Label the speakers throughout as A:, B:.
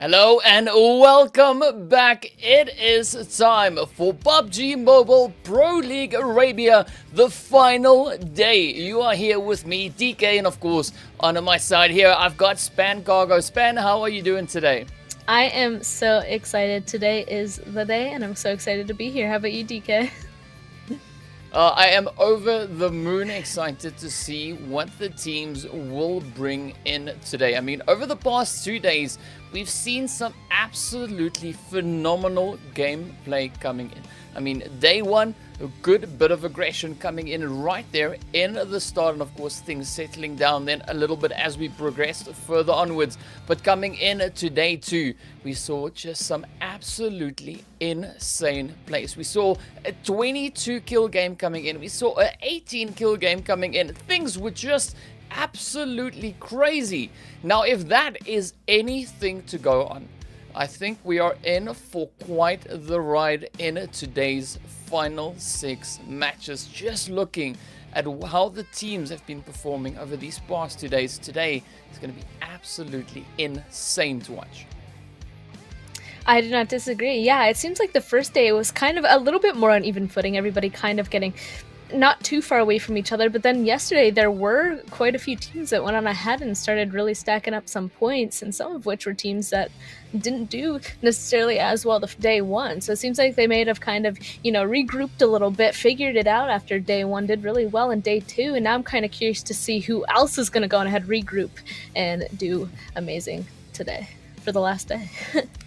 A: Hello and welcome back. It is time for PUBG Mobile Pro League Arabia, the final day. You are here with me, DK, and of course, on my side here, I've got Span Cargo. Span, how are you doing today?
B: I am so excited. Today is the day, and I'm so excited to be here. How about you, DK?
A: I am over the moon excited to see what the teams will bring in today. I mean, over the past 2 days, we've seen some absolutely phenomenal gameplay coming in. I mean, day one, a good bit of aggression coming in right there in the start, and of course things settling down then a little bit as we progressed further onwards. But coming in to day two, we saw just some absolutely insane plays. We saw a 22 kill game coming in, we saw an 18 kill game coming in. Things were just absolutely crazy. Now, if that is anything to go on, I think we are in for quite the ride in today's final 6 matches. Just looking at how the teams have been performing over these past 2 days, today is going to be absolutely insane to watch.
B: I do not disagree. Yeah, it seems like the first day was kind of a little bit more on even footing, everybody kind of getting not too far away from each other, but then yesterday there were quite a few teams that went on ahead and started really stacking up some points, and some of which were teams that didn't do necessarily as well the day one. So it seems like they may have kind of, regrouped a little bit, figured it out after day one, did really well in day two, and now I'm kind of curious to see who else is going to go on ahead, regroup, and do amazing today for the last day.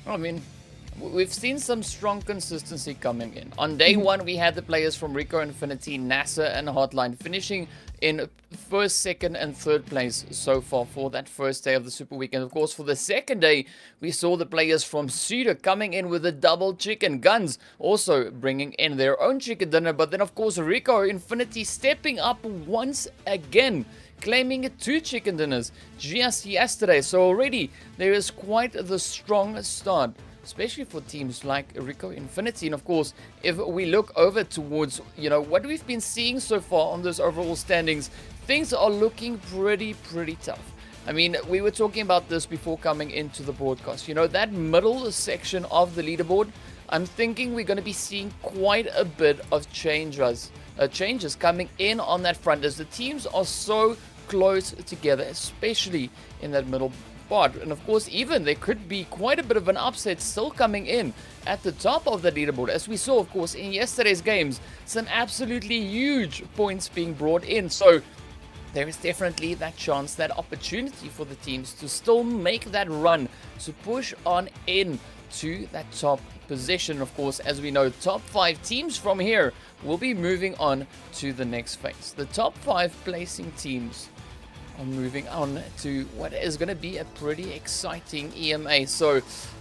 A: I mean, we've seen some strong consistency coming in. On day one, we had the players from RICO, Infinity, NASR, and HOTLINE finishing in first, second, and third place so far for that first day of the Super Weekend. Of course, for the second day, we saw the players from SUDOR coming in with a double chicken. GUNZ also bringing in their own chicken dinner. But then, of course, RICO, Infinity stepping up once again, claiming 2 chicken dinners just yesterday. So already, there is quite the strong start, especially for teams like RICO, Infinity. And of course, if we look over towards, what we've been seeing so far on those overall standings, things are looking pretty tough. I mean, we were talking about this before coming into the broadcast. That middle section of the leaderboard, I'm thinking we're going to be seeing quite a bit of changes coming in on that front, as the teams are so close together, especially in that middle part. And of course, even there could be quite a bit of an upset still coming in at the top of the leaderboard, as we saw, of course, in yesterday's games, some absolutely huge points being brought in. So there is definitely that chance, that opportunity for the teams to still make that run, to push on in to that top position. Of course, as we know, top 5 teams from here will be moving on to the next phase. The top 5 placing teams are moving on to what is going to be a pretty exciting EMA. So,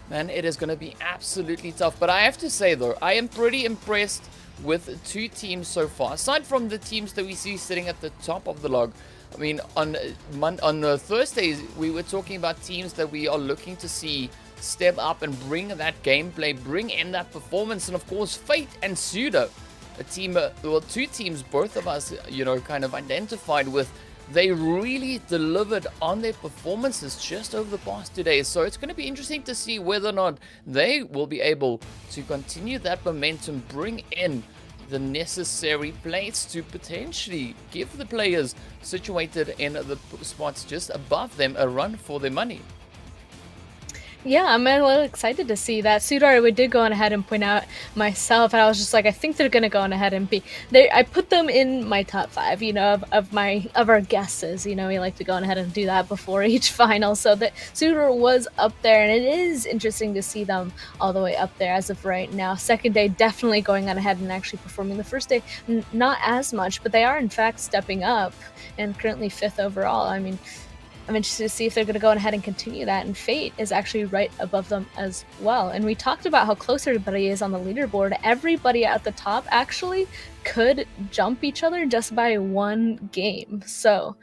A: man, it is going to be absolutely tough. But I have to say, though, I am pretty impressed with 2 teams so far. Aside from the teams that we see sitting at the top of the log, I mean, on Thursdays, we were talking about teams that we are looking to see step up and bring that gameplay, bring in that performance. And of course, Fate and SUDOR, a team, 2 teams, both of us, kind of identified with. They really delivered on their performances just over the past 2 days. So it's going to be interesting to see whether or not they will be able to continue that momentum, bring in the necessary plates to potentially give the players situated in the spots just above them a run for their money.
B: Yeah, I'm a little excited to see that. SUDOR, we did go on ahead and point out myself, and I was just like, I think they're gonna go on ahead and be there. I put them in my top 5, of our guesses. We like to go on ahead and do that before each final. So that SUDOR was up there, and it is interesting to see them all the way up there as of right now. Second day, definitely going on ahead and actually performing. The first day, not as much, but they are in fact stepping up, and currently 5th overall. I mean, I'm interested to see if they're going to go on ahead and continue that, and Fate is actually right above them as well. And we talked about how close everybody is on the leaderboard. Everybody at the top actually could jump each other just by 1 game. So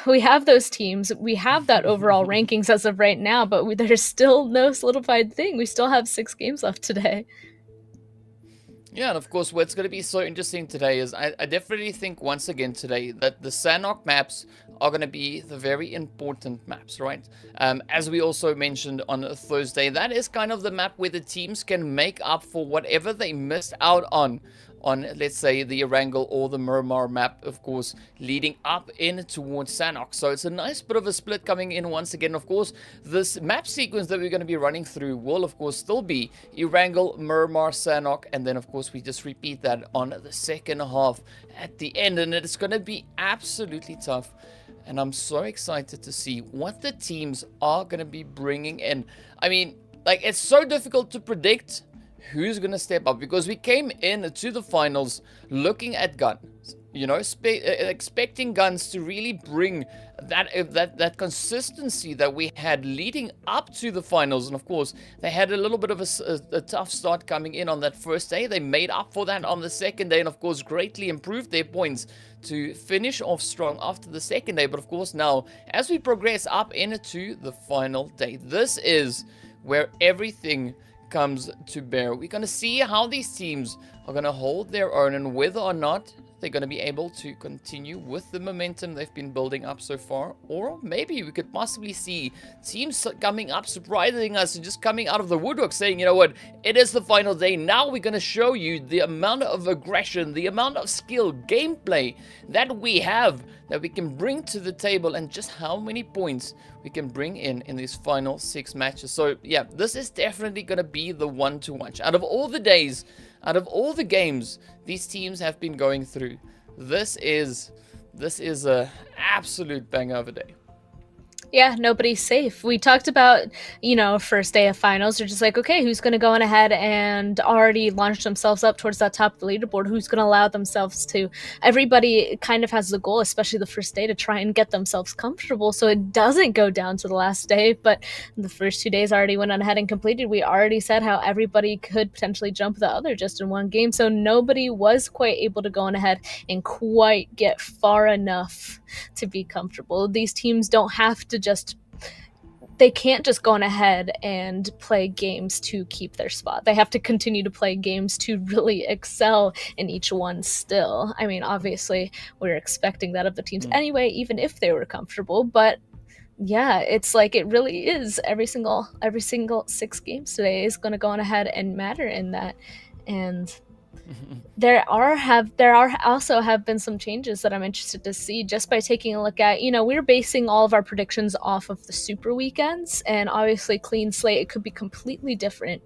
B: we have those teams. We have that overall rankings as of right now, but there's still no solidified thing. We still have 6 games left today.
A: Yeah, and of course, what's going to be so interesting today is I definitely think once again today that the Sanhok maps are going to be the very important maps, right? As we also mentioned on Thursday, that is kind of the map where the teams can make up for whatever they missed out on, let's say, the Erangel or the Miramar map, of course, leading up in towards Sanhok. So it's a nice bit of a split coming in once again. Of course, this map sequence that we're going to be running through will, of course, still be Erangel, Miramar, Sanhok, and then, of course, we just repeat that on the second half at the end, and it's going to be absolutely tough. And I'm so excited to see what the teams are going to be bringing in. I mean, like, it's so difficult to predict who's going to step up, because we came in to the finals looking at GUNZ, you know, expecting GUNZ to really bring that consistency that we had leading up to the finals. And of course, they had a little bit of a tough start coming in on that first day. They made up for that on the second day, and of course greatly improved their points to finish off strong after the second day. But of course, now as we progress up into the final day, this is where everything comes to bear. We're going to see how these teams are going to hold their own, and whether or not they're going to be able to continue with the momentum they've been building up so far, or maybe we could possibly see teams coming up, surprising us, and just coming out of the woodwork saying, you know what, it is the final day. Now we're going to show you the amount of aggression, the amount of skill, gameplay that we have, that we can bring to the table, and just how many points we can bring in these final 6 matches. So yeah, this is definitely going to be the one to watch. Out of all the days, out of all the games these teams have been going through, this is a absolute banger of a day.
B: Yeah, nobody's safe. We talked about, you know, first day of finals. They're just like, okay, who's going to go on ahead and already launch themselves up towards that top of the leaderboard? Who's going to allow themselves to? Everybody kind of has the goal, especially the first day, to try and get themselves comfortable so it doesn't go down to the last day. But the first 2 days already went on ahead and completed. We already said how everybody could potentially jump the other just in one game. So nobody was quite able to go on ahead and quite get far enough to be comfortable. These teams don't have to they can't just go on ahead and play games to keep their spot. They have to continue to play games to really excel in each one still. I mean, obviously, we're expecting that of the teams anyway, even if they were comfortable, but yeah, it's like it really is every single 6 games today is going to go on ahead and matter in that. And there also have been some changes that I'm interested to see just by taking a look at, you know, we're basing all of our predictions off of the super weekends, and obviously clean slate, it could be completely different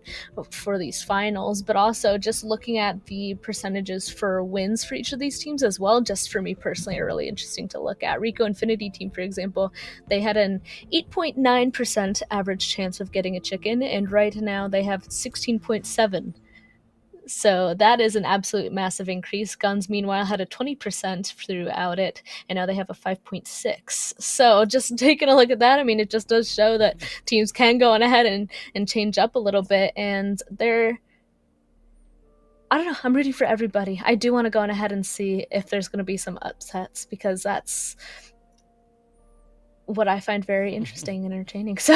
B: for these finals, but also just looking at the percentages for wins for each of these teams as well, just for me personally are really interesting to look at. RICO Infinity team, for example, they had an 8.9% average chance of getting a chicken, and right now they have 16.7%. So that is an absolute massive increase. GUNZ, meanwhile, had a 20% throughout it, and now they have a 5.6%. So just taking a look at that, I mean, it just does show that teams can go on ahead and change up a little bit, and I don't know, I'm rooting for everybody. I do want to go on ahead and see if there's going to be some upsets, because that's what I find very interesting and entertaining. So...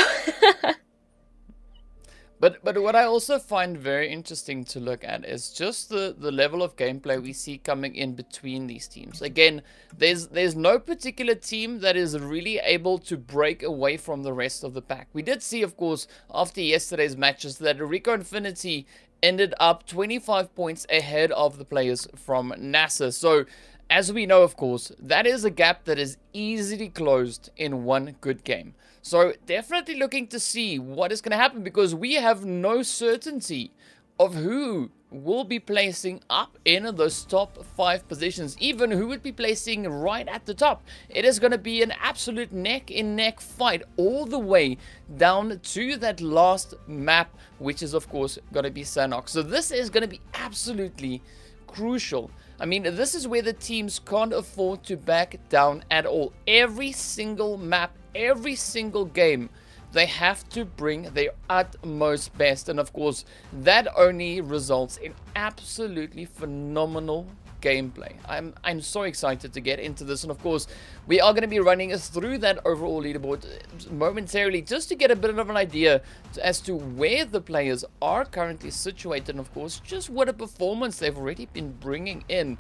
A: But what I also find very interesting to look at is just the level of gameplay we see coming in between these teams. Again, there's no particular team that is really able to break away from the rest of the pack. We did see, of course, after yesterday's matches, that RICO Infinity ended up 25 points ahead of the players from NASR. So, as we know, of course, that is a gap that is easily closed in one good game. So definitely looking to see what is going to happen, because we have no certainty of who will be placing up in those top 5 positions, even who would be placing right at the top. It is going to be an absolute neck-in-neck fight all the way down to that last map, which is, of course, going to be Sanhok. So this is going to be absolutely crucial. I mean, this is where the teams can't afford to back down at all. Every single map, every single game, they have to bring their utmost best. And of course, that only results in absolutely phenomenal gameplay. I'm so excited to get into this, and of course we are going to be running through that overall leaderboard momentarily just to get a bit of an idea as to where the players are currently situated, and of course just what a performance they've already been bringing in,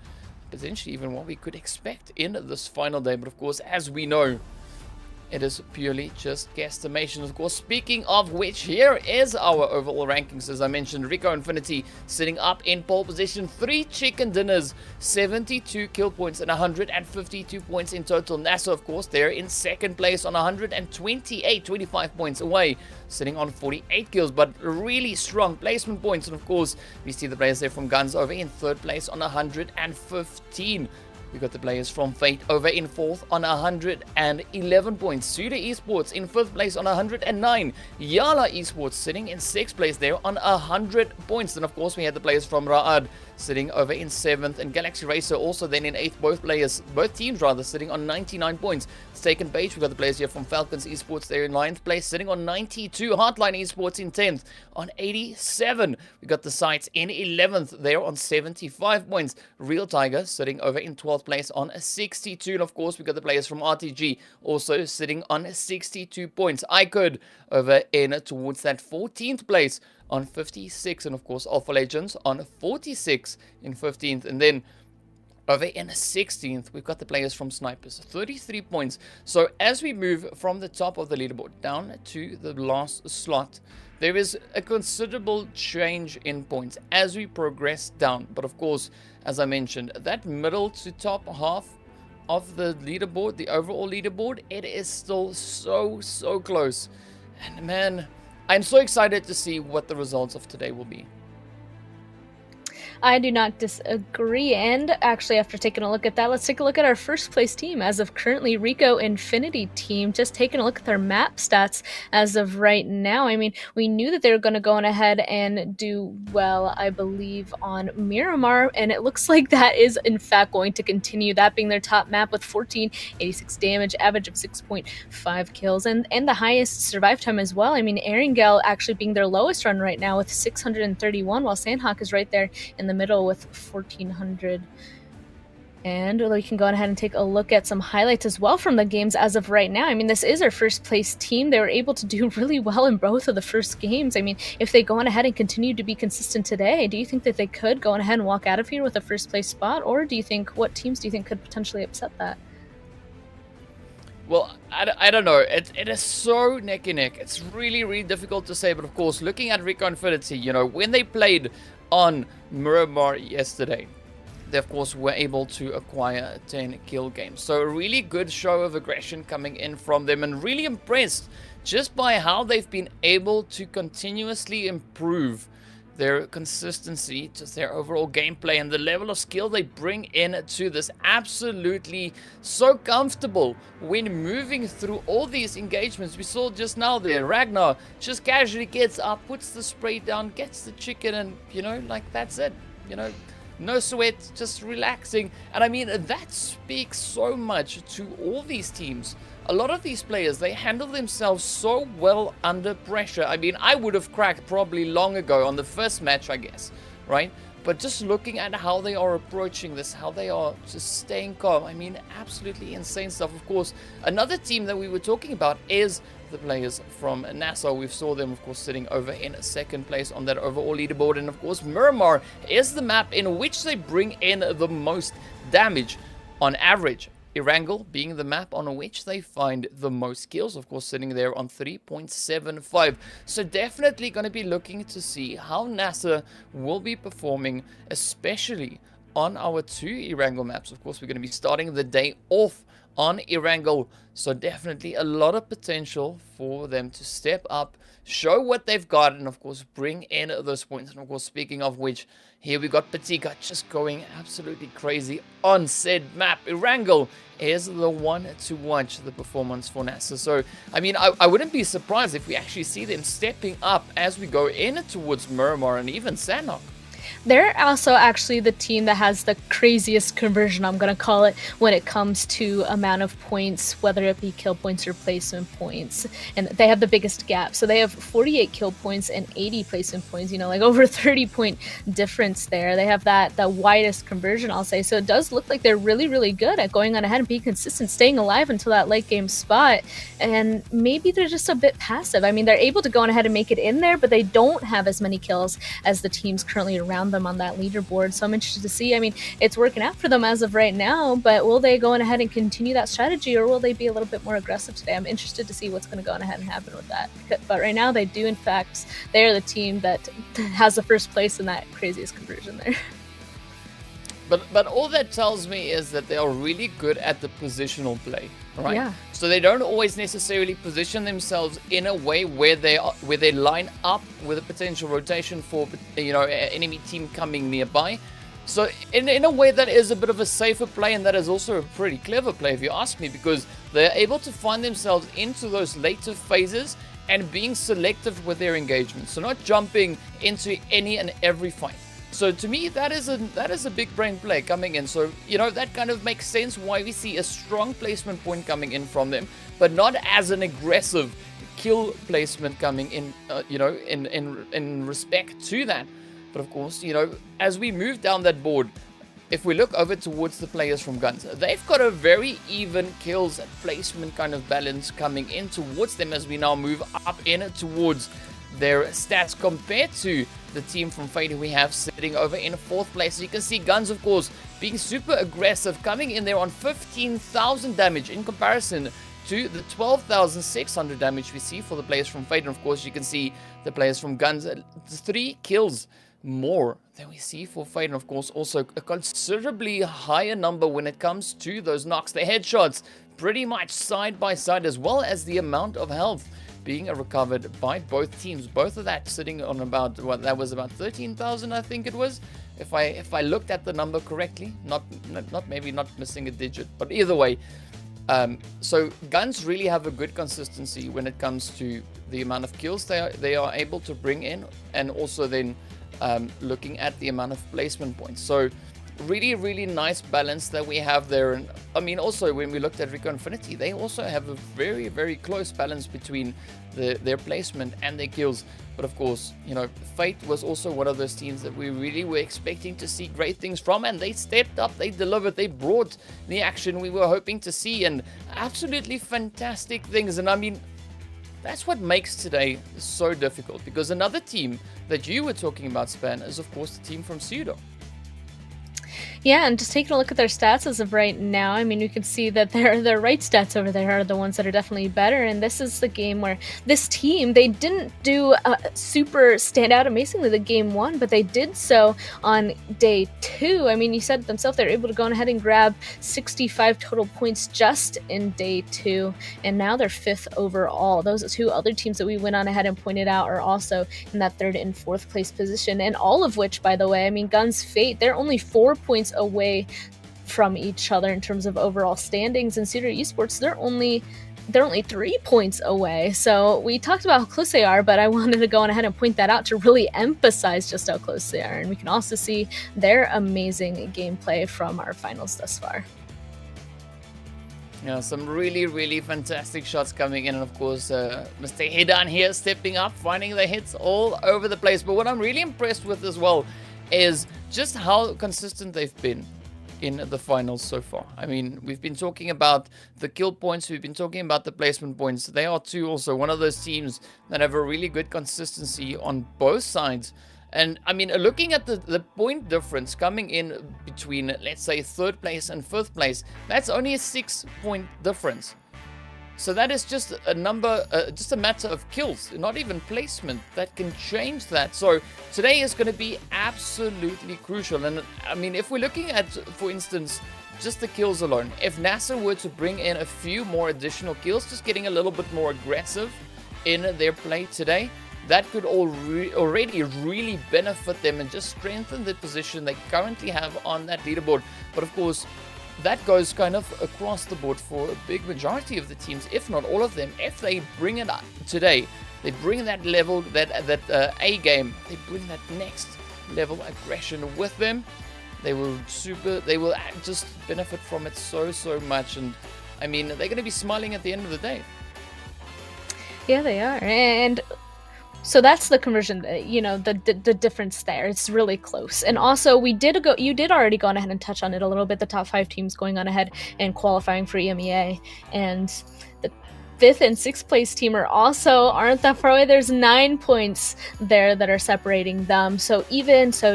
A: potentially even what we could expect in this final day. But of course, as we know, it is purely just guesstimation. Of course, speaking of which, here is our overall rankings. As I mentioned, RICO Infinity sitting up in pole position, 3 chicken dinners, 72 kill points and 152 points in total. NASR, of course, they're in second place on 128, 25 points away, sitting on 48 kills, but really strong placement points. And of course, we see the players there from GUNZ over in third place on 115. We got the players from Fate over in 4th on 111 points. SUDOR Esports in 5th place on 109. YaLLa Esports sitting in 6th place there on 100 points. Then of course we had the players from Ra'ad sitting over in 7th, and Galaxy Racer also then in 8th. Both teams rather, sitting on 99 points. Second page, we got the players here from FalconsEsport there in 9th place, sitting on 92. HOTLINE Esports in 10th on 87. We got the SCYTES in 11th there on 75 points. Real Tiger sitting over in 12th place on 62. And of course, we got the players from RTG also sitting on 62 points. iKURD over in towards that 14th place on 56, and of course Alpha Legends on 46 in 15th, and then over in 16th we've got the players from Snipers, 33 points. So as we move from the top of the leaderboard down to the last slot, there is a considerable change in points as we progress down. But of course, as I mentioned, that middle to top half of the leaderboard, the overall leaderboard, it is still so close. And man, I'm so excited to see what the results of today will be.
B: I do not disagree, and actually after taking a look at that, let's take a look at our first place team as of currently. RICO Infinity team, just taking a look at their map stats as of right now. I mean, we knew that they were going to go on ahead and do well, I believe, on Miramar, and it looks like that is in fact going to continue, that being their top map with 1486 damage, average of 6.5 kills, and the highest survive time as well. I mean, Erangel actually being their lowest run right now with 631, while Sanhok is right there in the middle with 1400. And we can go ahead and take a look at some highlights as well from the games as of right now. I mean, this is our first place team. They were able to do really well in both of the first games. I mean, if they go on ahead and continue to be consistent today, do you think that they could go on ahead and walk out of here with a first place spot? Or do you think, what teams do you think could potentially upset that?
A: Well, I don't know. It is so neck and neck. It's really difficult to say. But of course, looking at RICO Infinity, you know, when they played on Miramar yesterday, they of course were able to acquire a 10 kill game. So a really good show of aggression coming in from them, and really impressed just by how they've been able to continuously improve their consistency, just their overall gameplay, and the level of skill they bring in to this. Absolutely so comfortable when moving through all these engagements. We saw just now there, Ragnar just casually gets up, puts the spray down, gets the chicken, and you know, like that's it, you know, no sweat, just relaxing. And I mean, that speaks so much to all these teams. A lot of these players, they handle themselves so well under pressure. I mean, I would have cracked probably long ago on the first match, I guess, right? But just looking at how they are approaching this, how they are just staying calm, I mean, absolutely insane stuff. Of course, another team that we were talking about is the players from NASR. We saw them, of course, sitting over in second place on that overall leaderboard. And of course, Miramar is the map in which they bring in the most damage on average. Erangel being the map on which they find the most kills, of course, sitting there on 3.75. So definitely going to be looking to see how NASR will be performing, especially on our 2 Erangel maps. Of course, we're going to be starting the day off on Erangel, so definitely a lot of potential for them to step up, show what they've got, and of course bring in those points. And of course, speaking of which, here we got Patika just going absolutely crazy on said map. Erangel is the one to watch the performance for NASR. So I mean, I wouldn't be surprised if we actually see them stepping up as we go in towards Miramar and even Sanhok.
B: They're also actually the team that has the craziest conversion, I'm going to call it, when it comes to amount of points, whether it be kill points or placement points. And they have the biggest gap. So they have 48 kill points and 80 placement points, you know, like over 30-point difference there. They have the widest conversion, I'll say. So it does look like they're really, really good at going on ahead and being consistent, staying alive until that late game spot. And maybe they're just a bit passive. I mean, they're able to go on ahead and make it in there, but they don't have as many kills as the teams currently around them on that leaderboard. So I'm interested to see. I mean, it's working out for them as of right now, but will they go on ahead and continue that strategy, or will they be a little bit more aggressive today? I'm interested to see what's going to go on ahead and happen with that. But right now, they do, in fact, they're the team that has the first place in that craziest conversion there.
A: But all that tells me is that they are really good at the positional play, right?
B: Yeah.
A: So they don't always necessarily position themselves in a way where they line up with a potential rotation for, you know, an enemy team coming nearby. So in a way that is a bit of a safer play, and that is also a pretty clever play if you ask me, because they're able to find themselves into those later phases and being selective with their engagement. So not jumping into any and every fight. So to me, that is a big brain play coming in. So, you know, that kind of makes sense why we see a strong placement point coming in from them, but not as an aggressive kill placement coming in, you know, in respect to that. But of course, you know, as we move down that board, if we look over towards the players from GUNZ, they've got a very even kills and placement kind of balance coming in towards them as we now move up in towards their stats compared to the team from Fade who we have sitting over in 4th place. So you can see GUNZ, of course, being super aggressive, coming in there on 15,000 damage in comparison to the 12,600 damage we see for the players from Fade. And of course, you can see the players from GUNZ 3 kills more than we see for Fade. And of course, also a considerably higher number when it comes to those knocks. The headshots pretty much side by side, as well as the amount of health being recovered by both teams. Both of that sitting on about, what, that was about 13,000, I think it was, if I looked at the number correctly, not maybe not missing a digit, but either way. So GUNZ really have a good consistency when it comes to the amount of kills they are able to bring in, and also then looking at the amount of placement points. So really nice balance that we have there. And I mean, also when we looked at RICO Infinity, they also have a very close balance between their placement and their kills. But of course, you know, Fate was also one of those teams that we really were expecting to see great things from, and they stepped up, they delivered, they brought the action we were hoping to see, and absolutely fantastic things. And I mean, that's what makes today so difficult, because another team that you were talking about, Span, is of course the team from SUDOR.
B: Yeah, and just taking a look at their stats as of right now, I mean, you can see that their right stats over there are the ones that are definitely better. And this is the game where this team, they didn't do super stand out amazingly the game 1, but they did so on day 2. I mean, you said it themselves, they're able to go ahead and grab 65 total points just in day 2, and now they're 5th overall. Those 2 other teams that we went on ahead and pointed out are also in that 3rd and 4th place position, and all of which, by the way, I mean, GUNZ Fate, they're only 4 points away from each other in terms of overall standings, and SUDOR Esports, they're only 3 points away. So we talked about how close they are, but I wanted to go on ahead and point that out to really emphasize just how close they are. And we can also see their amazing gameplay from our finals thus far.
A: Yeah, some really fantastic shots coming in, and of course Mr. Hedan here stepping up, finding the hits all over the place. But what I'm really impressed with as well is just how consistent they've been in the finals so far. I mean, we've been talking about the kill points, we've been talking about the placement points. They are too also one of those teams that have a really good consistency on both sides. And I mean, looking at the point difference coming in between, let's say, 3rd place and 5th place, that's only a 6-point difference. So that is just a number, just a matter of kills, not even placement, that can change that. So today is going to be absolutely crucial. And I mean, if we're looking at, for instance, just the kills alone, if NASR were to bring in a few more additional kills, just getting a little bit more aggressive in their play today, that could already really benefit them and just strengthen the position they currently have on that leaderboard. But of course, that goes kind of across the board for a big majority of the teams, if not all of them. If they bring it up today, they bring that level, that A game, they bring that next level aggression with them, they will just benefit from it so much. And I mean, they're going to be smiling at the end of the day.
B: Yeah, they are. And so that's the conversion, the difference there. It's really close. And also, you did already go on ahead and touch on it a little bit, the top 5 teams going on ahead and qualifying for EMEA. And the 5th and 6th place team aren't that far away. There's 9 points there that are separating them. So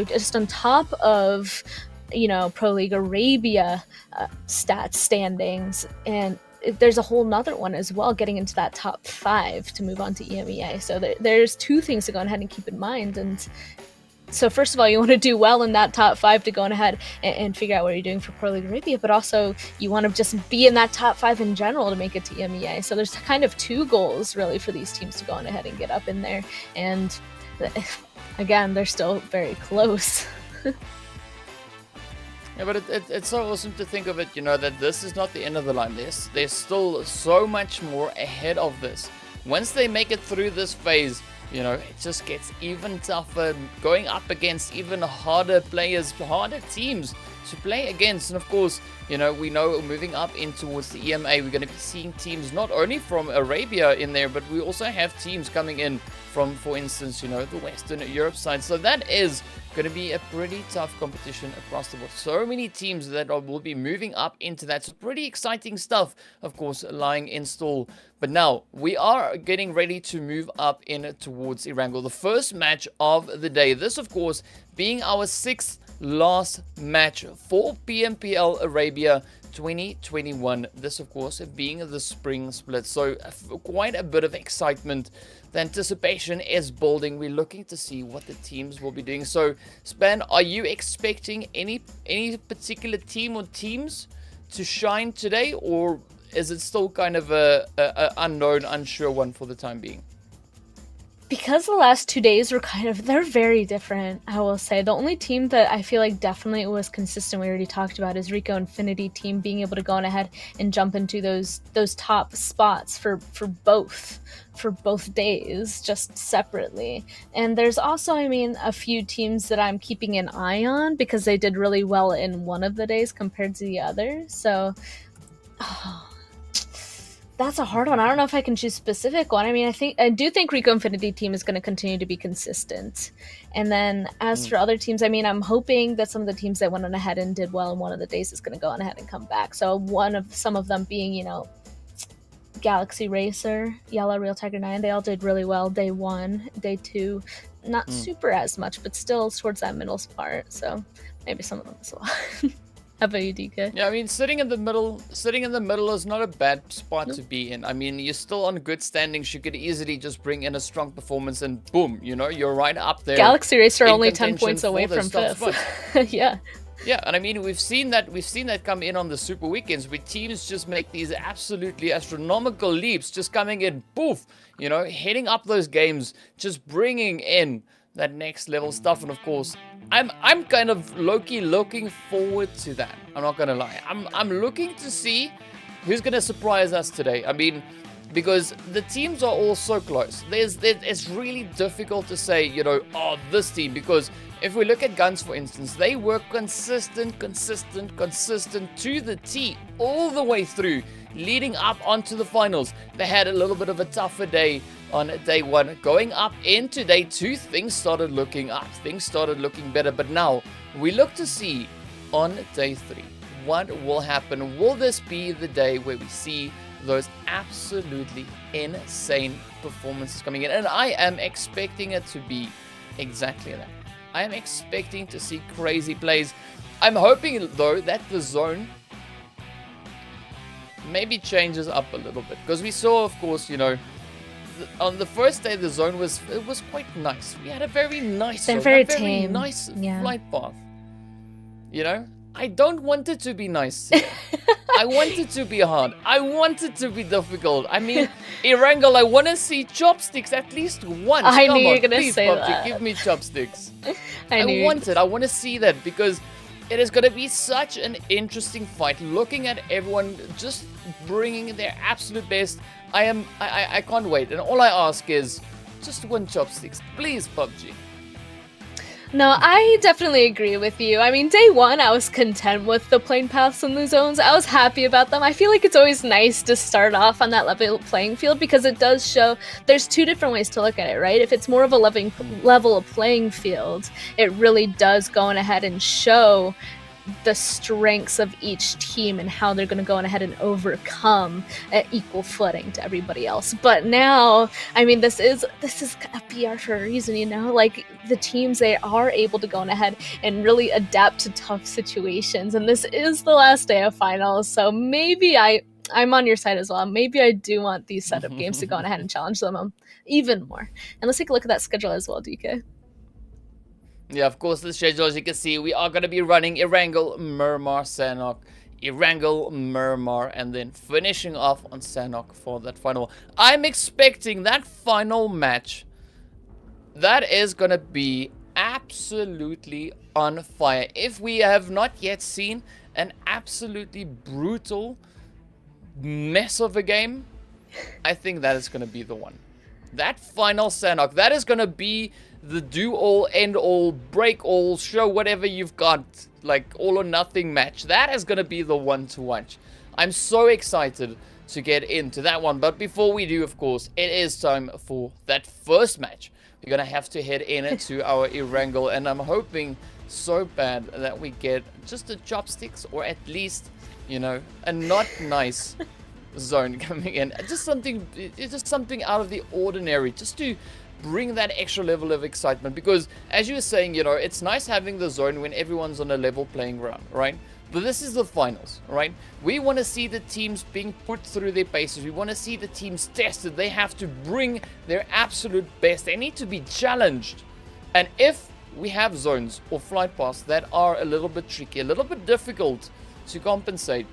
B: just on top of, Pro League Arabia stats standings, and there's a whole nother one as well, getting into that top 5 to move on to EMEA. So there's 2 things to go ahead and keep in mind. And so first of all, you want to do well in that top 5 to go on ahead and figure out what you're doing for Pro League Arabia, but also you want to just be in that top 5 in general to make it to EMEA. So there's kind of 2 goals really for these teams to go on ahead and get up in there. And again, they're still very close.
A: Yeah, but it's so awesome to think of it, that this is not the end of the line. There's still so much more ahead of this. Once they make it through this phase, it just gets even tougher, going up against even harder players, harder teams to play against. And of course, we know moving up in towards the EMA, we're going to be seeing teams not only from Arabia in there, but we also have teams coming in from, for instance, the Western Europe side. So that is going to be a pretty tough competition across the board. So many teams that will be moving up into that. So pretty exciting stuff, of course, lying in store. But now we are getting ready to move up in towards Erangel, the first match of the day. This, of course, being our 6th last match for PMPL Arabia 2021. This, of course, being the spring split. So quite a bit of excitement. The anticipation is building. We're looking to see what the teams will be doing. So, Span, are you expecting any particular team or teams to shine today, or is it still kind of a unknown, unsure one for the time being?
B: Because the last 2 days were they're very different, I will say. The only team that I feel like definitely was consistent, we already talked about, is RICO Infinity team being able to go on ahead and jump into those top spots for both days, just separately. And there's also, a few teams that I'm keeping an eye on because they did really well in one of the days compared to the other. So, that's a hard one. I don't know if I can choose a specific one. I do think RICO Infinity team is going to continue to be consistent. And then as for other teams, I'm hoping that some of the teams that went on ahead and did well in one of the days is going to go on ahead and come back. So some of them being, Galaxy Racer, YaLLa, Real Tiger 9, they all did really well day 1, day 2. Not super as much, but still towards that middle part. So maybe some of them as well. How about you, DK?
A: Yeah, sitting in the middle is not a bad spot to be in. You're still on good standings. You could easily just bring in a strong performance and boom, you're right up there.
B: Galaxy Racer only 10 points away from 5th. Yeah.
A: Yeah, and we've seen that come in on the super weekends where teams just make these absolutely astronomical leaps, just coming in, poof, heading up those games, just bringing in that next level stuff. And of course, I'm kind of low-key looking forward to that. I'm not gonna lie. I'm looking to see who's gonna surprise us today. Because the teams are all so close. It's really difficult to say, this team, because if we look at GUNZ, for instance, they were consistent to the T all the way through, leading up onto the finals. They had a little bit of a tougher day on day 1. Going up into day 2, things started looking up. Things started looking better. But now, we look to see on day 3, what will happen. Will this be the day where we see those absolutely insane performances coming in? And I am expecting it to be exactly that. I am expecting to see crazy plays. I'm hoping, though, that the zone maybe changes up a little bit. Because we saw, of course, on the first day, the zone was quite nice. We had a very nice zone,
B: very
A: tame. Nice flight path. I don't want it to be nice. I want it to be hard. I want it to be difficult. Erangel, I want to see chopsticks at least once.
B: I knew you were going to say
A: PUBG,
B: that.
A: Give me chopsticks.
B: I
A: want it. I want to see that because it is going to be such an interesting fight. Looking at everyone just bringing their absolute best. I can't wait. And all I ask is just win chopsticks. Please, PUBG.
B: No, I definitely agree with you. I mean, day one, I was content with the plane paths and the zones. I was happy about them. I feel like it's always nice to start off on that level playing field because it does show there's two different ways to look at it, right? If it's more of a level playing field, it really does go on ahead and show the strengths of each team and how they're going to go on ahead and overcome at equal footing to everybody else. But now, I mean, this is a PR for a reason, you know, like the teams, they are able to go on ahead and really adapt to tough situations. And this is the last day of finals. So maybe I'm on your side as well. Maybe I do want these setup games to go on ahead and challenge them even more. And let's take a look at that schedule as well, DK.
A: Yeah, of course, the schedule, as you can see, we are going to be running Erangel, Miramar, Sanhok, Erangel, Miramar, and then finishing off on Sanhok for that final. I'm expecting that final match, that is going to be absolutely on fire. If we have not yet seen an absolutely brutal mess of a game, I think that is going to be the one. That final Sanhok, that is going to be the do all, end all, break all, show whatever you've got, like all or nothing match. That is going to be the one to watch. I'm so excited to get into that one. But before we do, of course, it is time for that first match. We're going to have to head into our Erangel, and I'm hoping so bad that we get just the chopsticks, or at least, you know, a not nice zone coming in. Just something out of the ordinary, just to bring that extra level of excitement. Because as you were saying, you know, it's nice having the zone when everyone's on a level playing ground, right? But this is the finals, right? We want to see the teams being put through their paces. We want to see the teams tested. They have to bring their absolute best. They need to be challenged. And if we have zones or flight paths that are a little bit tricky, a little bit difficult to compensate,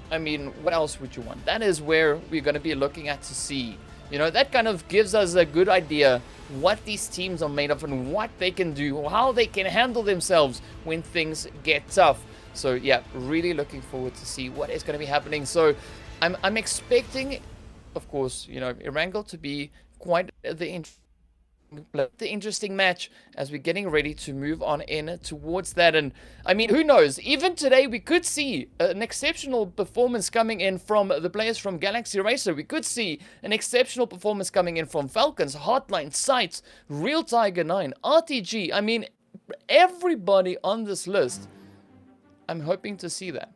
A: I mean, what else would you want? That is where we're going to be looking at to see. You know, that kind of gives us a good idea what these teams are made of and what they can do, how they can handle themselves when things get tough. So yeah, really looking forward to see what is going to be happening. So I'm expecting, of course, you know, Erangel to be quite the interesting match as we're getting ready to move on in towards that. And I mean, who knows, even today we could see an exceptional performance coming in from the players from Galaxy Racer. We could see an exceptional performance coming in from Falcons, HOTLINE, SCYTES, Real Tiger 9, RTG. I mean, everybody on this list, I'm hoping to see that.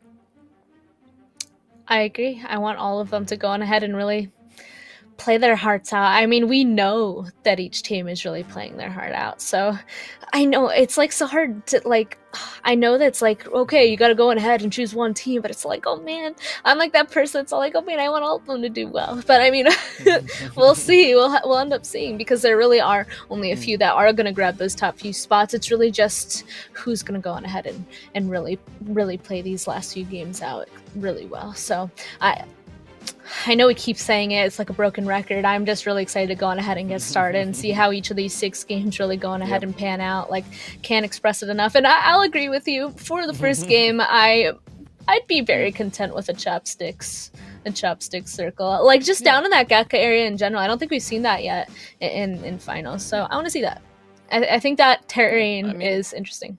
B: I agree. I want all of them to go on ahead and really play their hearts out. I mean, we know that each team is really playing their heart out. So I know it's like so hard to like, I know that's like, okay, you got to go on ahead and choose one team, but it's like, oh man, I'm like that person. It's all like, oh man, I want all of them to do well. But I mean, we'll see. We'll end up seeing, because there really are only a few that are going to grab those top few spots. It's really just who's going to go on ahead and really play these last few games out really well. So I know we keep saying it, it's like a broken record. I'm just really excited to go on ahead and get started and see how each of these 6 games really go on ahead and pan out. Like, can't express it enough. And I'll agree with you. For the first game, I'd be very content with a chopsticks circle. Like, just down in that Gaka area in general. I don't think we've seen that yet in finals. So I want to see that. I think that terrain is interesting.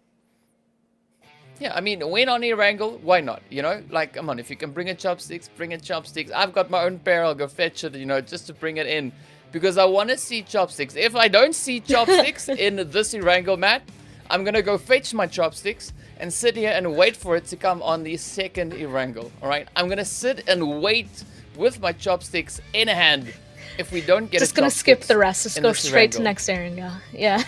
A: Yeah, I mean, win on Erangel, why not? You know, like, come on, if you can bring in chopsticks, bring in chopsticks. I've got my own pair, I'll go fetch it, you know, just to bring it in. Because I want to see chopsticks. If I don't see chopsticks in this Erangel mat, I'm going to go fetch my chopsticks and sit here and wait for it to come on the second Erangel, alright? I'm going to sit and wait with my chopsticks in hand if we don't get
B: just going to skip the rest, just go straight to next Erangel. Yeah.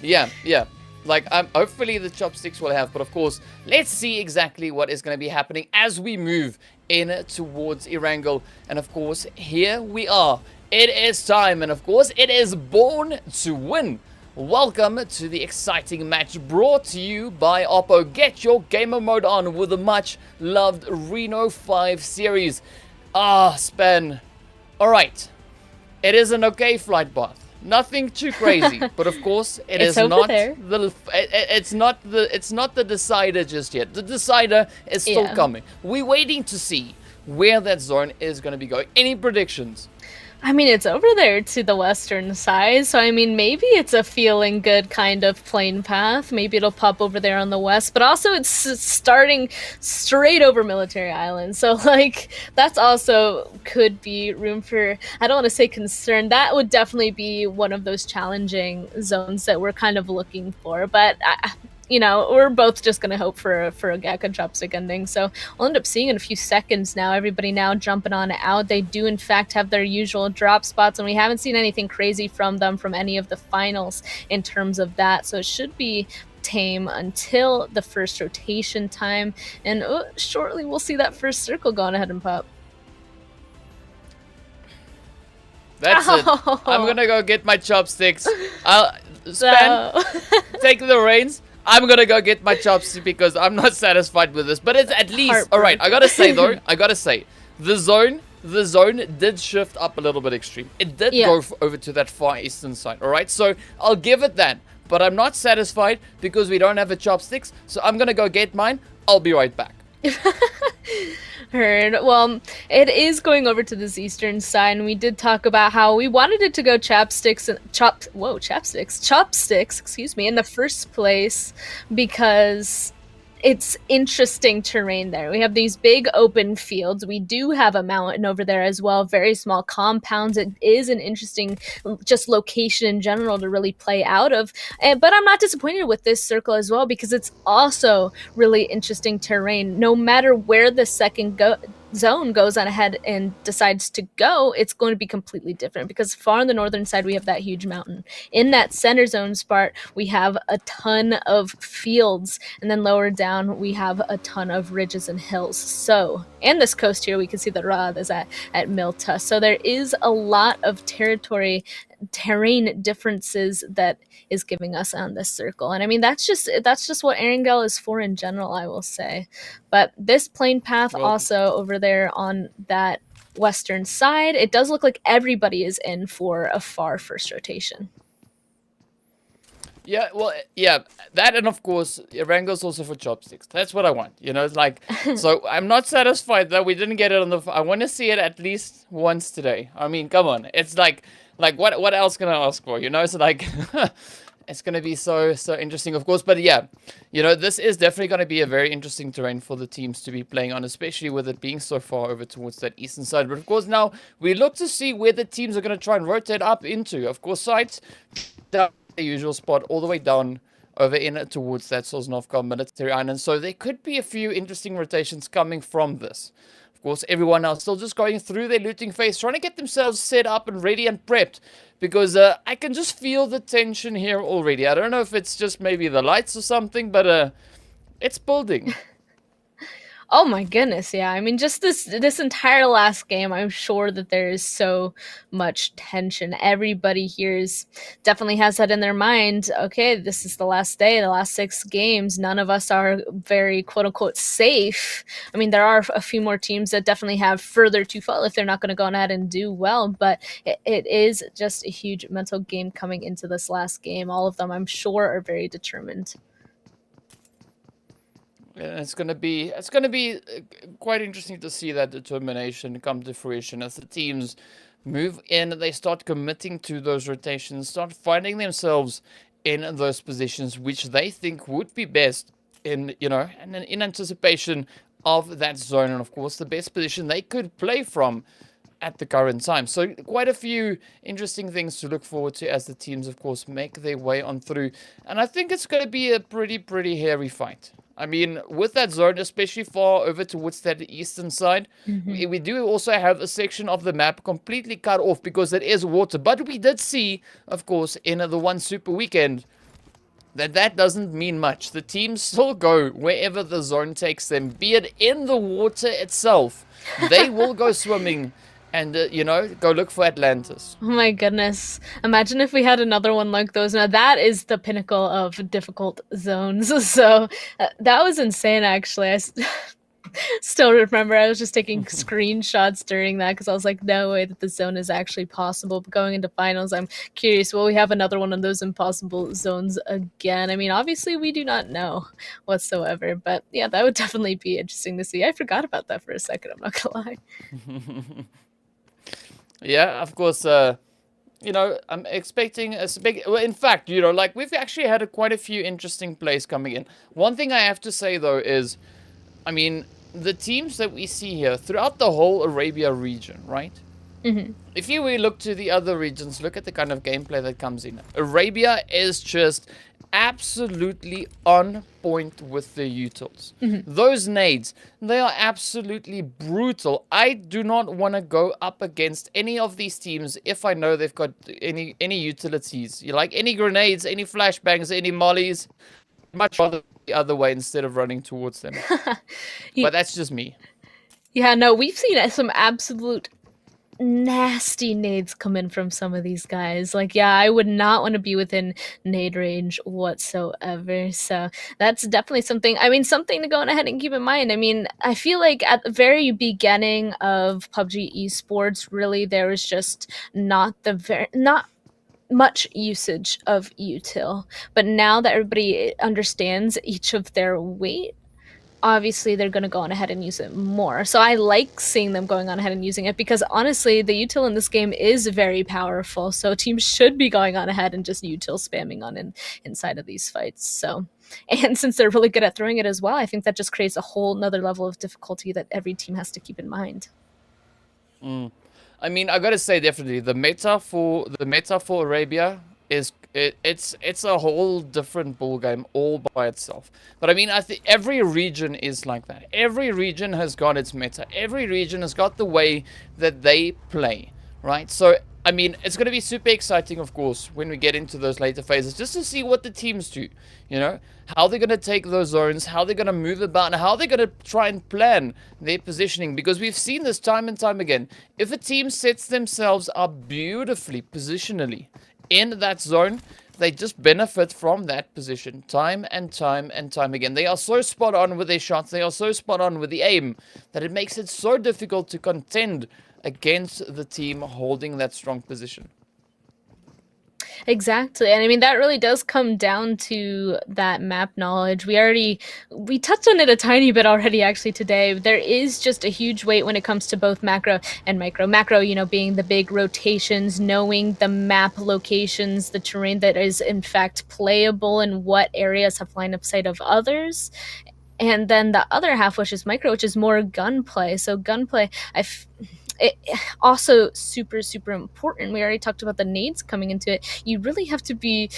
A: Yeah. Like, hopefully the chopsticks will have, but of course, let's see exactly what is going to be happening as we move in towards Erangel. And of course, here we are. It is time, and of course, it is Born to Win. Welcome to the exciting match brought to you by Oppo. Get your gamer mode on with the much-loved Reno 5 series. Span. Alright. It is an okay flight path. Nothing too crazy, but of course it is not it's not the decider just yet. The decider is still coming. We're waiting to see where that zone is going to be going. Any predictions?
B: I mean, it's over there to the western side, so I mean, maybe it's a feeling good kind of plane path. Maybe it'll pop over there on the west, but also it's starting straight over Military Island, so like that's also could be room for, I don't want to say concern. That would definitely be one of those challenging zones that we're kind of looking for, but you know, we're both just going to hope for a Gakka chopstick ending. So we'll end up seeing in a few seconds now. Everybody now jumping on out. They do, in fact, have their usual drop spots, and we haven't seen anything crazy from them from any of the finals in terms of that. So it should be tame until the first rotation time. And shortly we'll see that first circle going ahead and pop.
A: That's it. I'm going to go get my chopsticks. I'll take the reins. I'm gonna go get my chopstick because I'm not satisfied with this. But it's at least alright. I gotta say though, the zone did shift up a little bit extreme. It did go over to that far eastern side. Alright, so I'll give it that. But I'm not satisfied because we don't have the chopsticks. So I'm gonna go get mine. I'll be right back.
B: Heard. Well, it is going over to this eastern side, and we did talk about how we wanted it to go chopsticks, excuse me, in the first place because it's interesting terrain there. We have these big open fields. We do have a mountain over there as well, very small compounds. It is an interesting just location in general to really play out of. But I'm not disappointed with this circle as well because it's also really interesting terrain. No matter where the second zone goes on ahead and decides to go, it's going to be completely different because far on the northern side we have that huge mountain. In that center zone spot we have a ton of fields, and then lower down we have a ton of ridges and hills. So, and this coast here we can see the Rad is at Milta. So there is a lot of terrain differences that is giving us on this circle. And I mean that's just what Erangel is for in general, I will say. But this plane path also over there on that western side, it does look like everybody is in for a far first rotation.
A: Yeah, well, yeah, that, and of course, Erangel's also for chopsticks. That's what I want, you know, it's like, so I'm not satisfied that we didn't get it on the, I want to see it at least once today. I mean, come on, it's like what else can I ask for, you know, it's like, it's going to be so interesting, of course, but yeah, you know, this is definitely going to be a very interesting terrain for the teams to be playing on, especially with it being so far over towards that eastern side. But of course, now we look to see where the teams are going to try and rotate up into. Of course, SCYTES down the usual spot all the way down over in towards that Sosnovka Military Island. So there could be a few interesting rotations coming from this. Of course, everyone else still just going through their looting phase, trying to get themselves set up and ready and prepped. Because I can just feel the tension here already. I don't know if it's just maybe the lights or something, but it's building.
B: Oh my goodness, yeah. I mean, just this entire last game, I'm sure that there is so much tension. Everybody here definitely has that in their mind. Okay, this is the last day, the last 6 games. None of us are very quote-unquote safe. I mean, there are a few more teams that definitely have further to fall if they're not going to go ahead and do well, but it is just a huge mental game coming into this last game. All of them, I'm sure, are very determined.
A: And it's gonna be quite interesting to see that determination come to fruition as the teams move in. They start committing to those rotations, start finding themselves in those positions which they think would be best in, you know, and in anticipation of that zone, and of course the best position they could play from at the current time. So quite a few interesting things to look forward to as the teams, of course, make their way on through. And I think it's going to be a pretty hairy fight. I mean, with that zone, especially far over towards that eastern side, we do also have a section of the map completely cut off because it is water. But we did see, of course, in the one super weekend, that doesn't mean much. The teams still go wherever the zone takes them, be it in the water itself. They will go swimming and, you know, go look for Atlantis.
B: Oh my goodness. Imagine if we had another one like those. Now, that is the pinnacle of difficult zones. So, that was insane, actually. I still remember I was just taking screenshots during that because I was like, no way that the zone is actually possible. But going into finals, I'm curious, will we have another one of those impossible zones again? I mean, obviously, we do not know whatsoever. But yeah, that would definitely be interesting to see. I forgot about that for a second, I'm not going to lie.
A: Yeah, of course. I'm expecting a big. Well, in fact, like we've actually had quite a few interesting plays coming in. One thing I have to say though is, I mean, the teams that we see here throughout the whole Arabia region, right? If you really look to the other regions, look at the kind of gameplay that comes in. Arabia is just absolutely on point with the utils. Those nades, they are absolutely brutal. I do not want to go up against any of these teams if I know they've got any utilities. You like any grenades, any flashbangs, any mollies. Much rather the other way instead of running towards them. But that's just me.
B: Yeah, no, we've seen some absolute nasty nades come in from some of these guys. Like, yeah, I would not want to be within nade range whatsoever. So that's definitely something, I mean, something to go on ahead and keep in mind. I mean, I feel like at the very beginning of PUBG Esports, really there was just not much usage of util. But now that everybody understands each of their weight, obviously they're going to go on ahead and use it more. So I like seeing them going on ahead and using it because honestly, the util in this game is very powerful. So teams should be going on ahead and just util spamming on inside of these fights. So, and since they're really good at throwing it as well, I think that just creates a whole nother level of difficulty that every team has to keep in mind.
A: I mean, I gotta say, definitely the meta for Arabia is it's a whole different ball game all by itself. But I mean, I think every region is like that. Every region has got its meta. Every region has got the way that they play, right? So I mean, it's going to be super exciting, of course, when we get into those later phases, just to see what the teams do, how they're going to take those zones, how they're going to move about, and how they're going to try and plan their positioning, because we've seen this time and time again. If a team sets themselves up beautifully, positionally, in that zone, they just benefit from that position time and time and time again. They are so spot on with their shots, they are so spot on with the aim, that it makes it so difficult to contend against the team holding that strong position.
B: Exactly. And I mean, that really does come down to that map knowledge. We touched on it a tiny bit already actually today. There is just a huge weight when it comes to both macro and micro. Macro, being the big rotations, knowing the map locations, the terrain that is in fact playable and what areas have line of sight of others. And then the other half, which is micro, which is more gunplay. So gunplay, it also super important. We already talked about the nades coming into it. You really have to be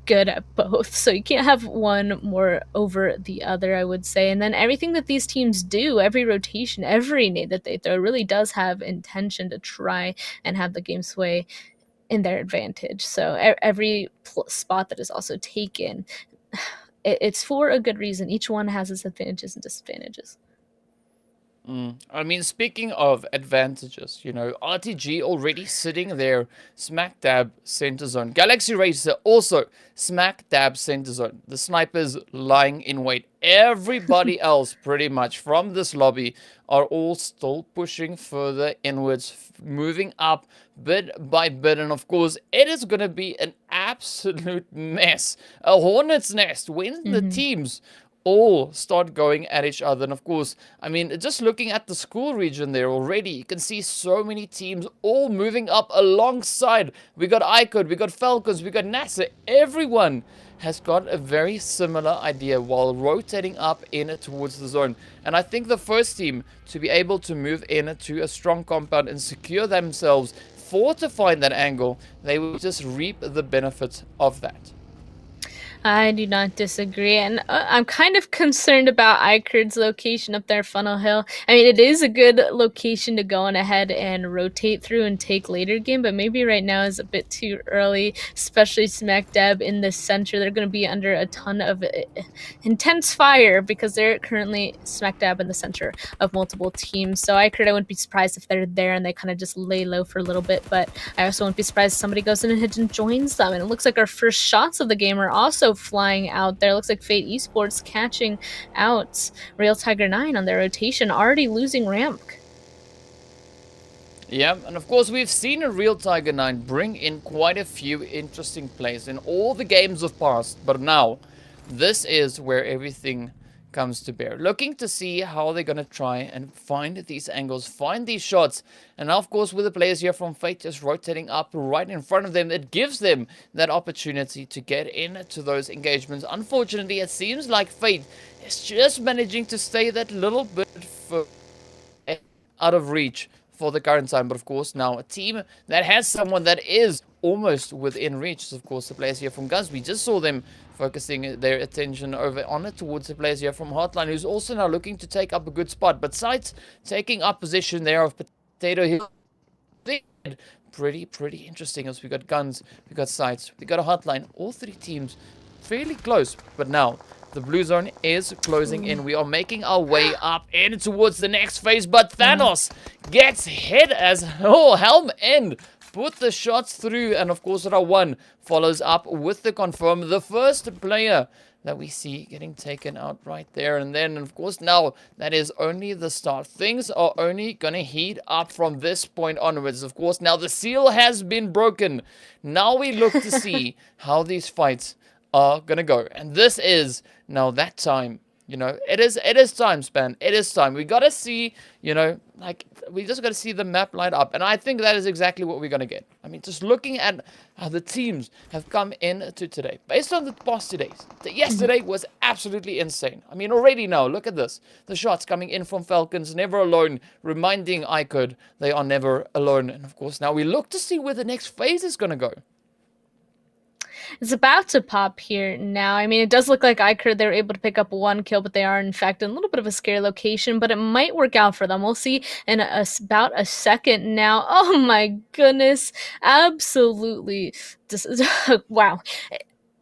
B: good at both, so you can't have one more over the other, I would say. And then everything that these teams do, every rotation, every nade that they throw, really does have intention to try and have the game sway in their advantage. So every spot that is also taken, it's for a good reason. Each one has its advantages and disadvantages.
A: I mean, speaking of advantages, RTG already sitting there, smack dab center zone. Galaxy Racer also smack dab center zone. The snipers lying in wait. Everybody else, pretty much, from this lobby are all still pushing further inwards, moving up bit by bit. And of course, it is going to be an absolute mess. A hornet's nest when the teams all start going at each other. And of course, I mean, just looking at the school region there already, you can see so many teams all moving up alongside. We got iKURD, we got Falcons, we got NASR. Everyone has got a very similar idea while rotating up in towards the zone. And I think the first team to be able to move in to a strong compound and secure themselves, fortify that angle, they will just reap the benefits of that.
B: I do not disagree, and I'm kind of concerned about iKURD's location up there, Funnel Hill. I mean, it is a good location to go on ahead and rotate through and take later game, but maybe right now is a bit too early, especially smack dab in the center. They're going to be under a ton of intense fire because they're currently smack dab in the center of multiple teams. So iKURD, I wouldn't be surprised if they're there and they kind of just lay low for a little bit, but I also wouldn't be surprised if somebody goes in and joins them. And it looks like our first shots of the game are also flying out there. Looks like Fate Esports catching out Real Tiger 9 on their rotation, already losing ramp.
A: Yeah, and of course we've seen a Real Tiger 9 bring in quite a few interesting plays in all the games of past, but now this is where everything comes to bear. Looking to see how they're going to try and find these angles, find these shots. And now, of course, with the players here from Fate just rotating up right in front of them, it gives them that opportunity to get into those engagements. Unfortunately, it seems like Fate is just managing to stay that little bit out of reach for the current time. But of course, now a team that has someone that is almost within reach is, of course, the players here from GUNZ. We just saw them focusing their attention over on it towards the players here from HOTLINE, who's also now looking to take up a good spot. But SCYTES taking up position there of Potato Hill. Pretty interesting, as we got GUNZ, we got SCYTES, we got a HOTLINE. All three teams fairly close, but now the blue zone is closing in. We are making our way up in towards the next phase, but Thanos gets hit as Helm End put the shots through, and of course R1 follows up with the confirm, the first player that we see getting taken out right there. And then, of course, now that is only the start. Things are only going to heat up from this point onwards. Of course, now the seal has been broken. Now we look to see how these fights are going to go. And this is now that time. You know, it is time span. It is time. We got to see, you know, like, we just got to see the map light up. And I think that is exactly what we're going to get. I mean, just looking at how the teams have come into today, based on the past 2 days. Yesterday was absolutely insane. I mean, already now, look at this. The shots coming in from Falcons, never alone, reminding iKURD they are never alone. And of course, now we look to see where the next phase is going to go.
B: It's about to pop here now. I mean, it does look like iKURD, they were able to pick up 1 kill, but they are, in fact, in a little bit of a scary location, but it might work out for them. We'll see in about a second now. Oh my goodness. Absolutely. Wow.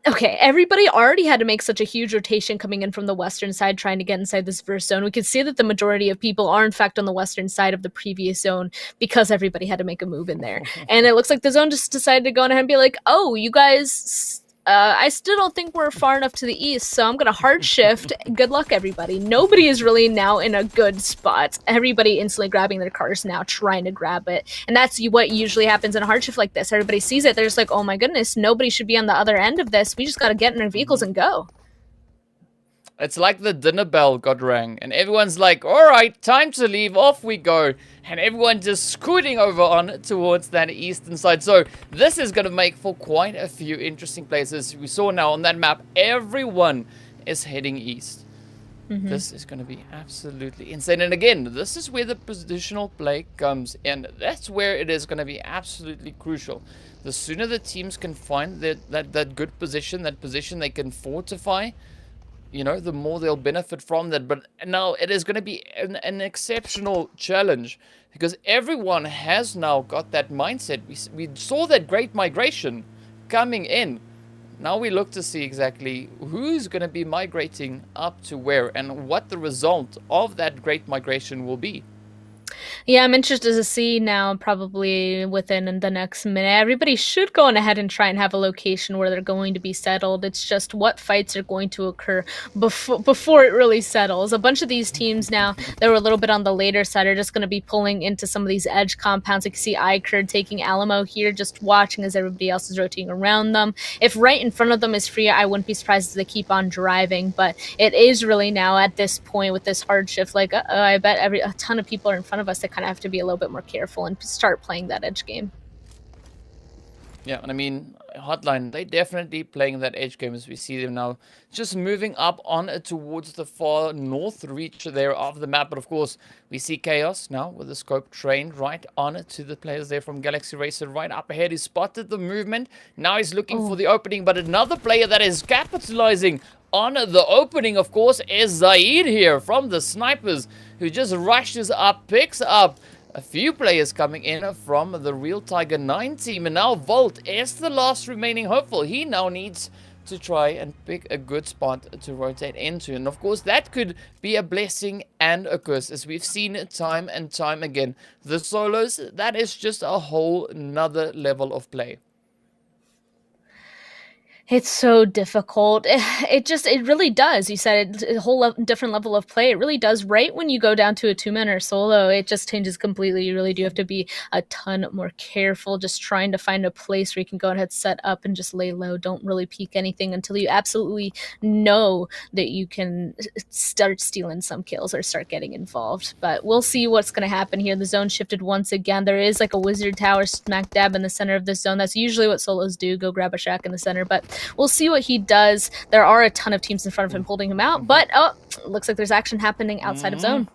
B: Okay, everybody already had to make such a huge rotation coming in from the western side trying to get inside this first zone. We could see that the majority of people are, in fact, on the western side of the previous zone because everybody had to make a move in there. And it looks like the zone just decided to go ahead and be like, oh, you guys... I still don't think we're far enough to the east, so I'm going to hard shift. Good luck, everybody. Nobody is really now in a good spot. Everybody instantly grabbing their cars now, trying to grab it. And that's what usually happens in a hard shift like this. Everybody sees it. They're just like, oh my goodness, nobody should be on the other end of this. We just got to get in our vehicles and go.
A: It's like the dinner bell got rang, and everyone's like, all right, time to leave, off we go. And everyone just scooting over on towards that eastern side. So this is going to make for quite a few interesting places. We saw now on that map, everyone is heading east. This is going to be absolutely insane. And again, this is where the positional play comes in. That's where it is going to be absolutely crucial. The sooner the teams can find that good position, that position they can fortify, you know, the more they'll benefit from that. But now it is going to be an exceptional challenge because everyone has now got that mindset. We saw that great migration coming in. Now we look to see exactly who's going to be migrating up to where and what the result of that great migration will be.
B: Yeah, I'm interested to see now, probably within the next minute. Everybody should go on ahead and try and have a location where they're going to be settled. It's just what fights are going to occur before it really settles. A bunch of these teams now that were a little bit on the later side are just going to be pulling into some of these edge compounds. You can see iKURD taking Alamo here, just watching as everybody else is rotating around them. If right in front of them is free, I wouldn't be surprised if they keep on driving. But it is really now at this point with this hard shift, like, I bet a ton of people are in front of us that kind of have to be a little bit more careful and start playing that edge game.
A: Yeah, and I mean, HOTLINE, they definitely playing that edge game as we see them now just moving up on towards the far north reach there of the map. But of course, we see Chaos now with the scope trained right on to the players there from Galaxy Racer right up ahead. He spotted the movement. Now he's looking for the opening, but another player that is capitalizing on the opening, of course, is Zaid here from the Snipers, who just rushes up, picks up a few players coming in from the Real Tiger 9 team. And now Volt is the last remaining hopeful. He now needs to try and pick a good spot to rotate into. And of course, that could be a blessing and a curse, as we've seen time and time again. The solos, that is just a whole nother level of play.
B: It's so difficult. It really does. You said it, a whole different level of play. It really does. Right when you go down to a 2-man or solo, it just changes completely. You really do have to be a ton more careful, just trying to find a place where you can go ahead, set up, and just lay low. Don't really peek anything until you absolutely know that you can start stealing some kills or start getting involved. But we'll see what's going to happen here. The zone shifted once again. There is like a wizard tower smack dab in the center of this zone. That's usually what solos do, go grab a shack in the center. But we'll see what he does. There are a ton of teams in front of him holding him out, but looks like there's action happening outside of zone.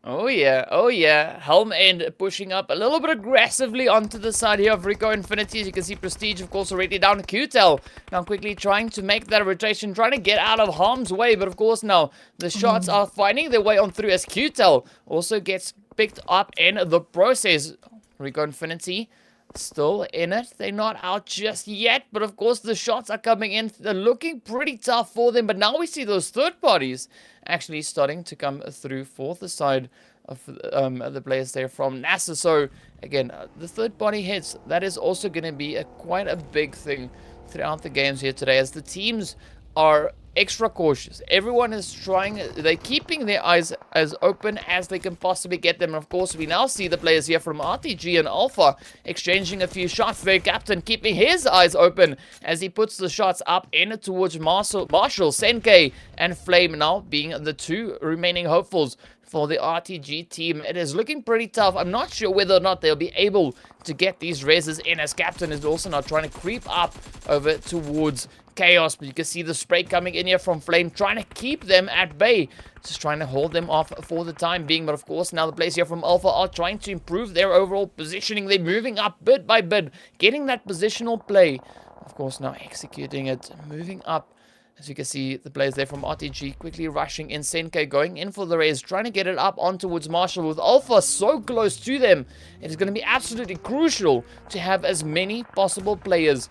A: Oh yeah. Helm End pushing up a little bit aggressively onto the side here of RICO Infinity. As you can see, Prestige, of course, already down. QTEL now quickly trying to make that rotation, trying to get out of harm's way. But of course, now the shots are finding their way on through as QTEL also gets picked up in the process. RICO Infinity still in it. They're not out just yet, but of course the shots are coming in. They're looking pretty tough for them, but now we see those third parties actually starting to come through for the side of the players there from NASR. So again, the third party hits, that is also going to be quite a big thing throughout the games here today, as the teams are extra cautious. Everyone is trying, they're keeping their eyes as open as they can possibly get them. And of course, we now see the players here from RTG and Alpha exchanging a few shots. Their captain keeping his eyes open as he puts the shots up in towards Marshall, Senke, and Flame, now being the two remaining hopefuls for the RTG team. It is looking pretty tough. I'm not sure whether or not they'll be able to get these reses in, as captain is also now trying to creep up over towards Chaos, but you can see the spray coming in here from Flame, trying to keep them at bay, just trying to hold them off for the time being. But of course, now the players here from Alpha are trying to improve their overall positioning. They're moving up bit by bit, getting that positional play. Of course, now executing it, moving up. As you can see, the players there from RTG quickly rushing in. Senke going in for the raise, trying to get it up on towards Marshall. With Alpha so close to them, it is going to be absolutely crucial to have as many possible players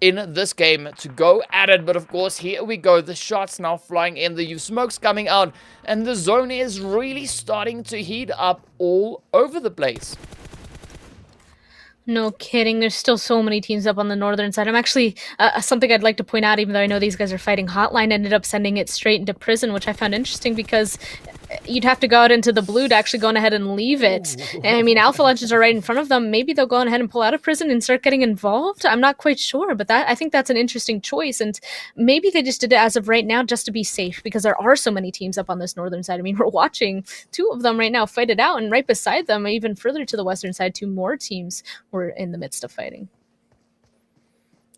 A: in this game to go at it. But of course, here we go, the shots now flying in, the smoke's coming out, and the zone is really starting to heat up all over the place.
B: No kidding. There's still so many teams up on the northern side. I'm actually, something I'd like to point out, even though I know these guys are fighting, HOTLINE ended up sending it straight into prison, which I found interesting because you'd have to go out into the blue to actually go on ahead and leave it. And I mean, Alpha Legends are right in front of them. Maybe they'll go on ahead and pull out of prison and start getting involved. I'm not quite sure, but I think that's an interesting choice. And maybe they just did it as of right now just to be safe, because there are so many teams up on this northern side. I mean, we're watching two of them right now fight it out, and right beside them, even further to the western side, two more teams were in the midst of fighting.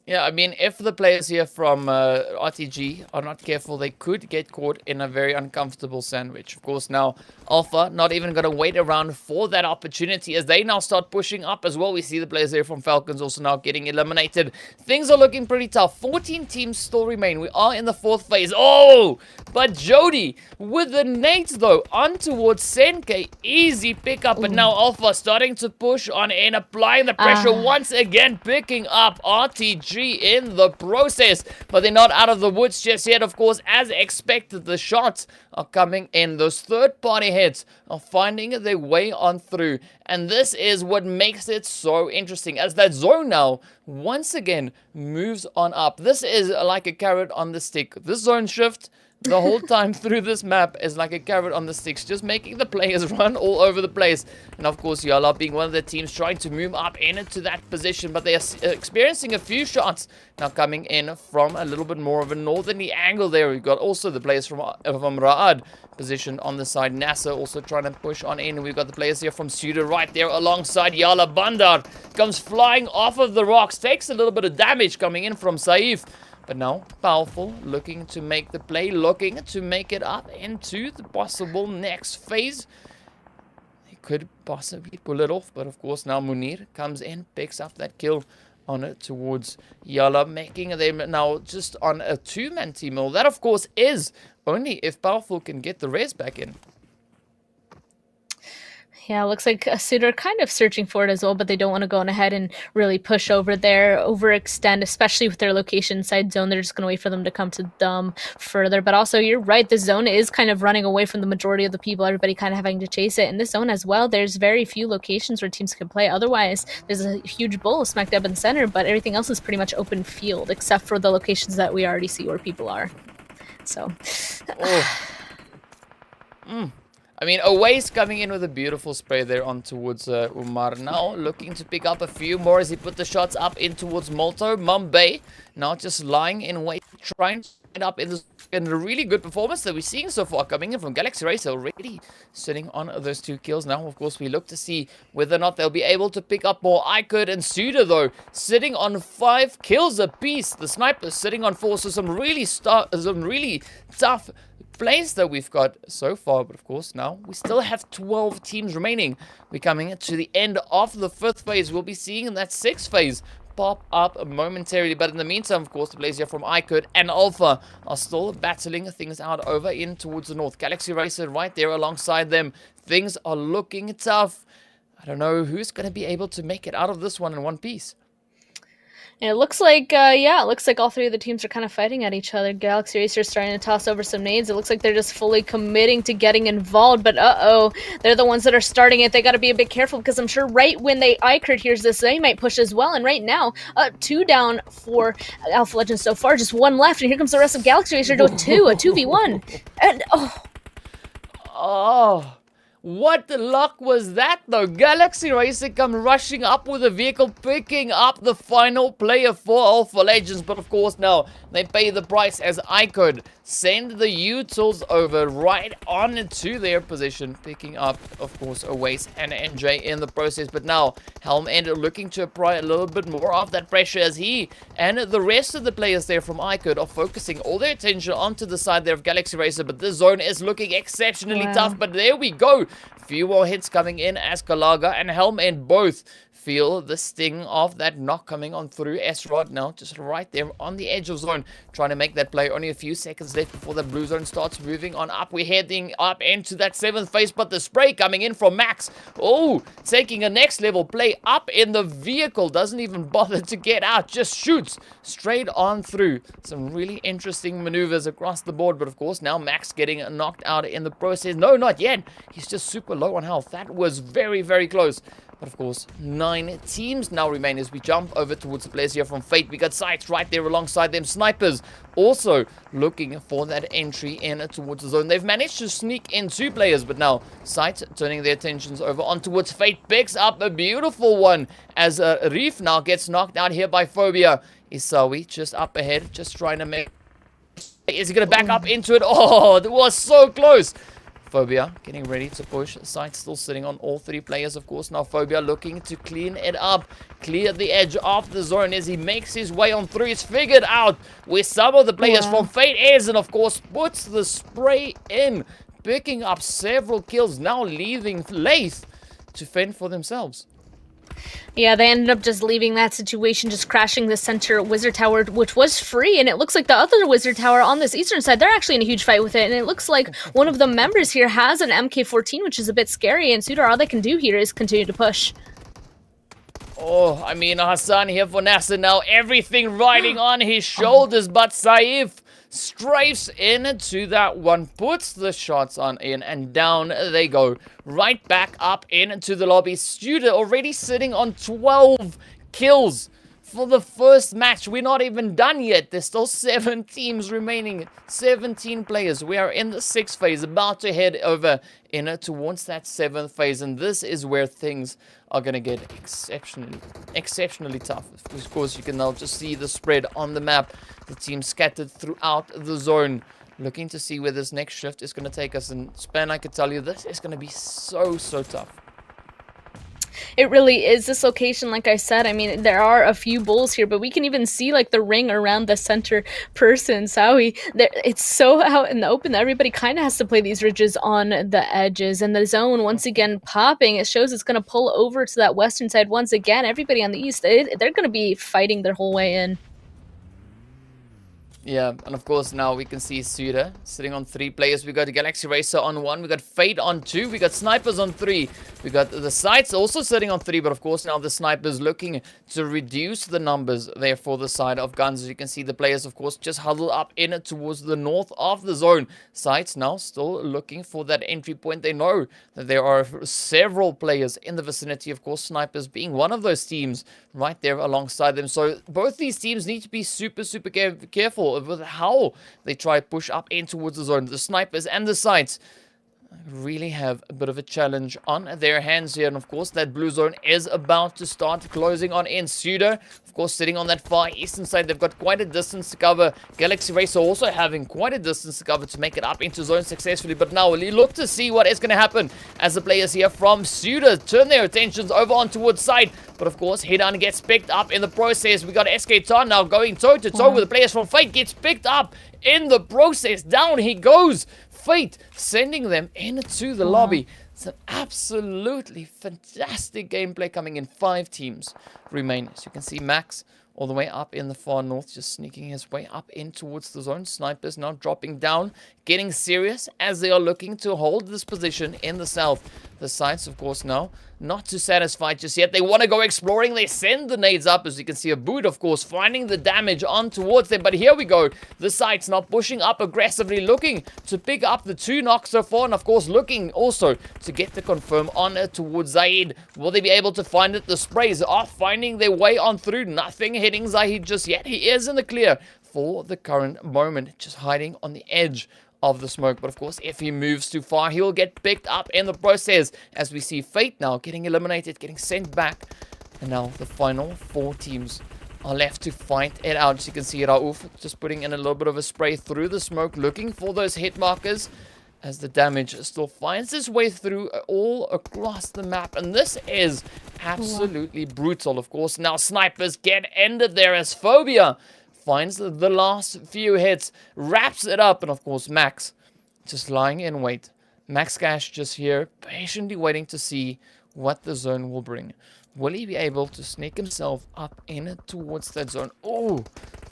A: Yeah, I mean, if the players here from RTG are not careful, they could get caught in a very uncomfortable sandwich. Of course, now Alpha not even going to wait around for that opportunity as they now start pushing up as well. We see the players there from Falcons also now getting eliminated. Things are looking pretty tough. 14 teams still remain. We are in the fourth phase. Oh, but Jody with the nades though on towards Senke. Easy pickup, but now Alpha starting to push on in, applying the pressure once again, picking up RTG in the process, but they're not out of the woods just yet. Of course, as expected, the shots are coming in. Those third-party hits are finding their way on through, and this is what makes it so interesting, as that zone now once again moves on up. This is like a carrot on the stick. This zone shift the whole time through this map is like a carrot on the sticks, just making the players run all over the place. And of course, YaLLa being one of the teams trying to move up into that position, but they are experiencing a few shots now coming in from a little bit more of a northerly angle there. We've got also the players from Raad positioned on the side. NASR also trying to push on in. We've got the players here from SUDOR right there alongside YaLLa. Bandar comes flying off of the rocks, takes a little bit of damage coming in from Saif. But now, Powerful looking to make the play, looking to make it up into the possible next phase. He could possibly pull it off, but of course now Munir comes in, picks up that kill on it towards YaLLa, making them now just on a two-man team. Well, that of course is only if Powerful can get the res back in.
B: Yeah, looks like SUDOR kind of searching for it as well, but they don't want to go on ahead and really push over there, overextend, especially with their location side zone. They're just going to wait for them to come to them further. But also, you're right, the zone is kind of running away from the majority of the people, everybody kind of having to chase it. In this zone as well, there's very few locations where teams can play. Otherwise, there's a huge bull smack dab in the center, but everything else is pretty much open field, except for the locations that we already see where people are. So...
A: I mean, Away's coming in with a beautiful spray there on towards Umar. Now looking to pick up a few more as he put the shots up in towards Molto. Mumbai now just lying in wait, trying to end up in a really good performance that we're seeing so far coming in from Galaxy Racer, already sitting on those 2 kills. Now, of course, we look to see whether or not they'll be able to pick up more. iKURD and SUDOR, though, sitting on 5 kills apiece. The snipers sitting on 4, so some really tough plays that we've got so far. But of course, now we still have 12 teams remaining. We're coming to the end of the 5th phase. We'll be seeing that 6th phase pop up momentarily, but in the meantime, of course, the players here from iKURD and Alpha are still battling things out over in towards the north. Galaxy Racer right there alongside them. Things are looking tough. I don't know who's going to be able to make it out of this one in one piece.
B: And it looks like, it looks like all 3 of the teams are kind of fighting at each other. Galaxy Racer starting to toss over some nades. It looks like they're just fully committing to getting involved, but they're the ones that are starting it. They got to be a bit careful because I'm sure right when iKURD hears this, they might push as well. And right now, 2 down for Alpha Legends so far, just 1 left. And here comes the rest of Galaxy Racer to a 2v1. And,
A: what luck was that, though? Galaxy Racer come rushing up with a vehicle, picking up the final player for Alpha Legends. But of course, now they pay the price as iKURD send the U-Tools over right on to their position, picking up, of course, Awace and NJ in the process. But now, Helm-End looking to apply a little bit more of that pressure as he and the rest of the players there from iKURD are focusing all their attention onto the side there of Galaxy Racer. But this zone is looking exceptionally tough. But there we go. Few more hits coming in as Kalaga and Helm-End both feel the sting of that knock coming on through. S-Rod now just right there on the edge of zone, trying to make that play. Only a few seconds left before the blue zone starts moving on up. We're heading up into that 7th phase, but the spray coming in from Max. Oh, taking a next level play up in the vehicle. Doesn't even bother to get out, just shoots straight on through. Some really interesting maneuvers across the board, but of course now Max getting knocked out in the process. No, not yet. He's just super low on health. That was very, very close. But of course, 9 teams now remain as we jump over towards the players here from Fate. We got SCYTES right there alongside them. Snipers also looking for that entry in towards the zone. They've managed to sneak in 2 players, but now SCYTES turning their attentions over on towards Fate. Picks up a beautiful one as Reef now gets knocked out here by Phobia. Isawi just up ahead, just trying to make... Is he going to back up into it? Oh, it was so close. Phobia getting ready to push. SCYTES still sitting on all 3 players, of course. Now Phobia looking to clean it up, clear the edge of the zone as he makes his way on through. He's figured out where some of the players from Fate is, and of course puts the spray in, picking up several kills, now leaving Lath to fend for themselves.
B: Yeah, they ended up just leaving that situation, just crashing the center wizard tower, which was free, and it looks like the other wizard tower on this eastern side, they're actually in a huge fight with it, and it looks like one of the members here has an MK14, which is a bit scary, and SUDOR, all they can do here is continue to push.
A: Oh, I mean, Hassan here for NASR now, everything riding on his shoulders, but Saif strafes into that one, puts the shots on in, and down they go. Right back up into the lobby. SUDOR already sitting on 12 kills for the first match. We're not even done yet. There's still 7 teams remaining, 17 players. We are in the 6th phase, about to head over in towards that 7th phase, and this is where things are going to get exceptionally tough. Of course, you can now just see the spread on the map. The team scattered throughout the zone, looking to see where this next shift is going to take us. And Span, I could tell you, this is going to be so tough.
B: It really is. This location, like I said, I mean, there are a few bulls here, but we can even see, like, the ring around the center person, Sawi. It's so out in the open that everybody kind of has to play these ridges on the edges. And the zone, once again, popping, it shows it's going to pull over to that western side once again. Everybody on the east, they're going to be fighting their whole way in.
A: Yeah, and of course now we can see SUDOR sitting on 3 players. We got Galaxy Racer on 1, we got Fate on 2, we got Snipers on 3, we got the SCYTES also sitting on 3, but of course now the Snipers looking to reduce the numbers there for the side of GUNZ. As you can see, the players of course just huddle up in towards the north of the zone. SCYTES now still looking for that entry point. They know that there are several players in the vicinity, of course Snipers being one of those teams right there alongside them. So both these teams need to be super careful with how they try to push up in towards the zone. The Snipers and the SCYTES really have a bit of a challenge on their hands here, and of course that blue zone is about to start closing on in. SUDOR of course sitting on that far eastern side, they've got quite a distance to cover. Galaxy Racer also having quite a distance to cover to make it up into zone successfully, but now we look to see what is going to happen as the players here from SUDOR turn their attentions over on towards side, but of course Hidan gets picked up in the process. We got SK Tan now going toe to toe with the players from Fate, gets picked up in the process. Down he goes. Fate sending them into the lobby. It's an absolutely fantastic gameplay coming in. 5 teams remain. As you can see, Max all the way up in the far north, just sneaking his way up in towards the zone. Snipers now dropping down, getting serious as they are looking to hold this position in the south. The SCYTES, of course, now not too satisfied just yet. They want to go exploring. They send the nades up. As you can see, a boot, of course, finding the damage on towards them. But here we go. The SCYTES now pushing up aggressively, looking to pick up the 2 knocks so far. And, of course, looking also to get the confirm on towards Zahid. Will they be able to find it? The sprays are finding their way on through. Nothing hitting Zahid just yet. He is in the clear for the current moment, just hiding on the edge of the smoke. But of course, if he moves too far, he'll get picked up in the process, as we see Fate now getting eliminated, getting sent back. And now the final 4 teams are left to fight it out. As you can see, Rauf just putting in a little bit of a spray through the smoke, looking for those hit markers, as the damage still finds its way through all across the map. And this is absolutely brutal. Of course, now Snipers get ended there as Phobia finds the last few hits, wraps it up, and of course Max just lying in wait. Max Cash just here, patiently waiting to see what the zone will bring. Will he be able to sneak himself up in towards that zone? Oh,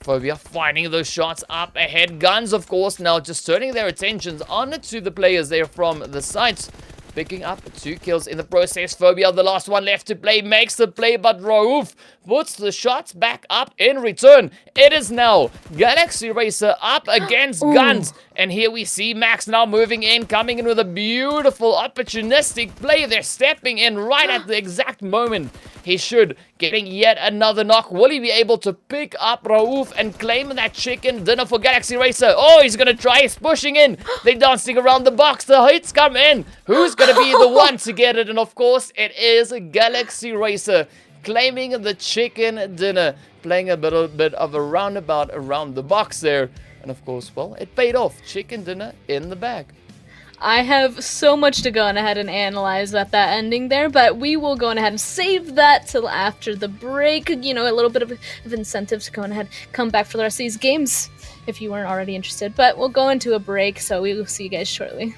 A: Phobia finding those shots up ahead. GUNZ, of course, now just turning their attentions on to the players there from the SCYTES. Picking up 2 kills in the process. Phobia, the last one left to play, makes the play, but Rauf puts the shots back up in return. It is now Galaxy Racer up against GUNZ. And here we see Max now moving in, coming in with a beautiful opportunistic play. They're stepping in right at the exact moment he should. Getting yet another knock. Will he be able to pick up Rauf and claim that chicken dinner for Galaxy Racer? Oh, he's going to try. He's pushing in. They're dancing around the box. The hits come in. Who's going to be the one to get it? And of course, it is Galaxy Racer claiming the chicken dinner. Playing a little bit of a roundabout around the box there. And of course, well, it paid off. Chicken dinner in the bag.
B: I have so much to go on ahead and analyze at that ending there, but we will go on ahead and save that till after the break. You know, a little bit of incentive to go on ahead, come back for the rest of these games if you weren't already interested. But we'll go into a break, so we will see you guys shortly.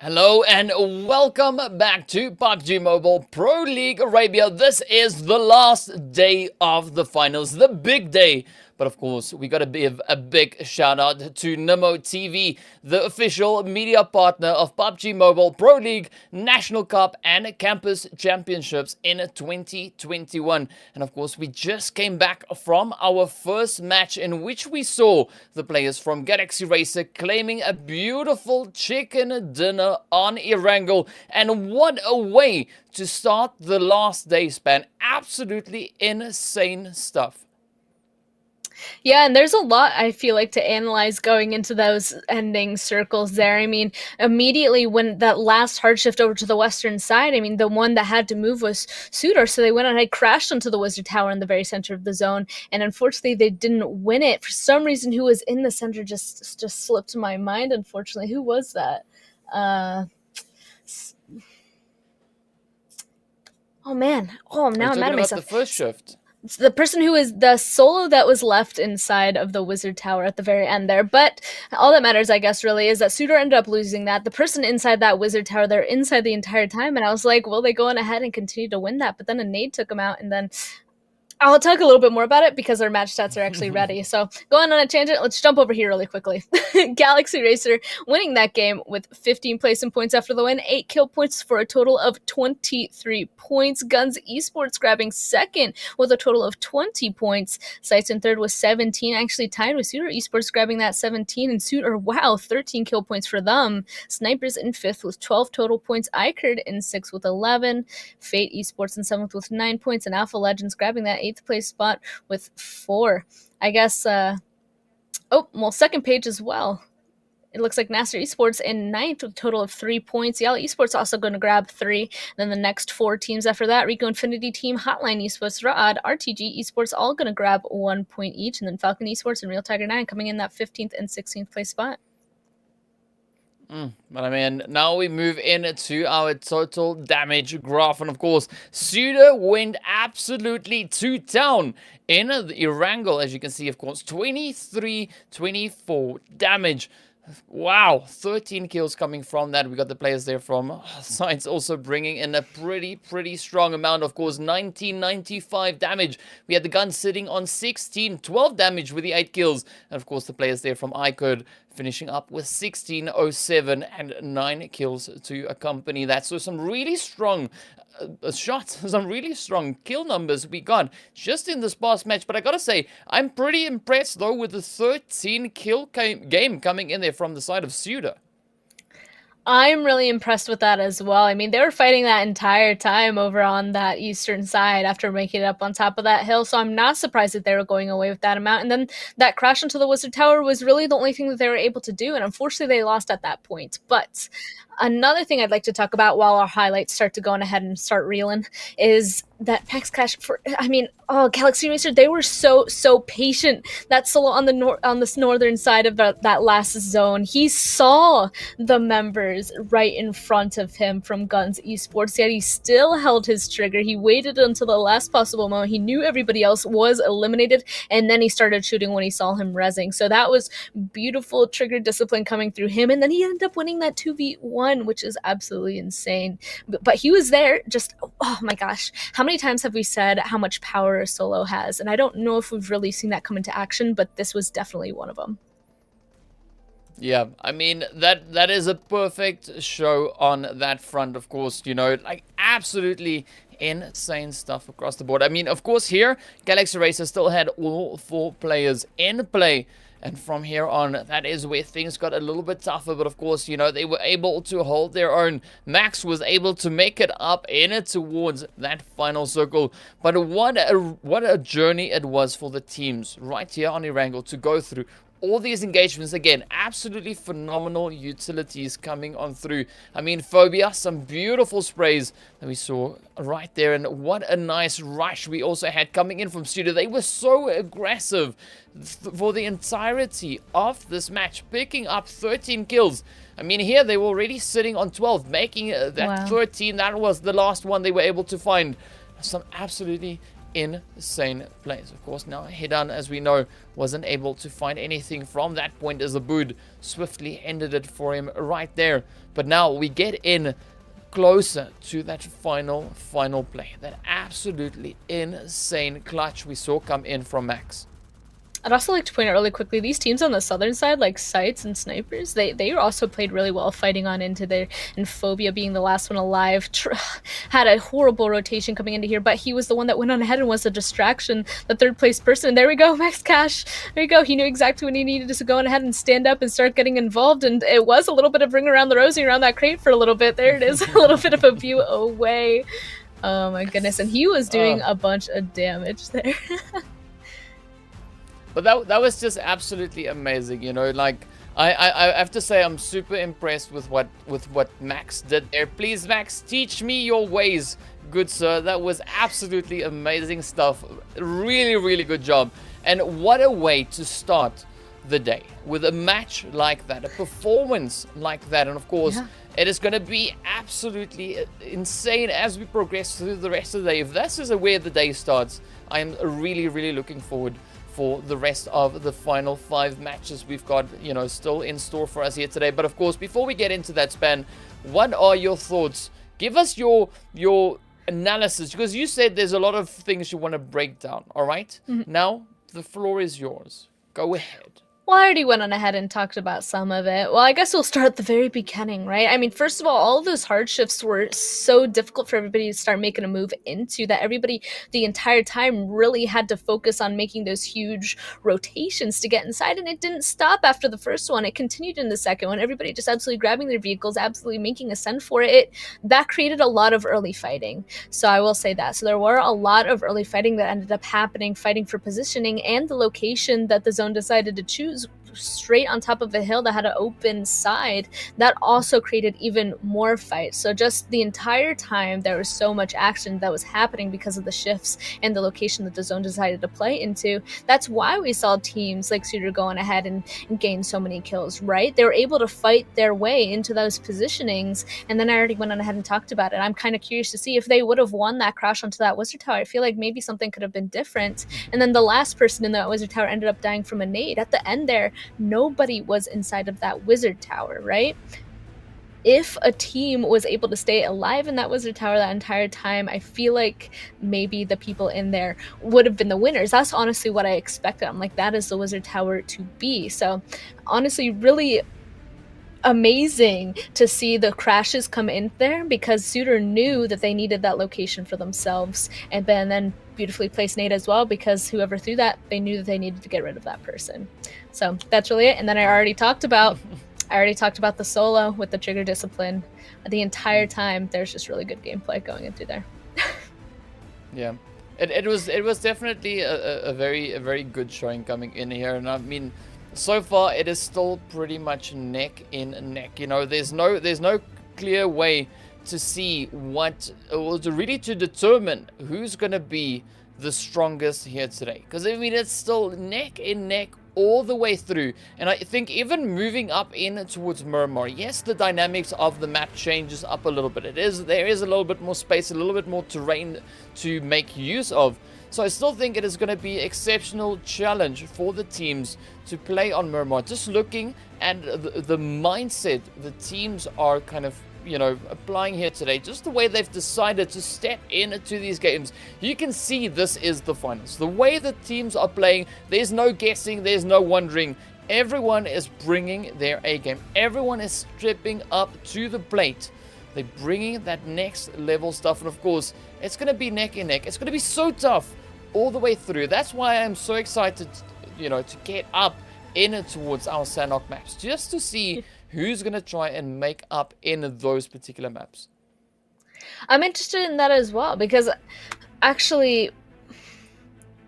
A: Hello and welcome back to PUBG Mobile Pro League Arabia. This is the last day of the finals, the big day. But of course, we got to give a big shout out to Nimo TV, the official media partner of PUBG Mobile Pro League, National Cup and Campus Championships in 2021. And of course, we just came back from our first match in which we saw the players from Galaxy Racer claiming a beautiful chicken dinner on Erangel. And what a way to start the last day span. Absolutely insane stuff.
B: Yeah, and there's a lot I feel like to analyze going into those ending circles there. I mean, immediately when that last hard shift over to the western side, I mean, the one that had to move was SUDOR, so they went ahead, crashed onto the Wizard Tower in the very center of the zone, and unfortunately they didn't win it. For some reason, who was in the center just slipped my mind, unfortunately. Who was that? Oh man. Oh, now I'm mad at myself.
A: The first shift.
B: The person who is the solo that was left inside of the Wizard Tower at the very end there. But all that matters, I guess, really, is that SUDOR ended up losing that. The person inside that Wizard Tower, they're inside the entire time, and I was like, will they go on ahead and continue to win that? But then a nade took them out, and then I'll talk a little bit more about it because our match stats are actually ready. So going on a tangent, let's jump over here really quickly. Galaxy Racer winning that game with 15 placement points after the win, 8 kill points for a total of 23 points. GUNZ Esports grabbing second with a total of 20 points. SCYTES in third with 17, actually tied with SUDOR Esports grabbing that 17. And SUDOR, wow, 13 kill points for them. Snipers in fifth with 12 total points. iKURD in sixth with 11. Fate Esports in seventh with 9 points. And Alpha Legends grabbing that 8th place spot with 4. I guess, second page as well. It looks like NASR Esports in 9th with a total of 3 points. YaLLa Esports also going to grab 3. Then the next 4 teams after that, RICO Infinity Team, HOTLINE Esports, Ra'ad, RTG Esports, all going to grab 1 point each. And then Falcon Esports and Real Tiger 9 coming in that 15th and 16th place spot.
A: But I mean, now we move into our total damage graph. And of course, SUDOR went absolutely to town in the Erangel. As you can see, of course, 23-24 damage. Wow, 13 kills coming from that. We got the players there from SCYTES also bringing in a pretty strong amount. Of course, 1995 damage. We had the gun sitting on 12 damage with the 8 kills. And of course, the players there from iKURD finishing up with 1607 and 9 kills to accompany that. So some really strong shots, some really strong kill numbers we got just in this past match. But I gotta say, I'm pretty impressed though with the 13 kill game coming in there from the side of SUDOR.
B: I'm really impressed with that as well. I mean, they were fighting that entire time over on that eastern side after making it up on top of that hill, so I'm not surprised that they were going away with that amount. And then that crash into the Wizard Tower was really the only thing that they were able to do, and unfortunately they lost at that point. But another thing I'd like to talk about while our highlights start to go on ahead and start reeling is that Pax Clash Galaxy Racer, they were so patient. That solo on this northern side of that last zone, he saw the members right in front of him from GUNZ Esports, yet he still held his trigger. He waited until the last possible moment. He knew everybody else was eliminated, and then he started shooting when he saw him rezzing. So that was beautiful trigger discipline coming through him, and then he ended up winning that 2v1, which is absolutely insane. But he was there, just, oh my gosh, how many times have we said how much power a solo has? And I don't know if we've really seen that come into action, but this was definitely one of them.
A: Yeah, I mean, that is a perfect show on that front, of course, you know, like absolutely insane stuff across the board. I mean, of course, here, Galaxy Racer still had all 4 players in play. And from here on, that is where things got a little bit tougher. But of course, you know, they were able to hold their own. Max was able to make it up in it towards that final circle. But what a journey it was for the teams right here on Erangel to go through all these engagements. Again, absolutely phenomenal utilities coming on through. I mean, Phobia, some beautiful sprays that we saw right there, and what a nice rush we also had coming in from SUDOR. They were so aggressive for the entirety of this match, picking up 13 kills. I mean, here they were already sitting on 12, making that 13. That was the last one they were able to find. Some absolutely insane plays. Of course, now Hidan, as we know, wasn't able to find anything from that point as iKURD swiftly ended it for him right there. But now we get in closer to that final play. That absolutely insane clutch we saw come in from Max.
B: I'd also like to point out really quickly, these teams on the southern side, like SCYTES and Snipers, they also played really well fighting on into there, and Phobia being the last one alive, had a horrible rotation coming into here, but he was the one that went on ahead and was a distraction, the third place person. And there we go, Max Cash. There you go. He knew exactly when he needed to go on ahead and stand up and start getting involved, and it was a little bit of ring around the rosy around that crate for a little bit. There it is, a little bit of a view away. Oh my goodness, and he was doing a bunch of damage there.
A: But that was just absolutely amazing, you know. Like I have to say, I'm super impressed with what Max did there. Please, Max, teach me your ways, good sir. That was absolutely amazing stuff. Really, really good job. And what a way to start the day with a match like that, a performance like that. And of course, it is going to be absolutely insane as we progress through the rest of the day. If this is where the day starts, I am really, really looking forward for the rest of the final 5 matches we've got, you know, still in store for us here today. But of course, before we get into that, Span, what are your thoughts? Give us your analysis, because you said there's a lot of things you want to break down. All right, now the floor is yours. Go ahead.
B: Well, I already went on ahead and talked about some of it. Well, I guess we'll start at the very beginning, right? I mean, first of all of those hard shifts were so difficult for everybody to start making a move into, that everybody the entire time really had to focus on making those huge rotations to get inside, and it didn't stop after the first one. It continued in the second one. Everybody just absolutely grabbing their vehicles, absolutely making a send for it. That created a lot of early fighting. So I will say that. So there were a lot of early fighting that ended up happening, fighting for positioning, and the location that the zone decided to choose straight on top of a hill that had an open side, that also created even more fight. So just the entire time there was so much action that was happening because of the shifts and the location that the zone decided to play into. That's why we saw teams like SUDOR going ahead and gain so many kills, right? They were able to fight their way into those positionings, and then I already went on ahead and talked about it. I'm kind of curious to see if they would have won that crash onto that wizard tower. I feel like maybe something could have been different. And then the last person in that wizard tower ended up dying from a nade. At the end there, nobody was inside of that wizard tower, right? If a team was able to stay alive in that wizard tower that entire time, I feel like maybe the people in there would have been the winners. That's honestly what I expected. I'm like, that is the wizard tower to be. So honestly, really amazing to see the crashes come in there, because SUDOR knew that they needed that location for themselves, and then beautifully placed nade as well, because whoever threw that, they knew that they needed to get rid of that person. So that's really it. And then I already talked about the solo with the trigger discipline. The entire time there's just really good gameplay going into there.
A: Yeah, it was definitely a very good showing coming in here. And I mean, so far it is still pretty much neck in neck. You know, there's no clear way to see what, or to determine who's gonna be the strongest here today, because I mean, it's still neck in neck all the way through. And I think even moving up in towards Miramar, yes, the dynamics of the map changes up a little bit. There is a little bit more space, a little bit more terrain to make use of. So I still think it is going to be exceptional challenge for the teams to play on Miramar. Just looking at the mindset the teams are kind of, you know, applying here today, just the way they've decided to step into these games, you can see this is the finals. The way the teams are playing, there's no guessing, there's no wondering. Everyone is bringing their A game. Everyone is stripping up to the plate. They're bringing that next level stuff, and of course, it's going to be neck and neck. It's going to be so tough all the way through. That's why I'm so excited, you know, to get up in towards our Sanhok maps, just to see who's going to try and make up in those particular maps.
B: I'm interested in that as well, because actually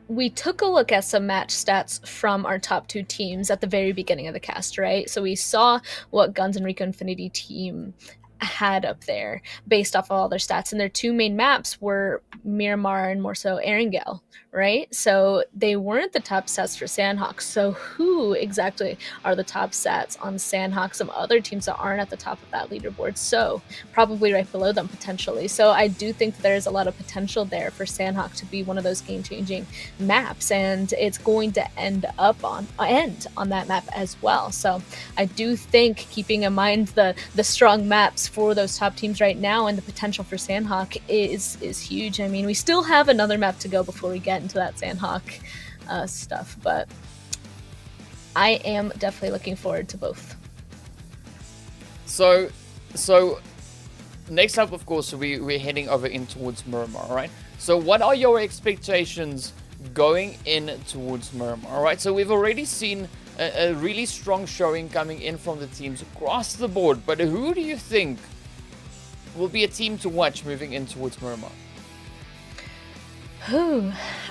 B: we took a look at some match stats from our top 2 teams at the very beginning of the cast, right? So we saw what GUNZ and RICO Infinity team had up there based off of all their stats, and their 2 main maps were Miramar and more so Erangel, right? So they weren't the top stats for Sanhok. So who exactly are the top stats on Sanhok? Some other teams that aren't at the top of that leaderboard. So probably right below them potentially. So I do think there's a lot of potential there for Sanhok to be one of those game-changing maps, and it's going to end on that map as well. So I do think keeping in mind the strong maps for those top teams right now and the potential for Sanhok is huge. I mean, we still have another map to go before we get into that Sanhok stuff, but I am definitely looking forward to both.
A: So next up, of course, we're heading over in towards Miramar, right? So what are your expectations going in towards Miramar? All right, so we've already seen a really strong showing coming in from the teams across the board, but who do you think will be a team to watch moving in towards Miramar?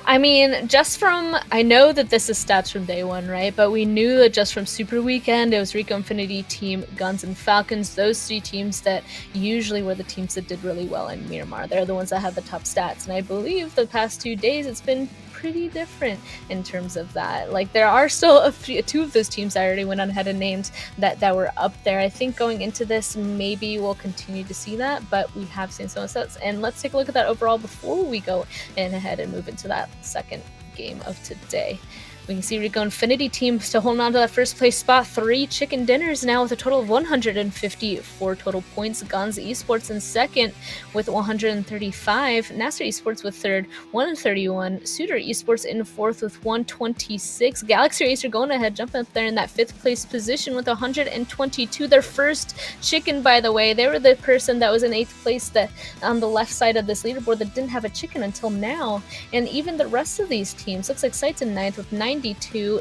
B: I mean, I know that this is stats from day one, right? But we knew that just from Super Weekend, it was RICO Infinity Team, GUNZ, and Falcons. Those three teams that usually were the teams that did really well in Miramar. They're the ones that had the top stats. And I believe the past 2 days, it's been pretty different in terms of that. Like, there are still two of those teams I already went on ahead and named that were up there. I think going into this, maybe we'll continue to see that, but we have seen some of the sets. And let's take a look at that overall before we go in ahead and move into that second game of today. We can see RICO Infinity Team still holding on to that first place spot. 3 chicken dinners now with a total of 154 total points. GUNZ Esports in second with 135. NASR Esports with third, 131. SUDOR Esports in fourth with 126. Galaxy Racer going ahead, jumping up there in that 5th place position with 122. Their first chicken, by the way. They were the person that was in 8th place that on the left side of this leaderboard that didn't have a chicken until now. And even the rest of these teams, looks like SCYTES in 9th with 92,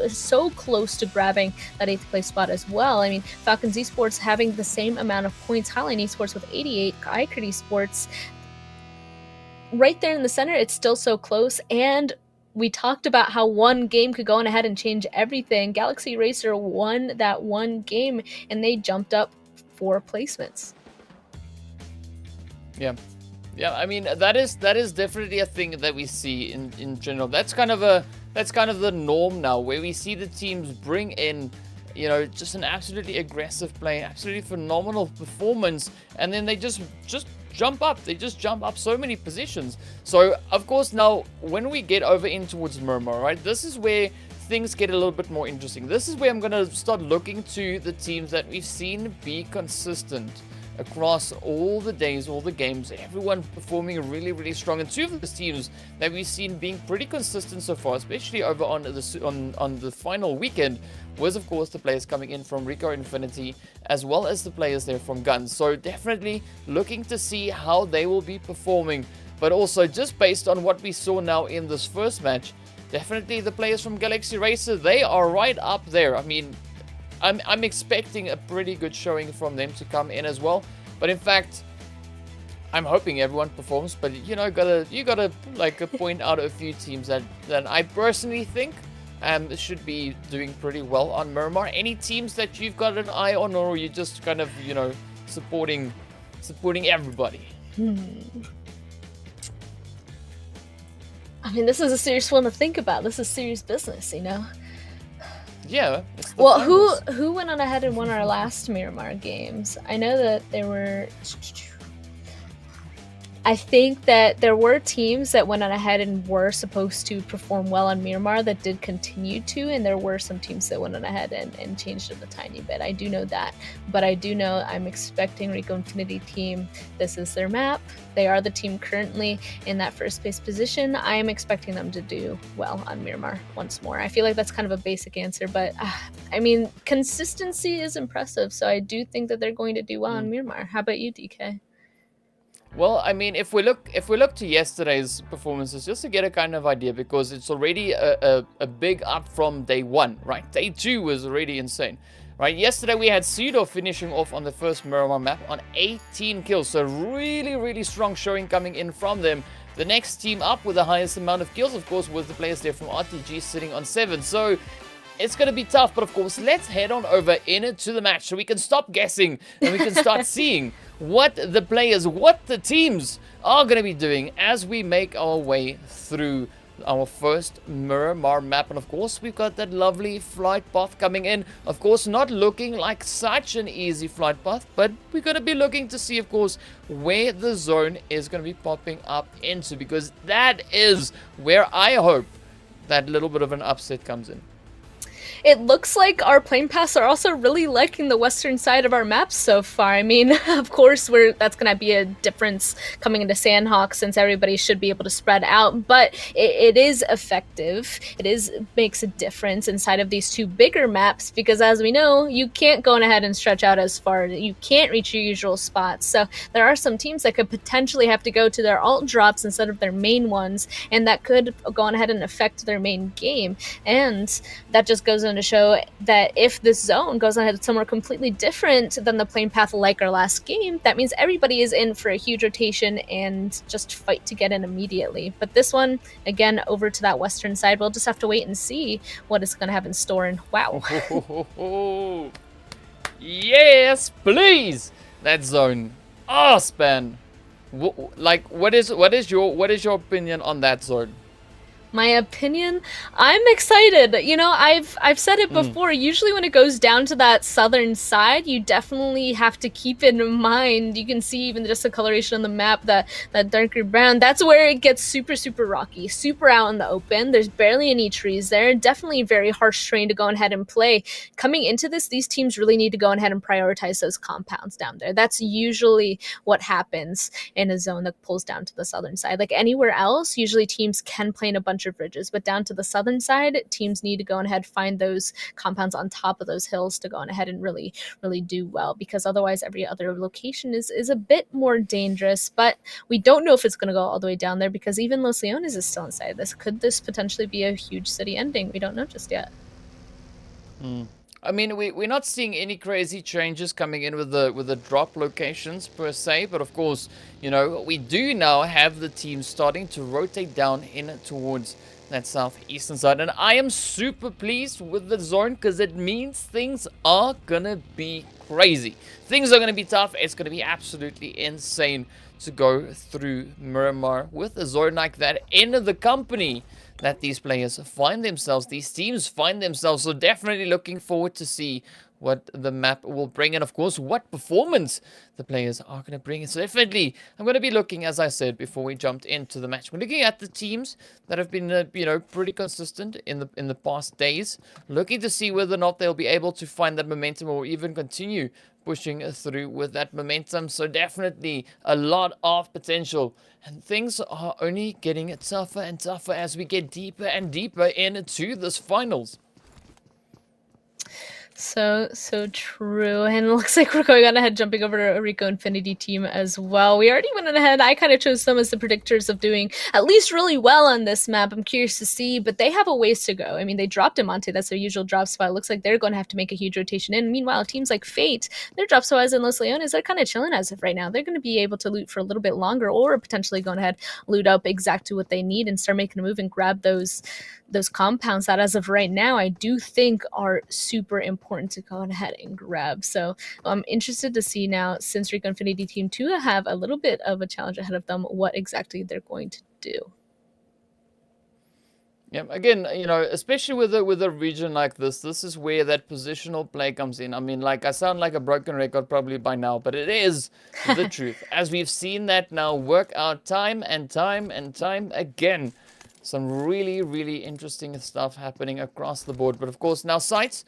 B: is so close to grabbing that 8th place spot as well. I mean, FalconsEsport having the same amount of points, HOTLINE Esports with 88, iKURD Esports right there in the center. It's still so close, and we talked about how one game could go on ahead and change everything. Galaxy Racer won that one game, and they jumped up 4 placements.
A: Yeah, I mean, that is definitely a thing that we see in general. That's kind of the norm now, where we see the teams bring in, you know, just an absolutely aggressive play, absolutely phenomenal performance, and then they just jump up. They just jump up so many positions. So, of course, now when we get over in towards Miramar, right, this is where things get a little bit more interesting. This is where I'm going to start looking to the teams that we've seen be consistent across all the days, all the games, everyone performing really, really strong. And 2 of those teams that we've seen being pretty consistent so far, especially over on the final weekend, was of course the players coming in from RICO Infinity, as well as the players there from GUNZ. So definitely looking to see how they will be performing, but also just based on what we saw now in this first match, definitely the players from Galaxy Racer, they are right up there. I mean, I'm expecting a pretty good showing from them to come in as well. But in fact, I'm hoping everyone performs. But you know, you gotta like point out a few teams that I personally think should be doing pretty well on Miramar. Any teams that you've got an eye on, or are you just kind of, you know, supporting everybody?
B: I mean, this is a serious one to think about. This is serious business, you know.
A: Yeah.
B: Well, who went on ahead and won our last Miramar games? I know that there were... I think that there were teams that went on ahead and were supposed to perform well on Miramar that did continue to, and there were some teams that went on ahead and changed it a tiny bit. I do know that, but I do know I'm expecting RICO Infinity Team. This is their map. They are the team currently in that first place position. I am expecting them to do well on Miramar once more. I feel like that's kind of a basic answer, but I mean, consistency is impressive, so I do think that they're going to do well on Miramar. How about you, DK?
A: Well, I mean, if we look to yesterday's performances, just to get a kind of idea, because it's already a big up from day 1, right? Day 2 was already insane, right? Yesterday we had SUDOR finishing off on the first Miramar map on 18 kills, so really, really strong showing coming in from them. The next team up with the highest amount of kills, of course, was the players there from RTG sitting on 7. So it's going to be tough, but of course, let's head on over into the match so we can stop guessing and we can start seeing what the players, what the teams are going to be doing as we make our way through our first Miramar map. And of course, we've got that lovely flight path coming in. Of course, not looking like such an easy flight path, but we're going to be looking to see, of course, where the zone is going to be popping up into, because that is where I hope that little bit of an upset comes in.
B: It looks like our plane paths are also really liking the western side of our maps so far. I mean, of course, that's going to be a difference coming into Sanhok, since everybody should be able to spread out, but it is effective. Makes a difference inside of these two bigger maps, because as we know, you can't go ahead and stretch out as far. You can't reach your usual spots. So there are some teams that could potentially have to go to their alt drops instead of their main ones, and that could go on ahead and affect their main game. And that just goes to show that if this zone goes ahead somewhere completely different than the plane path like our last game, that means everybody is in for a huge rotation and just fight to get in immediately. But this one, again, over to that western side, we'll just have to wait and see what it's going to have in store. And wow.
A: Yes, please! That zone. Oh, Span. What is your opinion on that zone?
B: My opinion, I'm excited. You know, I've said it before. Usually when it goes down to that southern side, you definitely have to keep it in mind. You can see even just the coloration on the map, that darker brown. That's where it gets super, super rocky, super out in the open. There's barely any trees there. Definitely very harsh terrain to go ahead and play. Coming into this, these teams really need to go ahead and prioritize those compounds down there. That's usually what happens in a zone that pulls down to the southern side. Like anywhere else, usually teams can play in a bunch of bridges, but down to the southern side, teams need to go ahead, find those compounds on top of those hills to go on ahead and really do well, because otherwise every other location is a bit more dangerous. But we don't know if it's going to go all the way down there, because even Los Leones is still inside this. Could this potentially be a huge city ending? We don't know just yet.
A: I mean, we're not seeing any crazy changes coming in with the drop locations per se, but of course, you know, we do now have the team starting to rotate down in towards that southeastern side, and I am super pleased with the zone, because it means things are gonna be crazy. Things are gonna be tough. It's gonna be absolutely insane to go through Miramar with a zone like that in the company that these players find themselves, these teams find themselves. So definitely looking forward to see what the map will bring, and of course what performance the players are going to bring. So definitely I'm going to be looking, as I said before we jumped into the match, we're looking at the teams that have been you know, pretty consistent in the past days, looking to see whether or not they'll be able to find that momentum or even continue pushing through with that momentum. So definitely a lot of potential, and things are only getting tougher and tougher as we get deeper and deeper into this finals.
B: So true. And it looks like we're going on ahead, jumping over to a RICO Infinity team as well. We already went ahead. I kind of chose them as the predictors of doing at least really well on this map. I'm curious to see, but they have a ways to go. I mean, they dropped Amante. That's their usual drop spot. It looks like they're going to have to make a huge rotation in. Meanwhile, teams like Fate, their drop spots in Los Leones, they're kind of chilling as of right now. They're going to be able to loot for a little bit longer, or potentially going ahead, loot up exactly what they need and start making a move and grab those compounds that as of right now I do think are super important to go ahead and grab. So I'm interested to see now, since RICO Infinity Team 2 have a little bit of a challenge ahead of them, what exactly they're going to do.
A: Yeah, again, you know, especially with a region like this is where that positional play comes in. I mean, like, I sound like a broken record probably by now, but it is the truth. As we've seen that now work out time and time and time again. Some really, really interesting stuff happening across the board. But of course, now SCYTES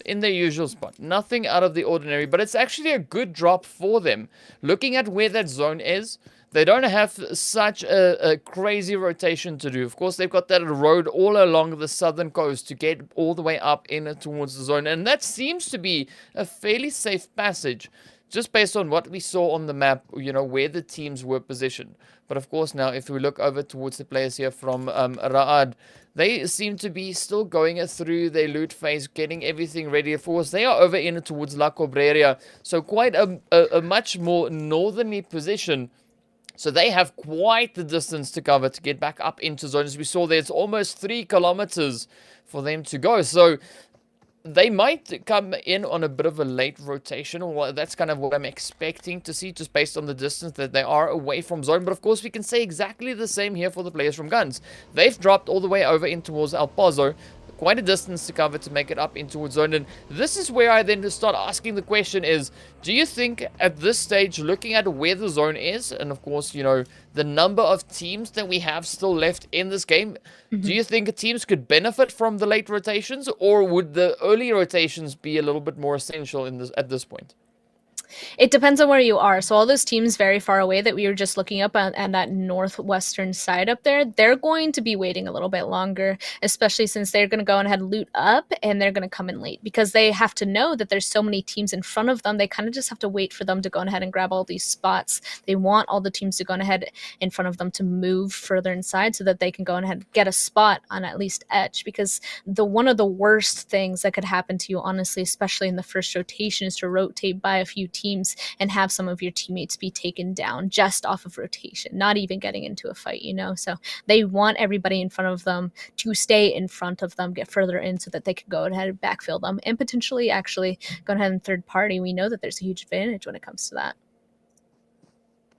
A: in their usual spot. Nothing out of the ordinary, but it's actually a good drop for them. Looking at where that zone is, they don't have such a crazy rotation to do. Of course, they've got that road all along the southern coast to get all the way up in towards the zone. And that seems to be a fairly safe passage, just based on what we saw on the map, you know, where the teams were positioned. But of course, now if we look over towards the players here from Raad, they seem to be still going through their loot phase, getting everything ready. Of course, they are over in towards La Cobreria, so quite a much more northerly position. So they have quite the distance to cover to get back up into zone. As we saw there, it's almost 3 kilometers for them to go. So they might come in on a bit of a late rotation, or that's kind of what I'm expecting to see, just based on the distance that they are away from zone. But of course, we can say exactly the same here for the players from GUNZ. They've dropped all the way over in towards El Paso, quite a distance to cover to make it up in towards zone. And this is where I then start asking the question is, do you think at this stage, looking at where the zone is, and of course, you know, the number of teams that we have still left in this game, do you think teams could benefit from the late rotations, or would the early rotations be a little bit more essential in this at this point?
B: It depends on where you are. So all those teams very far away that we were just looking up on that northwestern side up there, they're going to be waiting a little bit longer, especially since they're going to go ahead and loot up and they're going to come in late because they have to know that there's so many teams in front of them. They kind of just have to wait for them to go ahead and grab all these spots. They want all the teams to go ahead in front of them to move further inside so that they can go ahead and get a spot on at least edge, because one of the worst things that could happen to you, honestly, especially in the first rotation, is to rotate by a few teams and have some of your teammates be taken down just off of rotation, not even getting into a fight, you know? So they want everybody in front of them to stay in front of them, get further in so that they can go ahead and backfill them and potentially actually go ahead and third party. We know that there's a huge advantage when it comes to that.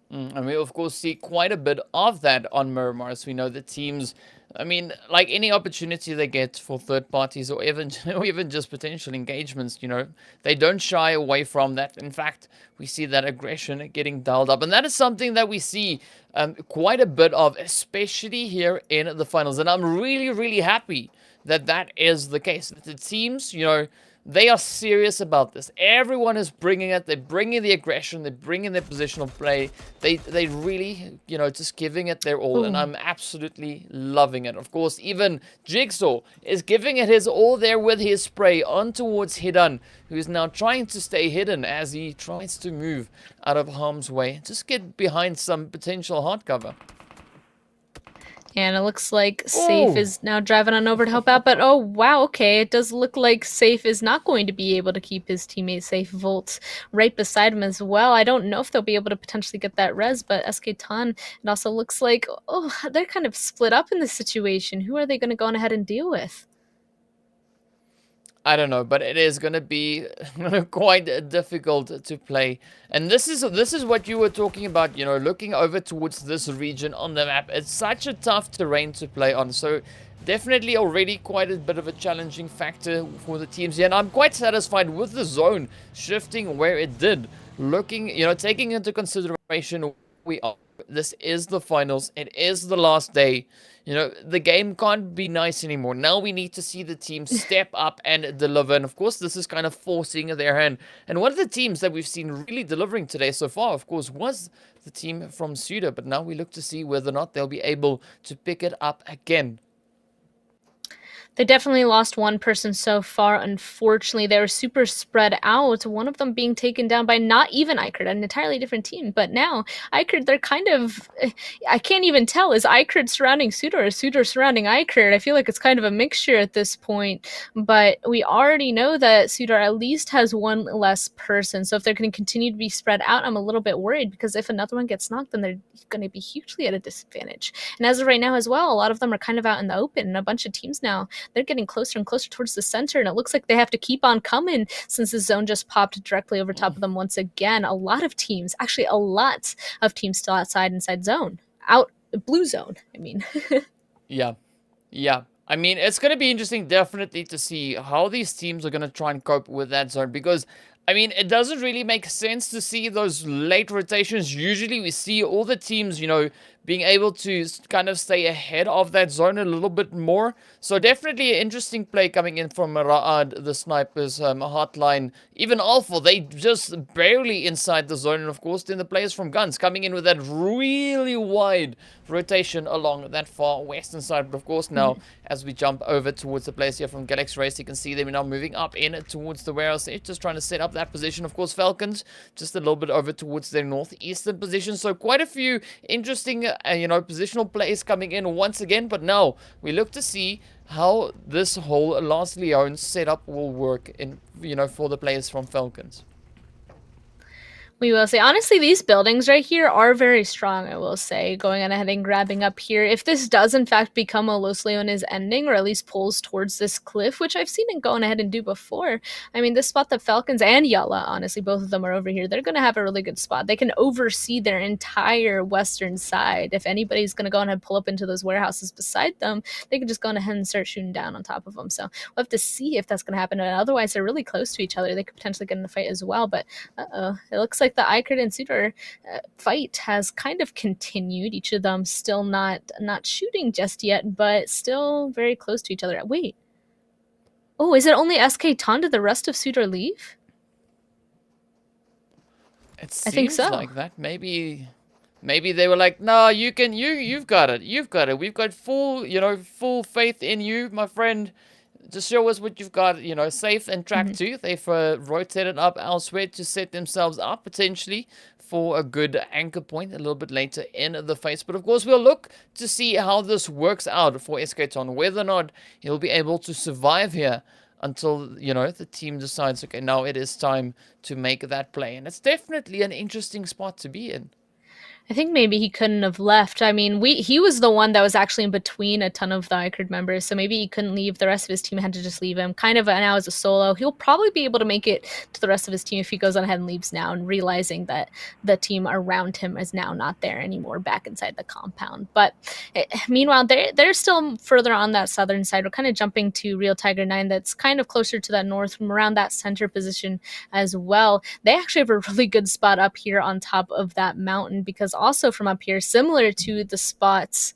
A: And we, of course, see quite a bit of that on Miramar. So we know the teams, I mean, like any opportunity they get for third parties or even, or even just potential engagements, you know, they don't shy away from that. In fact, we see that aggression getting dialed up. And that is something that we see quite a bit of, especially here in the finals. And I'm really, really happy that that is the case. The teams, you know, they are serious about this. Everyone is bringing it. They're bringing the aggression. They're bringing their positional play. They really, you know, just giving it their all. And I'm absolutely loving it. Of course, even Jigsaw is giving it his all there with his spray on towards Hidan, who is now trying to stay hidden as he tries to move out of harm's way. Just get behind some potential hard cover.
B: And it looks like Safe is now driving on over to help out. But, oh, wow, okay. It does look like Safe is not going to be able to keep his teammate safe. Volt right beside him as well. I don't know if they'll be able to potentially get that res, but SK-Ton, it also looks like, oh, they're kind of split up in this situation. Who are they going to go on ahead and deal with?
A: I don't know, but it is going to be quite difficult to play. And this is what you were talking about, you know, looking over towards this region on the map. It's such a tough terrain to play on. So definitely already quite a bit of a challenging factor for the teams here. And I'm quite satisfied with the zone shifting where it did. Looking, you know, taking into consideration we are. This is the finals. It is the last day. You know, the game can't be nice anymore. Now we need to see the team step up and deliver. And of course, this is kind of forcing their hand. And one of the teams that we've seen really delivering today so far, of course, was the team from SUDOR. But now we look to see whether or not they'll be able to pick it up again.
B: They definitely lost one person so far, unfortunately. They were super spread out, one of them being taken down by not even iKURD, an entirely different team. But now, iKURD, they're kind of, I can't even tell, is iKURD surrounding SUDOR or SUDOR surrounding iKURD? I feel like it's kind of a mixture at this point, but we already know that SUDOR at least has one less person. So if they're going to continue to be spread out, I'm a little bit worried, because if another one gets knocked, then they're going to be hugely at a disadvantage. And as of right now as well, a lot of them are kind of out in the open, and a bunch of teams now, they're getting closer and closer towards the center, and it looks like they have to keep on coming since the zone just popped directly over top of them once again. A lot of teams, actually a lot of teams still inside zone, out blue zone, I mean.
A: Yeah. I mean, it's going to be interesting, definitely, to see how these teams are going to try and cope with that zone, because I mean, it doesn't really make sense to see those late rotations. Usually we see all the teams, you know, being able to kind of stay ahead of that zone a little bit more. So definitely an interesting play coming in from Raad, the snipers, HOTLINE, even Alpha. They just barely inside the zone. And of course, then the players from GUNZ coming in with that really wide rotation along that far western side. But of course, now as we jump over towards the players here from Galaxy Race, you can see them now moving up in towards the warehouse. They're just trying to set up that position. Of course, Falcons just a little bit over towards their northeastern position. So quite a few interesting you know, positional plays coming in once again. But now we look to see how this whole Last Leon setup will work in, you know, for the players from Falcons.
B: We will say, honestly, these buildings right here are very strong, I will say, going on ahead and grabbing up here. If this does, in fact, become a Los Leones ending, or at least pulls towards this cliff, which I've seen it go on ahead and do before, I mean, this spot, the Falcons and YaLLa, honestly, both of them are over here. They're going to have a really good spot. They can oversee their entire western side. If anybody's going to go on ahead and pull up into those warehouses beside them, they can just go on ahead and start shooting down on top of them. So we'll have to see if that's going to happen. And otherwise, they're really close to each other. They could potentially get in a fight as well. But it looks like the iKURD and SUDOR fight has kind of continued. Each of them still not shooting just yet, but still very close to each other. Wait. Oh, is it only SK Ton? Did the rest of SUDOR leave?
A: I think so. Like that. Maybe they were like, "No, you've got it. You've got it. We've got full faith in you, my friend. Just show us what you've got, safe and track 2. They've rotated up elsewhere to set themselves up potentially for a good anchor point a little bit later in the phase. But of course, we'll look to see how this works out for SKTON, whether or not he'll be able to survive here until, the team decides, okay, now it is time to make that play. And it's definitely an interesting spot to be in.
B: I think maybe he couldn't have left. I mean, he was the one that was actually in between a ton of the iKURD members, so maybe he couldn't leave. The rest of his team had to just leave him. Kind of now as a solo. He'll probably be able to make it to the rest of his team if he goes on ahead and leaves now, and realizing that the team around him is now not there anymore back inside the compound. But meanwhile, they're still further on that southern side. We're kind of jumping to Real Tiger 9 that's kind of closer to that north, from around that center position as well. They actually have a really good spot up here on top of that mountain, because also from up here, similar to the spots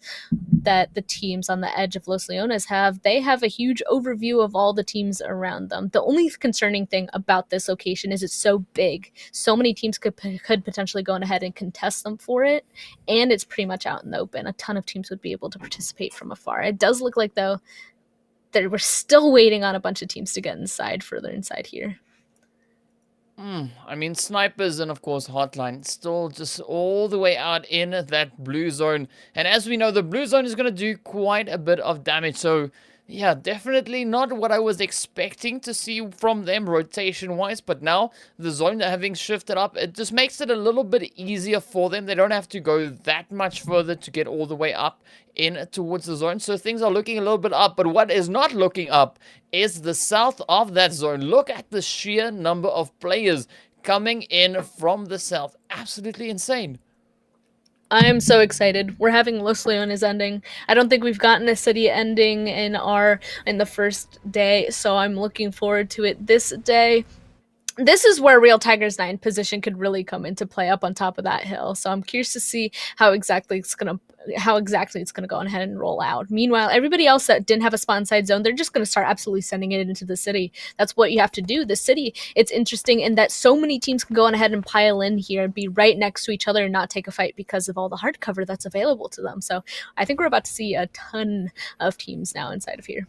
B: that the teams on the edge of Los Leones have, they have a huge overview of all the teams around them. The only concerning thing about this location is it's so big. So many teams could potentially go on ahead and contest them for it, and it's pretty much out in the open. A ton of teams would be able to participate from afar. It does look like, though, that we're still waiting on a bunch of teams to get further inside here.
A: I mean, snipers and, of course, HOTLINE still just all the way out in that blue zone. And as we know, the blue zone is going to do quite a bit of damage. So, yeah, definitely not what I was expecting to see from them rotation-wise. But now, the zone having shifted up, it just makes it a little bit easier for them. They don't have to go that much further to get all the way up in towards the zone. So things are looking a little bit up. But what is not looking up is the south of that zone. Look at the sheer number of players coming in from the south. Absolutely insane.
B: I am so excited. We're having Los Leones ending. I don't think we've gotten a city ending in the first day, so I'm looking forward to it this day. This is where Real Tigers 9 position could really come into play up on top of that hill. So I'm curious to see how exactly it's gonna go on ahead and roll out. Meanwhile, everybody else that didn't have a spot inside zone, they're just gonna start absolutely sending it into the city. That's what you have to do. The city, it's interesting in that so many teams can go on ahead and pile in here and be right next to each other and not take a fight because of all the hard cover that's available to them. So I think we're about to see a ton of teams now inside of here.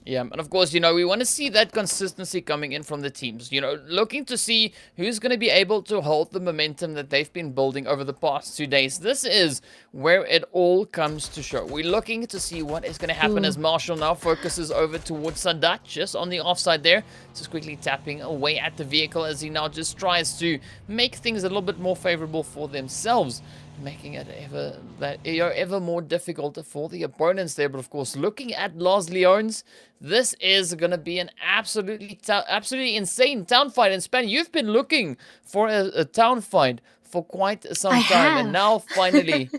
A: Yeah, and of course, we want to see that consistency coming in from the teams. Looking to see who's going to be able to hold the momentum that they've been building over the past 2 days. This is where it all comes to show. We're looking to see what is going to happen as Marshall now focuses over towards Sadat, just on the offside there. Just quickly tapping away at the vehicle as he now just tries to make things a little bit more favorable for themselves, making it ever more difficult for the opponents there. But of course, looking at Los Leones, this is going to be an absolutely insane town fight. And Span, you've been looking for a town fight for quite some time, and now finally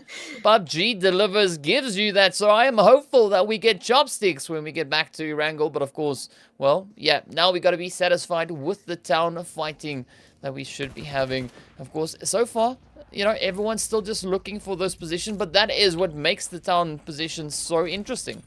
A: PUBG delivers, gives you that. So I am hopeful that we get chopsticks when we get back to Erangel. But of course, well, yeah, now we got to be satisfied with the town fighting that we should be having. Of course, so far, everyone's still just looking for those positions, but that is what makes the town positions so interesting.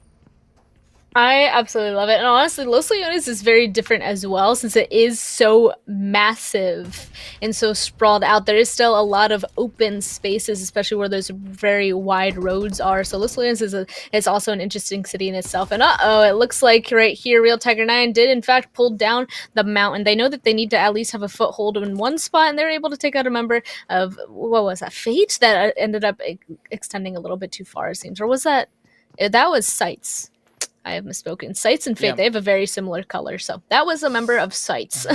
B: I absolutely love it. And honestly, Los Leones is very different as well, since it is so massive and so sprawled out. There is still a lot of open spaces, especially where those very wide roads are. So Los Leones is also an interesting city in itself. And it looks like right here, Real Tiger 9 did in fact pull down the mountain. They know that they need to at least have a foothold in one spot, and they were able to take out a member of, what was that, Fate? That ended up extending a little bit too far, it seems. Or was that was SCYTES. I have misspoken. SCYTES and Fate, They have a very similar color. So that was a member of SCYTES.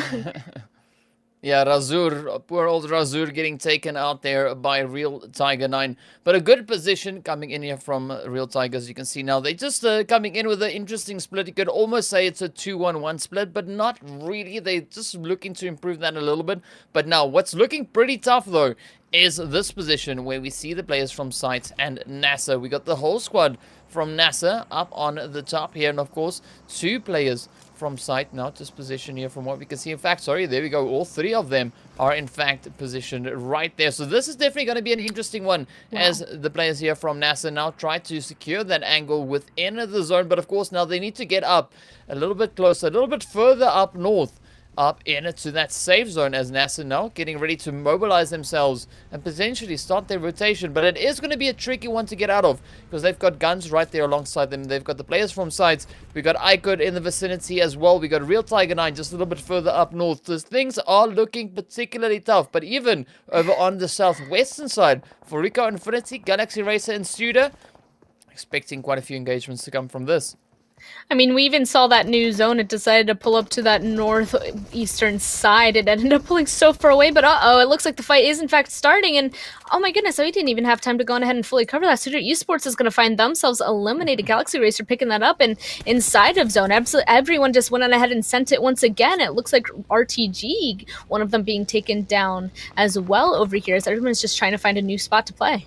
A: Yeah, Razur, poor old Razur getting taken out there by Real Tiger 9. But a good position coming in here from Real Tiger, as you can see now. They just coming in with an interesting split. You could almost say it's a 2-1-1 split, but not really. They're just looking to improve that a little bit. But now, what's looking pretty tough, though, is this position where we see the players from SCYTES and NASA. We got the whole squad from NASA up on the top here. And, of course, 2 players from site now, just position here from what we can see. In fact, sorry, there we go. All 3 of them are in fact positioned right there. So this is definitely going to be an interesting one as the players here from NASA now try to secure that angle within the zone. But of course, now they need to get up a little bit closer, a little bit further up north, up into that safe zone, as NASA now getting ready to mobilize themselves and potentially start their rotation. But it is going to be a tricky one to get out of because they've got GUNZ right there alongside them. They've got the players from SCYTES. We got iKURD in the vicinity as well. We got Real Tiger 9 just a little bit further up north. So things are looking particularly tough. But even over on the southwestern side for RICO Infinity, Galaxy Racer and SUDOR, expecting quite a few engagements to come from this.
B: I mean, we even saw that new zone. It decided to pull up to that northeastern side. It ended up pulling so far away, but it looks like the fight is in fact starting. And oh my goodness, we didn't even have time to go on ahead and fully cover that. SUDOR Esports is going to find themselves eliminated. Galaxy Racer picking that up, and inside of zone, absolutely everyone just went on ahead and sent it once again. It looks like RTG, one of them being taken down as well over here, as everyone's just trying to find a new spot to play.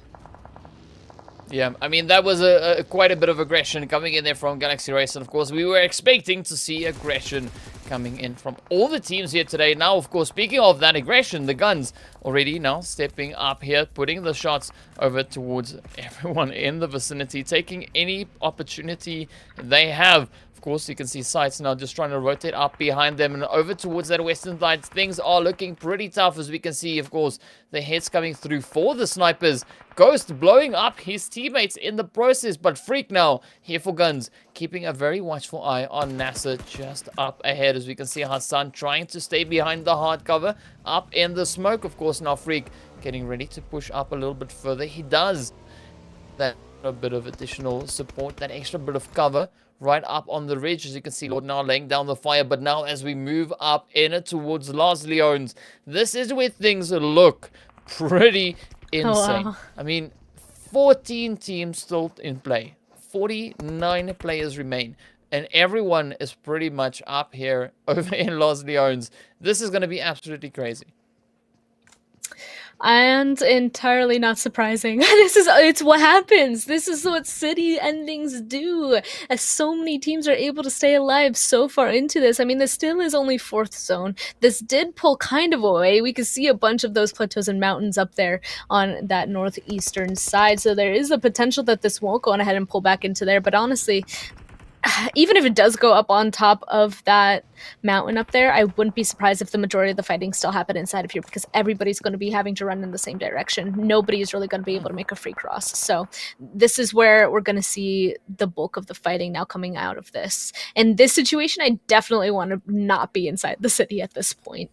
A: Yeah, I mean, that was quite a bit of aggression coming in there from Galaxy Race. And, of course, we were expecting to see aggression coming in from all the teams here today. Now, of course, speaking of that aggression, the GUNZ already now stepping up here, putting the shots over towards everyone in the vicinity, taking any opportunity they have. Of course, you can see SCYTES now just trying to rotate up behind them and over towards that western side. Things are looking pretty tough, as we can see, of course, the hits coming through for the snipers. Ghost blowing up his teammates in the process, but Freak now here for GUNZ, keeping a very watchful eye on NASA just up ahead, as we can see Hassan trying to stay behind the hard cover up in the smoke. Of course, now Freak getting ready to push up a little bit further. He does that a bit of additional support, that extra bit of cover right up on the ridge, as you can see Lord now laying down the fire. But now as we move up in towards Los Leones, this is where things look pretty insane.
B: Wow.
A: I mean, 14 teams still in play, 49 players remain, and everyone is pretty much up here over in Los Leones. This is going to be absolutely crazy.
B: And entirely not surprising. It's what happens. This is what city endings do. As so many teams are able to stay alive so far into this. I mean, this still is only 4th zone. This did pull kind of away. We could see a bunch of those plateaus and mountains up there on that northeastern side. So there is a potential that this won't go on ahead and pull back into there. But honestly, even if it does go up on top of that mountain up there, I wouldn't be surprised if the majority of the fighting still happened inside of here, because everybody's going to be having to run in the same direction. Nobody is really going to be able to make a free cross. So this is where we're going to see the bulk of the fighting now coming out of this. In this situation, I definitely want to not be inside the city at this point.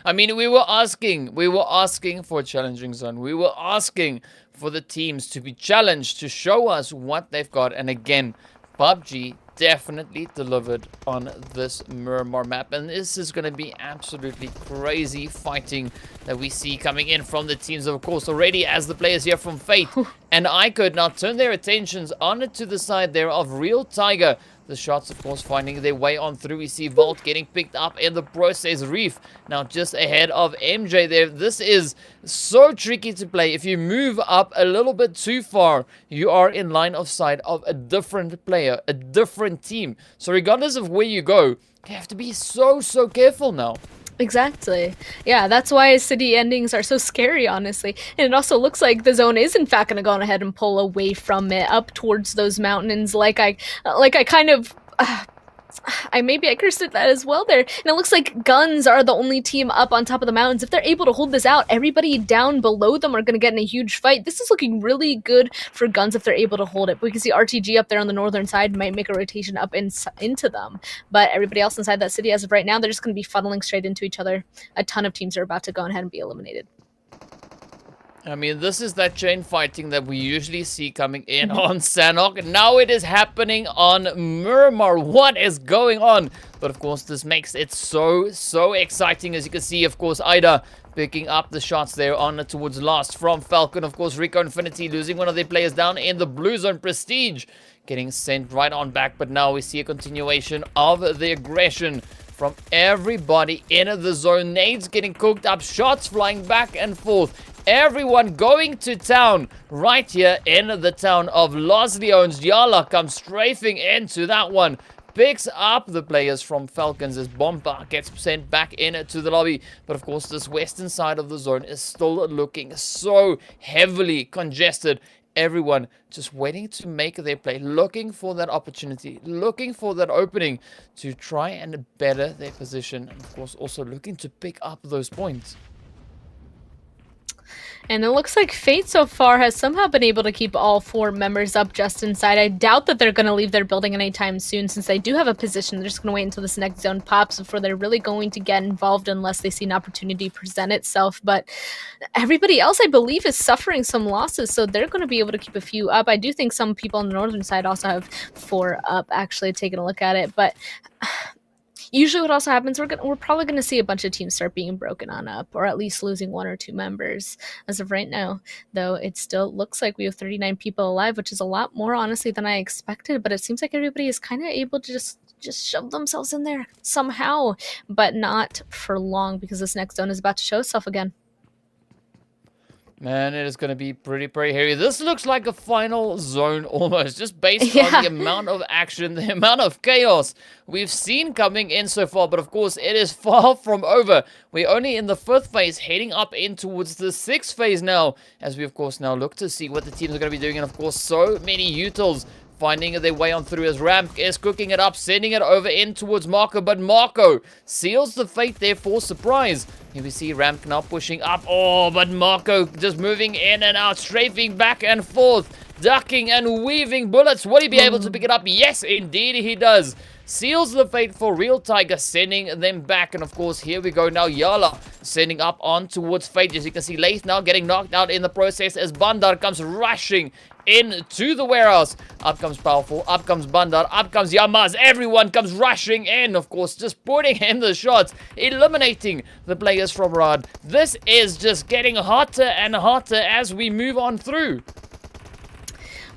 A: I mean, we were asking for a challenging zone. We were asking for the teams to be challenged, to show us what they've got. And again, PUBG definitely delivered on this Miramar map. And this is going to be absolutely crazy fighting that we see coming in from the teams, of course, already, as the players here from Fate and iKURD now turn their attentions on to the side there of Real Tiger. The shots, of course, finding their way on through. We see Volt getting picked up in the process. Reef now just ahead of MJ there. This is so tricky to play. If you move up a little bit too far, you are in line of sight of a different player, a different team. So regardless of where you go, you have to be so careful now.
B: Exactly. Yeah, that's why city endings are so scary, honestly. And it also looks like the zone is in fact going to go on ahead and pull away from it up towards those mountains, like I kind of maybe I cursed it that as well there. And it looks like GUNZ are the only team up on top of the mountains. If they're able to hold this out, everybody down below them are going to get in a huge fight. This is looking really good for GUNZ if they're able to hold it. But we can see RTG up there on the northern side might make a rotation up into them. But everybody else inside that city, as of right now, they're just going to be funneling straight into each other. A ton of teams are about to go ahead and be eliminated.
A: I mean, this is that chain fighting that we usually see coming in on Sanhok. Now it is happening on Miramar. What is going on? But of course, this makes it so exciting. As you can see, of course, Ida picking up the shots there on towards last from Falcon. Of course, RICO Infinity losing one of their players down in the blue zone. Prestige getting sent right on back. But now we see a continuation of the aggression from everybody in the zone. Nades getting cooked up, shots flying back and forth. Everyone going to town right here in the town of Los Leones. YaLLa comes strafing into that one. Picks up the players from Falcons as Bomba gets sent back into the lobby. But of course, this western side of the zone is still looking so heavily congested. Everyone just waiting to make their play, looking for that opportunity, looking for that opening to try and better their position. And of course, also looking to pick up those points.
B: And it looks like Fate so far has somehow been able to keep all 4 members up just inside. I doubt that they're going to leave their building anytime soon, since they do have a position. They're just going to wait until this next zone pops before they're really going to get involved unless they see an opportunity present itself. But everybody else, I believe, is suffering some losses, so they're going to be able to keep a few up. I do think some people on the northern side also have 4 up, actually, taking a look at it. But usually what also happens, we're probably going to see a bunch of teams start being broken on up, or at least losing 1 or 2 members. As of right now, though, it still looks like we have 39 people alive, which is a lot more, honestly, than I expected. But it seems like everybody is kind of able to just shove themselves in there somehow, but not for long, because this next zone is about to show itself again.
A: Man, it is going to be pretty hairy. This looks like a final zone almost, just based on the amount of action, the amount of chaos we've seen coming in so far. But of course, it is far from over. We're only in the 5th phase, heading up in towards the 6th phase now, as we of course now look to see what the teams are going to be doing. And of course, so many utils finding their way on through as Ramp is cooking it up, sending it over in towards Marco, but Marco seals the fate there for surprise. Here we see Ramp now pushing up. Oh, but Marco just moving in and out, strafing back and forth, ducking and weaving bullets. Will he be able to pick it up? Yes, indeed he does. Seals the fate for Real Tiger, sending them back. And of course, here we go now. YaLLa sending up on towards Fate. As you can see, Laith now getting knocked out in the process as Bandar comes rushing into the warehouse. Up comes Powerful, up comes Bandar, up comes Yamaz. Everyone comes rushing in, of course, just putting in the shots, eliminating the players from Rad. This is just getting hotter and hotter as we move on through.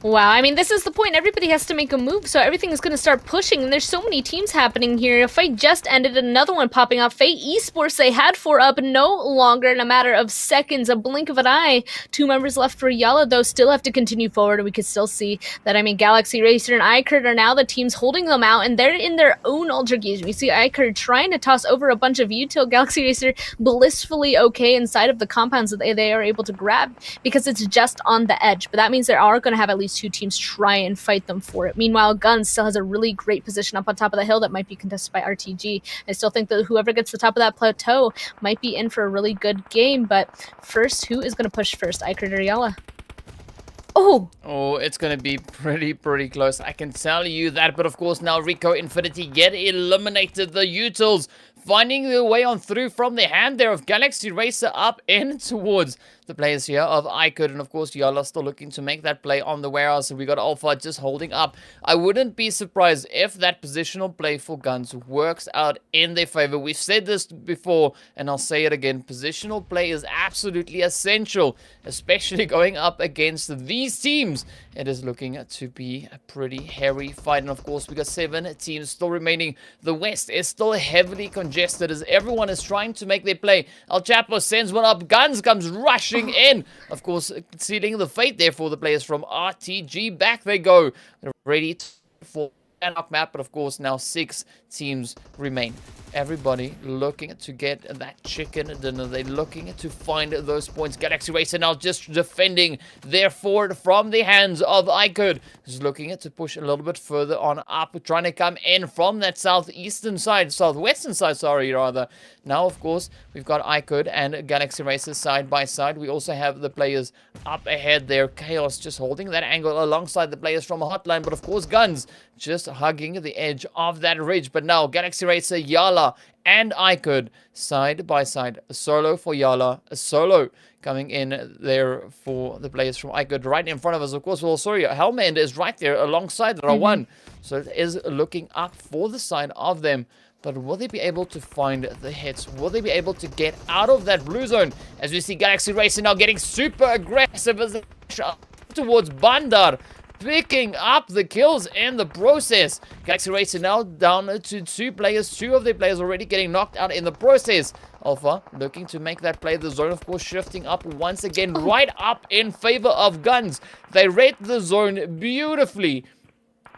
B: Wow, I mean, this is the point. Everybody has to make a move, so everything is going to start pushing, and there's so many teams happening here. Fate just ended, another one popping up. Fate Esports, they had 4 up, no longer in a matter of seconds, a blink of an eye. 2 members left for YaLLa, though, still have to continue forward, and we can still see that, I mean, Galaxy Racer and iKURD are now the teams holding them out, and they're in their own altercation. We see iKURD trying to toss over a bunch of util. Galaxy Racer blissfully okay inside of the compounds that they are able to grab, because it's just on the edge, but that means they are going to have at least 2 teams try and fight them for it. Meanwhile, GUNZ still has a really great position up on top of the hill that might be contested by RTG. I still think that whoever gets the top of that plateau might be in for a really good game, but first, who is going to push first, iKURD or YaLLa? Oh,
A: it's going to be pretty close. I can tell you that. But of course, now RICO Infinity get eliminated. The utils finding their way on through from the hand there of Galaxy Racer up in towards the players here of iKURD. And of course, YaLLa still looking to make that play on the warehouse. So we got Alpha just holding up. I wouldn't be surprised if that positional play for GUNZ works out in their favor. We've said this before, and I'll say it again. Positional play is absolutely essential, especially going up against these teams. It is looking to be a pretty hairy fight. And of course, we got 7 teams still remaining. The West is still heavily congested as everyone is trying to make their play. El Chapo sends one up. GUNZ comes rushing in. Of course, sealing the fate there for the players from RTG. Back they go. They're ready for Sanhok map, but of course now 6 teams remain. Everybody looking to get that chicken dinner. They're looking to find those points. Galaxy Racer now just defending their forward from the hands of iKURD. Just looking to push a little bit further on up, trying to come in from that southwestern side, sorry, rather. Now, of course, we've got iKURD and Galaxy Racer side by side. We also have the players up ahead there. Chaos just holding that angle alongside the players from HOTLINE. But of course, GUNZ just hugging the edge of that ridge. But now Galaxy Racer, YaLLa, and iKURD side by side. A solo for YaLLa, a solo coming in there for the players from iKURD right in front of us. Of course, well, sorry, Helmend is right there alongside R1. So it is looking up for the side of them. But will they be able to find the hits? Will they be able to get out of that blue zone? As we see Galaxy Racer now getting super aggressive as they push up towards Bandar, picking up the kills in the process. Galaxy Racer now down to 2 players. 2 of their players already getting knocked out in the process. Alpha looking to make that play. The zone, of course, shifting up once again, right up in favor of GUNZ. They read the zone beautifully.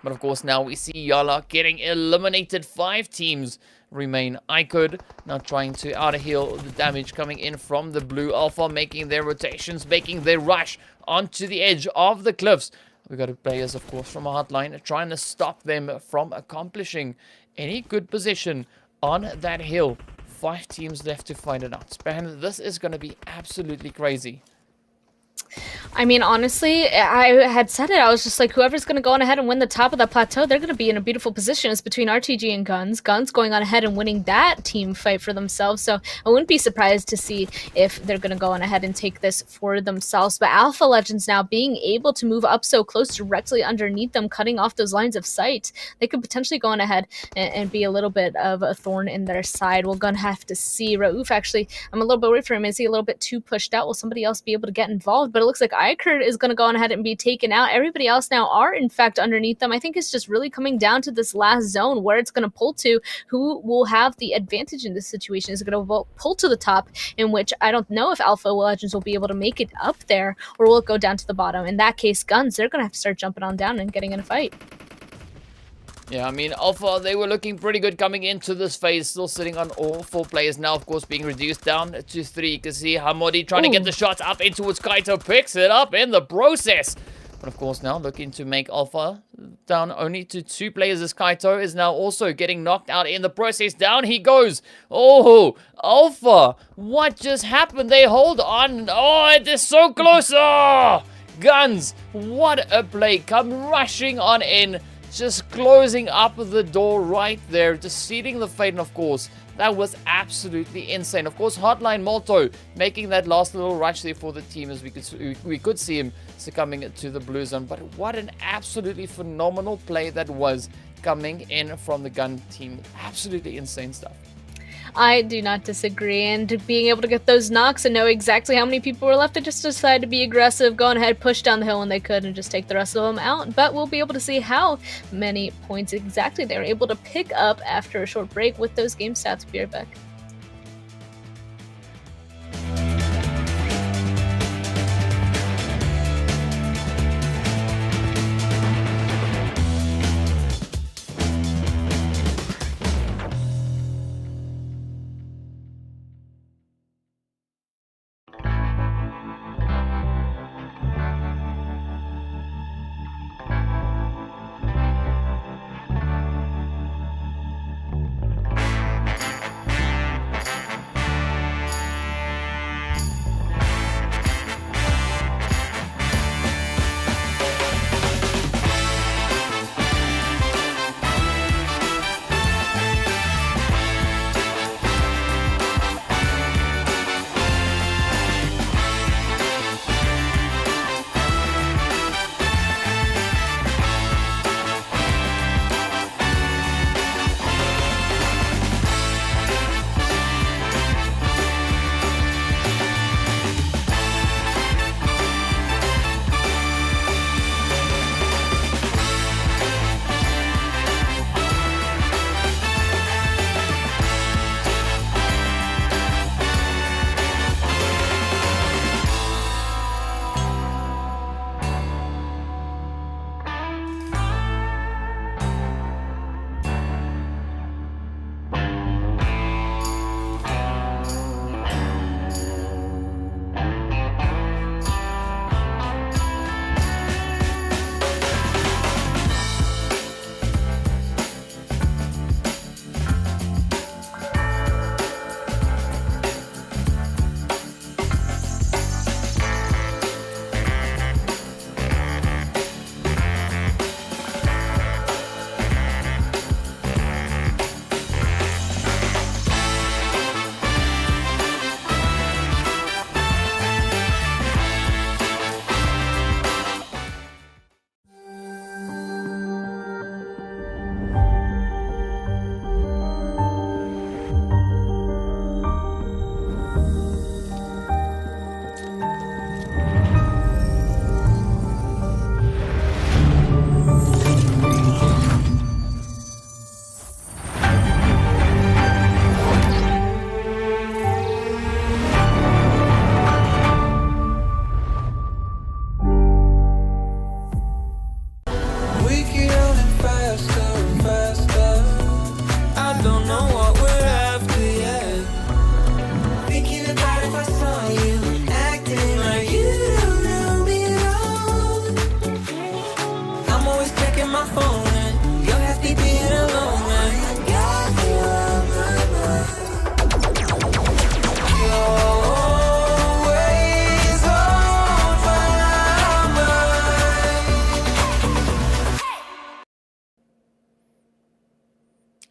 A: But of course, now we see YaLLa getting eliminated. 5 teams remain. iKURD now trying to out-heal the damage coming in from the blue. Alpha making their rotations, making their rush onto the edge of the cliffs. We've got players, of course, from a HOTLINE trying to stop them from accomplishing any good position on that hill. 5 teams left to find it out. Span, this is going to be absolutely crazy.
B: I mean, honestly, I had said it. I was just like, whoever's going to go on ahead and win the top of that plateau, they're going to be in a beautiful position. It's between RTG and GUNZ. GUNZ going on ahead and winning that team fight for themselves. So I wouldn't be surprised to see if they're going to go on ahead and take this for themselves. But Alpha Legends now being able to move up so close directly underneath them, cutting off those lines of sight, they could potentially go on ahead and be a little bit of a thorn in their side. We're going to have to see. Raouf, actually, I'm a little bit worried for him. Is he a little bit too pushed out? Will somebody else be able to get involved? But it looks like iKURD is going to go on ahead and be taken out. Everybody else now are, in fact, underneath them. I think it's just really coming down to this last zone where it's going to pull to who will have the advantage in this situation. Is it going to pull to the top, in which I don't know if Alpha Legends will be able to make it up there, or will it go down to the bottom? In that case, GUNZ, they're going to have to start jumping on down and getting in a fight.
A: Yeah, I mean, Alpha, they were looking pretty good coming into this phase, still sitting on all 4 players now, of course, being reduced down to 3. You can see Hamodi trying to get the shots up in towards SCYTES, picks it up in the process. But of course, now looking to make Alpha down only to 2 players as SCYTES is now also getting knocked out in the process. Down he goes. Oh, Alpha, what just happened? They hold on. Oh, it is so close. Oh, GUNZ, what a play. Come rushing on in. Just closing up the door right there, just sealing the fate, and of course, that was absolutely insane. Of course, HOTLINE Molto making that last little rush there for the team, as we could see him succumbing to the blue zone. But what an absolutely phenomenal play that was coming in from the GUN team. Absolutely insane stuff.
B: I do not disagree, and being able to get those knocks and know exactly how many people were left, they just decided to be aggressive, go on ahead, push down the hill when they could, and just take the rest of them out. But we'll be able to see how many points exactly they were able to pick up after a short break with those game stats. Be right back.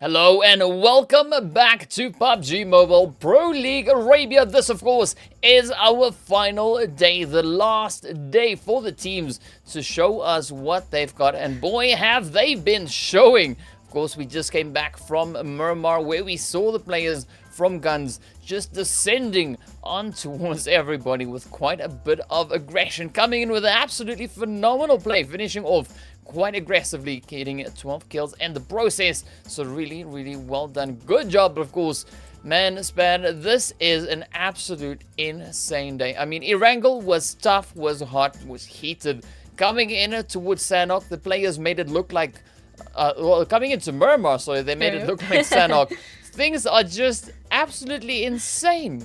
A: Hello and welcome back to PUBG Mobile Pro League Arabia. This, of course, is our final day, the last day for the teams to show us what they've got. And boy, have they been showing. Of course, we just came back from Miramar where we saw the players from GUNZ just descending on towards everybody with quite a bit of aggression, coming in with an absolutely phenomenal play, finishing off quite aggressively, getting 12 kills in the process. So really, really well done. Good job, of course, man. Span, this is an absolute insane day. I mean, Erangel was tough, was hot, was heated. Coming in towards Sanhok, the players made it look like, well, coming into Miramar, so they made it look like Sanhok. Things are just absolutely insane.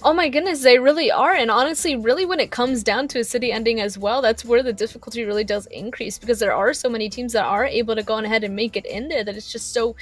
B: Oh my goodness, they really are. And honestly, really when it comes down to a city ending as well, that's where the difficulty really does increase, because there are so many teams that are able to go on ahead and make it in there that it's just so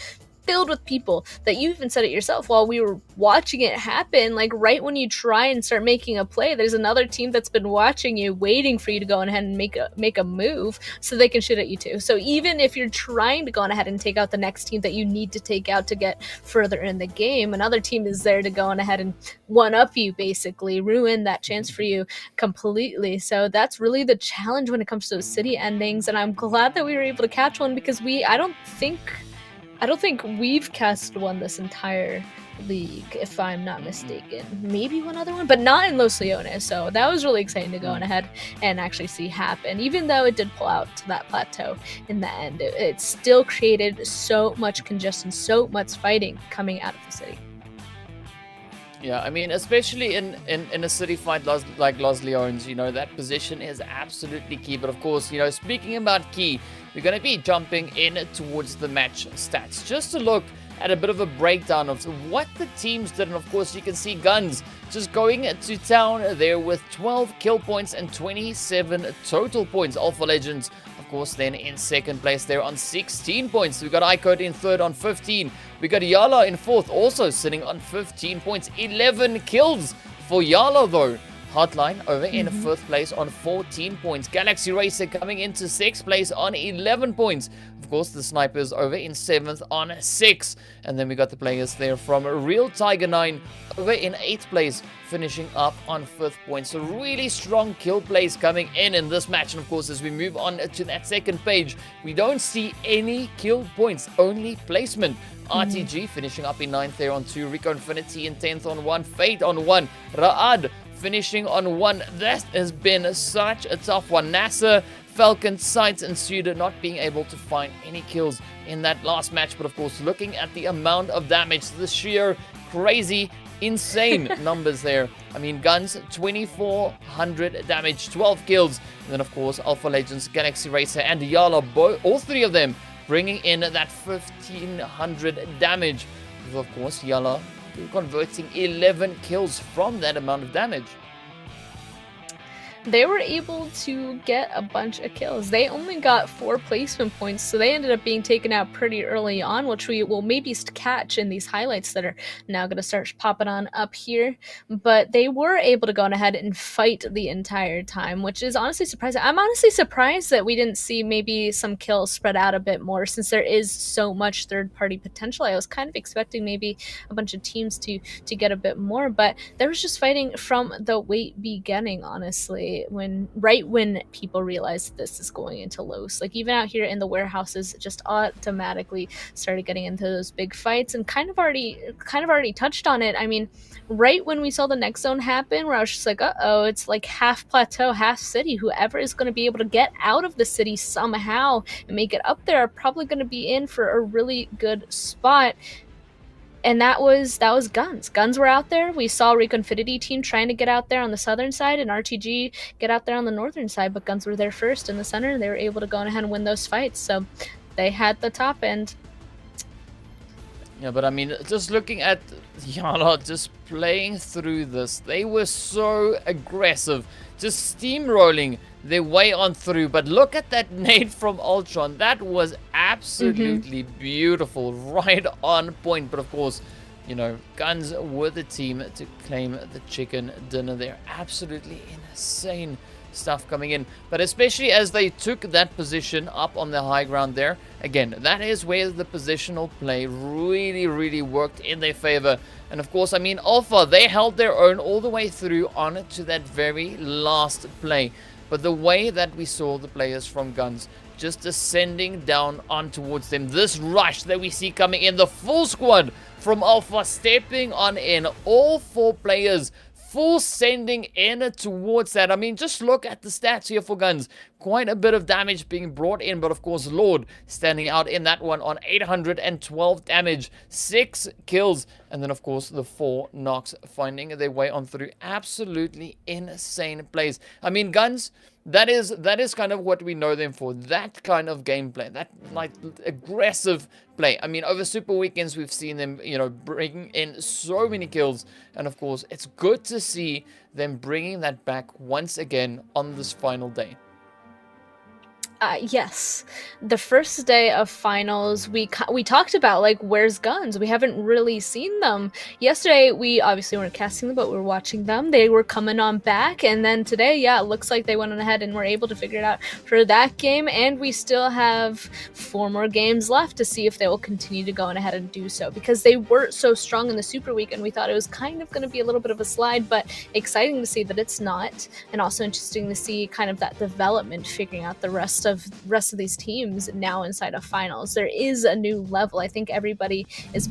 B: filled with people that you even said it yourself while we were watching it happen. Like right when you try and start making a play, there's another team that's been watching you, waiting for you to go on ahead and make a move so they can shoot at you too. So even if you're trying to go on ahead and take out the next team that you need to take out to get further in the game, another team is there to go on ahead and one up you, basically ruin that chance for you completely. So that's really the challenge when it comes to those city endings, and I'm glad that we were able to catch one, because I don't think we've cast one this entire league, if I'm not mistaken. Maybe one other one, but not in Los Leones. So that was really exciting to go on ahead and actually see happen. Even though it did pull out to that plateau in the end, it still created so much congestion, so much fighting coming out of the city.
A: Yeah, I mean, especially in a city fight like Los Leones, you know, that position is absolutely key. But of course, you know, speaking about key, we're going to be jumping in towards the match stats just to look at a bit of a breakdown of what the teams did. And of course, you can see GUNZ just going to town there with 12 kill points and 27 total points. Alpha Legends, of course, then in second place there on 16 points. We got iKURD in third on 15. We got YaLLa in fourth, also sitting on 15 points. 11 kills for YaLLa though. HOTLINE over in fifth place on 14 points. Galaxy Racer coming into sixth place on 11 points. Of course, the Snipers over in seventh on 6. And then we got the players there from Real Tiger 9 over in 8th place, finishing up on 5th point. So really strong kill plays coming in this match. And of course, as we move on to that second page, we don't see any kill points, only placement. RTG finishing up in 9th there on 2. RICO Infinity in 10th on 1. Fate on 1. Ra'ad finishing on 1. That has been such a tough one. NASR, Falcon, SCYTES, and SUDOR not being able to find any kills in that last match. But of course, looking at the amount of damage, the sheer crazy, insane numbers there. I mean, GUNZ, 2,400 damage, 12 kills. And then of course, Alpha Legends, Galaxy Racer, and YaLLa, all three of them bringing in that 1,500 damage. With of course, YaLLa converting 11 kills from that amount of damage.
B: They were able to get a bunch of kills. They only got 4 placement points, so they ended up being taken out pretty early on, which we will maybe catch in these highlights that are now going to start popping on up here. But they were able to go on ahead and fight the entire time, which is honestly surprising. I'm honestly surprised that we didn't see maybe some kills spread out a bit more, since there is so much third-party potential. I was kind of expecting maybe a bunch of teams to get a bit more, but there was just fighting from the wait beginning, honestly. Right when people realized this is going into Los, like even out here in the warehouses, just automatically started getting into those big fights, and kind of already touched on it. I mean, right when we saw the next zone happen, where I was just like, uh-oh, it's like half plateau, half city. Whoever is going to be able to get out of the city somehow and make it up there are probably going to be in for a really good spot. And that was GUNZ. GUNZ were out there. We saw RICO Infinity team trying to get out there on the southern side, and RTG get out there on the northern side, but GUNZ were there first in the center. They were able to go ahead and win those fights, so they had the top end.
A: Yeah, but I mean, just looking at YaLLa just playing through this, they were so aggressive, just steamrolling their way on through. But look at that nade from Ultron. That was absolutely beautiful, right on point. But of course, you know, GUNZ were the team to claim the chicken dinner there. Absolutely insane stuff coming in, but especially as they took that position up on the high ground there. Again, that is where the positional play really worked in their favor. And of course, I mean, Alpha, they held their own all the way through on to that very last play. But the way that we saw the players from GUNZ just ascending down on towards them, this rush that we see coming in, the full squad from Alpha stepping on in, all 4 players full sending in towards that. I mean, just look at the stats here for GUNZ. Quite a bit of damage being brought in, but of course, Lord standing out in that one on 812 damage, 6 kills, and then of course the 4 knocks finding their way on through. Absolutely insane plays. I mean, GUNZ, that is kind of what we know them for. That kind of gameplay, that like aggressive play. I mean, over Super Weekends, we've seen them, you know, bring in so many kills. And of course, it's good to see them bringing that back once again on this final day.
B: Yes, the first day of finals, we talked about like where's GUNZ. We haven't really seen them. Yesterday, we obviously weren't casting them, but we were watching them. They were coming on back, and then today, yeah, it looks like they went on ahead and were able to figure it out for that game. And we still have 4 more games left to see if they will continue to go on ahead and do so, because they were so strong in the Super Week, and we thought it was kind of going to be a little bit of a slide, but exciting to see that it's not, and also interesting to see kind of that development, figuring out the rest of these teams now inside of finals. There is a new level. I think everybody is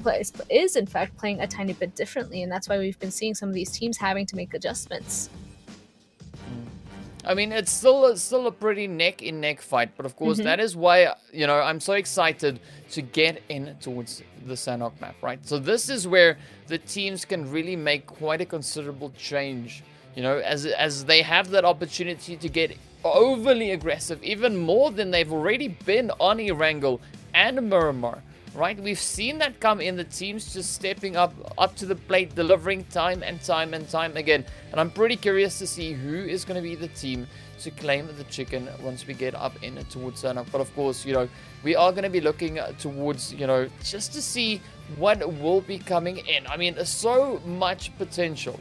B: in fact playing a tiny bit differently, and that's why we've been seeing some of these teams having to make adjustments.
A: I mean, it's still a pretty neck in neck fight, but of course that is why, you know, I'm so excited to get in towards the Sanhok map, right? So this is where the teams can really make quite a considerable change, you know, as they have that opportunity to get overly aggressive, even more than they've already been on Erangel and Miramar, right? We've seen that come in, the teams just stepping up to the plate, delivering time and time again. And I'm pretty curious to see who is going to be the team to claim the chicken once we get up in towards Sanhok. But of course, you know, we are going to be looking towards, you know, just to see what will be coming in. I mean, so much potential.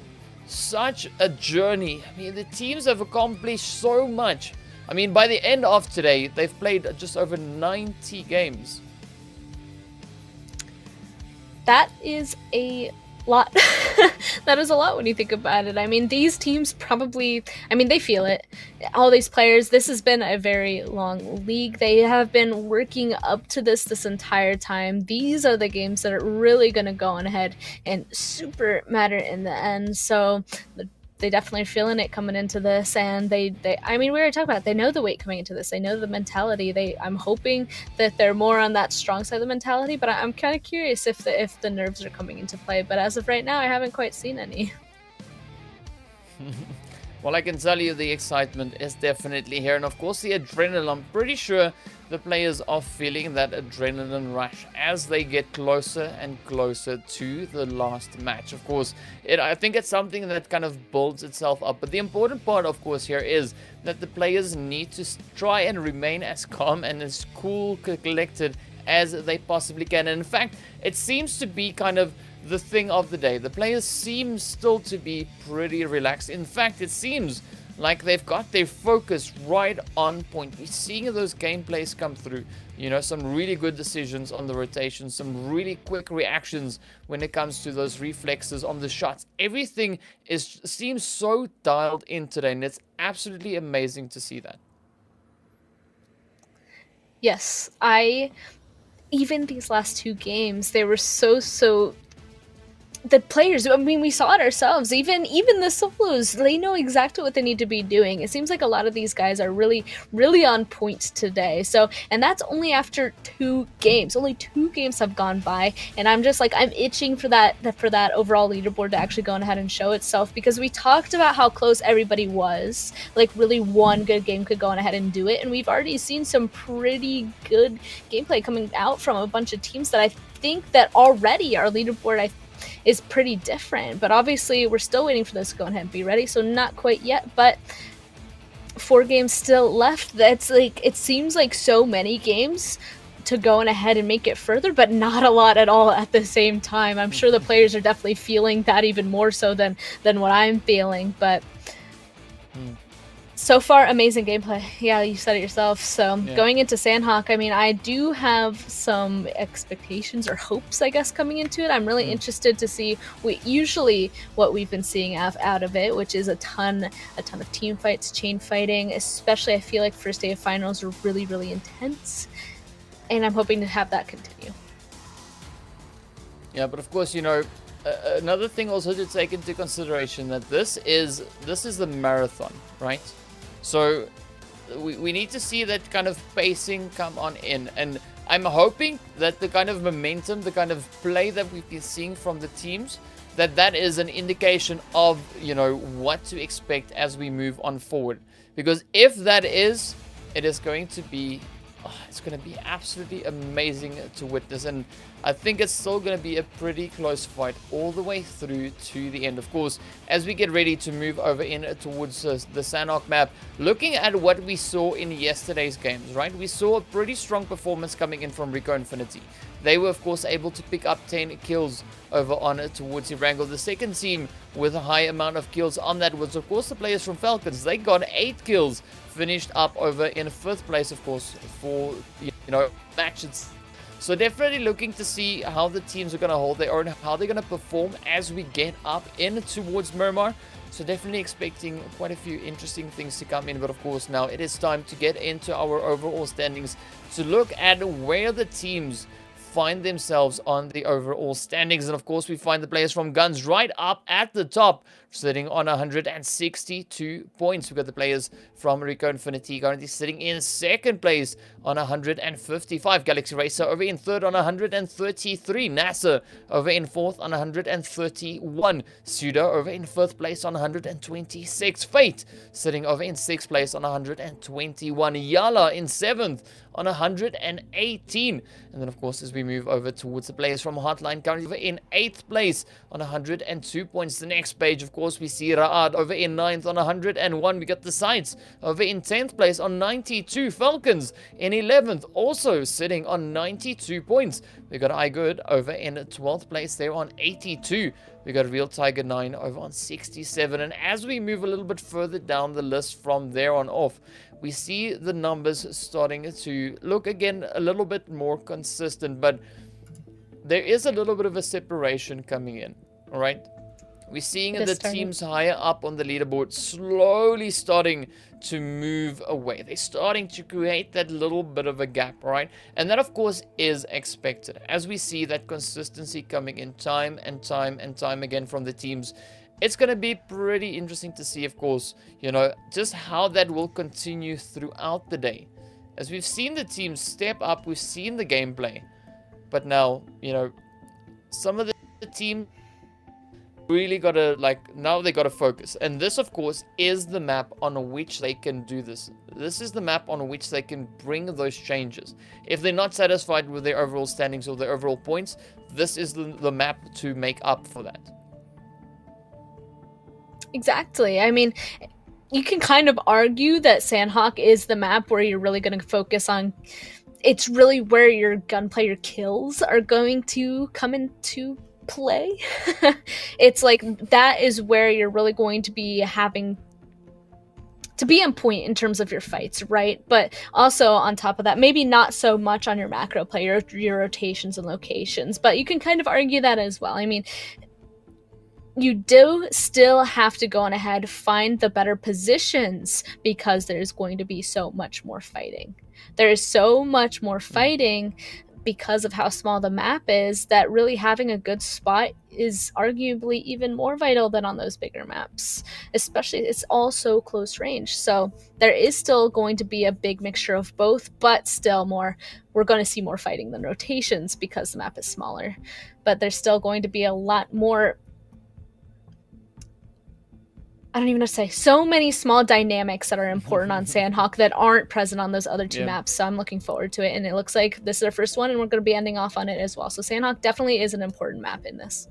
A: Such a journey. I mean, the teams have accomplished so much. I mean, by the end of today, they've played just over 90 games.
B: That is a lot. That is a lot when you think about it. I mean, these teams probably, I mean, they feel it. All these players, this has been a very long league. They have been working up to this entire time. These are the games that are really going to go on ahead and super matter in the end. So they definitely are feeling it coming into this, and they I mean, we already talked about it. They know the weight coming into this. They know the mentality. I'm hoping that they're more on that strong side of the mentality, but I'm kind of curious if the nerves are coming into play. But as of right now, I haven't quite seen any.
A: Well, I can tell you the excitement is definitely here, and of course the adrenaline. I'm pretty sure the players are feeling that adrenaline rush as they get closer and closer to the last match. Of course, I think it's something that kind of builds itself up, but the important part, of course, here is that the players need to try and remain as calm and as cool, collected as they possibly can. And in fact, it seems to be kind of the thing of the day. The players seem still to be pretty relaxed. In fact, it seems like they've got their focus right on point. We're seeing those gameplays come through. You know, some really good decisions on the rotation, some really quick reactions when it comes to those reflexes on the shots. Everything seems so dialed in today, and it's absolutely amazing to see that.
B: Yes, even these last 2 games, they were so the players, I mean, we saw it ourselves. Even the solos, they know exactly what they need to be doing. It seems like a lot of these guys are really on point today. So, and that's only after 2 games. Only 2 games have gone by, and I'm just like, I'm itching for that overall leaderboard to actually go on ahead and show itself, because we talked about how close everybody was. Like, really, one good game could go on ahead and do it, and we've already seen some pretty good gameplay coming out from a bunch of teams that I think that already our leaderboard is pretty different. But obviously we're still waiting for this to go ahead and be ready, so not quite yet, but 4 games still left. That's like, it seems like so many games to go ahead and make it further, but not a lot at all at the same time. I'm sure the players are definitely feeling that even more so than what I'm feeling, but so far, amazing gameplay. Yeah, you said it yourself. So going into Sanhok, I mean, I do have some expectations or hopes, I guess, coming into it. I'm really interested to see usually what we've been seeing out of it, which is a ton of team fights, chain fighting. Especially, I feel like first day of finals are really, really intense, and I'm hoping to have that continue.
A: Yeah, but of course, you know, another thing also to take into consideration that this is the marathon, right? So we need to see that kind of pacing come on in, and I'm hoping that the kind of momentum, the kind of play that we've been seeing from the teams, that is an indication of, you know, what to expect as we move on forward. Because if that is, it is going to be it's going to be absolutely amazing to witness, and I think it's still going to be a pretty close fight all the way through to the end. Of course, as we get ready to move over in towards the Sanhok map, looking at what we saw in yesterday's games, right? We saw a pretty strong performance coming in from RICO Infinity. They were, of course, able to pick up 10 kills over on towards Erangel. The second team with a high amount of kills on that was, of course, the players from Falcons. They got 8 kills, finished up over in 5th place, of course, for, you know, matches. So definitely looking to see how the teams are going to hold their own, how they're going to perform as we get up in towards Miramar. So definitely expecting quite a few interesting things to come in. But of course, now it is time to get into our overall standings to look at where the teams find themselves on the overall standings. And of course, we find the players from GUNZ right up at the top, sitting on 162 points. We've got the players from RICO Infinity currently sitting in 2nd place on 155. Galaxy Racer over in 3rd on 133. NASR over in 4th on 131. SUDOR over in 5th place on 126. Fate sitting over in 6th place on 121. YaLLa in 7th on 118. And then, of course, as we move over towards the players from HOTLINE, currently over in 8th place on 102 points. The next page, of course, we see Ra'ad over in 9th on 101. We got the SCYTES over in 10th place on 92. Falcons in 11th, also sitting on 92 points. We got iKURD over in 12th place there on 82. We got Real Tiger 9 over on 67. And as we move a little bit further down the list from there on off, we see the numbers starting to look again a little bit more consistent, but there is a little bit of a separation coming in. All right, we're seeing the teams higher up on the leaderboard slowly starting to move away. They're starting to create that little bit of a gap, right? And that, of course, is expected as we see that consistency coming in time and time again from the teams. It's going to be pretty interesting to see, of course, you know, just how that will continue throughout the day. As we've seen the teams step up, we've seen the gameplay. But now, you know, some of the teams really got to, like, now they got to focus. And this, of course, is the map on which they can do this. This is the map on which they can bring those changes. If they're not satisfied with their overall standings or their overall points, this is the map to make up for that.
B: Exactly. I mean, you can kind of argue that Sanhok is the map where you're really going to focus on. It's really where your gunplay, your kills are going to come into play. It's like that is where you're really going to be having to be on point in terms of your fights, right? But also on top of that, maybe not so much on your macro play, your rotations and locations, but you can kind of argue that as well. I mean, you do still have to go on ahead, find the better positions, because there's going to be so much more fighting. There is so much more fighting because of how small the map is, that really having a good spot is arguably even more vital than on those bigger maps. Especially, it's all so close range. So there is still going to be a big mixture of both, but still more, we're going to see more fighting than rotations because the map is smaller. But there's still going to be a lot more, I don't even know what to say, so many small dynamics that are important on Sanhok that aren't present on those other two maps. So I'm looking forward to it. And it looks like this is our first one, and we're going to be ending off on it as well. So Sanhok definitely is an important map in this.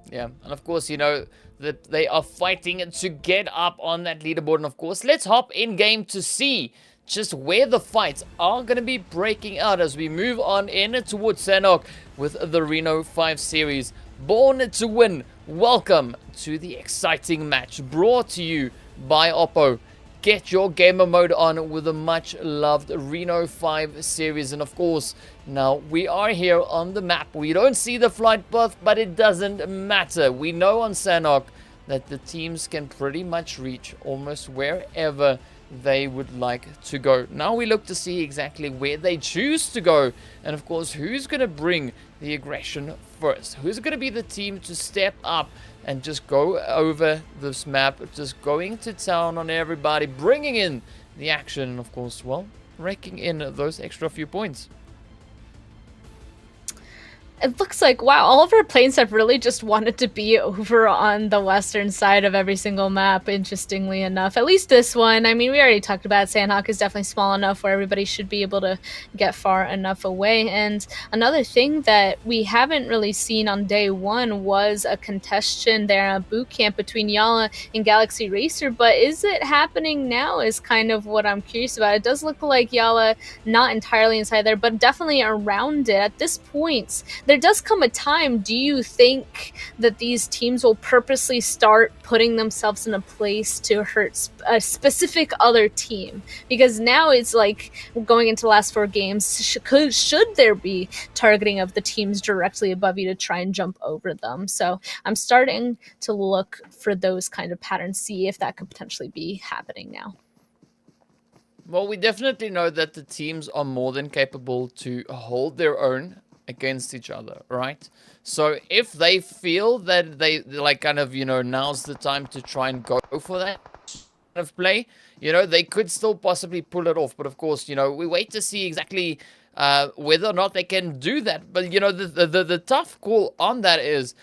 A: Yeah, and of course, you know, that they are fighting to get up on that leaderboard. And of course, let's hop in game to see just where the fights are going to be breaking out as we move on in towards Sanhok with the Reno 5 Series. Born to win, welcome to the exciting match brought to you by Oppo. Get your gamer mode on with the much loved Reno 5 Series, and of course, now we are here on the map. We don't see the flight path, but it doesn't matter. We know on Sanhok that the teams can pretty much reach almost wherever they would like to go. Now we look to see exactly where they choose to go, and of course, who's going to bring the aggression first. Who's going to be the team to step up and just go over this map, just going to town on everybody, bringing in the action, and of course, well, raking in those extra few points.
B: It looks like, wow, all of our planes have really just wanted to be over on the western side of every single map, interestingly enough. At least this one. I mean, we already talked about Sanhok is definitely small enough where everybody should be able to get far enough away. And another thing that we haven't really seen on day one was a contestation there, a boot camp between YaLLa and Galaxy Racer. But is it happening now is kind of what I'm curious about. It does look like YaLLa not entirely inside there, but definitely around it. At this point, there does come a time, do you think that these teams will purposely start putting themselves in a place to hurt a specific other team? Because now it's like going into the last 4 games, should there be targeting of the teams directly above you to try and jump over them? So I'm starting to look for those kind of patterns, see if that could potentially be happening now.
A: Well, we definitely know that the teams are more than capable to hold their own against each other, right? So if they feel that they like kind of, you know, now's the time to try and go for that kind of play, you know, they could still possibly pull it off. But of course, you know, we wait to see exactly whether or not they can do that. But you know, the tough call on that is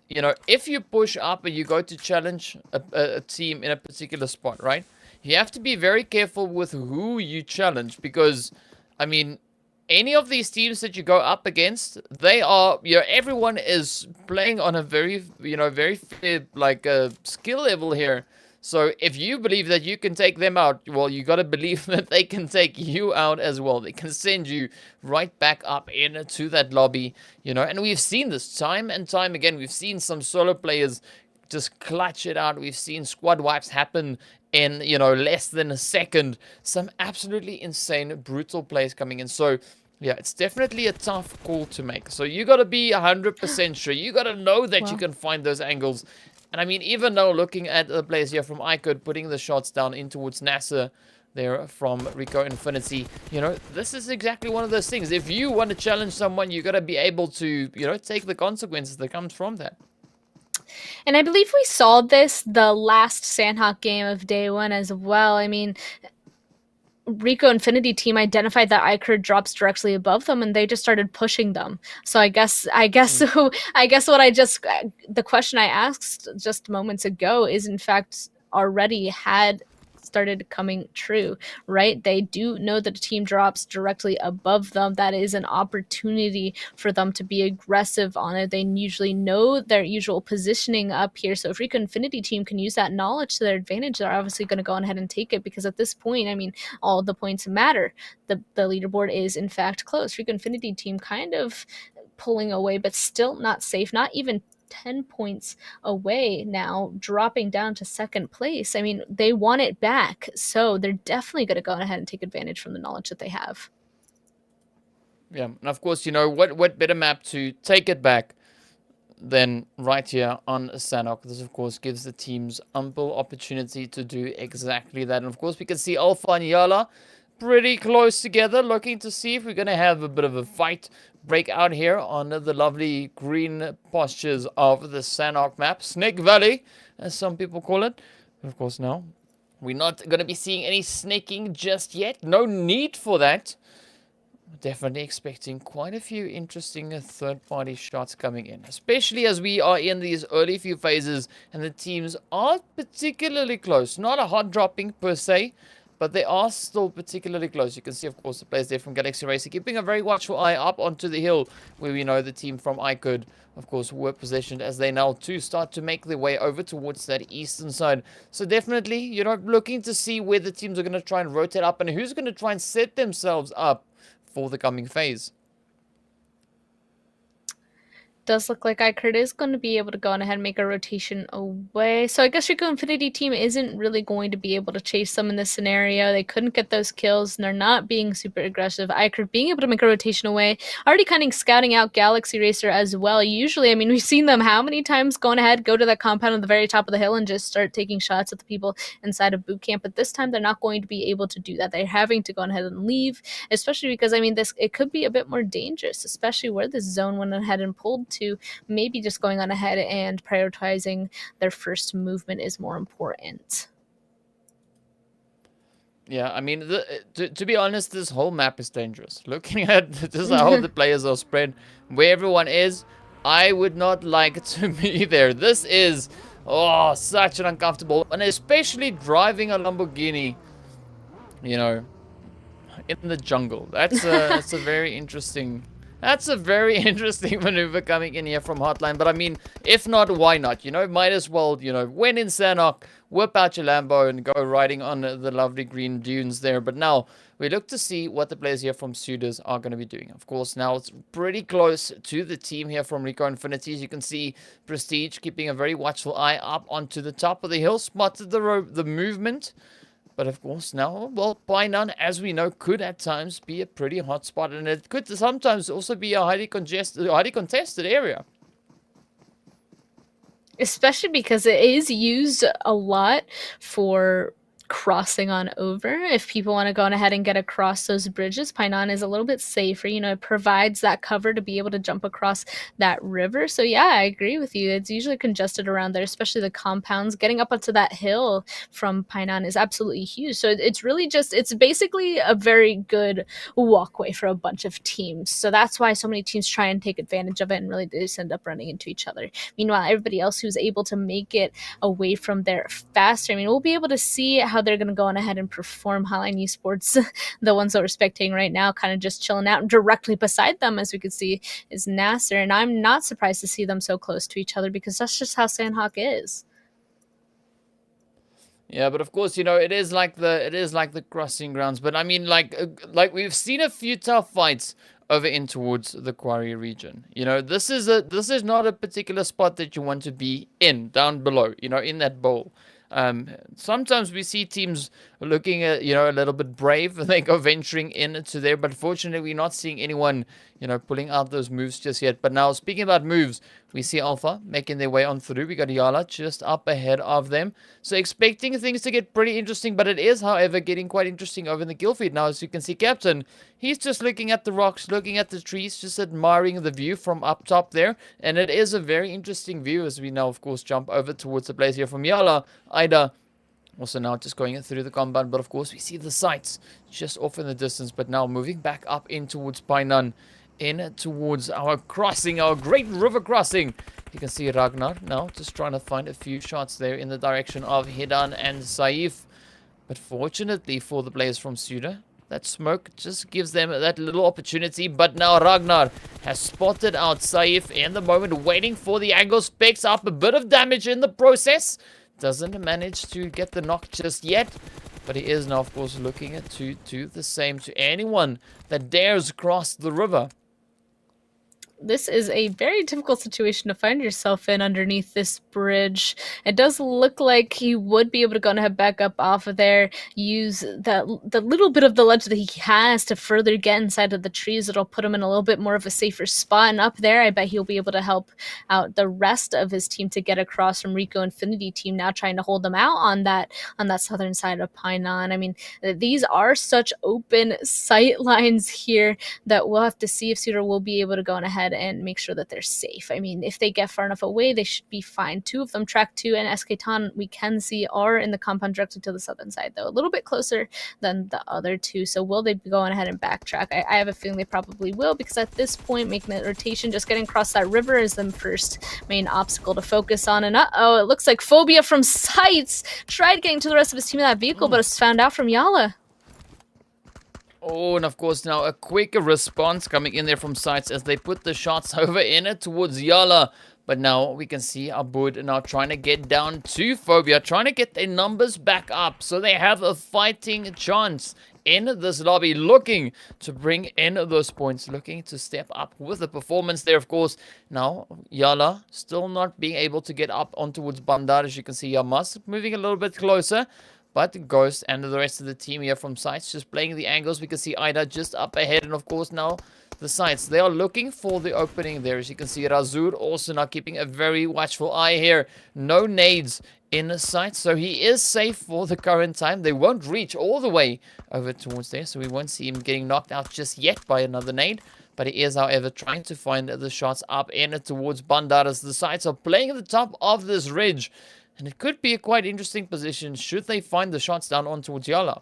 A: you know, if you push up and you go to challenge a team in a particular spot, right? You have to be very careful with who you challenge, because I mean, any of these teams that you go up against, they are, you know, everyone is playing on a very, you know, very like skill level here. So if you believe that you can take them out, well, you got to believe that they can take you out as well. They can send you right back up into that lobby, you know, and we've seen this time and time again. We've seen some solo players just clutch it out. We've seen squad wipes happen in, you know, less than a second. Some absolutely insane, brutal plays coming in. So, yeah, it's definitely a tough call to make. So you got to be 100% sure. You got to know that you can find those angles. And I mean, even though looking at the players here from iKURD putting the shots down in towards NASR there from RICO Infinity, you know, this is exactly one of those things. If you want to challenge someone, you got to be able to, you know, take the consequences that comes from that.
B: And I believe we saw this the last Sanhok game of day one as well. I mean, RICO Infinity team identified that iKURD drops directly above them, and they just started pushing them. So I guess the question I asked just moments ago is in fact already had started coming true, right? They do know that a team drops directly above them. That is an opportunity for them to be aggressive on it. They usually know their usual positioning up here. So if RICO Infinity team can use that knowledge to their advantage, they're obviously going to go ahead and take it, because at this point, I mean, all the points matter. The leaderboard is in fact close. RICO Infinity team kind of pulling away, but still not safe, not even 10 points away now, dropping down to second place. I mean, they want it back, so they're definitely going to go ahead and take advantage from the knowledge that they have.
A: Yeah, and of course, you know, what better map to take it back than right here on Sanhok. This, of course, gives the teams ample opportunity to do exactly that. And of course, we can see Alpha and YaLLa pretty close together, looking to see if we're going to have a bit of a fight break out here on the lovely green postures of the Sanhok map. Snake Valley, as some people call it. Of course, no. We're not going to be seeing any snaking just yet. No need for that. Definitely expecting quite a few interesting third-party shots coming in, especially as we are in these early few phases and the teams aren't particularly close. Not a hot dropping per se, but they are still particularly close. You can see, of course, the players there from Galaxy Racing keeping a very watchful eye up onto the hill, where we know the team from iKURD, of course, were positioned as they now too start to make their way over towards that eastern side. So definitely, looking to see where the teams are going to try and rotate up and who's going to try and set themselves up for the coming phase.
B: Does look like iKURD is going to be able to go on ahead and make a rotation away. So I guess RICO Infinity team isn't really going to be able to chase them in this scenario. They couldn't get those kills, and they're not being super aggressive. iKURD being able to make a rotation away, already kind of scouting out Galaxy Racer as well. Usually, I mean, we've seen them how many times going ahead, go to that compound on the very top of the hill and just start taking shots at the people inside of boot camp. But this time, they're not going to be able to do that. They're having to go ahead and leave, especially because, I mean, it could be a bit more dangerous, especially where this zone went ahead and pulled to. Maybe just going on ahead and prioritizing their first movement is more important.
A: Yeah, I mean, to be honest, this whole map is dangerous. Looking at just how the players are spread, where everyone is, I would not like to be there. This is, such an uncomfortable, and especially driving a Lamborghini, in the jungle. That's a very interesting... That's a very interesting maneuver coming in here from HOTLINE. But I mean, if not, why not? Might as well, when in Sanhok, whip out your Lambo and go riding on the lovely green dunes there. But now, we look to see what the players here from SUDOR are going to be doing. Of course, now it's pretty close to the team here from RICO Infinity. As you can see, Prestige keeping a very watchful eye up onto the top of the hill. Spotted the movement. But of course now, well, Painan, as we know, could at times be a pretty hot spot. And it could sometimes also be a highly contested area.
B: Especially because it is used a lot for crossing on over. If people want to go on ahead and get across those bridges, Painan is a little bit safer. It provides that cover to be able to jump across that river. So yeah, I agree with you. It's usually congested around there, especially the compounds. Getting up onto that hill from Painan is absolutely huge. So it's really it's basically a very good walkway for a bunch of teams. So that's why so many teams try and take advantage of it, and really they just end up running into each other. Meanwhile, everybody else who's able to make it away from there faster, I mean, we'll be able to see how they're going to go on ahead and perform. YaLLa Esports, the ones that we're spectating right now, kind of just chilling out. Directly beside them, as we can see, is NASR, and I'm not surprised to see them so close to each other because that's just how Sanhok is.
A: Yeah, but of course, it is like the crossing grounds. But I mean, like we've seen a few tough fights over in towards the Quarry region. This is not a particular spot that you want to be in, down below, in that bowl. Sometimes we see teams looking at, a little bit brave and they go venturing into there, but fortunately we're not seeing anyone, pulling out those moves just yet. But now, speaking about moves, we see Alpha making their way on through. We got YaLLa just up ahead of them. So expecting things to get pretty interesting, but it is, however, getting quite interesting over in the kill feed now. As you can see, Captain, he's just looking at the rocks, looking at the trees, just admiring the view from up top there. And it is a very interesting view as we now, of course, jump over towards the place here from YaLLa. Ida also now just going through the compound, but of course we see the sights just off in the distance. But now moving back up in towards Painan, in towards our crossing, our great river crossing. You can see Ragnar now just trying to find a few shots there in the direction of Hidan and Saif. But fortunately for the players from SUDOR, that smoke just gives them that little opportunity. But now Ragnar has spotted out Saif in the moment, waiting for the angles, picks up a bit of damage in the process. Doesn't manage to get the knock just yet. But he is now, of course, looking to do the same to anyone that dares cross the river.
B: This is a very difficult situation to find yourself in underneath this bridge. It does look like he would be able to go and head back up off of there, use the little bit of the ledge that he has to further get inside of the trees. It'll put him in a little bit more of a safer spot, and up there I bet he'll be able to help out the rest of his team to get across from RICO Infinity team, now trying to hold them out on that southern side of Painan. I mean, these are such open sight lines here that we'll have to see if SUDOR will be able to go on ahead and make sure that they're safe. I mean, if they get far enough away, they should be fine. Two of them, Track 2 and SKTON, we can see are in the compound directly to the southern side, though. A little bit closer than the other two. So will they be going ahead and backtrack? I have a feeling they probably will, because at this point, making that rotation, just getting across that river is the first main obstacle to focus on. And uh-oh, it looks like Phobia from SCYTES tried getting to the rest of his team in that vehicle, but it's found out from YaLLa.
A: Oh, and of course now a quick response coming in there from SCYTES as they put the shots over in it towards YaLLa. But now we can see iKURD now trying to get down to Phobia, trying to get their numbers back up so they have a fighting chance in this lobby, looking to bring in those points, looking to step up with the performance there, of course. Now, YaLLa still not being able to get up on towards Bandar, as you can see. Yamas moving a little bit closer. But Ghost and the rest of the team here from SCYTES just playing the angles. We can see Ida just up ahead. And of course now the SCYTES, they are looking for the opening there. As you can see, Razur also now keeping a very watchful eye here. No nades in sight, so he is safe for the current time. They won't reach all the way over towards there, so we won't see him getting knocked out just yet by another nade. But he is, however, trying to find the shots up in towards Bandar as the SCYTES are playing at the top of this ridge. And it could be a quite interesting position should they find the shots down on towards YaLLa.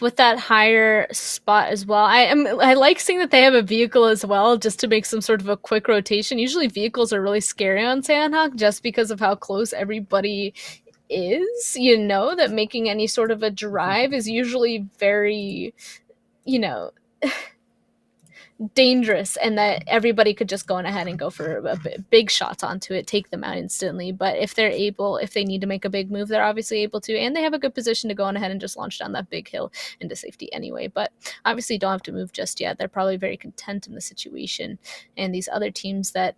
B: With that higher spot as well, I like seeing that they have a vehicle as well, just to make some sort of a quick rotation. Usually vehicles are really scary on Sanhok just because of how close everybody is. You know, that making any sort of a drive is usually very, you know, dangerous, and that everybody could just go on ahead and go for big shots onto it, take them out instantly. But if they're able, if they need to make a big move, they're obviously able to, and they have a good position to go on ahead and just launch down that big hill into safety anyway. But obviously don't have to move just yet. They're probably very content in the situation. And these other teams that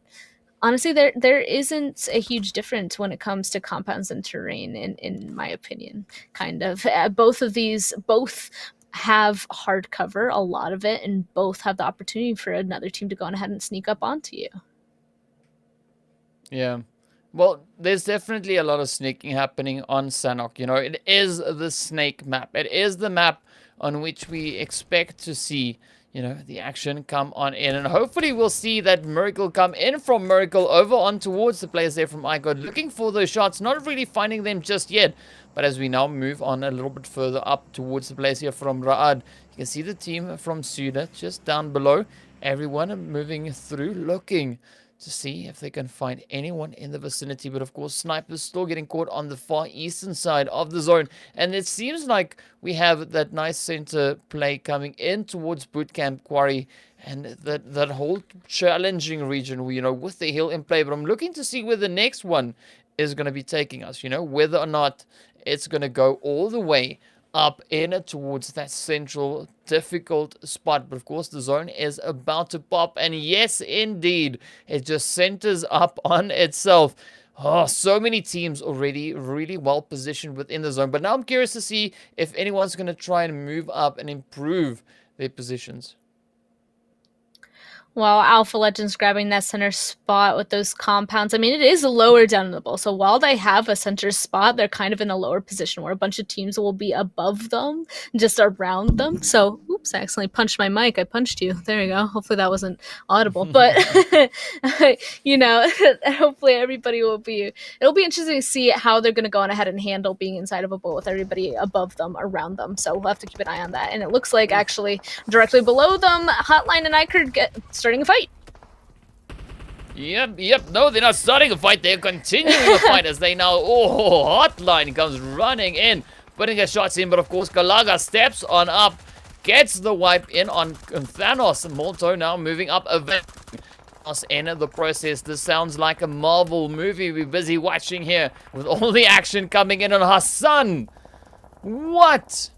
B: honestly, there isn't a huge difference when it comes to compounds and terrain, in my opinion. Kind of both have hard cover, a lot of it, and both have the opportunity for another team to go on ahead and sneak up onto you.
A: Yeah. Well, there's definitely a lot of sneaking happening on Sanhok. You know, it is the snake map. It is the map on which we expect to see, you know, the action come on in. And hopefully we'll see that Miracle come in from Miracle over on towards the players there from iKURD, looking for those shots, not really finding them just yet. But as we now move on a little bit further up towards the players here from Ra'ad, you can see the team from SUDOR just down below. Everyone moving through, looking to see if they can find anyone in the vicinity. But of course, snipers still getting caught on the far eastern side of the zone. And it seems like we have that nice center play coming in towards Bootcamp Quarry and that whole challenging region, you know, with the hill in play. But I'm looking to see where the next one is going to be taking us, you know, whether or not it's going to go all the way up in towards that central difficult spot. But of course the zone is about to pop, and yes indeed, it just centers up on itself. Oh, so many teams already really well positioned within the zone. But now I'm curious to see if anyone's going to try and move up and improve their positions.
B: Well, Alpha Legends grabbing that center spot with those compounds. I mean, it is lower down in the bowl. So while they have a center spot, they're kind of in a lower position where a bunch of teams will be above them, just around them. So, oops, I accidentally punched my mic. I punched you. There you go. Hopefully that wasn't audible. But, you know, hopefully everybody will be, it'll be interesting to see how they're going to go on ahead and handle being inside of a bowl with everybody above them, around them. So we'll have to keep an eye on that. And it looks like actually directly below them, HOTLINE and iKURD starting a fight.
A: Yep. No, they're not starting a fight. They're continuing the fight as they now... Oh, HOTLINE comes running in, putting their shots in. But of course, Galaga steps on up, gets the wipe in on Thanos. Molto now moving up in the process. This sounds like a Marvel movie we're busy watching here, with all the action coming in on Hassan. What?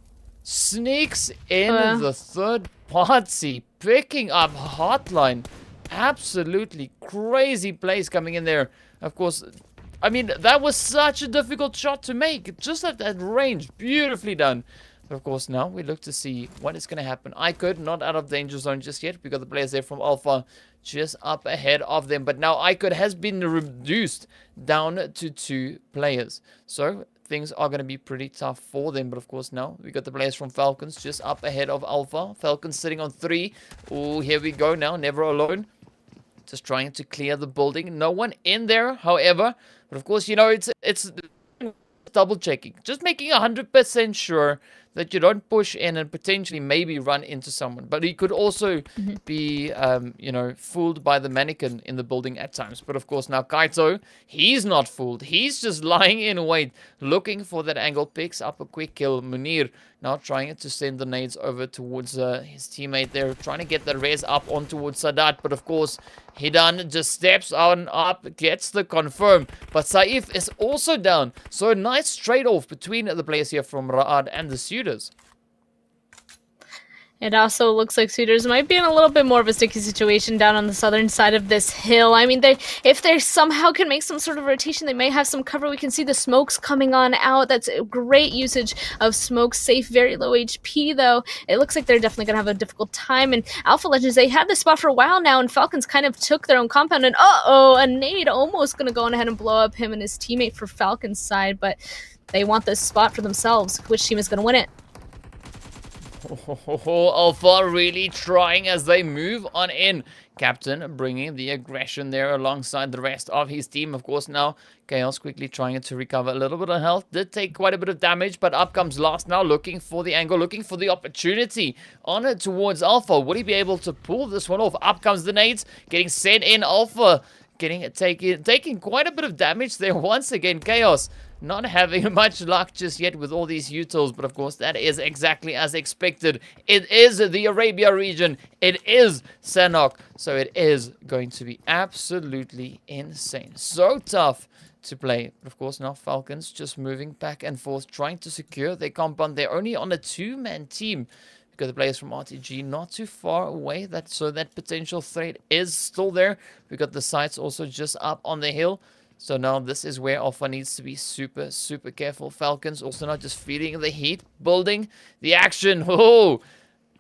A: Sneaks in the third party, picking up HOTLINE. Absolutely crazy plays coming in there. Of course, I mean, that was such a difficult shot to make. Just at that range, beautifully done. But of course, now we look to see what is going to happen. iKURD not out of danger zone just yet. We got the players there from Alpha just up ahead of them. But now iKURD has been reduced down to 2 players. So things are going to be pretty tough for them. But of course, now we got the players from Falcons just up ahead of Alpha. Falcons sitting on 3. Oh, here we go now. Never alone. Just trying to clear the building. No one in there, however. But of course, you know, it's double checking. Just making 100% sure that you don't push in and potentially maybe run into someone. But he could also be, you know, fooled by the mannequin in the building at times. But of course, now Kaito, he's not fooled. He's just lying in wait, looking for that angle. Picks up a quick kill. Munir now trying to send the nades over towards his teammate there. Trying to get the res up on towards Sadat. But of course, Hidan just steps on up, gets the confirm. But Saif is also down. So a nice trade-off between the players here from Raad and the SUDORs.
B: It also looks like SUDORs might be in a little bit more of a sticky situation down on the southern side of this hill. I mean, if they somehow can make some sort of rotation, they may have some cover. We can see the smokes coming on out. That's a great usage of smoke. Safe, very low HP, though. It looks like they're definitely going to have a difficult time. And Alpha Legends, they had this spot for a while now, and Falcons kind of took their own compound. And uh-oh, a nade almost going to go on ahead and blow up him and his teammate for Falcons' side. But they want this spot for themselves. Which team is going to win it?
A: Alpha really trying as they move on in. Captain bringing the aggression there alongside the rest of his team. Of course, now Chaos quickly trying to recover a little bit of health. Did take quite a bit of damage, but up comes Last now, looking for the angle, looking for the opportunity. On it towards Alpha. Would he be able to pull this one off? Up comes the nades, getting sent in. Alpha taking quite a bit of damage there once again. Chaos not having much luck just yet with all these utils, but of course that is exactly as expected. It is the Arabia region. It is Sanhok. So it is going to be absolutely insane. So tough to play. But of course now Falcons just moving back and forth, trying to secure their compound. They're only on a 2-man team. Because the players from RTG not too far away. So that potential threat is still there. We got the sites also just up on the hill. So now this is where Alpha needs to be super, super careful. Falcons also not just feeding the heat, building the action. Oh,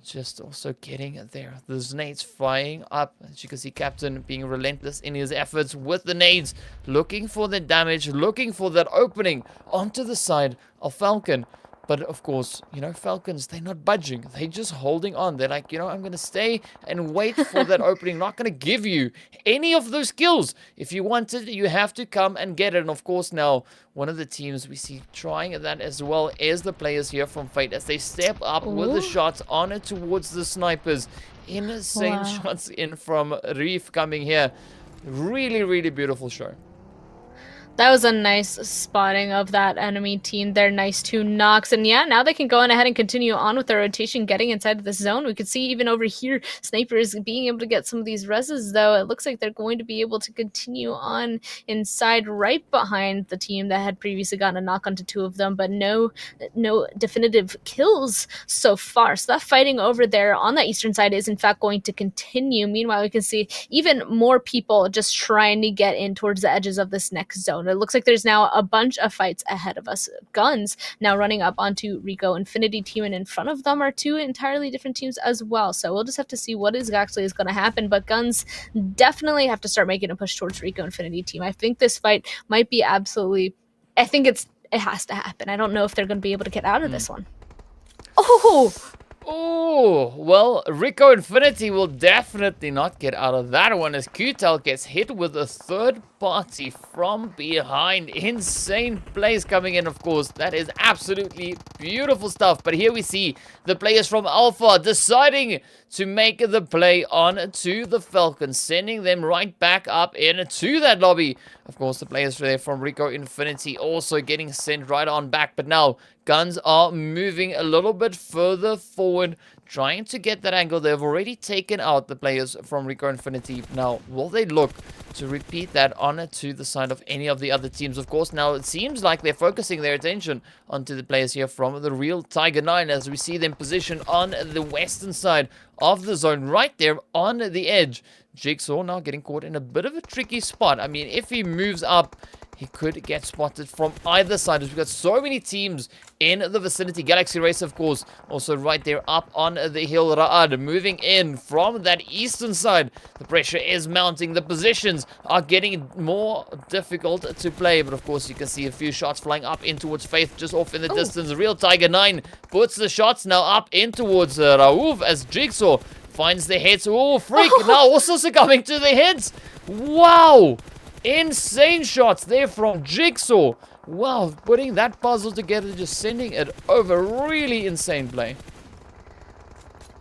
A: just also getting there. The nades flying up. As you can see, Captain being relentless in his efforts with the nades. Looking for the damage, looking for that opening onto the side of Falcon. But of course, you know, Falcons, they're not budging. They're just holding on. They're like, you know, I'm going to stay and wait for that opening. Not going to give you any of those kills. If you want it, you have to come and get it. And of course, now, one of the teams we see trying that as well is the players here from Fate as they step up with the shots on it towards the snipers. Insane shots in from Reef coming here. Really, really beautiful show.
B: That was a nice spotting of that enemy team. They're nice 2 knocks. And yeah, now they can go on ahead and continue on with their rotation, getting inside of the zone. We could see even over here, snipers being able to get some of these reses, though. It looks like they're going to be able to continue on inside right behind the team that had previously gotten a knock onto 2 of them, but no definitive kills so far. So that fighting over there on the eastern side is in fact going to continue. Meanwhile, we can see even more people just trying to get in towards the edges of this next zone. It looks like there's now a bunch of fights ahead of us. GUNZ now running up onto RICO Infinity team, and in front of them are 2 entirely different teams as well. So we'll just have to see what actually is going to happen. But GUNZ definitely have to start making a push towards RICO Infinity team. I think this fight might be absolutely... I think it has to happen. I don't know if they're going to be able to get out of this one.
A: Oh, well, RICO Infinity will definitely not get out of that one as Qtel gets hit with a third party from behind. Insane plays coming in, of course. That is absolutely beautiful stuff. But here we see the players from Alpha deciding to make the play on to the Falcons, sending them right back up into that lobby. Of course, the players there from RICO Infinity also getting sent right on back. But now, GUNZ are moving a little bit further forward, trying to get that angle. They've already taken out the players from RICO Infinity. Now, will they look to repeat that on to the side of any of the other teams? Of course, now it seems like they're focusing their attention onto the players here from the real Tiger 9 as we see them positioned on the western side of the zone, right there on the edge. Jigsaw now getting caught in a bit of a tricky spot. I mean, if he moves up he could get spotted from either side. We've got so many teams in the vicinity. Galaxy Race, of course, also right there up on the hill. Ra'ad moving in from that eastern side. The pressure is mounting. The positions are getting more difficult to play. But, of course, you can see a few shots flying up in towards Faith just off in the distance. Real Tiger 9 puts the shots now up in towards Raouf as Jigsaw finds the hits. Oh, freak. Now also succumbing to the hits. Wow. Insane shots there from Jigsaw. Wow, putting that puzzle together, just sending it over. Really insane play.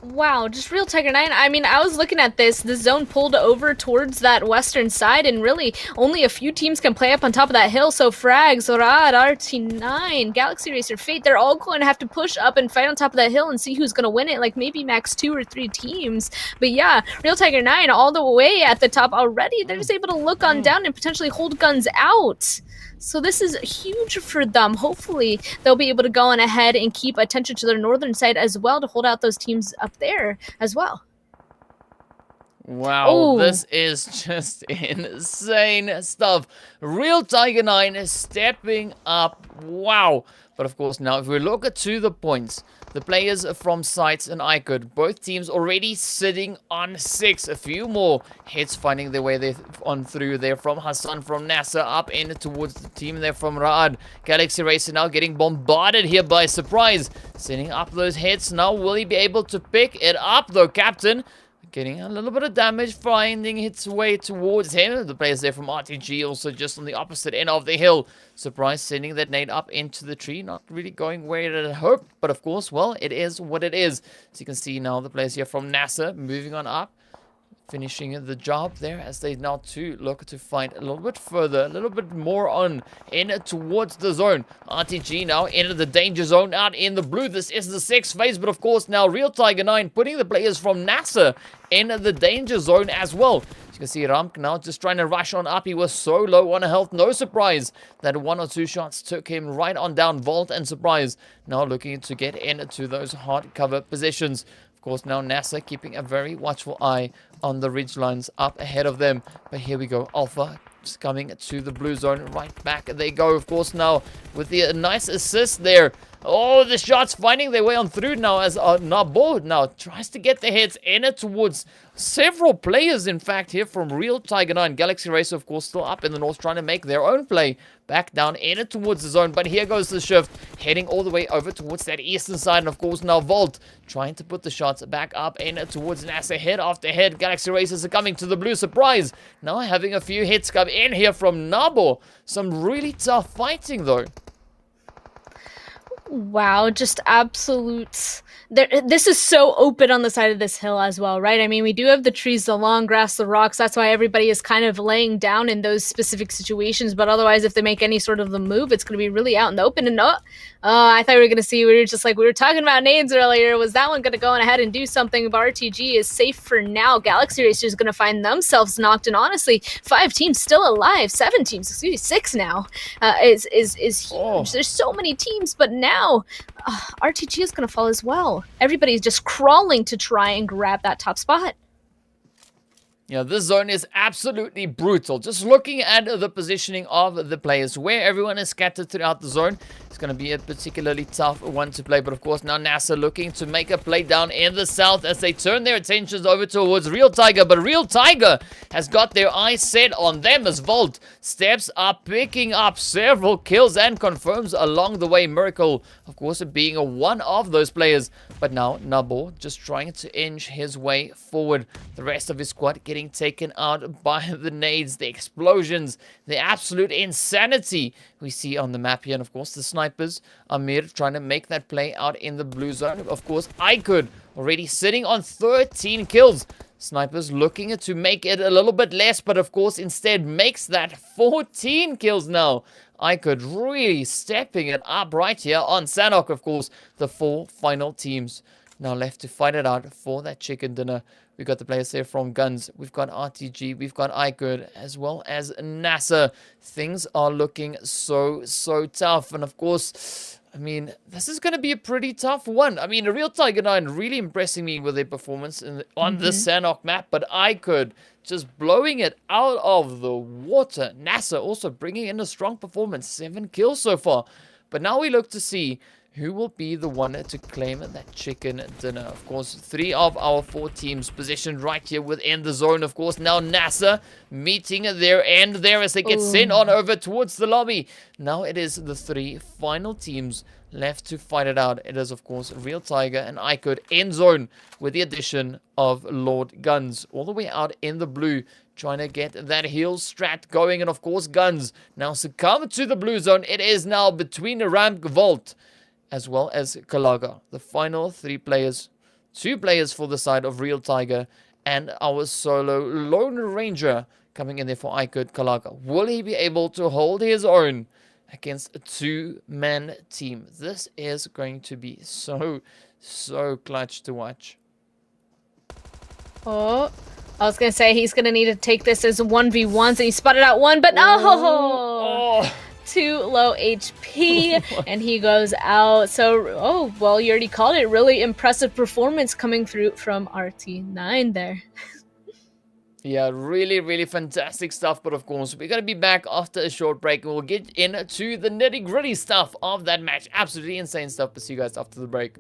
B: Wow, just real Tiger 9. I mean, I was looking at this. The zone pulled over towards that western side, and really only a few teams can play up on top of that hill. So Frags, Orad, RT9, Galaxy Racer, Fate, they're all going to have to push up and fight on top of that hill and see who's going to win it. Like maybe max 2 or 3 teams. But yeah, real Tiger 9 all the way at the top already. They're just able to look on down and potentially hold GUNZ out. So this is huge for them. Hopefully, they'll be able to go on ahead and keep attention to their northern side as well to hold out those teams up there as well.
A: Wow, this is just insane stuff. Real Tiger 9 is stepping up. Wow. But of course, now if we look to the points, the players from SCYTES and iKURD, both teams already sitting on 6. A few more hits finding their way there on through there from Hassan from NASR up in towards the team there from Ra'ad. Galaxy Racer now getting bombarded here by Surprise. Sending up those hits. Now will he be able to pick it up though, Captain? Getting a little bit of damage, finding its way towards him. The players there from RTG also just on the opposite end of the hill. Surprise sending that nade up into the tree. Not really going where it had hoped. But of course, well, it is what it is. So you can see now the players here from NASR moving on up. Finishing the job there as they now too look to fight a little bit further, a little bit more on in towards the zone. RTG now into the danger zone out in the blue. This is the 6th phase, but of course now Real Tiger 9 putting the players from NASR in the danger zone as well. As you can see Ramk now just trying to rush on up. He was so low on health. No surprise that 1 or 2 shots took him right on down. Vault and Surprise now looking to get into those hard cover positions. Of course, now NASR keeping a very watchful eye on the ridge lines up ahead of them. But here we go. Alpha just coming to the blue zone. Right back they go, of course, now with the nice assist there. Oh, the shots finding their way on through now as Nabo now tries to get the hits in it towards several players, in fact, here from Real Tiger 9. Galaxy Racer, of course, still up in the north trying to make their own play back down in it towards the zone. But here goes the shift, heading all the way over towards that eastern side. And, of course, now Vault trying to put the shots back up in it towards NASR head after head. Galaxy Racers are coming to the blue. Surprise! Now having a few hits come in here from Nabo. Some really tough fighting, though.
B: Wow, just absolute. This is so open on the side of this hill as well, right? I mean, we do have the trees, the long grass, the rocks. That's why everybody is kind of laying down in those specific situations. But otherwise, if they make any sort of the move, it's going to be really out in the open. And I thought we were going to see, we were talking about nades earlier. Was that one going to go on ahead and do something? But RTG is safe for now. Galaxy Racer is going to find themselves knocked. And honestly, 5 teams still alive. 7 teams, excuse me, 6 now is huge. Oh. There's so many teams, but now RTG is going to fall as well. Everybody's just crawling to try and grab that top spot.
A: Yeah, this zone is absolutely brutal. Just looking at the positioning of the players, where everyone is scattered throughout the zone, it's going to be a particularly tough one to play. But of course, now NASR looking to make a play down in the south as they turn their attentions over towards Real Tiger. But Real Tiger has got their eyes set on them as Vault steps up, picking up several kills and confirms along the way. Miracle, of course, being one of those players. But now Nabo just trying to inch his way forward. The rest of his squad getting taken out by the nades, the explosions, the absolute insanity we see on the map here. And of course, the snipers, Amir trying to make that play out in the blue zone. Of course, iKURD already sitting on 13 kills. Snipers looking to make it a little bit less, but of course, instead makes that 14 kills now. iKURD really stepping it up right here on Sanhok. Of course, the 4 final teams now left to fight it out for that chicken dinner. We've got the players there from GUNZ. We've got RTG. We've got iKURD as well as NASR. Things are looking so tough. And of course, I mean, this is going to be a pretty tough one. I mean, Real Tiger 9 really impressing me with their performance on the Sanhok map, but iKURD just blowing it out of the water. NASR also bringing in a strong performance, 7 kills so far. But now we look to see who will be the one to claim that chicken dinner. Of course, 3 of our 4 teams positioned right here within the zone. Of course, now NASR meeting their end there as they get sent on over towards the lobby. Now it is the 3 final teams left to fight it out. It is, of course, Real Tiger and iKURD end zone with the addition of Lord GUNZ all the way out in the blue, trying to get that heal strat going. And, of course, GUNZ now succumb to the blue zone. It is now between Ramp Vault as well as Kalaga. The final 3 players, 2 players for the side of Real Tiger, and our solo Lone Ranger coming in there for iKURD Kalaga. Will he be able to hold his own against a 2-man team? This is going to be so clutch to watch.
B: Oh, I was going to say he's going to need to take this as 1v1s, and he spotted out one, but no! Too low HP, and he goes out. So, oh, well, you already called it. Really impressive performance coming through from RT9 there.
A: Yeah, really fantastic stuff. But of course, we're going to be back after a short break, and we'll get into the nitty-gritty stuff of that match. Absolutely insane stuff. But see you guys after the break.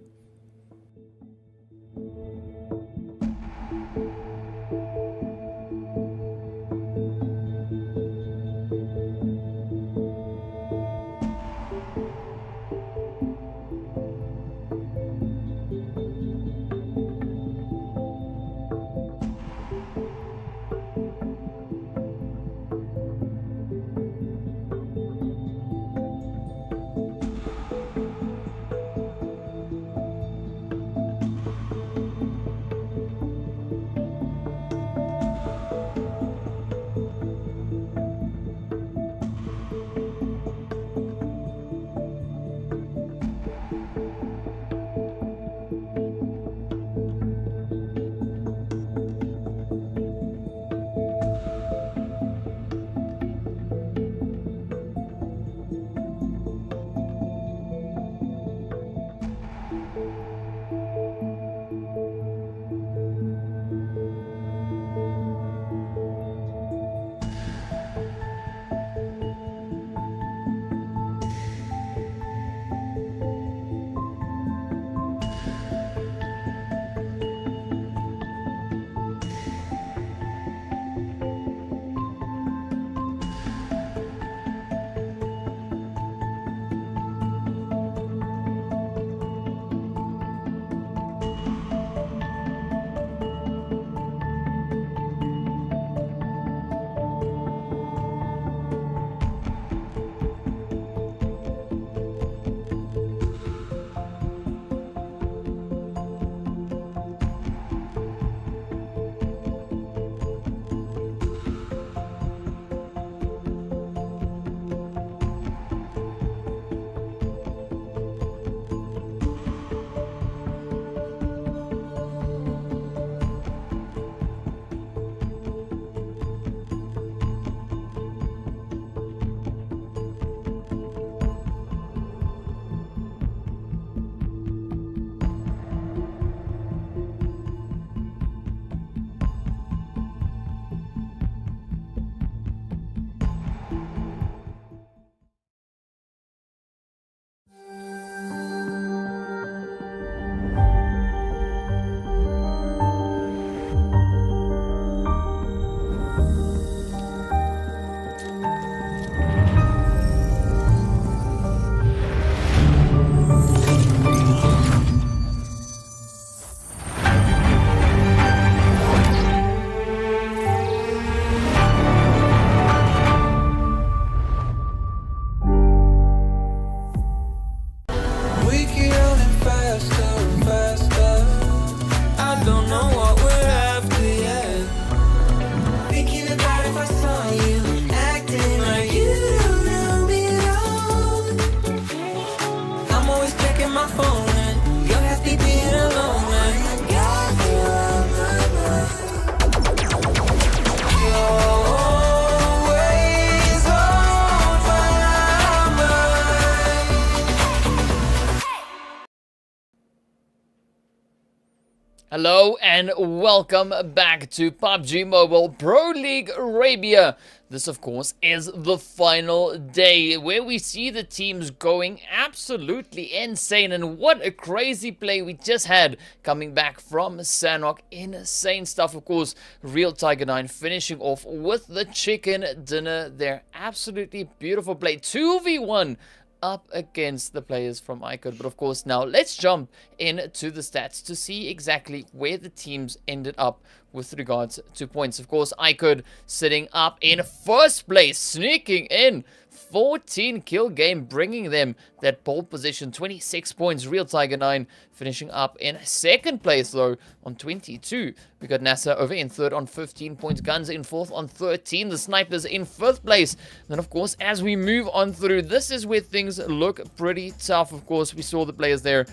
A: Hello and welcome back to PUBG Mobile Pro League Arabia. This, of course, is the final day where we see the teams going absolutely insane. And what a crazy play we just had coming back from Sanhok. Insane stuff, of course. Real Tiger 9 finishing off with the chicken dinner there. Absolutely beautiful play. 2v1. Up against the players from iKURD. But of course, now let's jump into the stats to see exactly where the teams ended up with regards to points. Of course, iKURD sitting up in first place, sneaking in 14 kill game, bringing them that pole position, 26 points. Real Tiger 9 finishing up in second place though on 22. We got NASR over in third on 15 points. GUNZ in fourth on 13. The Snipers in fifth place. Then of course, as we move on through, this is where things look pretty tough. Of course, we saw the players there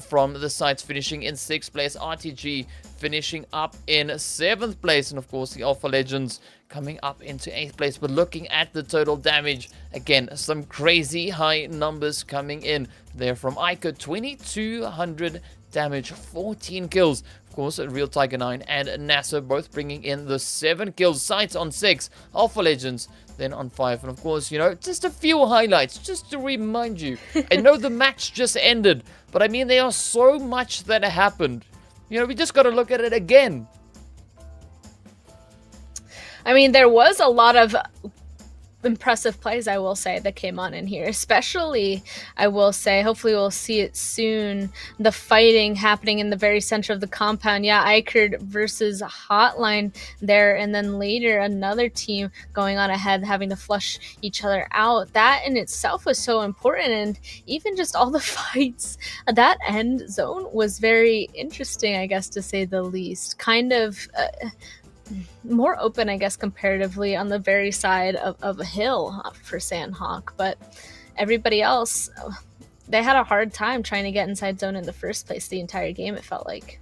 A: from the sites finishing in sixth place. RTG finishing up in seventh place. And of course, the Alpha Legends coming up into 8th place. But looking at the total damage, again, some crazy high numbers coming in there from iKURD. 2200 damage, 14 kills. Of course, Real Tiger 9 and NASR both bringing in the 7 kills. SCYTES on 6, Alpha Legends then on 5. And of course, you know, just a few highlights just to remind you. I know the match just ended, but I mean, there are so much that happened. You know, we just got to look at it again.
B: I mean, there was a lot of impressive plays, I will say, that came on in here. Especially, I will say, hopefully we'll see it soon, the fighting happening in the very center of the compound. Yeah, iKURD versus HOTLINE there, and then later another team going on ahead, having to flush each other out. That in itself was so important, and even just all the fights, that end zone was very interesting, I guess, to say the least. Kind of more open, I guess, comparatively on the very side of a hill for Sanhok, but everybody else, they had a hard time trying to get inside zone in the first place the entire game, it felt like.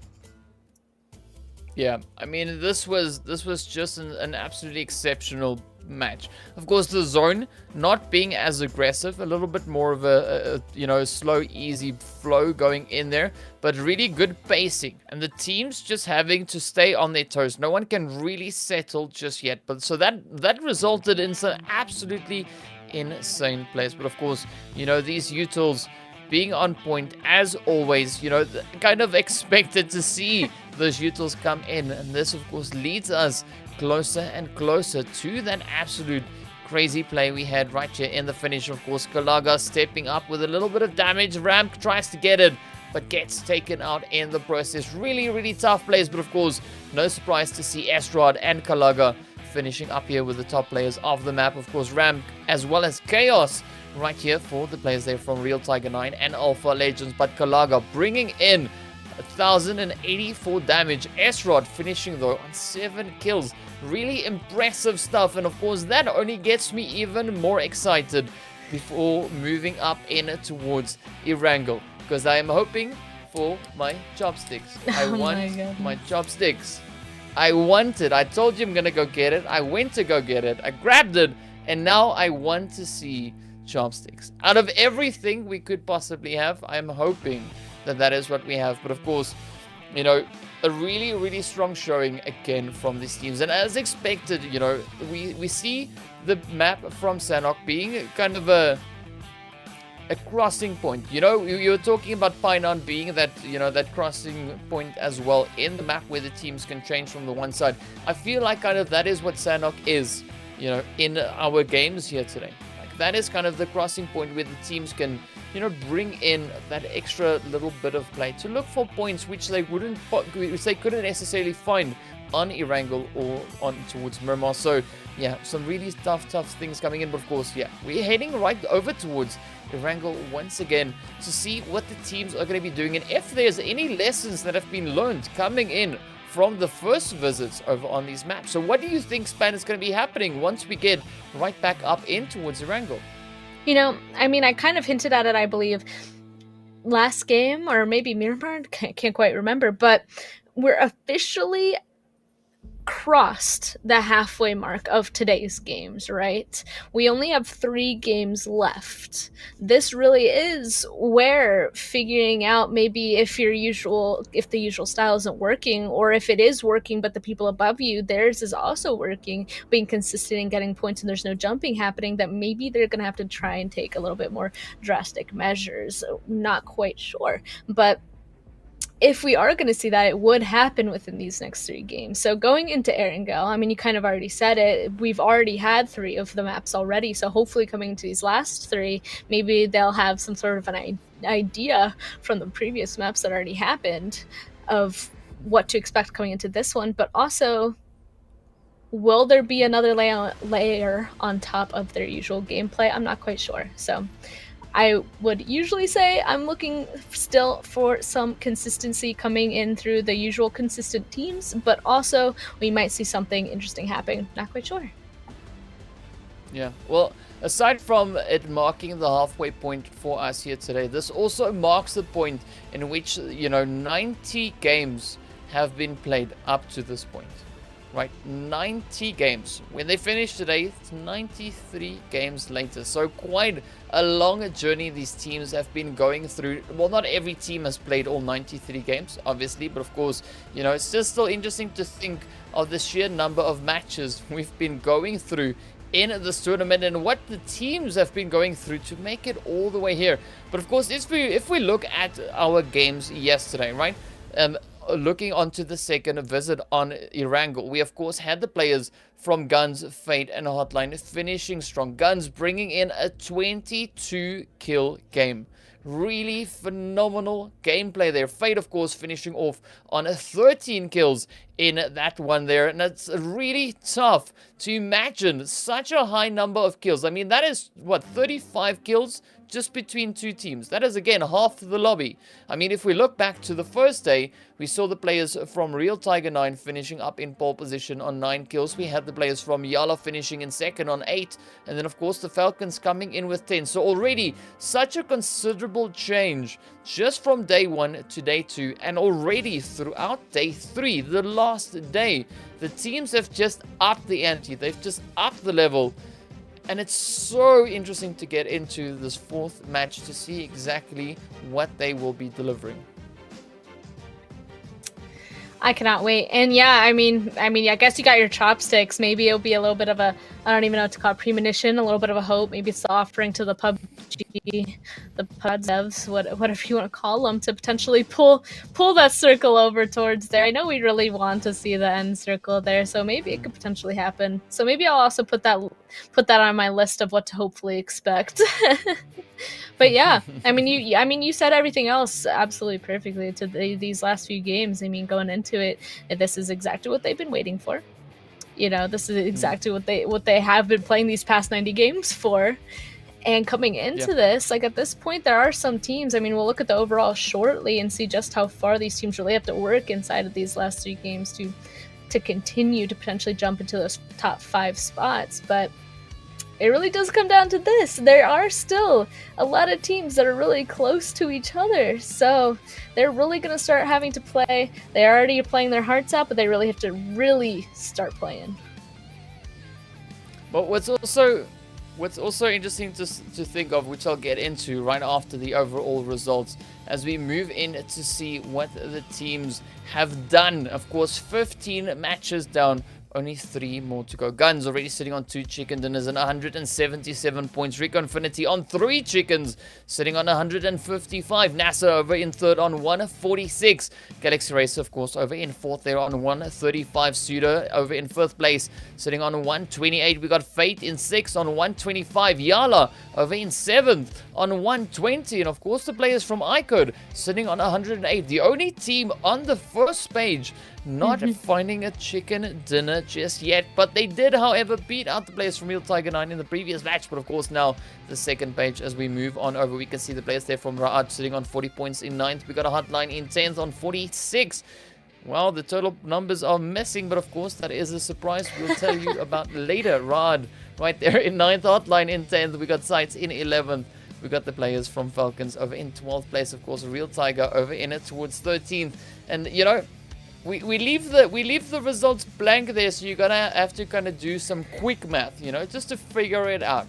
A: Yeah, I mean, this was just an absolutely exceptional match. Of course, the zone not being as aggressive, a little bit more of a you know, slow, easy flow going in there, but really good pacing, and the teams just having to stay on their toes. No one can really settle just yet, but so that resulted in some absolutely insane plays. But of course, you know, these utils being on point as always, you know, kind of expected to see those utils come in, and this of course leads us closer and closer to that absolute crazy play we had right here in the finish. Of course, Kalaga stepping up with a little bit of damage. Ramp tries to get it, but gets taken out in the process. Really, really tough plays, but of course, no surprise to see Estrad and Kalaga finishing up here with the top players of the map. Of course, Ramp as well as Chaos right here for the players there from Real Tiger 9 and Alpha Legends, but Kalaga bringing in 1084 damage. Estrad finishing though on 7 kills. Really impressive stuff, and of course that only gets me even more excited before moving up in towards Erangel, because I am hoping for my chopsticks. I want my chopsticks. I want it. I told you I'm gonna go get it. I went to go get it. I grabbed it, and now I want to see chopsticks. Out of everything we could possibly have, I'm hoping that is what we have. But of course, you know, a really, really strong showing again from these teams. And as expected, you know, we see the map from Sanhok being kind of a crossing point. You know, you were talking about Painan being that, you know, that crossing point as well in the map where the teams can change from the one side. I feel like kind of that is what Sanhok is, you know, in our games here today. Like that is kind of the crossing point where the teams can, you know, bring in that extra little bit of play to look for points which they couldn't necessarily find on Erangel or on towards Miramar. So yeah, some really tough things coming in. But of course, yeah, we're heading right over towards Erangel once again to see what the teams are going to be doing, and if there's any lessons that have been learned coming in from the first visits over on these maps. So what do you think, Span, is going to be happening once we get right back up in towards Erangel?
B: You know, I mean, I kind of hinted at it, I believe, last game, or maybe Miramar, can't quite remember, but we're officially crossed the halfway mark of today's games, right? We only have 3 games left. This really is where figuring out maybe if the usual style isn't working, or if it is working but the people above you, theirs is also working, being consistent and getting points and there's no jumping happening, that maybe they're going to have to try and take a little bit more drastic measures. Not quite sure. But if we are going to see that, it would happen within these next 3 games. So going into Erangel, I mean, you kind of already said it. We've already had 3 of the maps already. So hopefully coming into these last 3, maybe they'll have some sort of an idea from the previous maps that already happened of what to expect coming into this one. But also, will there be another layer on top of their usual gameplay? I'm not quite sure. So I would usually say I'm looking still for some consistency coming in through the usual consistent teams, but also we might see something interesting happening. Not quite sure.
A: Yeah, well, aside from it marking the halfway point for us here today, this also marks the point in which, 90 games have been played up to this point. Right, 90 games. When they finish today, it's 93 games later. So quite a long journey these teams have been going through. Well, not every team has played all 93 games, obviously. But of course, it's just still interesting to think of the sheer number of matches we've been going through in this tournament and what the teams have been going through to make it all the way here. But of course, if we look at our games yesterday, right? Looking onto the second visit on Erangel, we of course had the players from GUNZ, Fate, and HOTLINE finishing strong. GUNZ bringing in a 22 kill game. Really phenomenal gameplay there. Fate, of course, finishing off on 13 kills in that one there. And it's really tough to imagine such a high number of kills. I mean, that is, 35 kills just between 2 teams. That is, again, half the lobby. I mean, if we look back to the first day, we saw the players from Real Tiger 9 finishing up in pole position on 9 kills. We had the players from YaLLa finishing in second on 8. And then, of course, the Falcons coming in with 10. So already, such a considerable change just from day 1 to day 2. And already throughout day 3, the last day, the teams have just upped the ante. They've just upped the level. And it's so interesting to get into this 4th match to see exactly what they will be delivering.
B: I cannot wait. And yeah, I mean, I guess you got your chopsticks. Maybe it'll be a little bit of a, I don't even know what to call it, premonition, a little bit of a hope. Maybe it's the offering to the PUBG, the PUBG devs, whatever you want to call them, to potentially pull that circle over towards there. I know we really want to see the end circle there, so maybe it could potentially happen. So maybe I'll also put that on my list of what to hopefully expect. But yeah, I mean, you said everything else absolutely perfectly to these last few games. I mean, going into it, this is exactly what they've been waiting for. This is exactly what they have been playing these past 90 games for. And coming into this, like at this point, there are some teams. I mean, we'll look at the overall shortly and see just how far these teams really have to work inside of these last 3 games to continue to potentially jump into those top 5 spots. But it really does come down to this. There are still a lot of teams that are really close to each other. So they're really going to start having to play. They already are playing their hearts out, but they really have to really start playing.
A: But what's also interesting to think of, which I'll get into right after the overall results, as we move in to see what the teams have done. Of course, 15 matches down, only 3 more to go. GUNZ already sitting on 2 chicken dinners and 177 points. RICO Infinity on 3 chickens, sitting on 155. NASR over in 3rd on 146. Galaxy Racer, of course, over in 4th there on 135. SUDOR over in 5th place, sitting on 128. We got Fate in 6th on 125. YaLLa over in 7th on 120. And of course, the players from iKURD sitting on 108. The only team on the first page not finding a chicken dinner just yet, but they did, however, beat out the players from Real Tiger 9 in the previous match. But of course, now the second page, as we move on over, we can see the players there from Ra'ad sitting on 40 points in 9th. We got a HOTLINE in 10th on 46. Well, the total numbers are missing, but of course, that is a surprise we'll tell you about later. Ra'ad right there in 9th, HOTLINE in 10th. We got SCYTES in 11th. We got the players from Falcons over in 12th place. Of course, Real Tiger over in it towards 13th. And, we leave the results blank there, so you're gonna have to kind of do some quick math, you know, just to figure it out.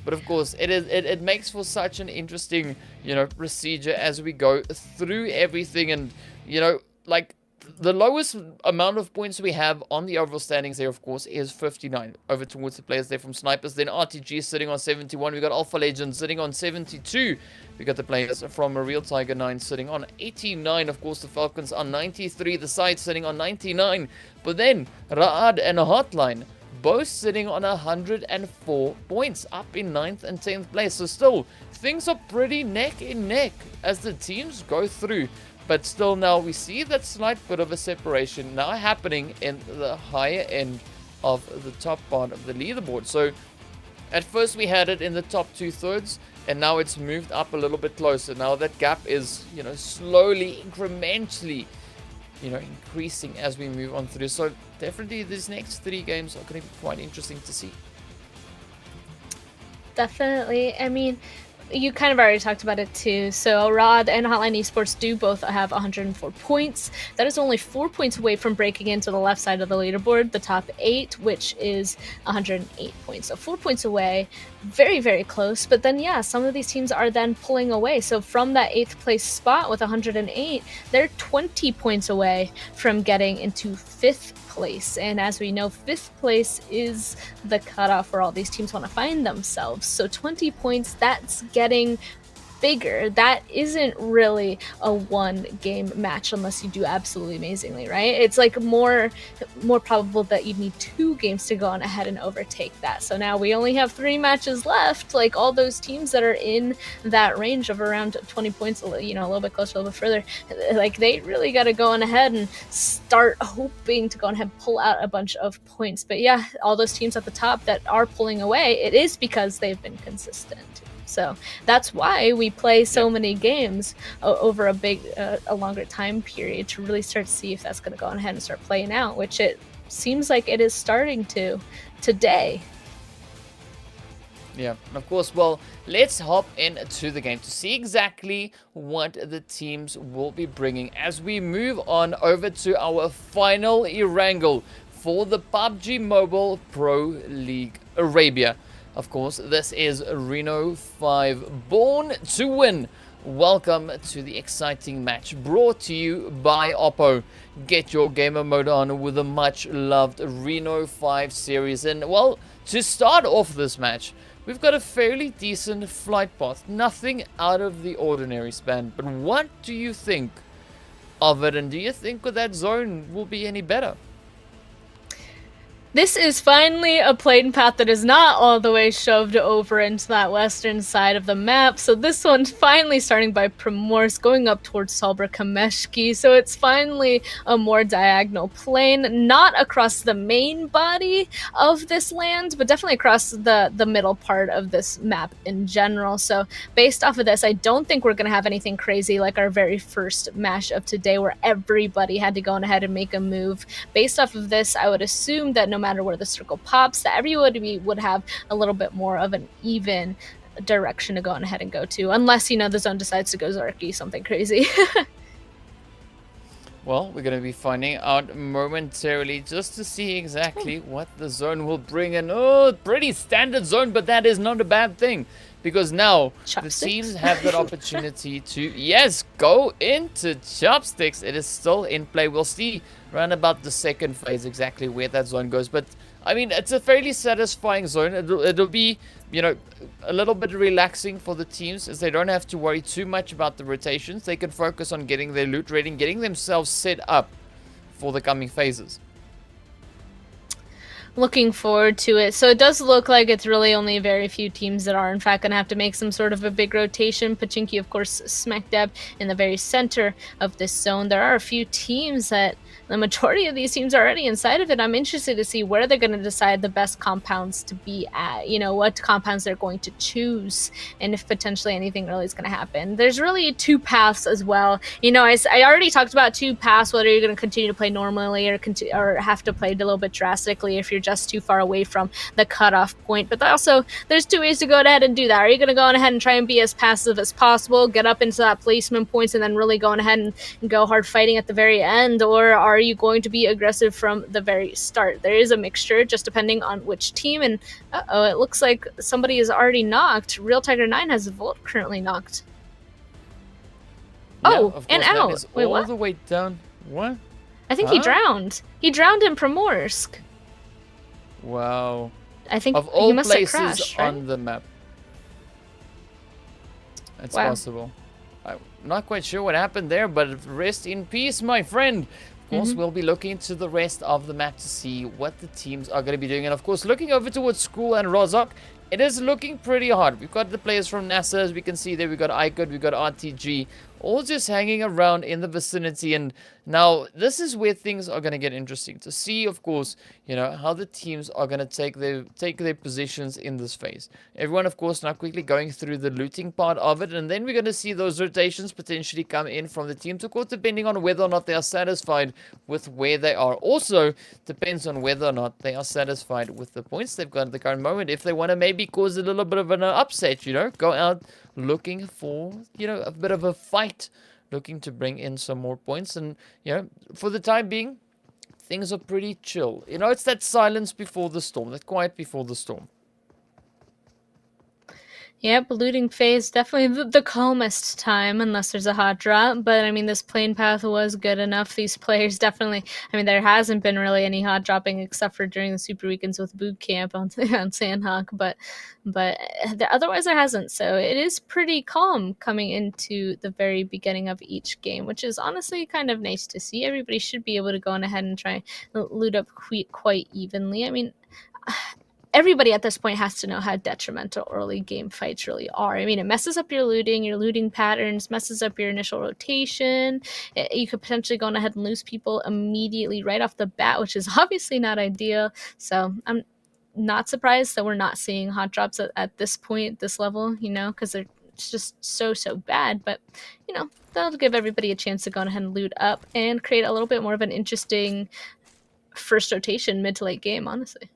A: But of course, it makes for such an interesting, you know, procedure as we go through everything. And, you know, like, the lowest amount of points we have on the overall standings there, of course, is 59 over towards the players there from Snipers. Then RTG sitting on 71. We got Alpha Legend sitting on 72. We got the players from a Real Tiger 9 sitting on 89. Of course, the Falcons on 93. The side sitting on 99. But then Raad and Hotline both sitting on 104 points, up in 9th and 10th place. So still, things are pretty neck and neck as the teams go through. But still, now we see that slight bit of a separation now happening in the higher end of the top part of the leaderboard. So at first we had it in the top 2/3, and now it's moved up a little bit closer. Now that gap is, you know, slowly, incrementally, you know, increasing as we move on through. So definitely these next 3 games are going to be quite interesting to see.
B: Definitely. I mean, you kind of already talked about it too. So Rod and HOTLINE Esports do both have 104 points. That is only 4 points away from breaking into the left side of the leaderboard, the top 8, which is 108 points. So 4 points away, very, very close. But then, yeah, some of these teams are then pulling away. So from that 8th place spot with 108, they're 20 points away from getting into 5th place. And as we know, 5th place is the cutoff where all these teams want to find themselves. So 20 points, that's getting bigger. That isn't really a 1-game match unless you do absolutely amazingly, right? It's like more probable that you need 2 games to go on ahead and overtake that. So now we only have 3 matches left. Like, all those teams that are in that range of around 20 points, you know, a little bit closer, a little bit further, like, they really got to go on ahead and start hoping to go on ahead and pull out a bunch of points. But yeah, all those teams at the top that are pulling away, it is because they've been consistent. So that's why we play so many games over a longer time period to really start to see if that's going to go on ahead and start playing out, which it seems like it is starting to today.
A: Yeah, of course. Well, let's hop into the game to see exactly what the teams will be bringing as we move on over to our final Erangel for the PUBG Mobile Pro League Arabia. Of course, this is Reno 5, born to win. Welcome to the exciting match brought to you by Oppo. Get your gamer mode on with the much loved Reno 5 series. And well, to start off this match, we've got a fairly decent flight path. Nothing out of the ordinary, Span. But what do you think of it? And do you think that zone will be any better?
B: This is finally a plane path that is not all the way shoved over into that western side of the map. So this one's finally starting by Primorsk, going up towards Salbra Kameshki. So it's finally a more diagonal plane, not across the main body of this land, but definitely across the middle part of this map in general. So based off of this, I don't think we're going to have anything crazy like our very first match of today where everybody had to go on ahead and make a move. Based off of this, I would assume that no matter where the circle pops, that everybody would have a little bit more of an even direction to go on ahead and go to, unless, you know, the zone decides to go Zarky, something crazy.
A: Well, we're going to be finding out momentarily just to see exactly what the zone will bring. And oh, pretty standard zone, but that is not a bad thing. Because now
B: Chopsticks.
A: The teams have that opportunity to, yes, go into Chopsticks. It is still in play. We'll see around about the second phase exactly where that zone goes. But, I mean, it's a fairly satisfying zone. It'll be, you know, a little bit relaxing for the teams as they don't have to worry too much about the rotations. They can focus on getting their loot ready and getting themselves set up for the coming phases.
B: Looking forward to it. So it does look like it's really only very few teams that are in fact going to have to make some sort of a big rotation. Pachinki, of course, smack dab in the very center of this zone. There are a few teams that the majority of these teams are already inside of it. I'm interested to see where they're going to decide the best compounds to be at, you know, what compounds they're going to choose, and if potentially anything really is going to happen. There's really 2 paths as well. You know, I already talked about 2 paths, whether you're going to continue to play normally or have to play it a little bit drastically if you're just too far away from the cutoff point. But also, there's 2 ways to go ahead and do that. Are you going to go on ahead and try and be as passive as possible, get up into that placement points, and then really go on ahead and go hard fighting at the very end? Or are are you going to be aggressive from the very start? There is a mixture, just depending on which team. And it looks like somebody is already knocked. Real Tiger 9 has Volt currently knocked.
A: Yeah,
B: oh,
A: of course,
B: and
A: that
B: out.
A: is
B: Wait,
A: all
B: what?
A: the way down. What?
B: I think he drowned. He drowned in Primorsk.
A: Wow.
B: I think
A: of all
B: he must
A: places
B: have crashed, right?
A: on the map. It's
B: Wow.
A: possible. I'm not quite sure what happened there, but rest in peace, my friend. Of course, we'll be looking into the rest of the map to see what the teams are going to be doing. And of course, looking over towards School and Rozhok, it is looking pretty hard. We've got the players from NASR, as we can see there. We've got iKURD, we've got RTG, all just hanging around in the vicinity. And now, this is where things are going to get interesting. To see, of course, you know, how the teams are going to take their positions in this phase. Everyone, of course, now quickly going through the looting part of it. And then we're going to see those rotations potentially come in from the teams, of course, depending on whether or not they are satisfied with where they are. Also, depends on whether or not they are satisfied with the points they've got at the current moment. If they want to maybe cause a little bit of an upset, you know, go out looking for, you know, a bit of a fight, looking to bring in some more points. And, you know, for the time being, things are pretty chill. You know, it's that silence before the storm, that quiet before the storm.
B: Yep, looting phase, definitely the calmest time, unless there's a hot drop. But, I mean, this plane path was good enough. These players definitely, I mean, there hasn't been really any hot dropping except for during the Super Weekends with Boot Camp on Sanhok. But otherwise there hasn't. So it is pretty calm coming into the very beginning of each game, which is honestly kind of nice to see. Everybody should be able to go on ahead and try and loot up quite evenly. I mean, everybody at this point has to know how detrimental early game fights really are. I mean, it messes up your looting patterns, messes up your initial rotation. You could potentially go on ahead and lose people immediately right off the bat, which is obviously not ideal. So I'm not surprised that we're not seeing hot drops at this point, this level, you know, because they're just so bad. But, you know, that'll give everybody a chance to go on ahead and loot up and create a little bit more of an interesting first rotation mid to late game, honestly.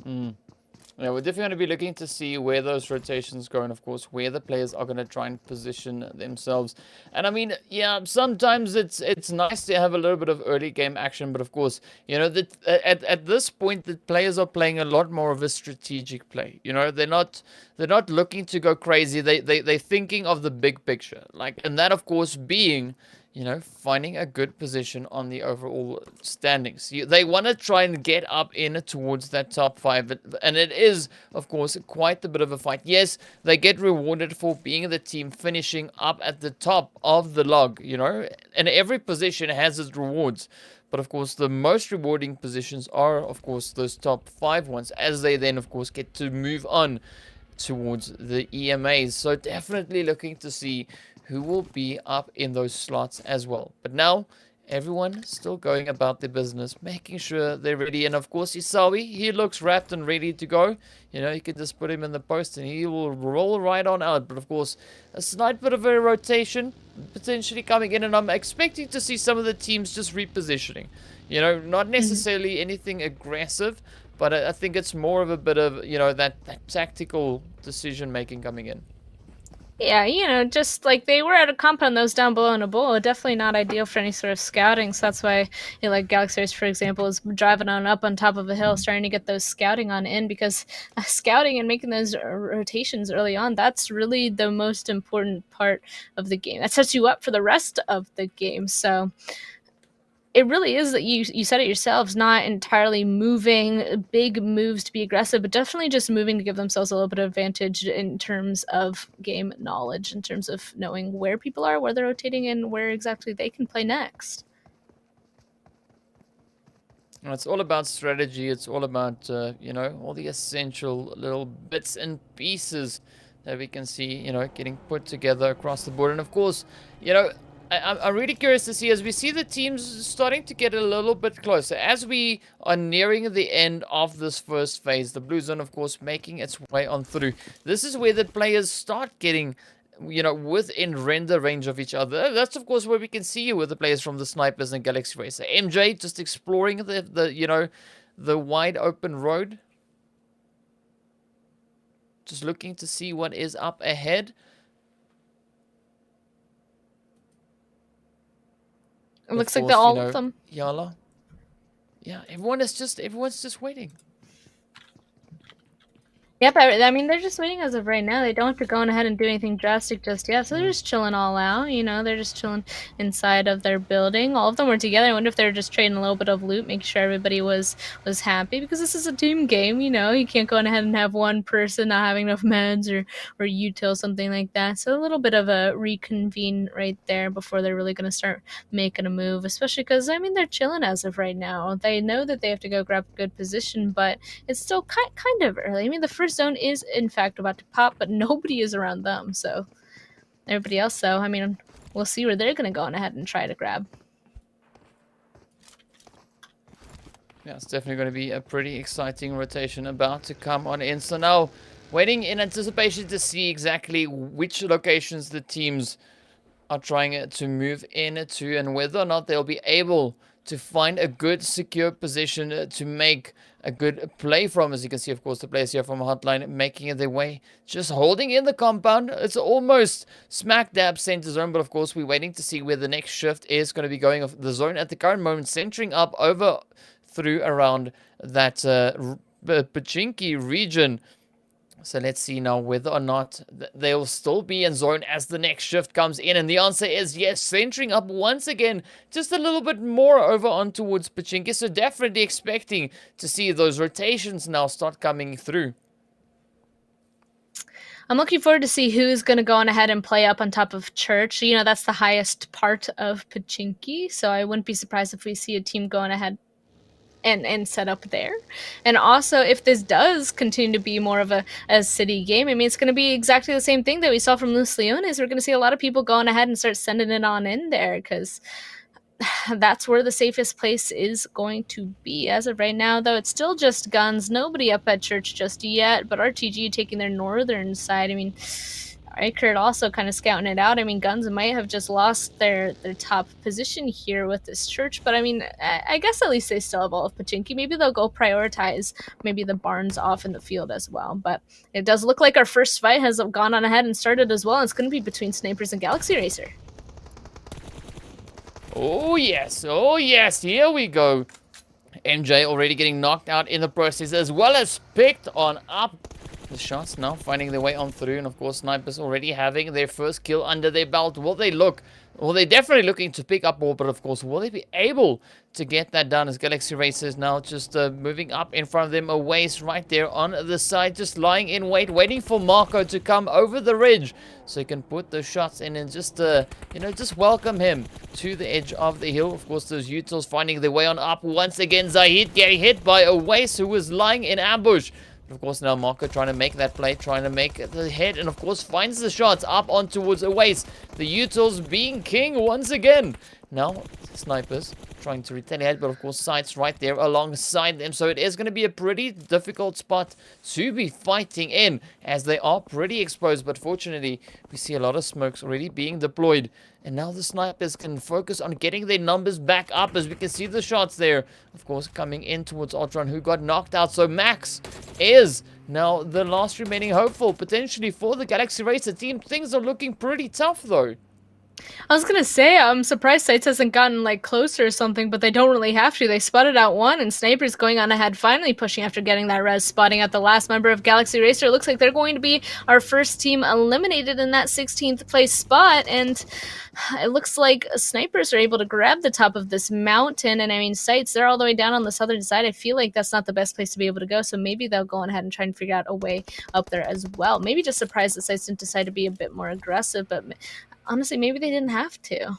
A: Yeah, we're definitely going to be looking to see where those rotations go and, of course, where the players are going to try and position themselves. And, I mean, yeah, sometimes it's nice to have a little bit of early game action, but, of course, you know, that at this point, the players are playing a lot more of a strategic play. You know, they're not looking to go crazy. They're thinking of the big picture. Like, and that, of course, being, you know, finding a good position on the overall standings. They want to try and get up in towards that top 5. And it is, of course, quite a bit of a fight. Yes, they get rewarded for being the team finishing up at the top of the log, you know. And every position has its rewards. But, of course, the most rewarding positions are, of course, those top 5 ones. As they then, of course, get to move on towards the EMAs. So definitely looking to see who will be up in those slots as well. But now, everyone still going about their business, making sure they're ready. And of course, Isawi, he looks wrapped and ready to go. You know, you can just put him in the post and he will roll right on out. But of course, a slight bit of a rotation potentially coming in. And I'm expecting to see some of the teams just repositioning. You know, not necessarily anything aggressive, but I think it's more of a bit of, you know, that tactical decision making coming in.
B: Yeah, you know, just like they were at a compound that was down below in a bowl, definitely not ideal for any sort of scouting. So that's why, you know, like Galaxy, for example, is driving on up on top of a hill, starting to get those scouting on in, because scouting and making those rotations early on, that's really the most important part of the game. That sets you up for the rest of the game. So it really is that you said it yourselves, not entirely moving big moves to be aggressive, but definitely just moving to give themselves a little bit of advantage in terms of game knowledge, in terms of knowing where people are, where they're rotating, and where exactly they can play next.
A: It's all about strategy. It's all about, you know, all the essential little bits and pieces that we can see, you know, getting put together across the board. And of course, you know, I'm really curious to see, as we see the teams starting to get a little bit closer, as we are nearing the end of this first phase, the blue zone, of course, making its way on through. This is where the players start getting, you know, within render range of each other. That's, of course, where we can see with the players from the Snipers and Galaxy Racer. MJ just exploring the you know, the wide open road. Just looking to see what is up ahead.
B: It looks like all of them.
A: YaLLa. Yeah, everyone's just waiting.
B: Yep, I mean, they're just waiting as of right now. They don't have to go on ahead and do anything drastic just yet. So they're just chilling all out, you know. They're just chilling inside of their building. All of them were together. I wonder if they were just trading a little bit of loot, making sure everybody was happy. Because this is a team game, you know. You can't go on ahead and have one person not having enough meds or util, something like that. So a little bit of a reconvene right there before they're really going to start making a move. Especially because, I mean, they're chilling as of right now. They know that they have to go grab a good position, but it's still kind of early. I mean, the first zone is in fact about to pop, but nobody is around them. So everybody else, though, I mean, we'll see where they're going to go on ahead and try to grab.
A: Yeah, it's definitely going to be a pretty exciting rotation about to come on in. So now, waiting in anticipation to see exactly which locations the teams are trying to move into and whether or not they'll be able to find a good secure position to make a good play from. As you can see, of course, the players here from HOTLINE making their way, just holding in the compound. It's almost smack dab center zone, but of course we're waiting to see where the next shift is going to be going of the zone at the current moment, centering up over through around that Pachinki region. So let's see now whether or not they'll still be in zone as the next shift comes in. And the answer is yes, centering up once again, just a little bit more over on towards Pachinki. So definitely expecting to see those rotations now start coming through.
B: I'm looking forward to see who's going to go on ahead and play up on top of Church. You know, that's the highest part of Pachinki. So I wouldn't be surprised if we see a team going ahead and set up there. And also, if this does continue to be more of a city game, I mean, it's going to be exactly the same thing that we saw from Los Leones. We're going to see a lot of people going ahead and start sending it on in there, because that's where the safest place is going to be. As of right now, though, it's still just GUNZ. Nobody up at Church just yet, but RTG taking their northern side. I mean, iKURD also kind of scouting it out. I mean, GUNZ might have just lost their top position here with this Church, but I mean, I guess at least they still have all of Pachinki. Maybe they'll go prioritize maybe the barns off in the field as well. But it does look like our first fight has gone on ahead and started as well. It's going to be between Snipers and Galaxy Racer.
A: Oh yes, here we go. MJ already getting knocked out in the process, as well as picked on up. The shots now finding their way on through, and of course Snipers already having their first kill under their belt. Will they look? Well, they're definitely looking to pick up more, but of course, will they be able to get that done as Galaxy Racers now just moving up in front of them, away right there on the side, just lying in wait, waiting for Marco to come over the ridge so he can put those shots in and just, you know, just welcome him to the edge of the hill. Of course, those utils finding their way on up once again. Zahid getting hit by Awais, who was lying in ambush. Of course, now Marco trying to make that play, trying to make the head, and of course finds the shots up on towards Awais. The utils being king once again. Now, Snipers trying to retaliate, but of course SCYTES right there alongside them. So it is going to be a pretty difficult spot to be fighting in, as they are pretty exposed. But fortunately, we see a lot of smokes already being deployed. And now the Snipers can focus on getting their numbers back up, as we can see the shots there. Of course, coming in towards Ultron, who got knocked out. So Max is now the last remaining hopeful, potentially, for the Galaxy Racer team. Things are looking pretty tough, though.
B: I was gonna say, I'm surprised SCYTES hasn't gotten like closer or something, but they don't really have to. They spotted out one, and Snipers going on ahead, finally pushing after getting that res, spotting out the last member of Galaxy Racer. It looks like they're going to be our first team eliminated in that 16th place spot, and it looks like Snipers are able to grab the top of this mountain. And I mean, SCYTES, they're all the way down on the southern side. I feel like that's not the best place to be able to go, so maybe they'll go on ahead and try and figure out a way up there as well. Maybe just surprised that SCYTES didn't decide to be a bit more aggressive, but honestly, maybe they didn't have to.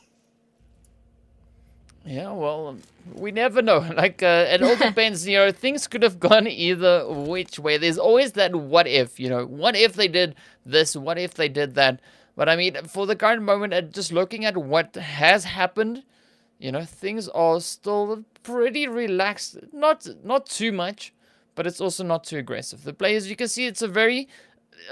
A: Yeah, well, we never know. Like, it all depends, you know, things could have gone either which way. There's always that what if, you know, what if they did this, what if they did that. But I mean, for the current moment, just looking at what has happened, you know, things are still pretty relaxed. Not too much, but it's also not too aggressive. The players, you can see it's a very...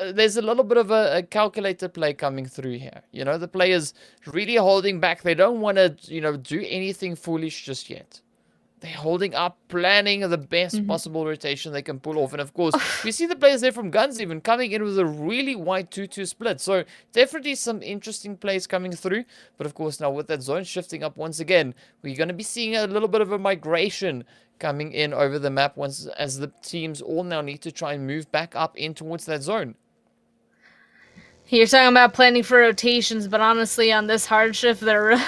A: there's a little bit of a calculated play coming through here. You know, the players really holding back. They don't want to, you know, do anything foolish just yet. they're holding up, planning the best possible rotation they can pull off. And of course, we see the players there from GUNZ even coming in with a really wide 2-2 split. So definitely some interesting plays coming through. But of course, now with that zone shifting up once again, we're going to be seeing a little bit of a migration coming in over the map once as the teams all now need to try and move back up in towards that zone.
B: You're talking about planning for rotations, but honestly, on this hard shift, there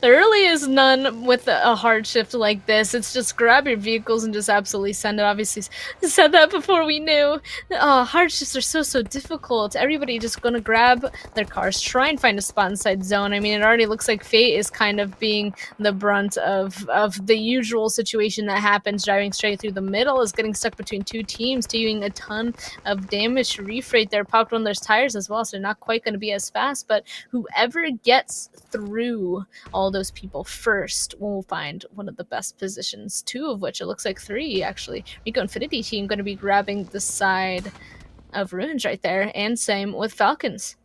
B: really is none with a hard shift like this. It's just grab your vehicles and just absolutely send it. Obviously, said that before we knew. Hard shifts are so difficult. Everybody just gonna grab their cars, try and find a spot inside zone. I mean, it already looks like Fate is kind of being the brunt of the usual situation that happens, driving straight through the middle, is getting stuck between two teams, doing a ton of damage. Reef right there popped one of their tires as well, so not quite going to be as fast, but whoever gets through all those people first will find one of the best positions, two of which it looks like three actually. RICO Infinity team going to be grabbing the side of Ruins right there, and same with Falcons.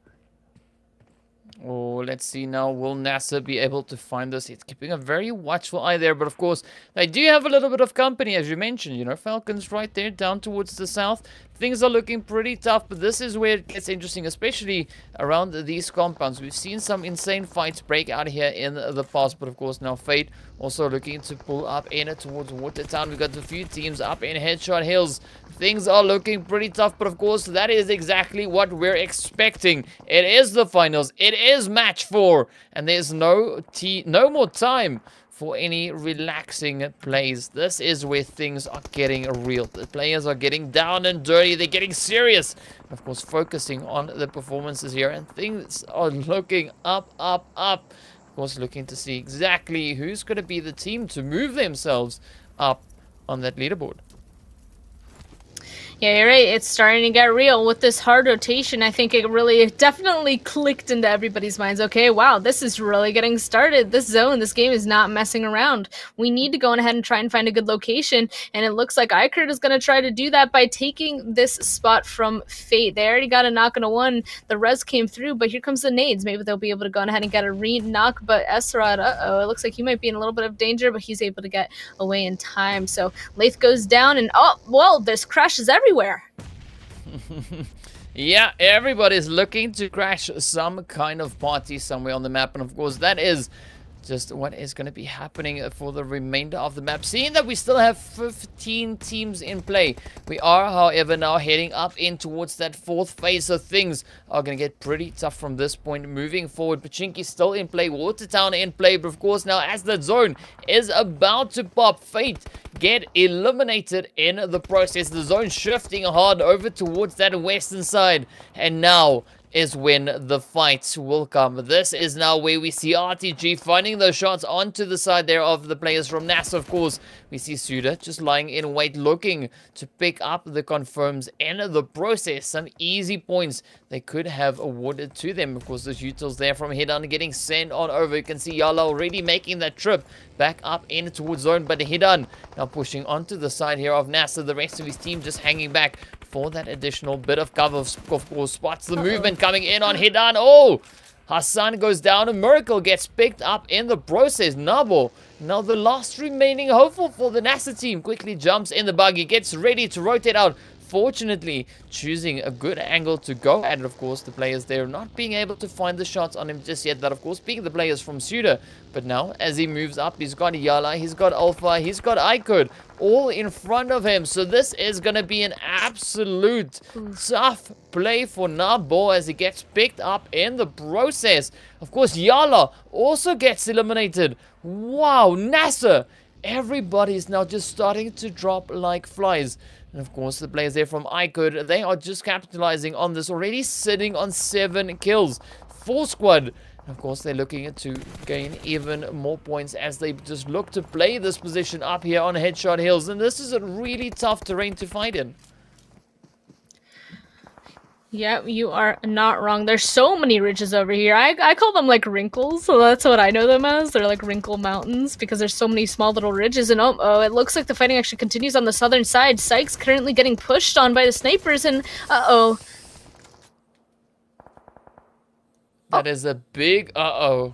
A: Oh, let's see now. Will NASR be able to find this? It's keeping a very watchful eye there, but of course, they do have a little bit of company, as you mentioned. You know, Falcons right there down towards the south. Things are looking pretty tough, but this is where it gets interesting, especially around these compounds. We've seen some insane fights break out here in the past, but of course, now Fate also looking to pull up in towards Watertown. We've got a few teams up in Headshot Hills. Things are looking pretty tough, but of course, that is exactly what we're expecting. It is the finals. It is match 4, and there's no more time for any relaxing plays. This is where things are getting real. The players are getting down and dirty. They're getting serious. Of course, focusing on the performances here, and things are looking up. Of course, looking to see exactly who's going to be the team to move themselves up on that leaderboard.
B: Yeah, you're right. It's starting to get real with this hard rotation. I think it really definitely clicked into everybody's minds. Okay, wow, this is really getting started. This zone, this game is not messing around. We need to go ahead and try and find a good location. And it looks like iKURD is going to try to do that by taking this spot from Fate. They already got a knock on a 1. The res came through, but here comes the nades. Maybe they'll be able to go ahead and get a re-knock. But Esrod, it looks like he might be in a little bit of danger, but he's able to get away in time. So Lath goes down, and oh, well, there's crashes everywhere.
A: Yeah, everybody's looking to crash some kind of party somewhere on the map, and of course that is just what is going to be happening for the remainder of the map. Seeing that we still have 15 teams in play, we are, however, now heading up in towards that 4th phase, so things are going to get pretty tough from this point moving forward. Pachinki still in play, Watertown in play, but of course now as that zone is about to pop, Fate get eliminated in the process. The zone shifting hard over towards that western side, and now is when the fights will come. This is now where we see RTG finding those shots onto the side there of the players from NASR. Of course, we see SUDOR just lying in wait, looking to pick up the confirms in the process. Some easy points they could have awarded to them. Of course, those utils there from Hidan getting sent on over. You can see YaLLa already making that trip back up in towards zone, but Hidan now pushing onto the side here of NASR. The rest of his team just hanging back for that additional bit of cover. Of course, spots the movement coming in on Hidan. Oh, Hassan goes down. A miracle gets picked up in the process. Nabo, now the last remaining hopeful for the NASR team, quickly jumps in the buggy, gets ready to rotate out. Fortunately, choosing a good angle to go at it. Of course, the players there not being able to find the shots on him just yet. That, of course, being the players from SUDOR. But now, as he moves up, he's got YaLLa, he's got Alpha, he's got iKURD all in front of him. So this is going to be an absolute tough play for Nabo as he gets picked up in the process. Of course, YaLLa also gets eliminated. Wow, NASR! Everybody's now just starting to drop like flies. And of course, the players there from iKURD, they are just capitalizing on this, already sitting on 7 kills. Full squad. And of course, they're looking to gain even more points as they just look to play this position up here on Headshot Hills. And this is a really tough terrain to fight in.
B: Yeah, you are not wrong. There's so many ridges over here. I call them like wrinkles, so that's what I know them as. They're like wrinkle mountains because there's so many small little ridges. And oh, it looks like the fighting actually continues on the southern side. Sykes currently getting pushed on by the snipers, and uh-oh.
A: That is a big uh-oh.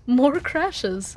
B: More crashes.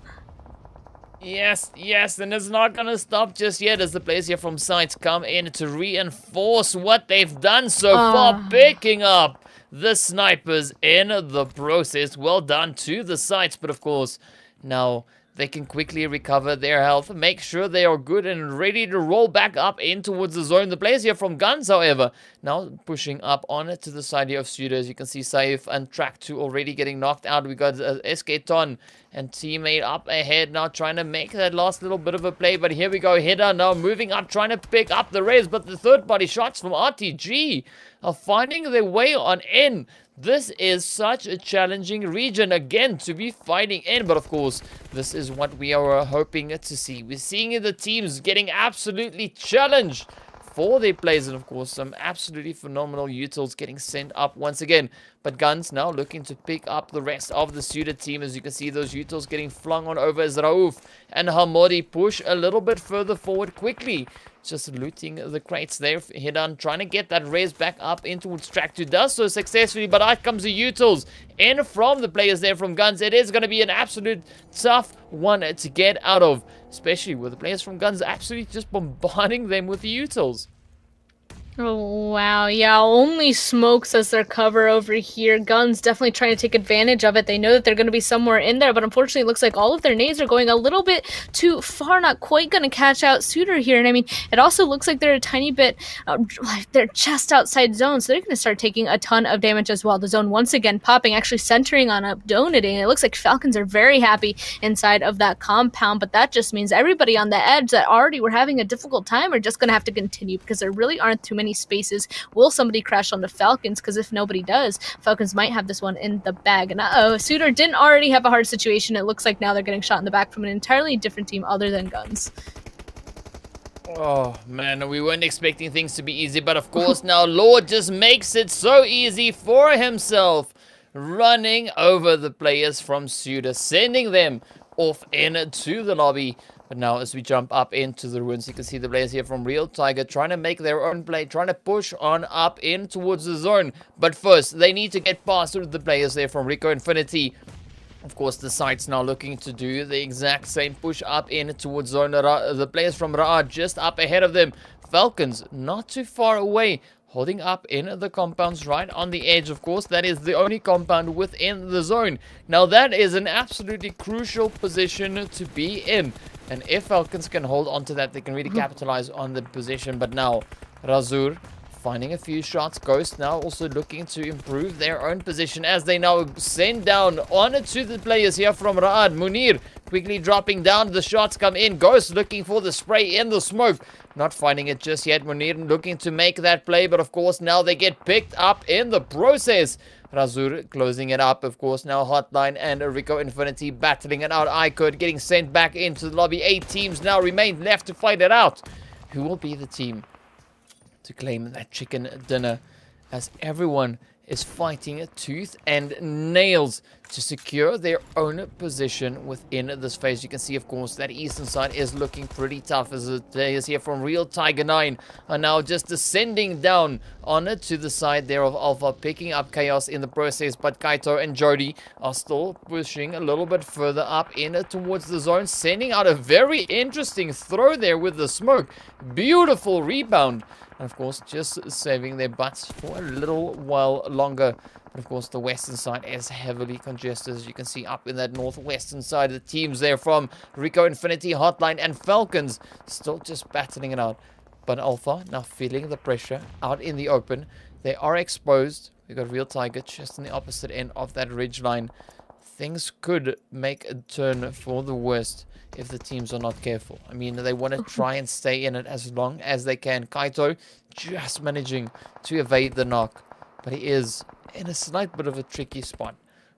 A: Yes, yes, and it's not gonna stop just yet as the players here from SCYTES come in to reinforce what they've done so far, picking up the snipers in the process. Well done to the SCYTES, but of course, now they can quickly recover their health, make sure they are good and ready to roll back up in towards the zone. The players here from GUNZ, however, now pushing up on it to the side here of SUDOR. As you can see, Saif and Track 2 already getting knocked out. We got SKTon and teammate up ahead now trying to make that last little bit of a play. But here we go, Header now moving up, trying to pick up the res. But the third party shots from RTG are finding their way on in. This is such a challenging region again to be fighting in, but of course, this is what we are hoping to see. We're seeing the teams getting absolutely challenged for their plays, and of course, some absolutely phenomenal utils getting sent up once again. But GUNZ now looking to pick up the rest of the SUDOR team. As you can see, those utils getting flung on over as Raouf and Hamodi push a little bit further forward quickly. Just looting the crates there. Hidan trying to get that res back up in towards Track 2. Does so successfully, but out comes the utils in from the players there from GUNZ. It is going to be an absolute tough one to get out of, especially with the players from GUNZ absolutely just bombarding them with the utils.
B: Oh, wow. Yeah, only smokes as their cover over here. GUNZ definitely trying to take advantage of it. They know that they're going to be somewhere in there, but unfortunately it looks like all of their nades are going a little bit too far, not quite going to catch out SUDOR here. And I mean, it also looks like they're a tiny bit, they're just outside zone, so they're going to start taking a ton of damage as well. The zone once again popping, actually centering on up donating. It looks like Falcons are very happy inside of that compound, but that just means everybody on the edge that already were having a difficult time are just going to have to continue because there really aren't too many spaces. Will somebody crash on the Falcons? Because if nobody does, Falcons might have this one in the bag. And SUDOR didn't already have a hard situation. It looks like now they're getting shot in the back from an entirely different team other than GUNZ.
A: Oh man, we weren't expecting things to be easy, but of course now Lord just makes it so easy for himself, running over the players from SUDOR, sending them off into the lobby. But now as we jump up into the ruins, you can see the players here from Real Tiger trying to make their own play, trying to push on up in towards the zone. But first, they need to get past the players there from RICO Infinity. Of course, the SCYTES now looking to do the exact same push up in towards zone. The players from Raad just up ahead of them. Falcons not too far away, holding up in the compounds right on the edge. Of course, that is the only compound within the zone. Now, that is an absolutely crucial position to be in. And if Falcons can hold on to that, they can really capitalize on the position. But now, Razur finding a few shots. Ghost now also looking to improve their own position as they now send down on to the players here from Raad. Munir quickly dropping down. The shots come in. Ghost looking for the spray in the smoke. Not finding it just yet. Munir looking to make that play. But of course, now they get picked up in the process. Razur closing it up, of course. Now HOTLINE and RICO Infinity battling it out. iKURD getting sent back into the lobby. 8 teams now remain left to fight it out. Who will be the team to claim that chicken dinner, as everyone is fighting tooth and nails to secure their own position within this phase? You can see, of course, that eastern side is looking pretty tough as the players here from Real Tiger 9 are now just descending down on it to the side there of Alpha, picking up chaos in the process. But Kaito and Jody are still pushing a little bit further up in towards the zone, sending out a very interesting throw there with the smoke. Beautiful rebound. And of course, just saving their butts for a little while longer. But of course, the western side is heavily congested. As you can see up in that northwestern side, the teams there from RICO Infinity, HOTLINE, and Falcons still just battling it out. But Alpha now feeling the pressure out in the open. They are exposed. We got Real Tiger just on the opposite end of that ridge line. Things could make a turn for the worst if the teams are not careful. I mean, they want to try and stay in it as long as they can. Kaito just managing to evade the knock, but he is in a slight bit of a tricky spot.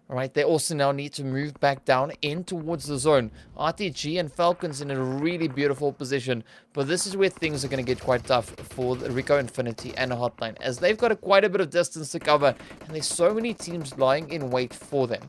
A: All right, they also now need to move back down in towards the zone. RTG and Falcons in a really beautiful position, but this is where things are going to get quite tough for the RICO Infinity and HOTLINE, as they've got quite a bit of distance to cover, and there's so many teams lying in wait for them.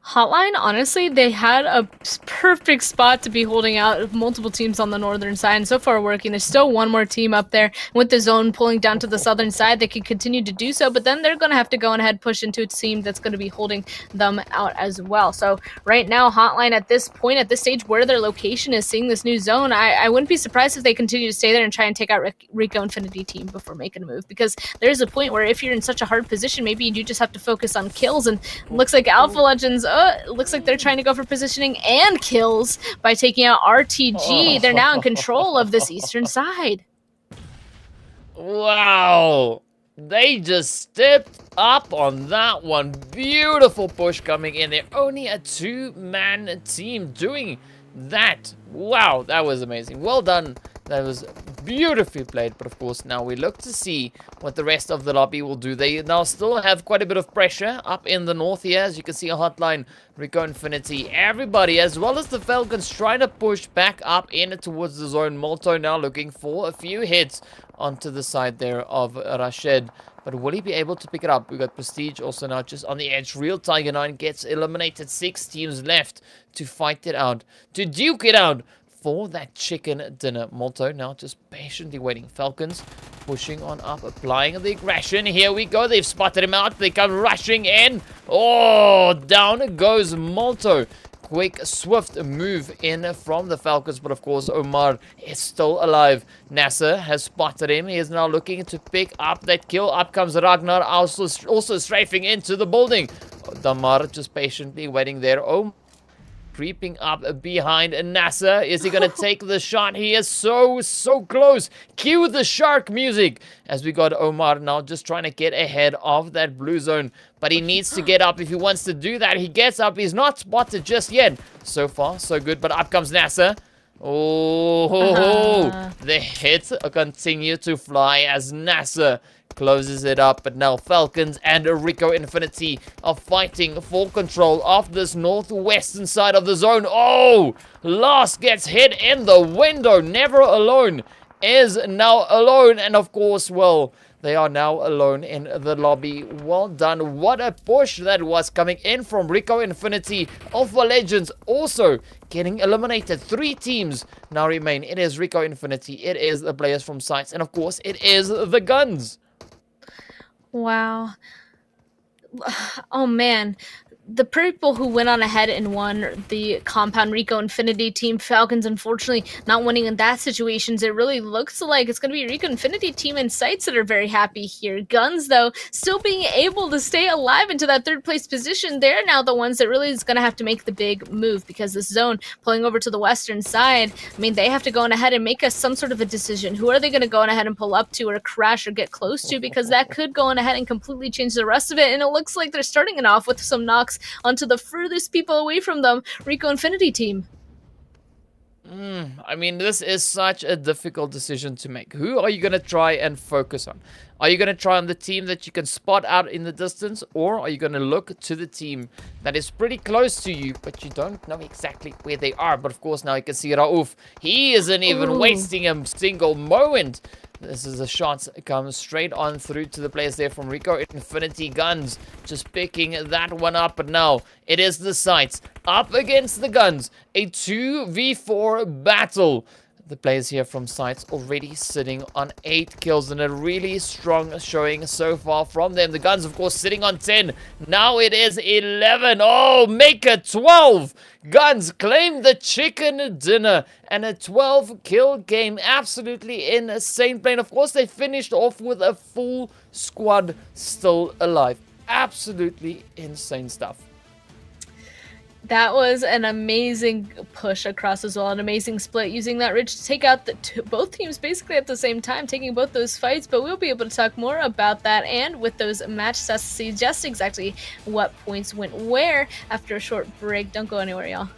B: HOTLINE, honestly, they had a perfect spot to be holding out multiple teams on the northern side, and so far working. There's still one more team up there with the zone pulling down to the southern side. They can continue to do so, but then they're going to have to go ahead push into a team that's going to be holding them out as well. So right now, HOTLINE at this point, at this stage where their location is seeing this new zone, I wouldn't be surprised if they continue to stay there and try and take out RICO Infinity team before making a move, because there's a point where if you're in such a hard position, maybe you do just have to focus on kills, and looks like Alpha Legends, looks like they're trying to go for positioning and kills by taking out RTG. They're now in control of this eastern side.
A: Wow. They just stepped up on that one. Beautiful push coming in. They're only a 2-man team doing that. Wow, that was amazing. Well done. That was beautifully played, but of course now we look to see what the rest of the lobby will do. They now still have quite a bit of pressure up in the north here. As you can see, a HOTLINE, RICO Infinity, everybody, as well as the Falcons, trying to push back up in towards the zone. Molto now looking for a few hits onto the side there of Rashid. But will he be able to pick it up? We got Prestige also now just on the edge. Real Tiger 9 gets eliminated. 6 teams left to fight it out, to duke it out for that chicken dinner. Molto now just patiently waiting. Falcons pushing on up, applying the aggression. Here we go. They've spotted him out. They come rushing in. Oh, down goes Molto. Quick, swift move in from the Falcons, but of course Omar is still alive. NASR has spotted him. He is now looking to pick up that kill. Up comes Ragnar, also strafing into the building. Damar just patiently waiting there. Oh, creeping up behind NASR. Is he going to take the shot? He is so close. Cue the shark music as we got Omar now just trying to get ahead of that blue zone. But he needs to get up if he wants to do that. He gets up. He's not spotted just yet. So far, so good. But up comes NASR. Oh, the hits continue to fly as NASR closes it up. But now Falcons and RICO Infinity are fighting for control of this northwestern side of the zone. Oh, Last gets hit in the window. Never Alone is now alone. And of course, well, they are now alone in the lobby. Well done. What a push that was coming in from RICO Infinity. Alpha Legends also getting eliminated. 3 teams now remain. It is RICO Infinity. It is the players from SCYTES. And of course, it is the GUNZ.
B: Wow. Oh, man. The people who went on ahead and won the compound RICO Infinity team, Falcons, unfortunately not winning in that situation. It really looks like it's going to be RICO Infinity team and SCYTES that are very happy here. GUNZ, though, still being able to stay alive into that 3rd place position. They're now the ones that really is going to have to make the big move, because this zone pulling over to the western side, I mean, they have to go on ahead and make some sort of a decision. Who are they going to go on ahead and pull up to or crash or get close to? Because that could go on ahead and completely change the rest of it. And it looks like they're starting it off with some knocks onto the furthest people away from them, RICO Infinity team.
A: I mean, this is such a difficult decision to make. Who are you going to try and focus on? Are you going to try on the team that you can spot out in the distance? Or are you going to look to the team that is pretty close to you, but you don't know exactly where they are? But of course, now you can see Rauf. He isn't even wasting a single moment. This is a shot comes straight on through to the players there from RICO Infinity. GUNZ just picking that one up. But now it is the SCYTES up against the GUNZ. A 2v4 battle. The players here from SCYTES already sitting on 8 kills and a really strong showing so far from them. The GUNZ, of course, sitting on 10. Now it is 11. Oh, make it 12. GUNZ claim the chicken dinner and a 12-kill game. Absolutely insane play. And of course, they finished off with a full squad still alive. Absolutely insane stuff.
B: That was an amazing push across as well, an amazing split, using that ridge to take out both teams basically at the same time, taking both those fights. But we'll be able to talk more about that and with those match stats to see just exactly what points went where after a short break. Don't go anywhere, y'all.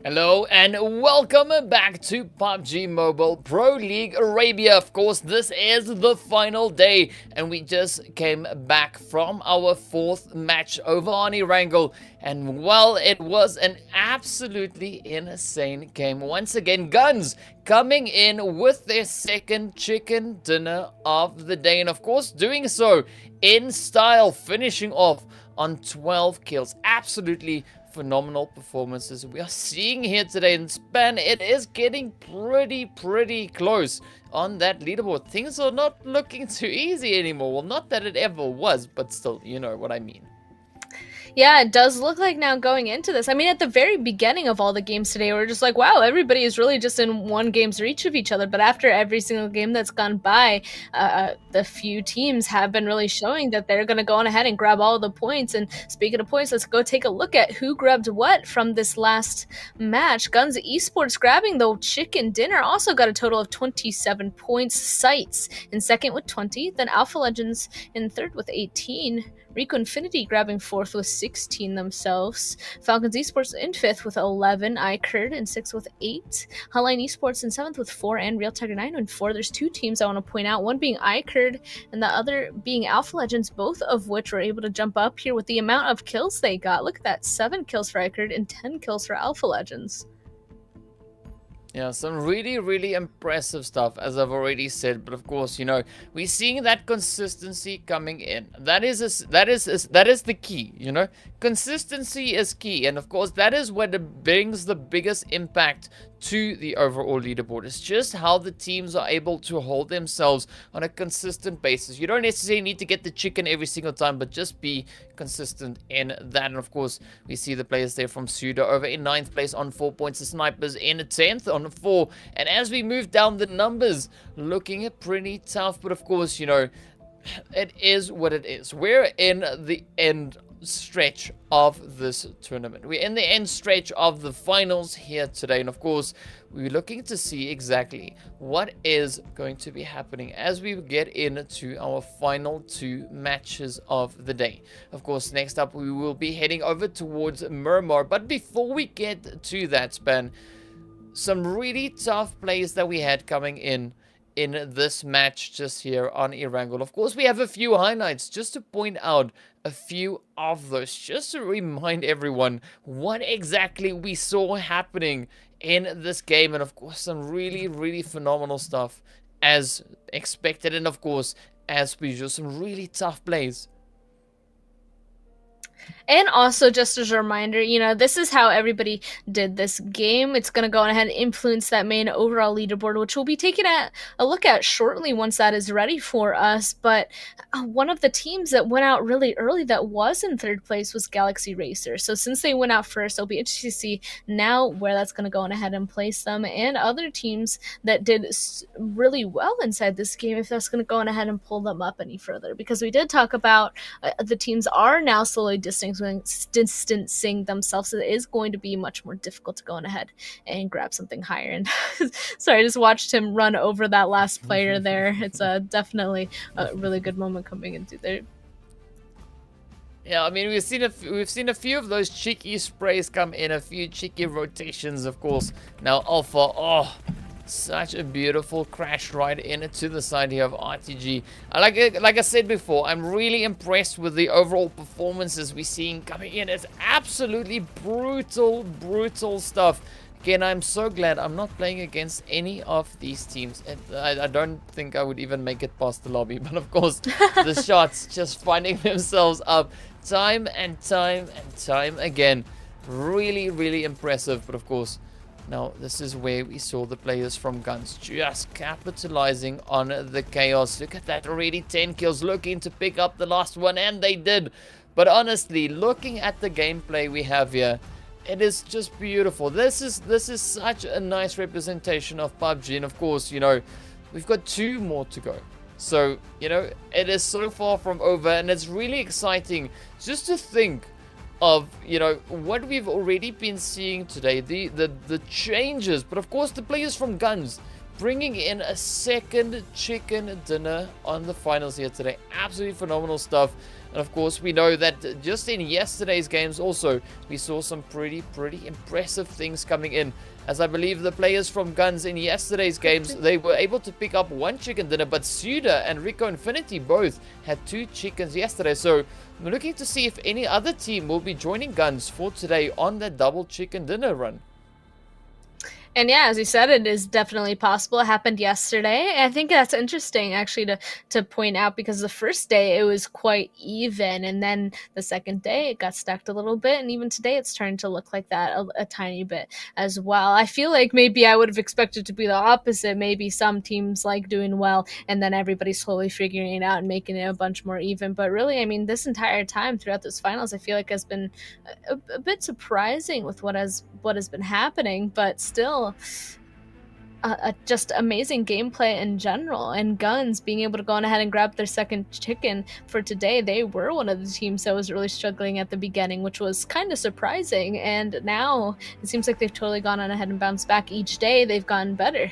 A: Hello and welcome back to PUBG Mobile Pro League Arabia. Of course, this is the final day and we just came back from our 4th match over on Erangel. And well, it was an absolutely insane game. Once again, GUNZ coming in with their 2nd chicken dinner of the day. And of course, doing so in style, finishing off on 12 kills. Absolutely phenomenal performances we are seeing here today in Span. It is getting pretty close on that leaderboard. Things are not looking too easy anymore. Well, not that it ever was, but still, you know what I mean.
B: Yeah, it does look like now going into this. I mean, at the very beginning of all the games today, we're just like, wow, everybody is really just in one game's reach of each other. But after every single game that's gone by, the few teams have been really showing that they're going to go on ahead and grab all the points. And speaking of points, let's go take a look at who grabbed what from this last match. GUNZ Esports grabbing the chicken dinner also got a total of 27 points. SCYTES in second with 20, then Alpha Legends in third with 18. RICO Infinity grabbing 4th with 16 themselves. FalconsEsport in 5th with 11. iKURD in 6th with 8. HOTLINE Esports in 7th with 4. And Real Tiger 9 with 4. There's 2 teams I want to point out. One being iKURD and the other being Alpha Legends, both of which were able to jump up here with the amount of kills they got. Look at that. 7 kills for iKURD and 10 kills for Alpha Legends.
A: Yeah, some really impressive stuff, as I've already said. But of course, you know, we're seeing that consistency coming in. That is the key, you know. Consistency is key, and of course, that is what brings the biggest impact to the overall leaderboard. It's just how the teams are able to hold themselves on a consistent basis. You don't necessarily need to get the chicken every single time, but just be consistent in that. And of course, we see the players there from SUDOR over in 9th place on 4 points. The Snipers in 10th on 4. And as we move down the numbers, looking pretty tough. But of course, you know, it is what it is. We're in the end stretch of this tournament. We're in the end stretch of the finals here today, and of course we're looking to see exactly what is going to be happening as we get into our final 2 matches of the day. Of course, next up we will be heading over towards Miramar, but before we get to that, Span, some really tough plays that we had coming in this match just here on Erangel. Of course, we have a few highlights just to point out a few of those, just to remind everyone what exactly we saw happening in this game. And of course, some really phenomenal stuff as expected. And of course, as per usual, some really tough plays.
B: And also, just as a reminder, you know, this is how everybody did this game. It's going to go ahead and influence that main overall leaderboard, which we'll be taking a look at shortly once that is ready for us. But one of the teams that went out really early that was in 3rd place was Galaxy Racer. So since they went out first, it'll be interesting to see now where that's going to go on ahead and place them. And other teams that did really well inside this game, if that's going to go on ahead and pull them up any further. Because we did talk about the teams are now slowly distancing themselves, so it is going to be much more difficult to go on ahead and grab something higher. And sorry, I just watched him run over that last player there. It's definitely a really good moment coming into there.
A: Yeah, I mean, we've seen a few of those cheeky sprays come in, a few cheeky rotations, of course. Now Alpha, oh, such a beautiful crash right into the side here of RTG. Like I said before, I'm really impressed with the overall performances we're seeing coming in. It's absolutely brutal stuff. Again, I'm so glad I'm not playing against any of these teams. I don't think I would even make it past the lobby. But of course, the shots just finding themselves up time and time again. Really impressive. But of course, now, this is where we saw the players from GUNZ just capitalizing on the chaos. Look at that, already 10 kills, looking to pick up the last one, and they did. But honestly, looking at the gameplay we have here, it is just beautiful. This is such a nice representation of PUBG, and of course, you know, we've got 2 more to go. So, you know, it is so far from over, and it's really exciting just to think of, you know, what we've already been seeing today, the changes. But of course, the players from GUNZ bringing in a second chicken dinner on the finals here today. Absolutely phenomenal stuff. And of course, we know that just in yesterday's games also, we saw some pretty impressive things coming in. As I believe the players from GUNZ in yesterday's games, they were able to pick up 1 chicken dinner, but SUDOR and RICO Infinity both had 2 chickens yesterday. So I'm looking to see if any other team will be joining GUNZ for today on that double chicken dinner run.
B: And yeah, as you said, it is definitely possible. It happened yesterday. I think that's interesting, actually, to point out, because the first day it was quite even, and then the second day it got stacked a little bit, and even today it's starting to look like that a tiny bit as well. I feel like maybe I would have expected to be the opposite. Maybe some teams like doing well, and then everybody's slowly figuring it out and making it a bunch more even. But really, I mean, this entire time throughout those finals, I feel like has been a bit surprising with what has been happening, but still just amazing gameplay in general. And GUNZ being able to go on ahead and grab their second chicken for today. They were one of the teams that was really struggling at the beginning, which was kind of surprising, and now it seems like they've totally gone on ahead and bounced back. Each day they've gotten better.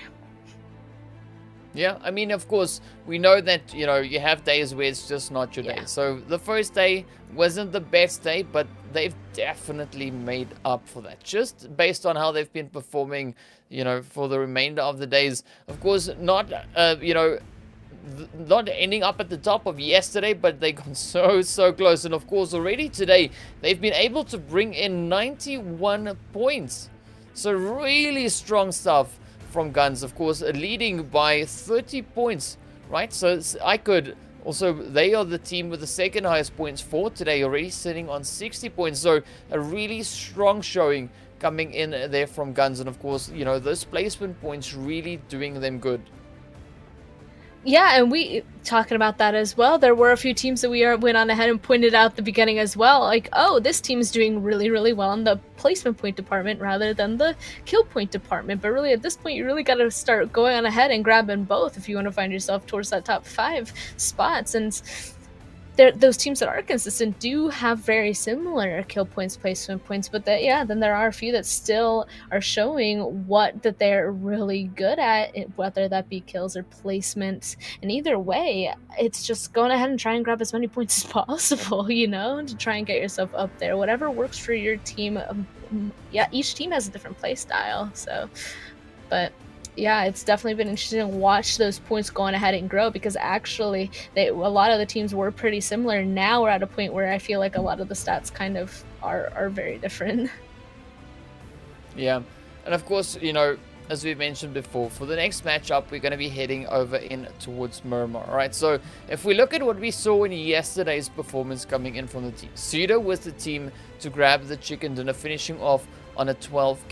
A: Yeah, I mean, of course, we know that, you know, you have days where it's just not your day. So the first day wasn't the best day, but they've definitely made up for that. Just based on how they've been performing, you know, for the remainder of the days. Of course, not, you know, not ending up at the top of yesterday, but they got so close. And of course, already today, they've been able to bring in 91 points. So really strong stuff from GUNZ, of course, leading by 30 points, right? So iKURD, also, they are the team with the second highest points for today, already sitting on 60 points. So a really strong showing coming in there from GUNZ. And of course, you know, those placement points really doing them good.
B: Yeah, and we talking about that as well. There were a few teams that we went on ahead and pointed out at the beginning as well. Like, oh, this team's doing really well in the placement point department rather than the kill point department. But really, at this point, you really got to start going on ahead and grabbing both if you want to find yourself towards that top 5 spots. And those teams that are consistent do have very similar kill points, placement points, but then there are a few that still are showing that they're really good at, whether that be kills or placements. And either way, it's just going ahead and try and grab as many points as possible, you know, to try and get yourself up there. Whatever works for your team. Yeah, each team has a different play style, so, but yeah, it's definitely been interesting to watch those points going ahead and grow, because actually a lot of the teams were pretty similar. Now we're at a point where I feel like a lot of the stats kind of are very different.
A: Yeah, and of course, you know, as we mentioned before, for the next matchup, we're going to be heading over in towards Miramar, right? So if we look at what we saw in yesterday's performance coming in from the team, SUDOR was the team to grab the chicken dinner, finishing off on a 12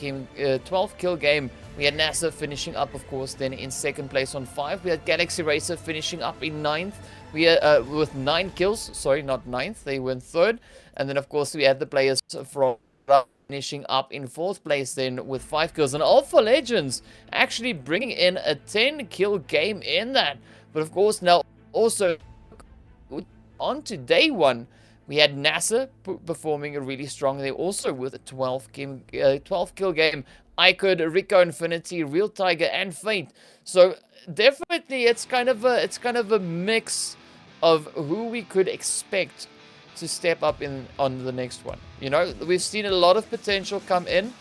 A: kill game. We had NASR finishing up, of course, then in second place on 5. We had Galaxy Racer finishing up in 9th. We with 9 kills. Sorry, not 9th. They went 3rd. And then, of course, we had the players from finishing up in 4th place then with 5 kills. And Alpha Legends actually bringing in a 10-kill game in that. But, of course, now also on to day 1, we had NASR performing really strong. They also with a 12 kill game. iKURD, RICO Infinity, Real Tiger, and Fate. So definitely, it's kind of a mix of who we could expect to step up on the next one. You know, we've seen a lot of potential come in,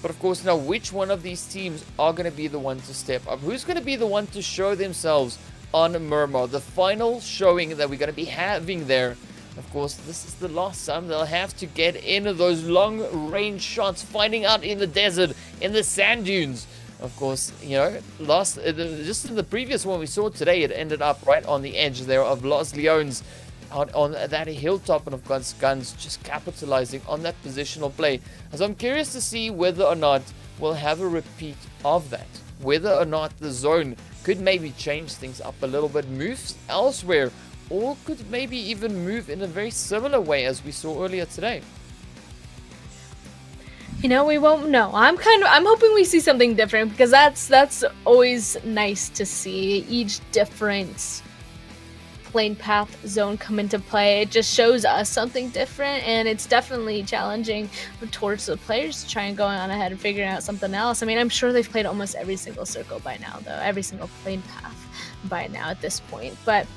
A: but of course now, which one of these teams are going to be the one to step up? Who's going to be the one to show themselves on Miramar? The final showing that we're going to be having there. Of course, this is the last time they'll have to get into those long-range shots, finding out in the desert, in the sand dunes. Of course, you know, just in the previous one we saw today, it ended up right on the edge there of Los Leones, out on that hilltop, and of course, GUNZ just capitalizing on that positional play. So I'm curious to see whether or not we'll have a repeat of that. Whether or not the zone could maybe change things up a little bit, moves elsewhere, or could maybe even move in a very similar way as we saw earlier today.
B: You know, we won't know. I'm hoping we see something different, because that's always nice to see. Each different lane path zone come into play. It just shows us something different, and it's definitely challenging towards the players to try and going on ahead and figuring out something else. I mean, I'm sure they've played almost every single circle by now, though, every single lane path by now at this point. But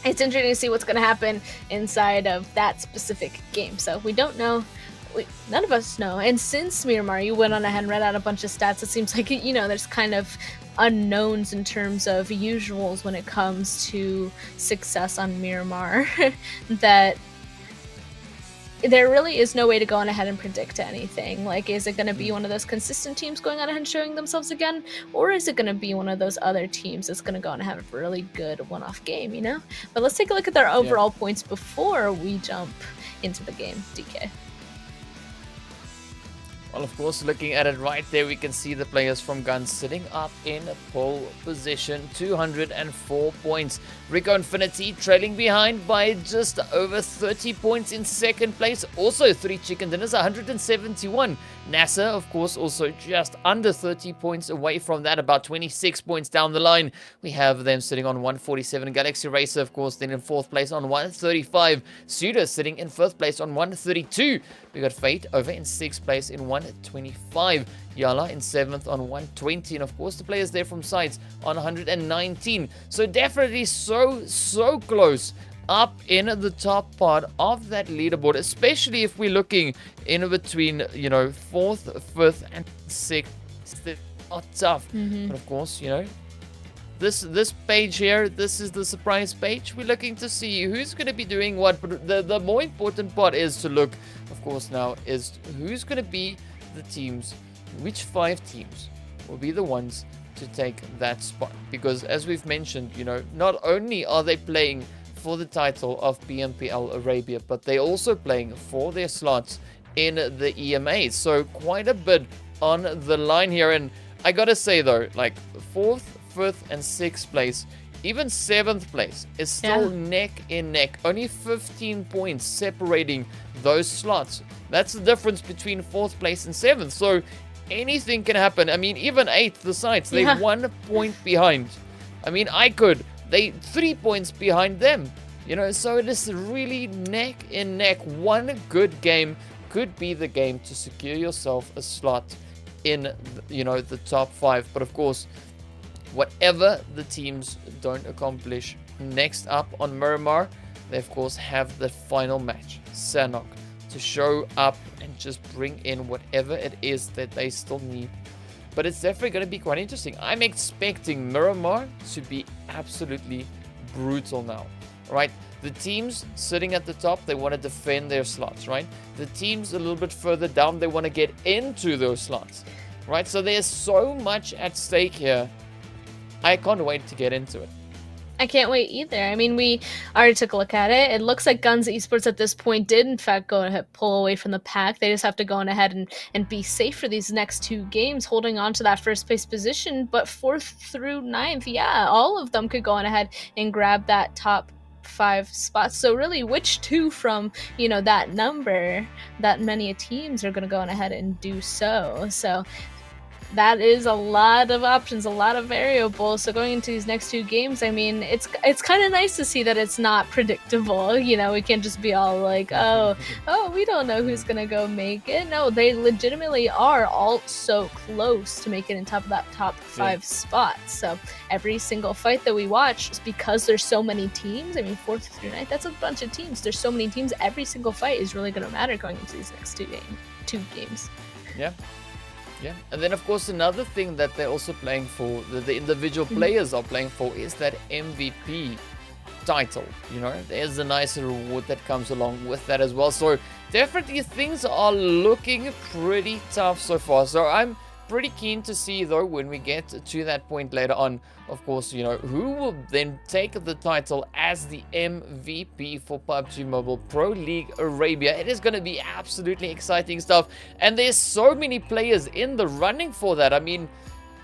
B: it's interesting to see what's going to happen inside of that specific game. So we don't know. None of us know. And since Miramar, you went on ahead and read out a bunch of stats, it seems like, you know, there's kind of unknowns in terms of usuals when it comes to success on Miramar that there really is no way to go on ahead and predict anything. Like, is it going to be one of those consistent teams going on ahead and showing themselves again? Or is it going to be one of those other teams that's going to go on and have a really good one-off game, you know? But let's take a look at their overall points before we jump into the game, DK.
A: Well, of course, looking at it right there, we can see the players from GUNZ sitting up in pole position, 204 points. RICO Infinity trailing behind by just over 30 points in second place. Also, 3 Chicken Dinners, 171. NASR, of course, also just under 30 points away from that, about 26 points down the line. We have them sitting on 147. Galaxy Racer, of course, then in 4th place on 135. SUDOR sitting in 1st place on 132. We got Fate over in 6th place in 125. YaLLa in 7th on 120. And of course, the players there from SCYTES on 119. So definitely so close up in the top part of that leaderboard, especially if we're looking in between, you know, 4th, 5th, and 6th. It's not tough. But of course, you know, this page here, this is the surprise page. We're looking to see who's going to be doing what, but the more important part is to look, of course, now is who's going to be the teams, which 5 teams will be the ones to take that spot. Because as we've mentioned, you know, not only are they playing for the title of PMPL Arabia, but they're also playing for their slots in the EMA. So quite a bit on the line here. And I gotta say though, like 4th, 5th, and 6th place, even 7th place is still neck in neck. Only 15 points separating those slots. That's the difference between 4th place and 7th. So anything can happen. I mean, even 8th, the SCYTES, they're 1 point behind. I mean, iKURD, they 3 points behind them. You know, so it is really neck in neck. One good game could be the game to secure yourself a slot in, you know, the top 5. But of course, whatever the teams don't accomplish, next up on Miramar, they of course have the final match, Sanhok, to show up and just bring in whatever it is that they still need. But it's definitely going to be quite interesting. I'm expecting Miramar to be absolutely brutal now, right? The teams sitting at the top, they want to defend their slots, right? The teams a little bit further down, they want to get into those slots, right? So there's so much at stake here. I can't wait to get into it.
B: I can't wait either. I mean, we already took a look at it. It looks like GUNZ Esports at this point did, in fact, go ahead, pull away from the pack. They just have to go on ahead and be safe for these next 2 games, holding on to that first place position. But 4th through 9th, yeah, all of them could go on ahead and grab that top 5 spots. So really, which 2 from, you know, that number, that many teams are going to go on ahead and do so. So that is a lot of options, a lot of variables. So going into these next 2 games, I mean, it's kind of nice to see that it's not predictable. You know, we can't just be all like, oh, we don't know who's gonna go make it. No, they legitimately are all so close to making it top of that top 5 spots. So every single fight that we watch, because there's so many teams. I mean, 4th through 9th, that's a bunch of teams. There's so many teams. Every single fight is really gonna matter going into these next 2 games.
A: Yeah. Yeah, and then of course another thing that they're also playing for, the individual players are playing for, is that MVP title. You know, there's a nice reward that comes along with that as well. So definitely things are looking pretty tough so far. So I'm pretty keen to see though, when we get to that point later on, of course, you know, who will then take the title as the MVP for PUBG Mobile Pro League Arabia. It is going to be absolutely exciting stuff, and there's so many players in the running for that. I mean,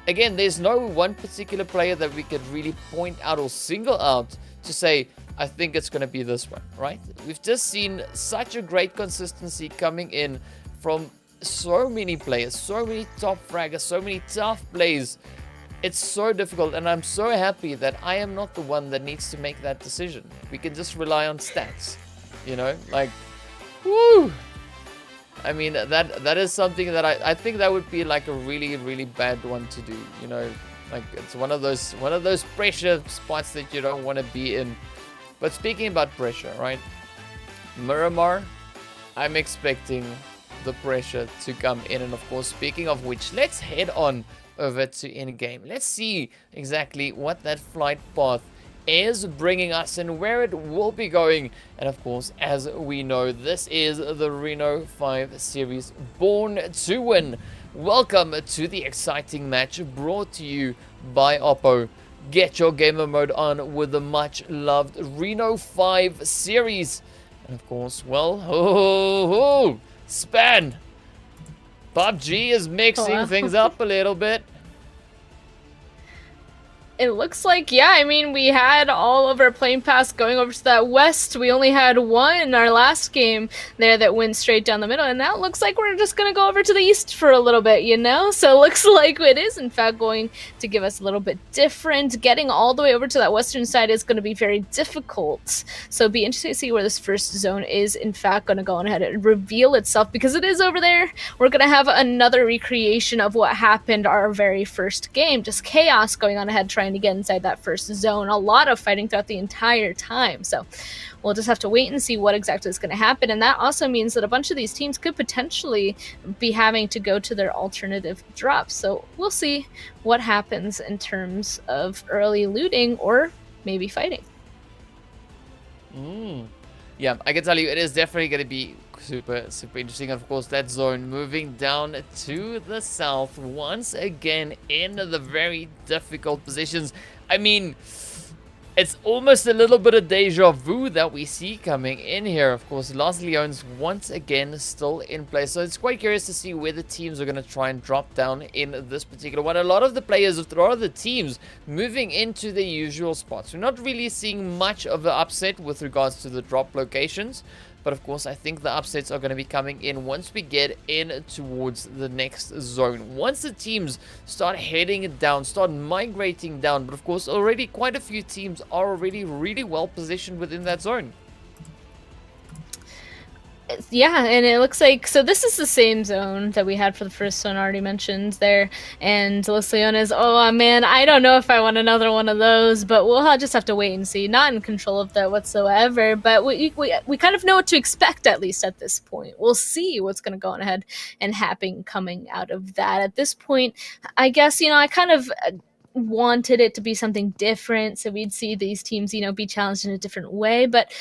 A: again, there's no one particular player that we could really point out or single out to say, I think it's going to be this one, right? We've just seen such a great consistency coming in from so many players, so many top fraggers, so many tough plays. It's so difficult, and I'm so happy that I am not the one that needs to make that decision. We can just rely on stats, you know, like, woo! I mean, that is something that I think that would be like a really bad one to do, you know, like it's one of those pressure spots that you don't want to be in. But speaking about pressure, right? Miramar, I'm expecting the pressure to come in, and of course, speaking of which, let's head on over to in-game. Let's see exactly what that flight path is bringing us and where it will be going. And of course, as we know, this is the Reno 5 Series, born to win. Welcome to the exciting match brought to you by Oppo. Get your gamer mode on with the much loved Reno 5 Series. And of course, well, Span, PUBG is mixing things up a little bit.
B: It looks like, yeah, I mean, we had all of our plane paths going over to that west. We only had one in our last game there that went straight down the middle, and now it looks like we're just going to go over to the east for a little bit, you know? So it looks like it is, in fact, going to give us a little bit different. Getting all the way over to that western side is going to be very difficult. So it'll be interesting to see where this first zone is, in fact, going to go ahead and reveal itself, because it is over there. We're going to have another recreation of what happened our very first game. Just chaos going on ahead, trying to get inside that first zone. A lot of fighting throughout the entire time. So we'll just have to wait and see what exactly is going to happen. And that also means that a bunch of these teams could potentially be having to go to their alternative drops. So we'll see what happens in terms of early looting or maybe fighting.
A: Yeah, I can tell you it is definitely going to be super interesting. Of course, that zone moving down to the south once again in the very difficult positions. I mean, it's almost a little bit of deja vu that we see coming in here. Of course, Los Leones once again still in place. So it's quite curious to see where the teams are going to try and drop down in this particular one. A lot of the players, a lot of the teams moving into their usual spots. We're not really seeing much of the upset with regards to the drop locations. But of course, I think the upsets are going to be coming in once we get in towards the next zone. Once the teams start heading down, start migrating down. But of course, already quite a few teams are already really well positioned within that zone.
B: Yeah, and it looks like, so this is the same zone that we had for the first zone already mentioned there, and Los Leones, oh man, I don't know if I want another one of those, but we'll just have to wait and see. Not in control of that whatsoever, but we kind of know what to expect, at least at this point. We'll see what's going to go on ahead and happen coming out of that. At this point, I guess, you know, I kind of wanted it to be something different, so we'd see these teams, you know, be challenged in a different way. But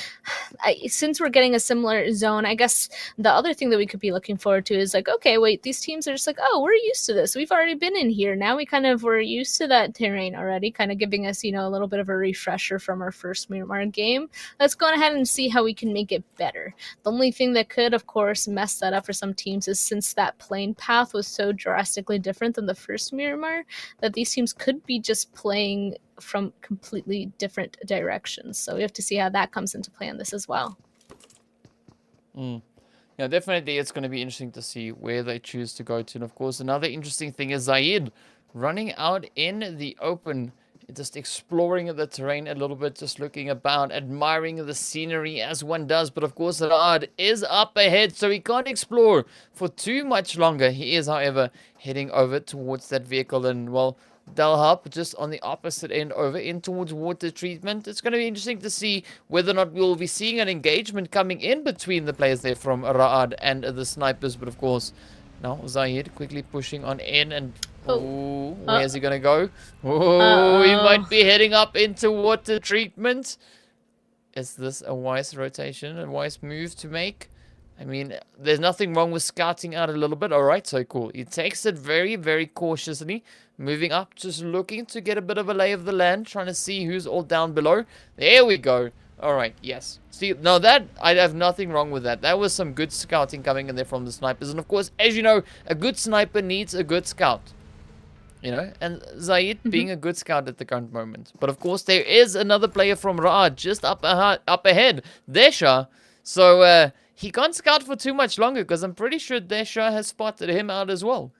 B: since we're getting a similar zone, I guess the other thing that we could be looking forward to is like, okay, wait, these teams are just like, oh, we're used to this. We've already been in here. Now we kind of were used to that terrain already, kind of giving us, you know, a little bit of a refresher from our first Miramar game. Let's go ahead and see how we can make it better. The only thing that could, of course, mess that up for some teams is since that plane path was so drastically different than the first Miramar, that these teams could be just playing from completely different directions. So we have to see how that comes into play on this as well.
A: Yeah, definitely it's going to be interesting to see where they choose to go to. And of course, another interesting thing is Zaid running out in the open, just exploring the terrain a little bit, just looking about, admiring the scenery as one does. But of course, Raad is up ahead, so he can't explore for too much longer. He is, however, heading over towards that vehicle, and well, Delhub just on the opposite end over in towards water treatment. It's going to be interesting to see whether or not we'll be seeing an engagement coming in between the players there from Raad and the snipers. But of course, now Zahid quickly pushing on in, and where's he going to go? Oh, he might be heading up into water treatment. Is this a wise rotation, a wise move to make? I mean, there's nothing wrong with scouting out a little bit. All right, so cool. He takes it very, very cautiously. Moving up, just looking to get a bit of a lay of the land. Trying to see who's all down below. There we go. All right, yes. See, now that, I have nothing wrong with that. That was some good scouting coming in there from the snipers. And of course, as you know, a good sniper needs a good scout. You know, and Zaid being a good scout at the current moment. But of course, there is another player from Raad just up ahead. Desha. So, he can't scout for too much longer, because I'm pretty sure Desha has spotted him out as well.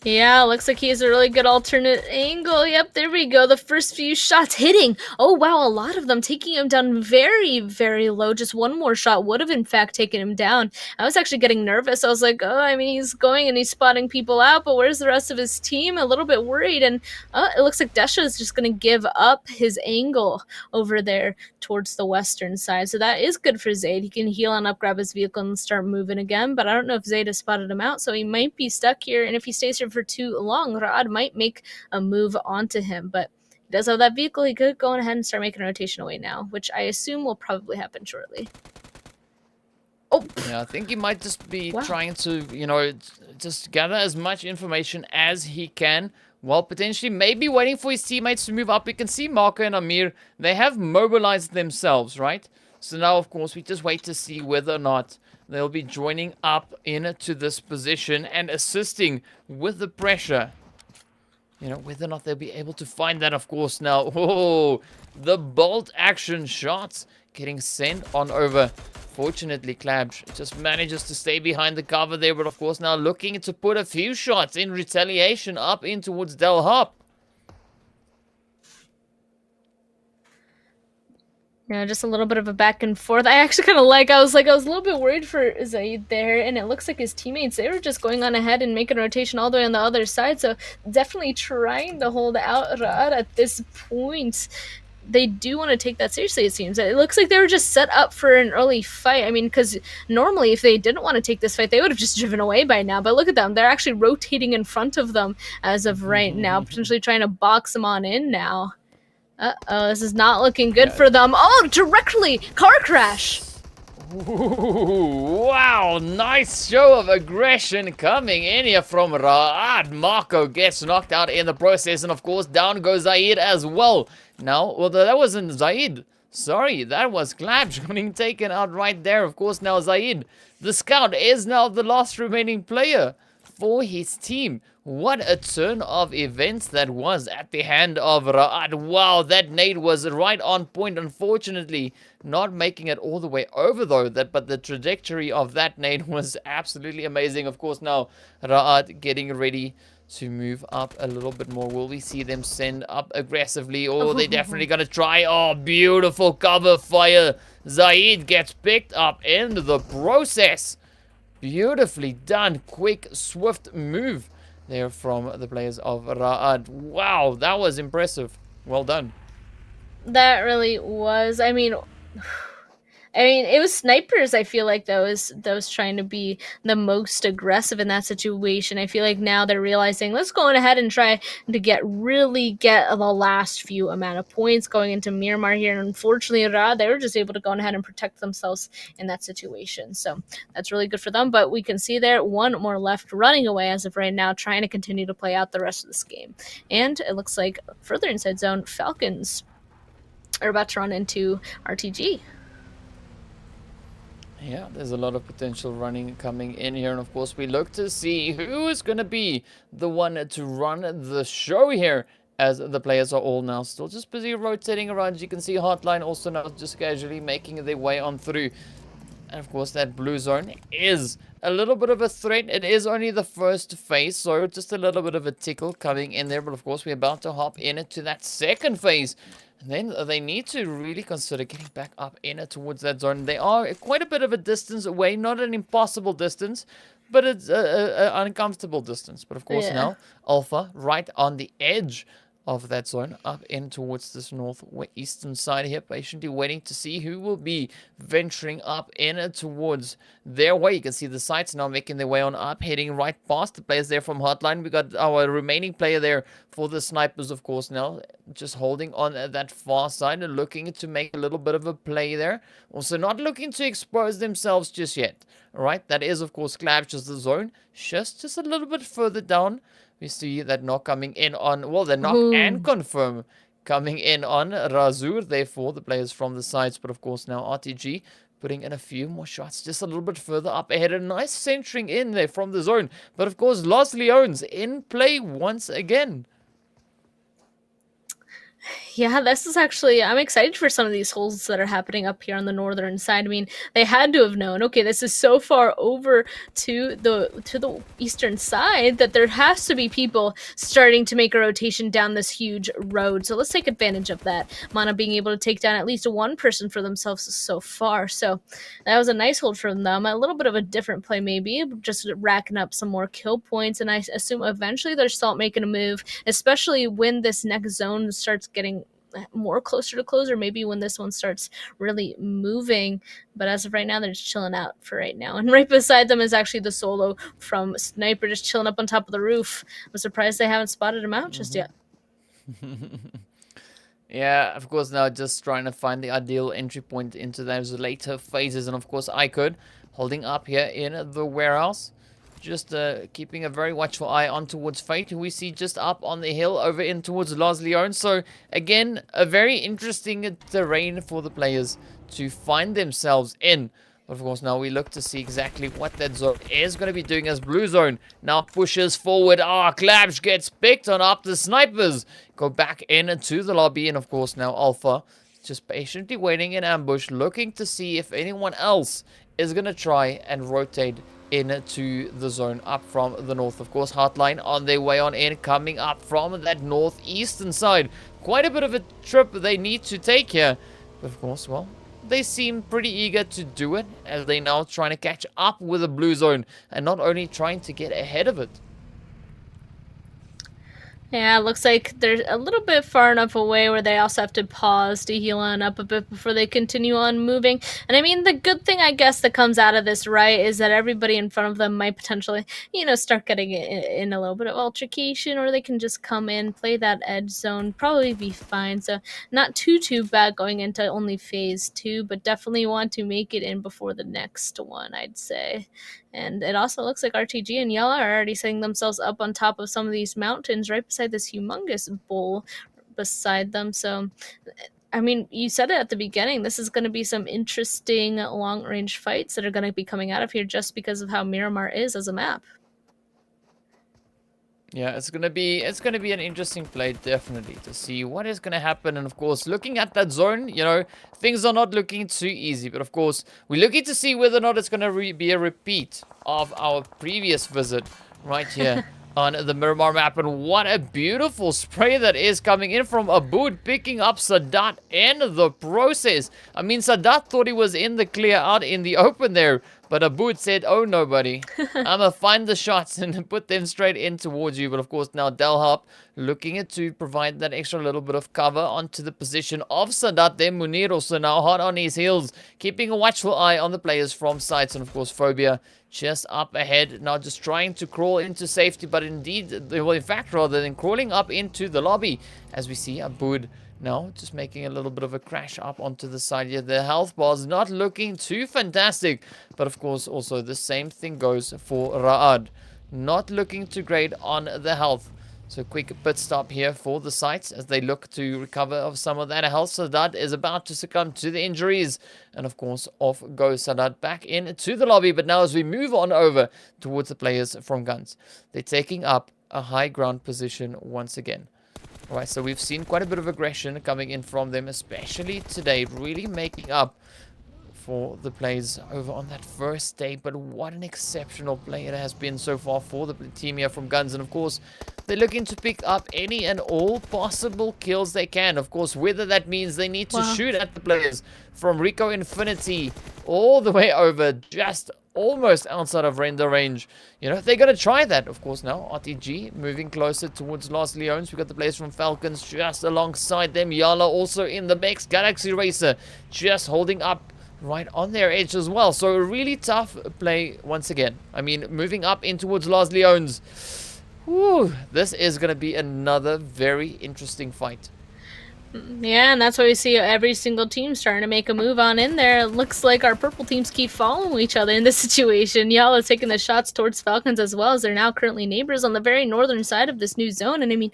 B: Yeah, looks like he has a really good alternate angle. Yep, there we go. The first few shots hitting. Oh, wow, a lot of them taking him down very, very low. Just one more shot would have, in fact, taken him down. I was actually getting nervous. I was like, oh, I mean, he's going and he's spotting people out, but where's the rest of his team? A little bit worried. And it looks like Desha is just going to give up his angle over there towards the western side. So that is good for Zaid. He can heal on up, grab his vehicle, and start moving again. But I don't know if Zaid has spotted him out, so he might be stuck here. And if he stays here for too long, Raad might make a move onto him. But he does have that vehicle. He could go ahead and start making a rotation away now, which I assume will probably happen shortly. Oh,
A: yeah, I think he might just be trying to, you know, just gather as much information as he can, while potentially maybe waiting for his teammates to move up. We can see Marco and Amir, they have mobilized themselves, right? So now, of course, we just wait to see whether or not they'll be joining up into this position and assisting with the pressure. You know, whether or not they'll be able to find that, of course, now. Oh, the bolt action shots getting sent on over. Fortunately, Klabj just manages to stay behind the cover there, but of course now looking to put a few shots in retaliation up in towards Del Hop.
B: Yeah, just a little bit of a back and forth. I actually kind of I was a little bit worried for Zaid there, and it looks like his teammates, they were just going on ahead and making a rotation all the way on the other side, so definitely trying to hold out Raad at this point. They do want to take that seriously, it seems. It looks like they were just set up for an early fight. I mean, because normally if they didn't want to take this fight, they would have just driven away by now. But look at them. They're actually rotating in front of them as of right now, potentially trying to box them on in now. Uh-oh, this is not looking good for them. Oh, directly! Car crash!
A: Ooh, wow, nice show of aggression coming in here from Raad. Marco gets knocked out in the process, and of course down goes Zaid as well. Now, well, that wasn't Zaid. Sorry, that was Klabj getting taken out right there. Of course, now Zaid, the scout, is now the last remaining player for his team. What a turn of events that was at the hand of Raad. Wow, that nade was right on point. Unfortunately, not making it all the way over though. But the trajectory of that nade was absolutely amazing. Of course, now Raad getting ready to move up a little bit more. Will we see them send up aggressively? Or they definitely gonna try? Oh, beautiful cover fire. Zaid gets picked up in the process. Beautifully done. Quick, swift move there from the players of Raad. Wow, that was impressive. Well done.
B: That really was. I mean, it was snipers, I feel like, that was trying to be the most aggressive in that situation. I feel like now they're realizing, let's go on ahead and try to really get the last few amount of points going into Miramar here. And unfortunately, they were just able to go on ahead and protect themselves in that situation. So that's really good for them. But we can see there, one more left running away as of right now, trying to continue to play out the rest of this game. And it looks like further inside zone, Falcons are about to run into RTG.
A: Yeah, there's a lot of potential running coming in here. And of course, we look to see who is going to be the one to run the show here, as the players are all now still just busy rotating around. You can see HOTLINE also now just casually making their way on through. And of course, that blue zone is a little bit of a threat. It is only the first phase, so just a little bit of a tickle coming in there. But of course, we're about to hop into that second phase. And then they need to really consider getting back up in towards that zone. They are quite a bit of a distance away. Not an impossible distance, but it's an uncomfortable distance. But of course now, Alpha right on the edge of that zone, up in towards this northeastern side here, patiently waiting to see who will be venturing up in towards their way. You can see the sights now making their way on up, heading right past the players there from HOTLINE. We got our remaining player there for the snipers, of course, now just holding on at that far side and looking to make a little bit of a play there. Also not looking to expose themselves just yet. All right, that is, of course, Klabj, just the zone, just a little bit further down. We see that knock coming in on, well, the knock and confirm coming in on Razur, therefore the players from the sides. But of course now RTG putting in a few more shots just a little bit further up ahead. A nice centering in there from the zone. But of course, Los Leones in play once again.
B: Yeah, this is actually, I'm excited for some of these holes that are happening up here on the northern side. I mean, they had to have known, okay, this is so far over to the eastern side that there has to be people starting to make a rotation down this huge road. So let's take advantage of that. Mana being able to take down at least one person for themselves so far. So that was a nice hold from them. A little bit of a different play maybe, just racking up some more kill points, and I assume eventually they'll start making a move, especially when this next zone starts getting more closer to close, or maybe when this one starts really moving. But as of right now, they're just chilling out for right now. And right beside them is actually the solo from Sniper, just chilling up on top of the roof. I'm surprised they haven't spotted him out just yet.
A: Yeah, of course, now just trying to find the ideal entry point into those later phases. And of course, iKURD holding up here in the warehouse. Just keeping a very watchful eye on towards Fate, who we see just up on the hill over in towards Los Leones. So, again, a very interesting terrain for the players to find themselves in. But of course, now we look to see exactly what that zone is going to be doing as Blue Zone now pushes forward. Clabsh gets picked on up. The snipers go back into the lobby. And of course, now Alpha just patiently waiting in ambush, looking to see if anyone else is going to try and rotate into the zone up from the north. Of course, HOTLINE on their way on in, coming up from that northeastern side. Quite a bit of a trip they need to take here. But of course, well, they seem pretty eager to do it, as they now trying to catch up with the blue zone and not only trying to get ahead of it.
B: Yeah, it looks like they're a little bit far enough away where they also have to pause to heal on up a bit before they continue on moving. And I mean, the good thing, I guess, that comes out of this, right, is that everybody in front of them might potentially, start getting in a little bit of altercation, or they can just come in, play that edge zone, probably be fine. So not too bad going into only phase 2, but definitely want to make it in before the next one, I'd say. And it also looks like RTG and YaLLa are already setting themselves up on top of some of these mountains right beside this humongous bowl beside them. So, I mean, you said it at the beginning. This is going to be some interesting long-range fights that are going to be coming out of here just because of how Miramar is as a map.
A: Yeah, it's gonna be an interesting play, definitely, to see what is gonna happen. And of course, looking at that zone, things are not looking too easy. But of course, we're looking to see whether or not it's gonna be a repeat of our previous visit right here on the Miramar map. And what a beautiful spray that is coming in from iKURD, picking up Sadat in the process. I mean, Sadat thought he was in the clear out in the open there, but iKURD said, oh, no, buddy. I'm going to find the shots and put them straight in towards you. But, of course, now Delhop looking to provide that extra little bit of cover onto the position of Sadat. Then Munir also now hot on his heels, keeping a watchful eye on the players from SCYTES. And, of course, Phobia just up ahead, now just trying to crawl into safety. But indeed, well, in fact, rather than crawling up into the lobby, as we see iKURD now just making a little bit of a crash up onto the side here. The health bar's not looking too fantastic. But of course, also the same thing goes for Raad. Not looking too great on the health. So quick pit stop here for the SCYTES as they look to recover of some of that health. Sadat is about to succumb to the injuries. And of course, off goes Sadat back into the lobby. But now as we move on over towards the players from GUNZ, they're taking up a high ground position once again. Alright, so we've seen quite a bit of aggression coming in from them, especially today, really making up for the plays over on that first day. But what an exceptional play it has been so far for the team here from GUNZ. And of course, they're looking to pick up any and all possible kills they can. Of course, whether that means they need to shoot at the players from RICO Infinity all the way over, just almost outside of render range. They're going to try that. Of course, now RTG moving closer towards Los Leones. We've got the players from Falcons just alongside them. YaLLa also in the mix. Galaxy Racer just holding up right on their edge as well. So a really tough play once again. I mean, moving up in towards Los Leones. Whew, this is going to be another very interesting fight.
B: Yeah, and that's why we see every single team starting to make a move on in there. It looks like our purple teams keep following each other in this situation. YaLLa taking the shots towards Falcons as well, as they're now currently neighbors on the very northern side of this new zone. And I mean,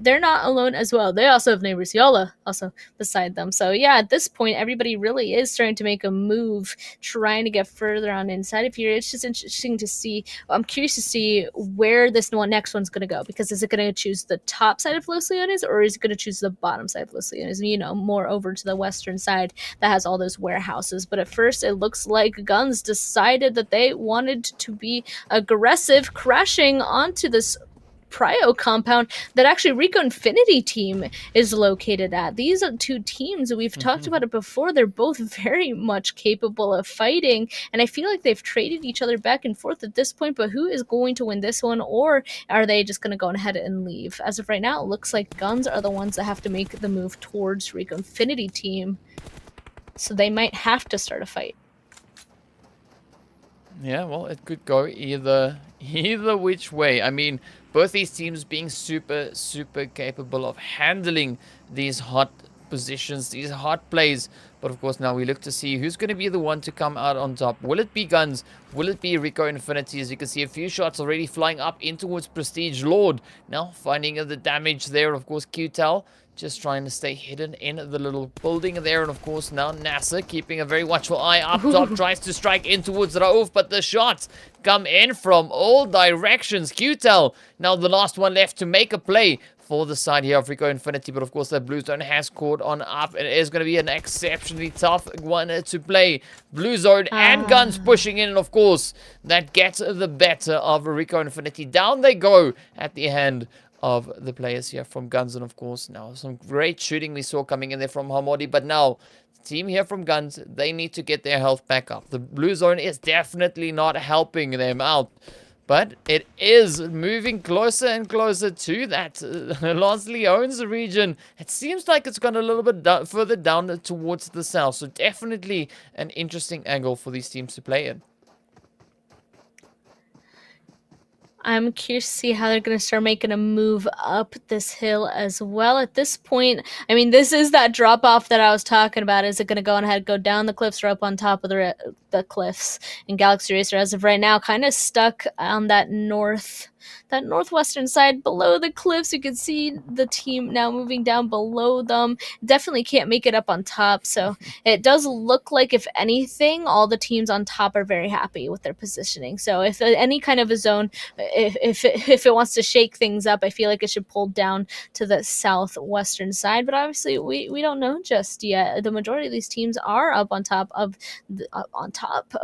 B: they're not alone as well. They also have neighbors, YaLLa also beside them. So yeah, at this point, everybody really is starting to make a move, trying to get further on inside of here. It's just interesting to see. I'm curious to see where this next one's going to go, because is it going to choose the top side of Los Leones, or is it going to choose the bottom side of Los Leones, more over to the western side that has all those warehouses. But at first, it looks like GUNZ decided that they wanted to be aggressive, crashing onto this Prio compound that actually RICO Infinity team is located at. These are two teams, we've talked about it before, they're both very much capable of fighting, and I feel like they've traded each other back and forth at this point, but who is going to win this one, or are they just going to go ahead and leave? As of right now, it looks like GUNZ are the ones that have to make the move towards RICO Infinity team, so they might have to start a fight.
A: Yeah, well, it could go either which way. I mean, both these teams being super capable of handling these hot positions, these hot plays. But of course, now we look to see who's going to be the one to come out on top. Will it be GUNZ? Will it be RICO Infinity? As you can see, a few shots already flying up in towards Prestige Lord. Now finding the damage there. Of course, QTEL just trying to stay hidden in the little building there. And of course, now NASR keeping a very watchful eye up top. Tries to strike in towards Rauf, but the shots come in from all directions. QTEL, now the last one left to make a play for the side here of RICO Infinity. But of course, that blue zone has caught on up. It is going to be an exceptionally tough one to play. Blue zone and GUNZ pushing in. And of course, that gets the better of RICO Infinity. Down they go at the hand of the players here from GUNZ. And of course, now some great shooting we saw coming in there from Hamodi. But now, the team here from GUNZ, they need to get their health back up. The blue zone is definitely not helping them out. But it is moving closer and closer to that Los Leones region. It seems like it's gone a little bit further down towards the south. So definitely an interesting angle for these teams to play in.
B: I'm curious to see how they're going to start making a move up this hill as well. At this point, I mean, this is that drop off that I was talking about. Is it going to go ahead, go down the cliffs, or up on top of the cliffs? And Galaxy Racer, as of right now, kind of stuck on that northwestern side below the cliffs. You can see the team now moving down below them. Definitely can't make it up on top. So it does look like, if anything, all the teams on top are very happy with their positioning. So if any kind of a zone, if it wants to shake things up, I feel like it should pull down to the southwestern side. But obviously, we don't know just yet. The majority of these teams are up on top of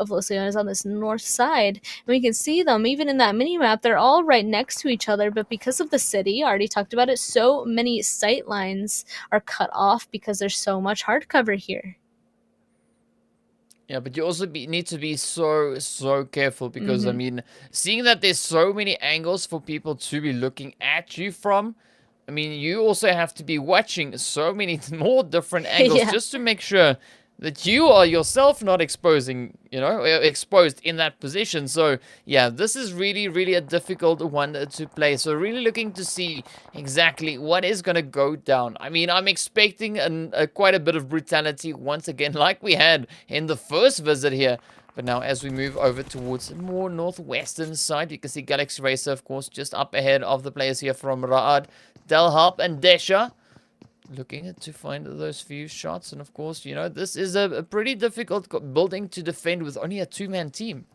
B: Los Leones on this north side. And we can see them even in that mini map. They're all right next to each other, but because of the city, I already talked about it, so many sight lines are cut off because there's so much hard cover here.
A: Yeah, but you also need to be so careful because, I mean, seeing that there's so many angles for people to be looking at you from, I mean, you also have to be watching so many more different angles just to make sure that you are yourself not exposed in that position. So yeah, this is really a difficult one to play. So really looking to see exactly what is going to go down. I mean, I'm expecting quite a bit of brutality once again, like we had in the first visit here. But now, as we move over towards the more northwestern side, you can see Galaxy Racer, of course, just up ahead of the players here from Raad, Delharp, and Desha. Looking to find those few shots. And of course, this is a pretty difficult building to defend with only a two-man team.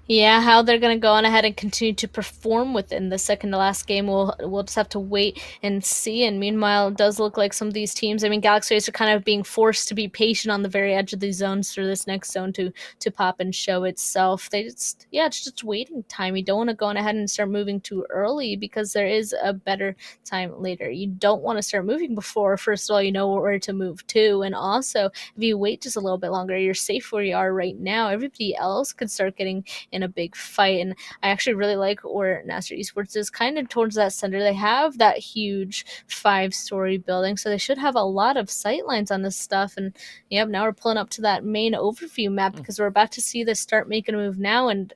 B: Yeah, how they're going to go on ahead and continue to perform within the second to last game, we'll just have to wait and see. And meanwhile, it does look like some of these teams, I mean, Galaxy Race are kind of being forced to be patient on the very edge of these zones for this next zone to pop and show itself. It's just waiting time. You don't want to go on ahead and start moving too early, because there is a better time later. You don't want to start moving before, first of all, you know where to move to. And also, if you wait just a little bit longer, you're safe where you are right now. Everybody else could start getting in a big fight. And I actually really like where NASR Esports is, kind of towards that center. They have that huge 5-story building, so they should have a lot of sight lines on this stuff. And yep, now we're pulling up to that main overview map, because we're about to see this start making a move now. And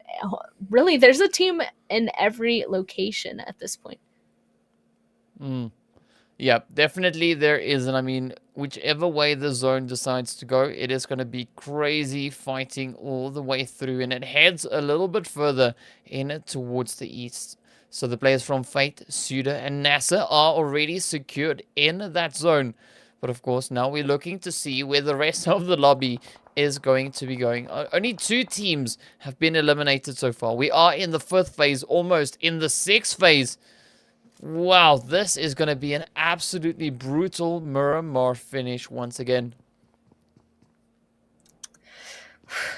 B: really, there's a team in every location at this point.
A: Yeah, definitely there is. And I mean, whichever way the zone decides to go, it is going to be crazy fighting all the way through. And it heads a little bit further in towards the east. So the players from Fate, SUDOR, and NASA are already secured in that zone. But of course, now we're looking to see where the rest of the lobby is going to be going. Only 2 teams have been eliminated so far. We are in the 5th phase, almost in the 6th phase. Wow, this is going to be an absolutely brutal Miramar finish once again.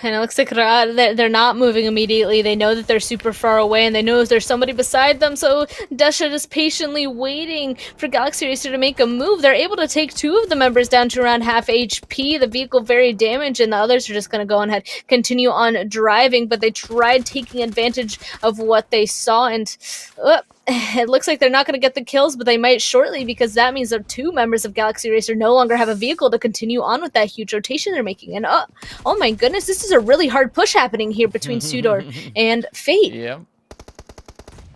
B: And it looks like they're not moving immediately. They know that they're super far away, and they know there's somebody beside them. So Desha is patiently waiting for Galaxy Racer to make a move. They're able to take 2 of the members down to around half HP. The vehicle very damaged, and the others are just going to go ahead, continue on driving. But they tried taking advantage of what they saw, and it looks like they're not going to get the kills, but they might shortly, because that means that 2 members of Galaxy Racer no longer have a vehicle to continue on with that huge rotation they're making. And oh my goodness, this is a really hard push happening here between SUDOR and Fate.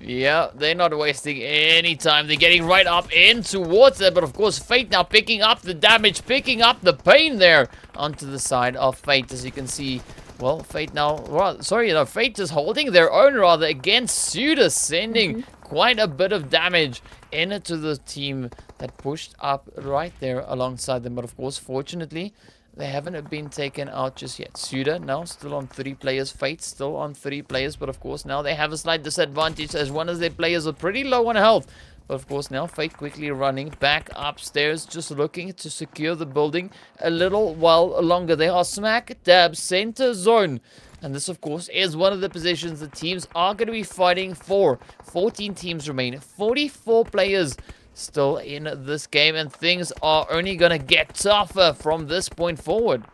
A: Yeah, they're not wasting any time. They're getting right up in towards it. But of course, Fate now picking up the damage, picking up the pain there onto the side of Fate, as you can see. Well, Fate now, well, sorry, Fate is holding their own rather against SUDOR, sending quite a bit of damage into the team that pushed up right there alongside them. But of course, fortunately, they haven't been taken out just yet. SUDOR now still on 3 players. Fate still on 3 players. But of course, now they have a slight disadvantage as one of their players are pretty low on health. But of course, now Fate quickly running back upstairs, just looking to secure the building a little while longer. They are smack dab center zone. And this, of course, is one of the positions the teams are going to be fighting for. 14 teams remain, 44 players still in this game, and things are only going to get tougher from this point forward.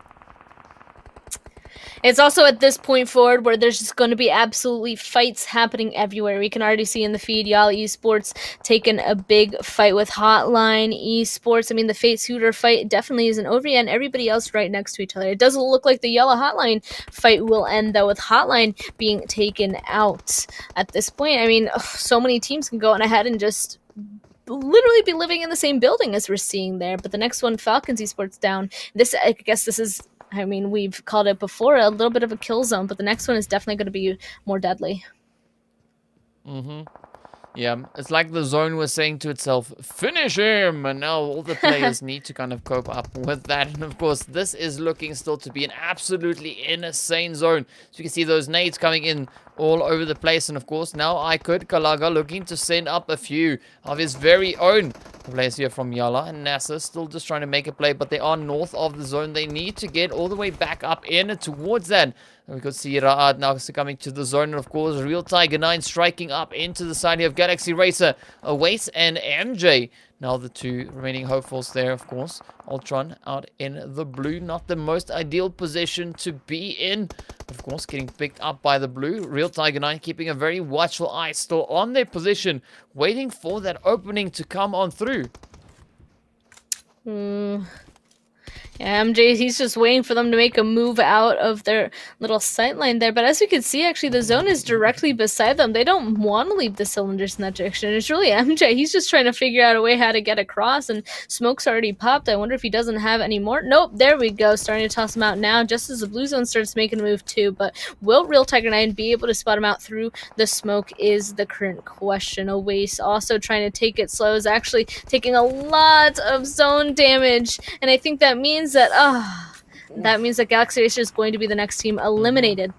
B: It's also at this point forward where there's just going to be absolutely fights happening everywhere. We can already see in the feed, YaLLa Esports taking a big fight with HOTLINE Esports. I mean, the Fate SUDOR fight definitely isn't over yet, and everybody else right next to each other. It doesn't look like the YaLLa HOTLINE fight will end, though, with HOTLINE being taken out at this point. I mean, so many teams can go on ahead and just literally be living in the same building as we're seeing there. But the next one, FalconsEsport down. This, I guess this is, I mean, we've called it before, a little bit of a kill zone, but the next one is definitely going to be more deadly.
A: Yeah, it's like the zone was saying to itself, finish him! And now all the players need to kind of cope up with that. And of course, this is looking still to be an absolutely insane zone. So you can see those nades coming in all over the place. And of course, now iKURD Kalaga looking to send up a few of his very own players here from YaLLa and NASR, still just trying to make a play, but they are north of the zone. They need to get all the way back up in towards that. And we could see Raad now coming to the zone, and of course, Real Tiger 9 striking up into the side here of Galaxy Racer, Awaits and MJ. Now the 2 remaining hopefuls there, of course. Ultron out in the blue, not the most ideal position to be in. Of course, getting picked up by the blue. Real Tiger 9 keeping a very watchful eye still on their position, waiting for that opening to come on through.
B: Yeah, MJ, he's just waiting for them to make a move out of their little sight line there. But as we can see, actually, the zone is directly beside them. They don't want to leave the cylinders in that direction. It's really MJ. He's just trying to figure out a way how to get across, and smoke's already popped. I wonder if he doesn't have any more. Nope, there we go. Starting to toss him out now, just as the blue zone starts making a move too. But will Real Tiger 9 be able to spot him out through the smoke is the current question. Awaits also trying to take it slow, is actually taking a lot of zone damage, and I think that means that Galaxy Racer is going to be the next team eliminated.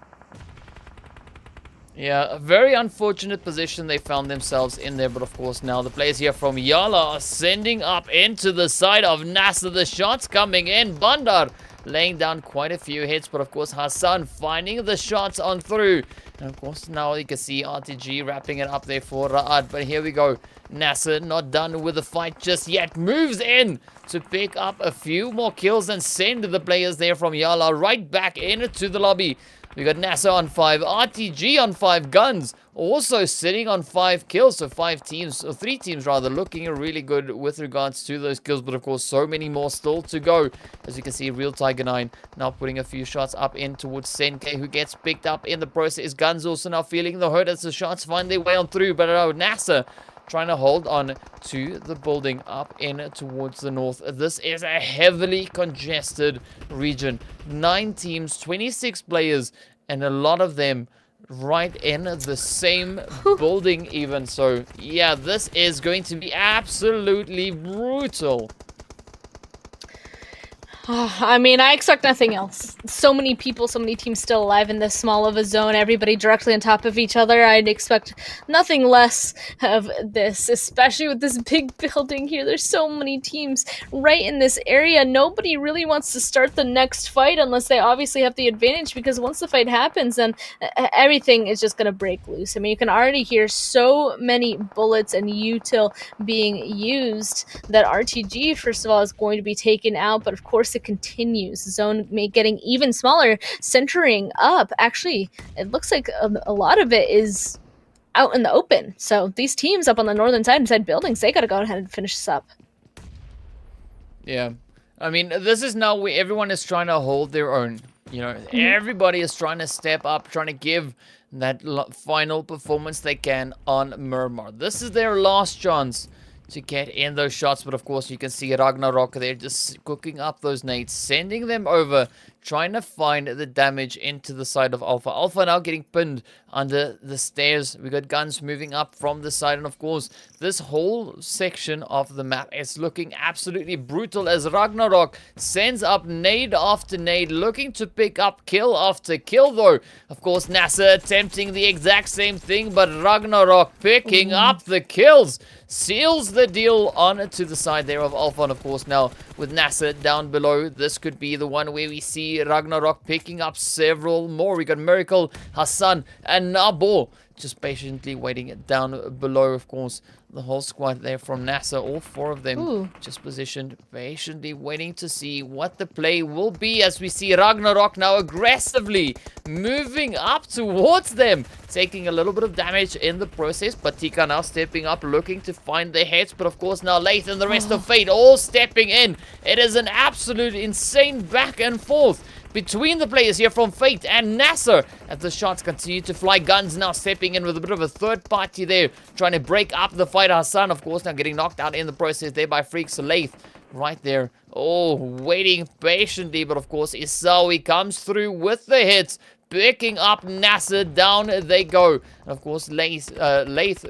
A: Yeah, a very unfortunate position they found themselves in there, but of course now the players here from YaLLa are sending up into the side of NASR. The shots coming in. Bandar laying down quite a few hits, but of course Hassan finding the shots on through. And of course now you can see RTG wrapping it up there for Raad, but here we go. NASR not done with the fight just yet, moves in to pick up a few more kills and send the players there from YaLLa right back into the lobby. We got NASR on 5, RTG on 5, GUNZ also sitting on 5 kills. So 5 teams, or 3 teams rather, looking really good with regards to those kills. But of course, so many more still to go. As you can see, Real Tiger 9 now putting a few shots up in towards Senke, who gets picked up in the process. GUNZ also now feeling the hurt as the shots find their way on through. But NASR trying to hold on to the building up in towards the north. This is a heavily congested region. 9 teams, 26 players, and a lot of them right in the same building even. So yeah, this is going to be absolutely brutal.
B: I mean, I expect nothing else. So many people, so many teams still alive in this small of a zone, everybody directly on top of each other. I'd expect nothing less of this, especially with this big building here. There's so many teams right in this area. Nobody really wants to start the next fight unless they obviously have the advantage, because once the fight happens, then everything is just going to break loose. I mean, you can already hear so many bullets and util being used that RTG, first of all, is going to be taken out, but of course it continues. Zone getting even smaller, centering up. Actually, it looks like a lot of it is out in the open. So these teams up on the northern side, inside buildings, they got to go ahead and finish this up.
A: Yeah. I mean, this is now where everyone is trying to hold their own. You know, everybody is trying to step up, trying to give that final performance they can on Miramar. This is their last chance to get in those shots, but of course you can see Ragnarok there just cooking up those nades, sending them over, trying to find the damage into the side of Alpha. Alpha now getting pinned under the stairs. We got GUNZ moving up from the side, and of course this whole section of the map is looking absolutely brutal as Ragnarok sends up nade after nade, looking to pick up kill after kill though. Of course NASR attempting the exact same thing, but Ragnarok picking up the kills, seals the deal on to the side there of Alpha. And of course now with NASR down below, this could be the one where we see Ragnarok picking up several more. We got Miracle, Hassan, and Nabo just patiently waiting down below. Of course, the whole squad there from NASR, all 4 of them just positioned, patiently waiting to see what the play will be, as we see Ragnarok now aggressively moving up towards them, taking a little bit of damage in the process, but Tika now stepping up, looking to find the heads, but of course now Lath and the rest of Fate all stepping in. It is an absolute insane back and forth between the players here from Fate and NASR as the shots continue to fly. GUNZ now stepping in with a bit of a third party there, trying to break up the fight. Hassan, of course, now getting knocked out in the process there by Freaks. Lath right there, waiting patiently, but of course Isawi comes through with the hits, picking up NASR. Down they go. And of course Lath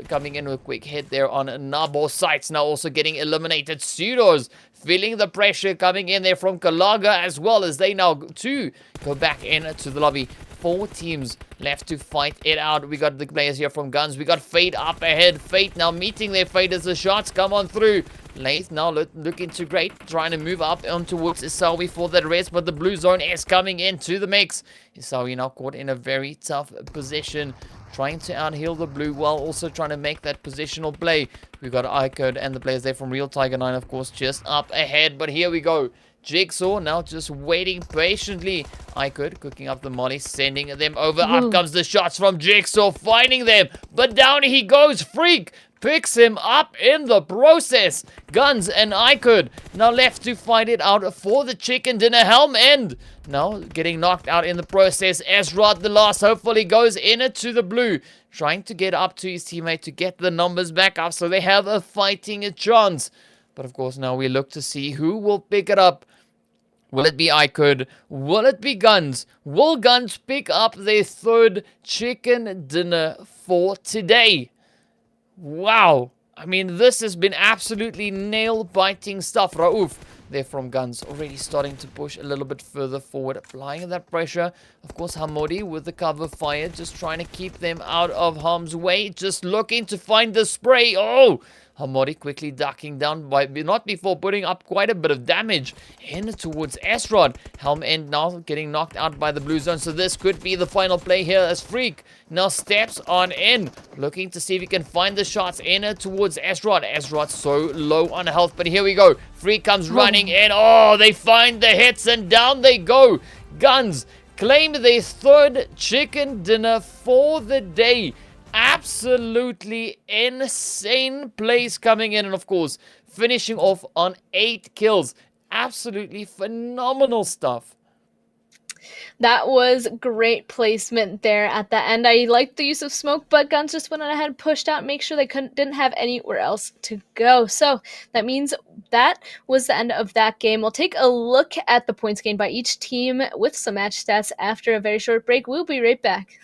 A: coming in with a quick hit there on Nabo. Sights now also getting eliminated. SUDOR's feeling the pressure coming in there from Kalaga, as well as they now too go back into the lobby. 4 teams left to fight it out. We got the players here from GUNZ. We got Fate up ahead. Fate now meeting their fate as the shots come on through. Lath now looking to great, trying to move up on towards Isawi for that rest, but the blue zone is coming into the mix. Isawi now caught in a very tough position, trying to out-heal the blue while also trying to make that positional play. We've got iKURD and the players there from Real Tiger 9, of course, just up ahead. But here we go. Jigsaw now just waiting patiently. iKURD cooking up the molly, sending them over. Up comes the shots from Jigsaw, finding them. But down he goes. Freak picks him up in the process. GUNZ and iKURD now left to fight it out for the chicken dinner. Helm End now getting knocked out in the process. Ezra, the last, hopefully goes into the blue, trying to get up to his teammate to get the numbers back up so they have a fighting chance. But of course now we look to see who will pick it up. Will it be iKURD? Will it be GUNZ? Will GUNZ pick up their 3rd chicken dinner for today? Wow. I mean, this has been absolutely nail-biting stuff. Raouf there from GUNZ already starting to push a little bit further forward, applying that pressure. Of course, Hamodi with the cover fire, just trying to keep them out of harm's way, just looking to find the spray. Hamodi quickly ducking down, not before putting up quite a bit of damage in towards Esrod. Helm End now getting knocked out by the blue zone, so this could be the final play here as Freak now steps on in, looking to see if he can find the shots in towards Esrod. Esrod so low on health, but here we go. Freak comes running in. They find the hits and down they go. GUNZ claim their 3rd chicken dinner for the day. Absolutely insane plays coming in, and of course finishing off on 8 kills. Absolutely phenomenal stuff.
B: That was great placement there at the end. I liked the use of smoke, but GUNZ just went ahead and pushed out, make sure they didn't have anywhere else to go. So that means that was the end of that game. We'll take a look at the points gained by each team with some match stats after a very short break. We'll be right back.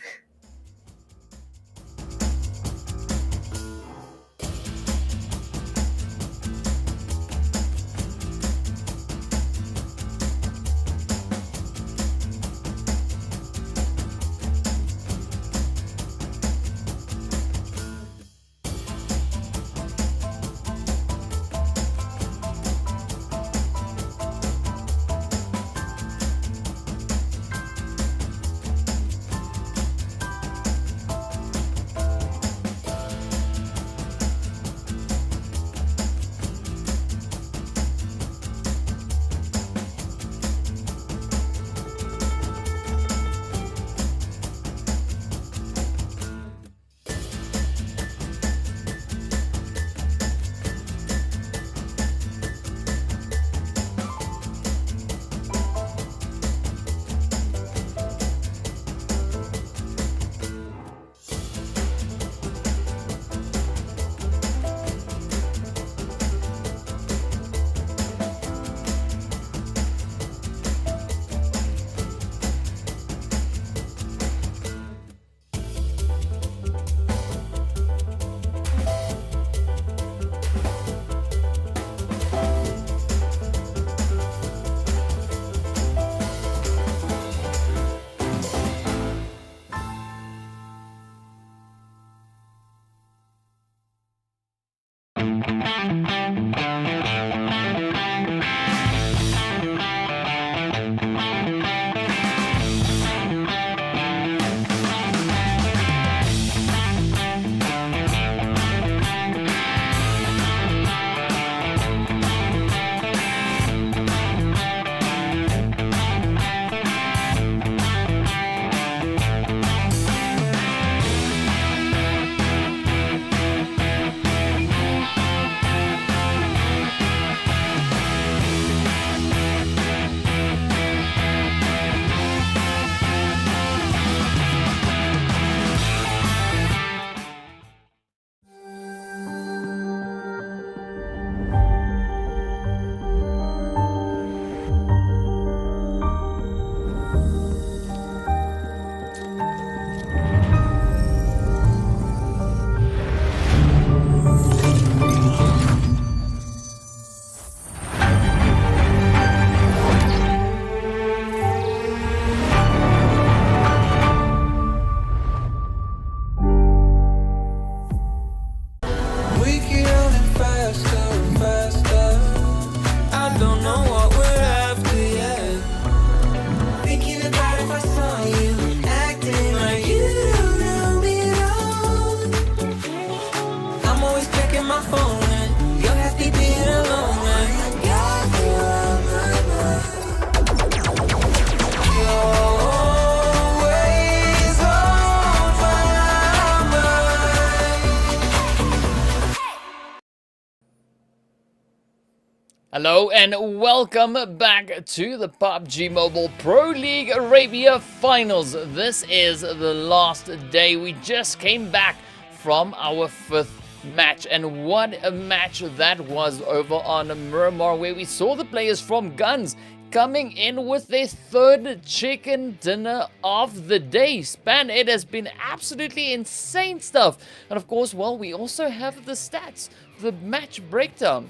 A: Hello and welcome back to the PUBG Mobile Pro League Arabia Finals. This is the last day. We just came back from our 5th match, and what a match that was over on Miramar, where we saw the players from GUNZ coming in with their 3rd chicken dinner of the day. Span, it has been absolutely insane stuff. And of course, well, we also have the stats, the match breakdown.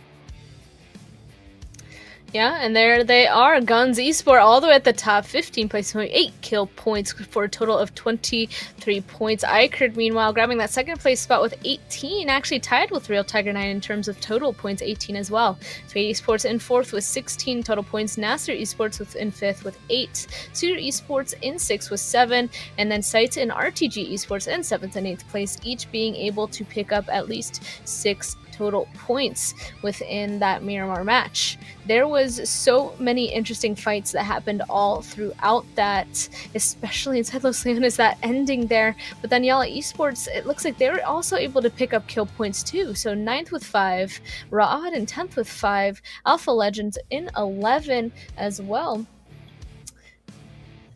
B: Yeah, and there they are. GUNZ Esports all the way at the top, 15 place, 8 kill points for a total of 23 points. iKURD, meanwhile, grabbing that 2nd place spot with 18, actually tied with Real Tiger 9 in terms of total points, 18 as well. YaLLa Esports in 4th with 16 total points. NASR Esports in 5th with 8. SUDOR Esports in 6th with 7. And then SCYTES and RTG Esports in 7th and 8th place, each being able to pick up at least 6 total points within that Miramar match. There was so many interesting fights that happened all throughout that, especially inside Los Leones, that ending there. But then YaLLa Esports, it looks like they were also able to pick up kill points too. So 9th with 5, Ra'ad in 10th with 5, Alpha Legends in 11 as well.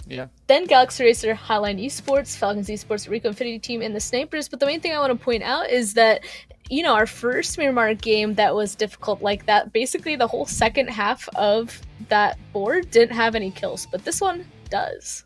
A: Yeah.
B: Then Galaxy Racer, HOTLINE Esports, Falcons Esports, RICO Infinity Team, and the Snipers. But the main thing I want to point out is that, you know, our first Miramar game that was difficult like that, basically the whole second half of that board didn't have any kills, but this one does.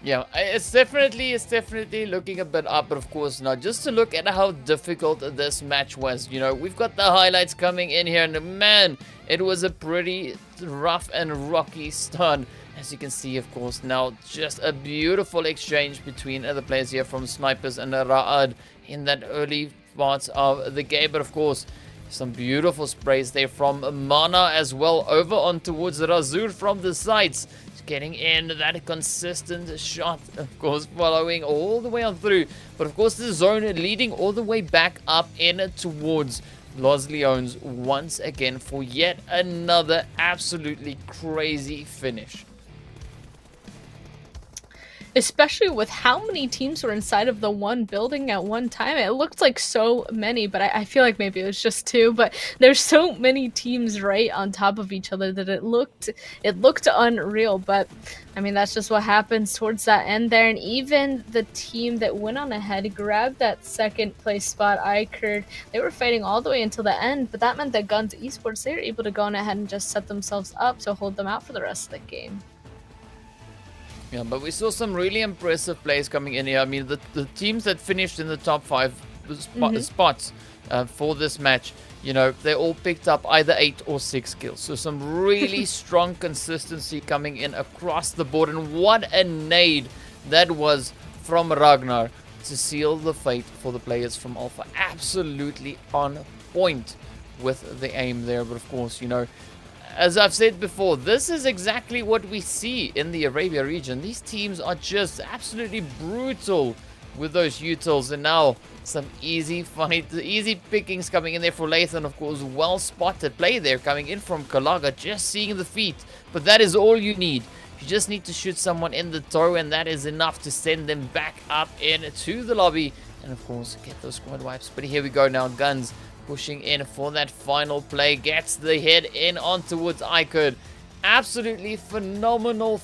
A: Yeah, it's definitely looking a bit up, but of course not. Just to look at how difficult this match was, you know, we've got the highlights coming in here, and man, it was a pretty rough and rocky start. As you can see, of course, now just a beautiful exchange between the players here from Snipers and Ra'ad in that early parts of the game, but of course, some beautiful sprays there from Mana as well, over on towards Razur from the sides. Getting in that consistent shot, of course, following all the way on through. But of course, the zone leading all the way back up in towards Los Leones once again for yet another absolutely crazy finish.
B: Especially with how many teams were inside of the one building at one time. It looked like so many, but I feel like maybe it was just two. But there's so many teams right on top of each other that it looked unreal. But I mean, that's just what happens towards that end there. And even the team that went on ahead grabbed that second place spot, iKURD. They were fighting all the way until the end, but that meant that GUNZ Esports, they were able to go on ahead and just set themselves up to hold them out for the rest of the game.
A: Yeah, but we saw some really impressive plays coming in here. I mean, the teams that finished in the top 5 spots for this match, you know, they all picked up either 8 or 6 kills. So some really strong consistency coming in across the board. And what a nade that was from Ragnar to seal the fate for the players from Alpha. Absolutely on point with the aim there. But of course, you know, as I've said before, this is exactly what we see in the Arabia region. These teams are just absolutely brutal with those utils. And now some easy pickings coming in there for Lathan. Of course, well spotted play there coming in from Kalaga, just seeing the feet. But that is all you need. You just need to shoot someone in the toe, and that is enough to send them back up into the lobby. And of course, get those squad wipes. But here we go now, GUNZ pushing in for that final play, gets the head in on towards iKURD. Absolutely phenomenal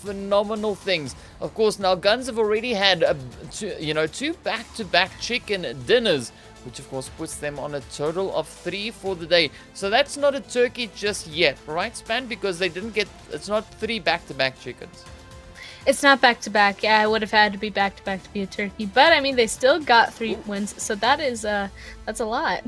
A: things. Of course, now GUNZ have already had two back-to-back chicken dinners, which of course puts them on a total of 3 for the day. So that's not a turkey just yet, right, Span? Because they didn't get, it's not 3 back-to-back chickens.
B: It's not back-to-back. Yeah, I would have had to be back-to-back to be a turkey. But I mean, they still got 3 wins, so that is that's a lot.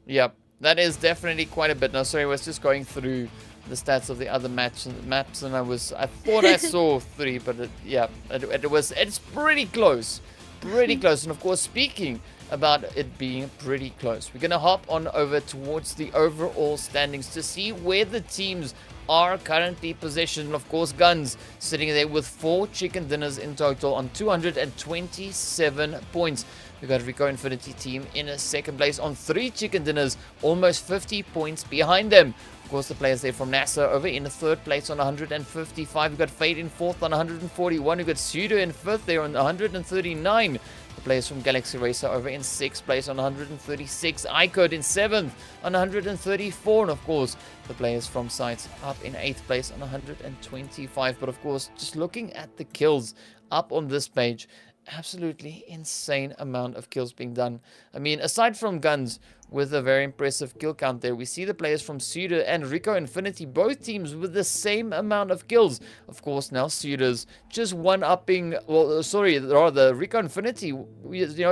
A: Yep, that is definitely quite a bit. Now, sorry, I was just going through the stats of the other maps, and I thought I saw 3, but it's pretty close, And of course, speaking about it being pretty close, we're gonna hop on over towards the overall standings to see where the teams are currently positioned. Of course, GUNZ sitting there with 4 chicken dinners in total on 227 points. We got RICO Infinity Team in a second place on 3 chicken dinners, almost 50 points behind them. Of course, the players there from NASR over in the 3rd place on 155. We've got Fade in 4th on 141. We've got SUDOR in 5th there on 139. The players from Galaxy Racer over in 6th place on 136. iKURD in 7th on 134. And of course, the players from SCYTES up in 8th place on 125. But of course, just looking at the kills up on this page, absolutely insane amount of kills being done. I mean, aside from GUNZ with a very impressive kill count there, we see the players from SUDOR and RICO Infinity, both teams with the same amount of kills. Of course, now SUDOR's just one-upping, well, sorry, rather RICO Infinity,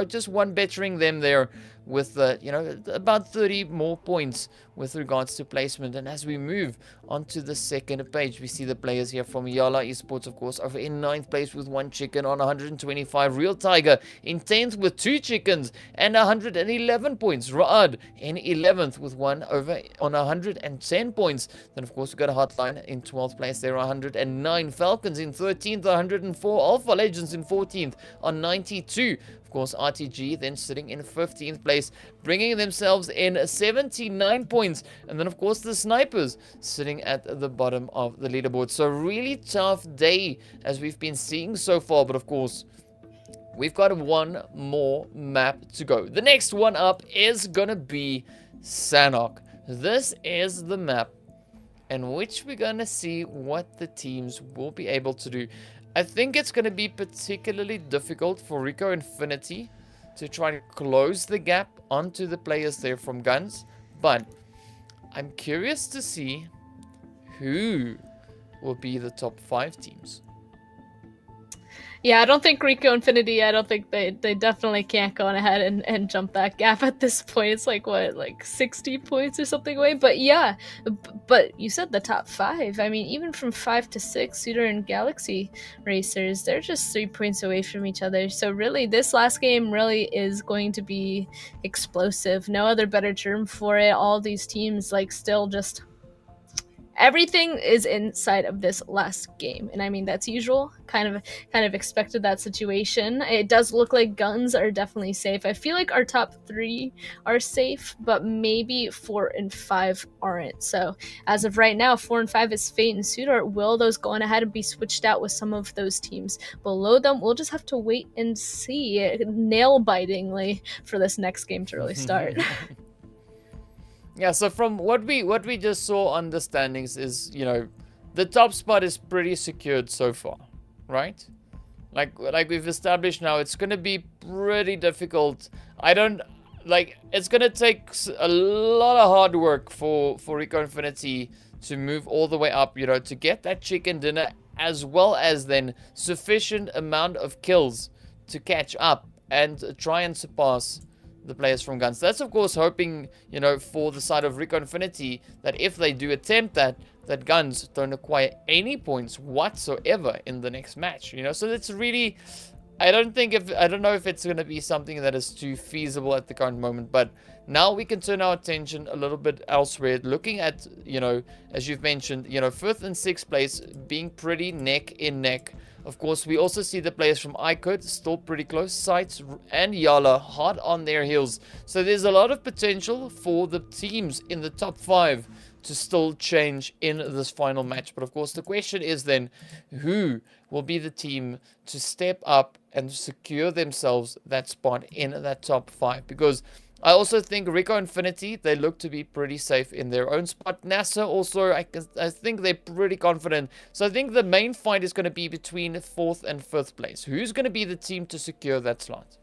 A: just one-bettering them there with, about 30 more points with regards to placement. And as we move onto the second page, we see the players here from YaLLa Esports, of course, over in 9th place with 1 chicken on 125. Real Tiger in 10th with 2 chickens and 111 points. Ra'ad in 11th with 1 over on 110 points. Then, of course, we've got a HOTLINE in 12th place there, 109. Falcons in 13th, 104. Alpha Legends in 14th on 92. Of course, RTG then sitting in 15th place, bringing themselves in 79 points. And then, of course, the Snipers sitting at the bottom of the leaderboard. So really tough day as we've been seeing so far. But, of course, we've got one more map to go. The next one up is going to be Sanhok. This is the map in which we're going to see what the teams will be able to do. I think it's going to be particularly difficult for RICO Infinity to try and close the gap onto the players there from GUNZ, but I'm curious to see who will be the top 5 teams.
B: Yeah, I don't think RICO Infinity, I don't think they definitely can't go on ahead and jump that gap at this point. It's like, what, like 60 points or something away? But yeah, but you said the top 5. I mean, even from 5 to 6, SUDOR and Galaxy Racers, they're just 3 points away from each other. So really, this last game really is going to be explosive. No other better term for it. All these teams, like, still just... everything is inside of this last game, and I mean that's usual. Kind of expected that situation. It does look like GUNZ are definitely safe. I feel like our top 3 are safe, but maybe 4 and 5 aren't. So as of right now, 4 and 5 is Fate and SUDOR. Will those go on ahead and be switched out with some of those teams below them? We'll just have to wait and see, nail-bitingly, for this next game to really start.
A: Yeah, so from what we just saw on the standings is, you know, the top spot is pretty secured so far, right? Like we've established now, it's going to be pretty difficult. It's going to take a lot of hard work for RICO Infinity to move all the way up, you know, to get that chicken dinner, as well as then sufficient amount of kills to catch up and try and surpass the players from GUNZ. That's of course hoping, you know, for the side of RICO Infinity, that if they do attempt that GUNZ don't acquire any points whatsoever in the next match, you know. So it's really, I don't know if it's going to be something that is too feasible at the current moment, but now we can turn our attention a little bit elsewhere, looking at, you know, as you've mentioned, you know, 5th and 6th place being pretty neck in neck. Of course, we also see the players from iKURD still pretty close. SCYTES and YaLLa hard on their heels. So there's a lot of potential for the teams in the top 5 to still change in this final match. But of course, the question is then, who will be the team to step up and secure themselves that spot in that top 5? Because I also think RICO Infinity, they look to be pretty safe in their own spot. NASR also, I think they're pretty confident. So I think the main fight is going to be between 4th and 5th place. Who's going to be the team to secure that slot?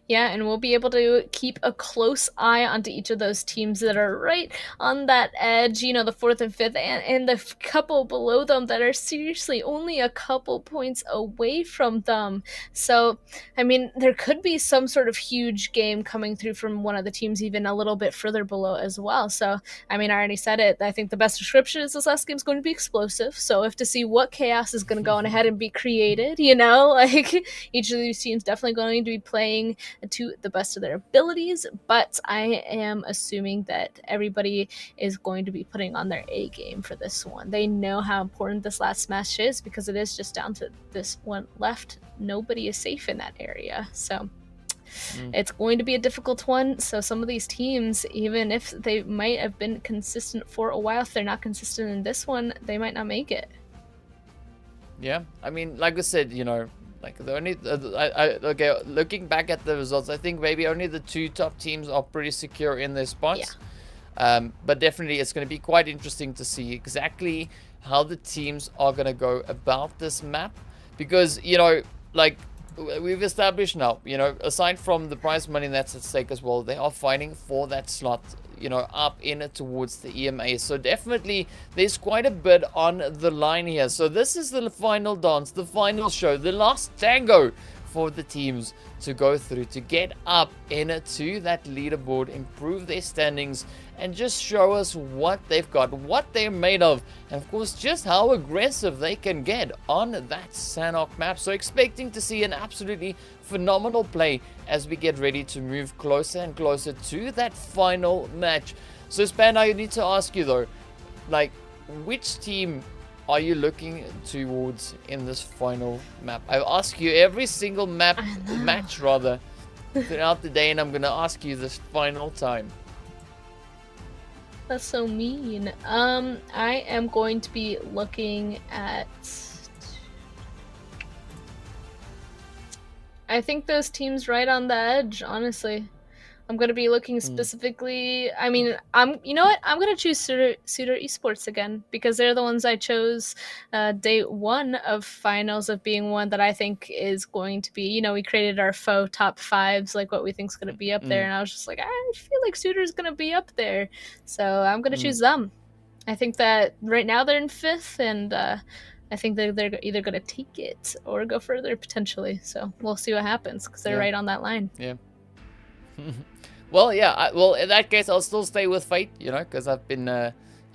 B: Yeah, and we'll be able to keep a close eye onto each of those teams that are right on that edge, you know, the 4th and 5th, and the couple below them that are seriously only a couple points away from them. So, I mean, there could be some sort of huge game coming through from one of the teams even a little bit further below as well. So, I mean, I already said it. I think the best description is this last game is going to be explosive. So, if to see what chaos is going to go on ahead and be created, you know, like each of these teams definitely going to be playing to the best of their abilities, but I am assuming that everybody is going to be putting on their A game for this one. They know how important this last match is, because it is just down to this one left. Nobody is safe in that area, so it's going to be a difficult one. So some of these teams, even if they might have been consistent for a while, if they're not consistent in this one, they might not make it.
A: Yeah, I mean, like I said, you know, like the only, okay, looking back at the results, I think maybe only the 2 top teams are pretty secure in their spots. Yeah. But definitely it's going to be quite interesting to see exactly how the teams are going to go about this map. Because, you know, like we've established now, you know, aside from the prize money that's at stake as well, they are fighting for that slot, you know, up in towards the EMEA. So definitely there's quite a bit on the line here. So this is the final dance, the final show, the last tango for the teams to go through to get up into that leaderboard, improve their standings, and just show us what they've got, what they're made of, and of course just how aggressive they can get on that Sanhok map. So expecting to see an absolutely phenomenal play as we get ready to move closer and closer to that final match. So Span, I need to ask you though, like, which team are you looking towards in this final map? I ask you every single match rather throughout the day, and I'm gonna ask you this final time.
B: That's so mean. I am going to be looking at, I think those teams right on the edge, honestly. I'm gonna be looking specifically. I mean, you know what? I'm gonna choose SUDOR Esports again because they're the ones I chose day one of finals of being one that I think is going to be. You know, we created our faux top fives, like what we think's gonna be up there, and I was just like, I feel like SUDOR's gonna be up there, so I'm gonna choose them. I think that right now they're in fifth, and I think they're either gonna take it or go further potentially. So we'll see what happens because they're right on that line.
A: Yeah. Well, yeah. Well, in that case, I'll still stay with Fate, you know, because I've been,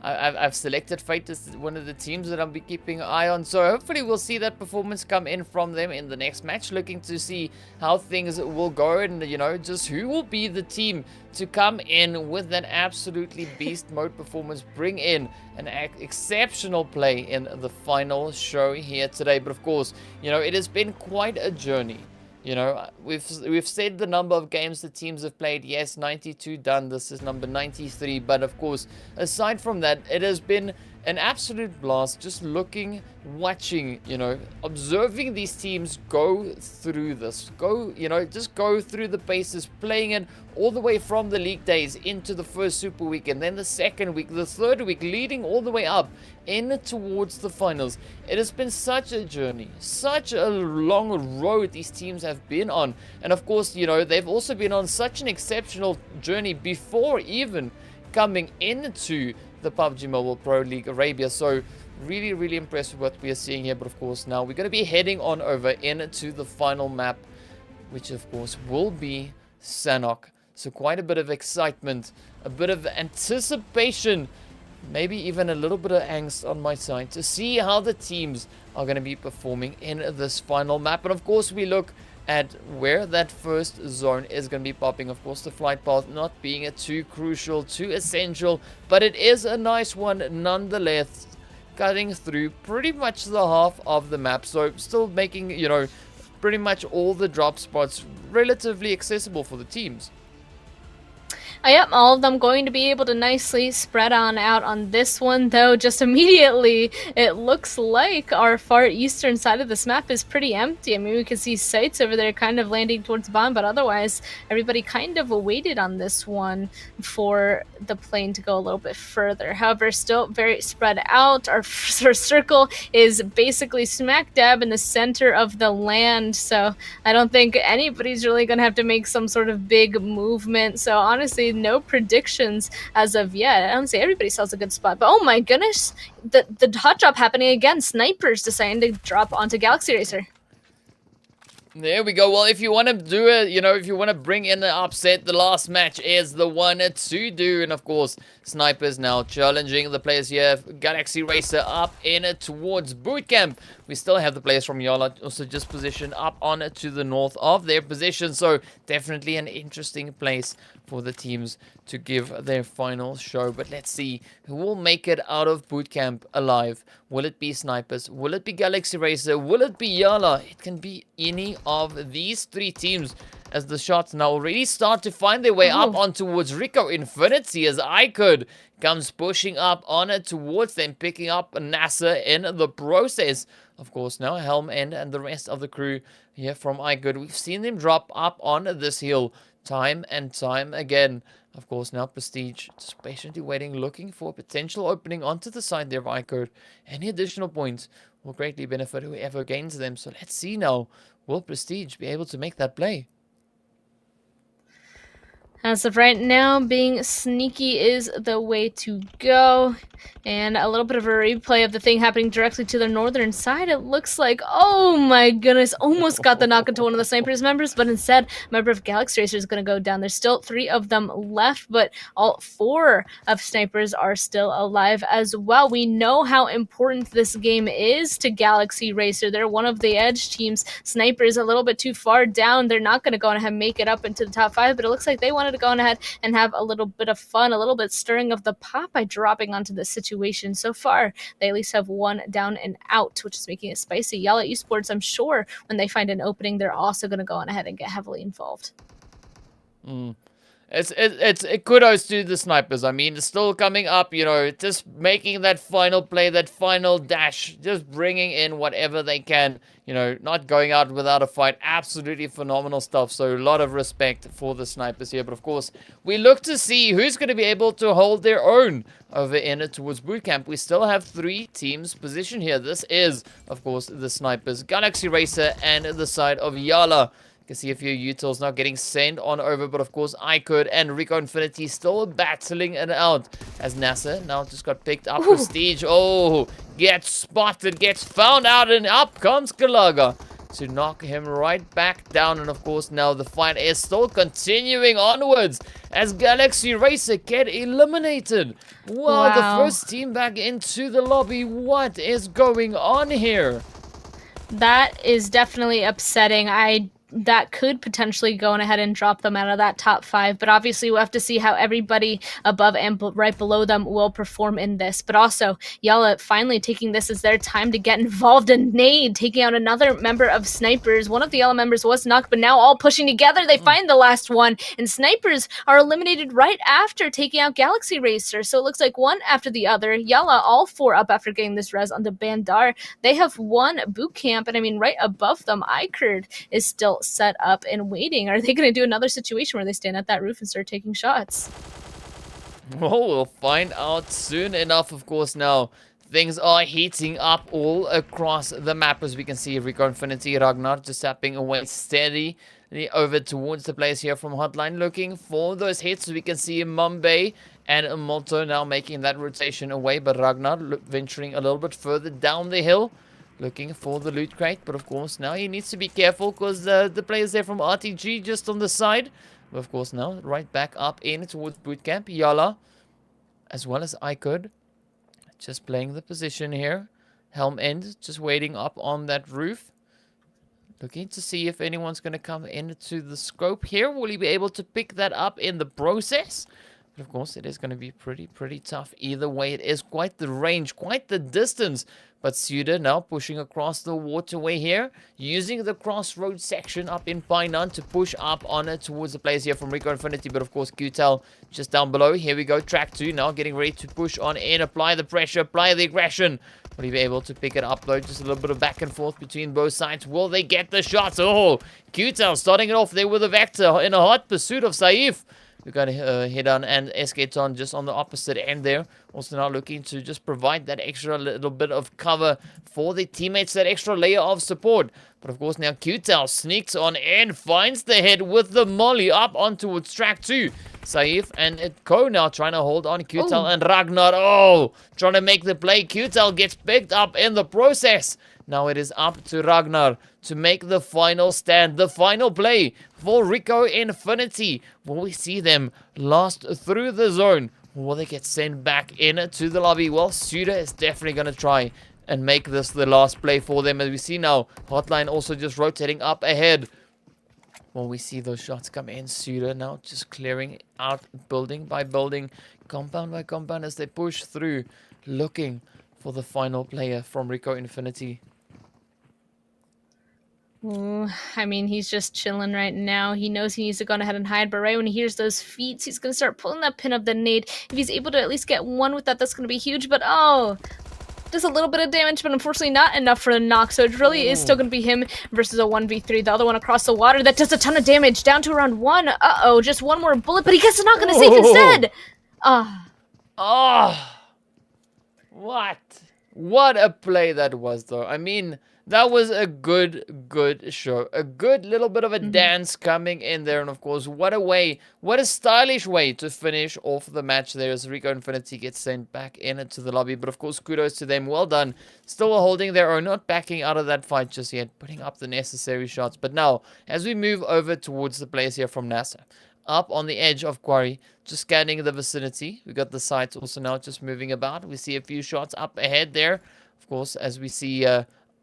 A: I've selected Fate as one of the teams that I'll be keeping an eye on. So hopefully we'll see that performance come in from them in the next match. Looking to see how things will go and, you know, just who will be the team to come in with an absolutely beast mode performance, bring in an exceptional play in the final show here today. But of course, you know, it has been quite a journey. You know, we've said the number of games the teams have played. Yes, 92 done. This is number 93. But of course, aside from that, it has been an absolute blast just looking, watching, you know, observing these teams go through this. Just go through the paces, playing it all the way from the league days into the first Super Week, and then the second week, the third week, leading all the way up in towards the finals. It has been such a journey, such a long road these teams have been on. And of course, you know, they've also been on such an exceptional journey before even coming into the PUBG Mobile Pro League Arabia. So really, really impressed with what we are seeing here. But of course, now we're going to be heading on over into the final map, which of course will be Sanhok. So quite a bit of excitement, a bit of anticipation, maybe even a little bit of angst on my side to see how the teams are going to be performing in this final map. And of course, we look at where that first zone is going to be popping. Of course, the flight path not being too crucial, too essential, but it is a nice one nonetheless, cutting through pretty much the half of the map. So still making, you know, pretty much all the drop spots relatively accessible for the teams.
B: Yep, all of them going to be able to nicely spread on out on this one, though just immediately it looks like our far eastern side of this map is pretty empty. I mean, we can see SCYTES over there kind of landing towards the bottom, but otherwise everybody kind of waited on this one for the plane to go a little bit further. However, still very spread out. Our circle is basically smack dab in the center of the land, so I don't think anybody's really going to have to make some sort of big movement. So honestly, no predictions as of yet. I don't say everybody sells a good spot, but oh my goodness, the hot drop happening again. Snipers deciding to drop onto Galaxy Racer.
A: There we go. Well, if you want to do it, you know, if you want to bring in the upset, the last match is the one to do. And of course, Snipers now challenging the players here. Galaxy Racer up in towards Bootcamp. We still have the players from YaLLa also just positioned up on to the north of their position. So definitely an interesting place for the teams to give their final show. But let's see who will make it out of Bootcamp alive. Will it be Snipers? Will it be Galaxy Racer? Will it be YaLLa? It can be any of these three teams, as the shots now already start to find their way up on towards RICO Infinity, as iKURD comes pushing up on it towards them, picking up NASR in the process. Of course, now Helm and the rest of the crew here from iKURD. We've seen them drop up on this hill time and time again. Of course, now Prestige just patiently waiting, looking for a potential opening onto the side there of iKURD. Any additional points will greatly benefit whoever gains them. So let's see now, will Prestige be able to make that play?
B: As of right now, being sneaky is the way to go. And a little bit of a replay of the thing happening directly to the northern side. It looks like, oh my goodness, almost got the knock into one of the Snipers members, but instead, a member of Galaxy Racer is going to go down. There's still 3 of them left, but all 4 of Snipers are still alive as well. We know how important this game is to Galaxy Racer. They're one of the edge teams. Snipers a little bit too far down. They're not going to go ahead and make it up into the top 5, but it looks like they wanted to go on ahead and have a little bit of fun, a little bit stirring of the pot by dropping onto this situation. So far, they at least have 1 down and out, which is making it spicy. YaLLa Esports, I'm sure when they find an opening, they're also going to go on ahead and get heavily involved.
A: It's kudos to the snipers. I mean, it's still coming up, you know, just making that final play, that final dash, just bringing in whatever they can, you know, not going out without a fight. Absolutely phenomenal stuff. So a lot of respect for the snipers here. But of course, we look to see who's going to be able to hold their own over in towards bootcamp. We still have 3 teams positioned here. This is, of course, the snipers, Galaxy Racer, and the side of YaLLa. You can see a few utils now getting sent on over, but of course iKURD and RICO Infinity still battling it out as NASR now just got picked up. Prestige, oh, gets spotted, gets found out, and up comes Kalaga to knock him right back down. And of course now the fight is still continuing onwards as Galaxy Racer get eliminated. Wow, the first team back into the lobby. What is going on here?
B: That is definitely upsetting. That could potentially go on ahead and drop them out of that top 5, but obviously we'll have to see how everybody above and right below them will perform in this. But also, YaLLa finally taking this as their time to get involved in Nade, taking out another member of Snipers. One of the YaLLa members was knocked, but now all pushing together, they find the last one, and Snipers are eliminated right after taking out Galaxy Racer. So it looks like one after the other. YaLLa all 4 up after getting this res on the Bandar. They have won boot camp, and I mean, right above them, iKURD is still set up and waiting. Are they going to do another situation where they stand at that roof and start taking shots?
A: Well, we'll find out soon enough. Of course, now things are heating up all across the map, as we can see RICO Infinity, Ragnar just tapping away steady over towards the players here from HOTLINE, looking for those hits. We can see Mumbai and Molto now making that rotation away, but Ragnar venturing a little bit further down the hill, looking for the loot crate. But of course now he needs to be careful because the players there from RTG just on the side. But of course now right back up in towards bootcamp. YaLLa as well as iKURD just playing the position here. Helm End just waiting up on that roof, looking to see if anyone's going to come into the scope here. Will he be able to pick that up in the process? But of course, it is going to be pretty tough. Either way, it is quite the range, quite the distance. But SUDOR now pushing across the waterway here, using the crossroad section up in Painan to push up on it towards the players here from RICO Infinity. But of course, QTEL just down below. Here we go, track 2 now getting ready to push on in, apply the pressure, apply the aggression. Will he be able to pick it up though? Just a little bit of back and forth between both sides. Will they get the shots? Oh, QTEL starting it off there with a Vector in a hot pursuit of Saif. We've got Hidan and Esketon just on the opposite end there. Also now looking to just provide that extra little bit of cover for the teammates, that extra layer of support. But of course now QTEL sneaks on and finds the head with the molly up on towards track 2. Saif and Ko now trying to hold on QTEL and Ragnar. Oh, trying to make the play. QTEL gets picked up in the process. Now it is up to Ragnar to make the final stand, the final play for RICO Infinity. Will we see them last through the zone? Or will they get sent back into the lobby? Well, SUDOR is definitely going to try and make this the last play for them. As we see now, HOTLINE also just rotating up ahead. Well, we see those shots come in. SUDOR now just clearing out building by building, compound by compound as they push through, looking for the final player from RICO Infinity.
B: Ooh, I mean, he's just chilling right now. He knows he needs to go ahead and hide, but right when he hears those feet, he's going to start pulling that pin of the nade. If he's able to at least get one with that, that's going to be huge, but oh, just a little bit of damage, but unfortunately not enough for the knock, so it really is still going to be him versus a 1v3. The other one across the water, that does a ton of damage, down to around 1. Uh-oh, just one more bullet, but he gets the knock on the safe instead!
A: What a play that was, though. I mean, that was a good show. A good little bit of a dance coming in there. And of course, what a stylish way to finish off the match there as RICO Infinity gets sent back into the lobby. But of course, kudos to them. Well done. Still holding their own, not backing out of that fight just yet, putting up the necessary shots. But now, as we move over towards the players here from NASR, up on the edge of Quarry, just scanning the vicinity. We got the sights also now just moving about. We see a few shots up ahead there. Of course, as we see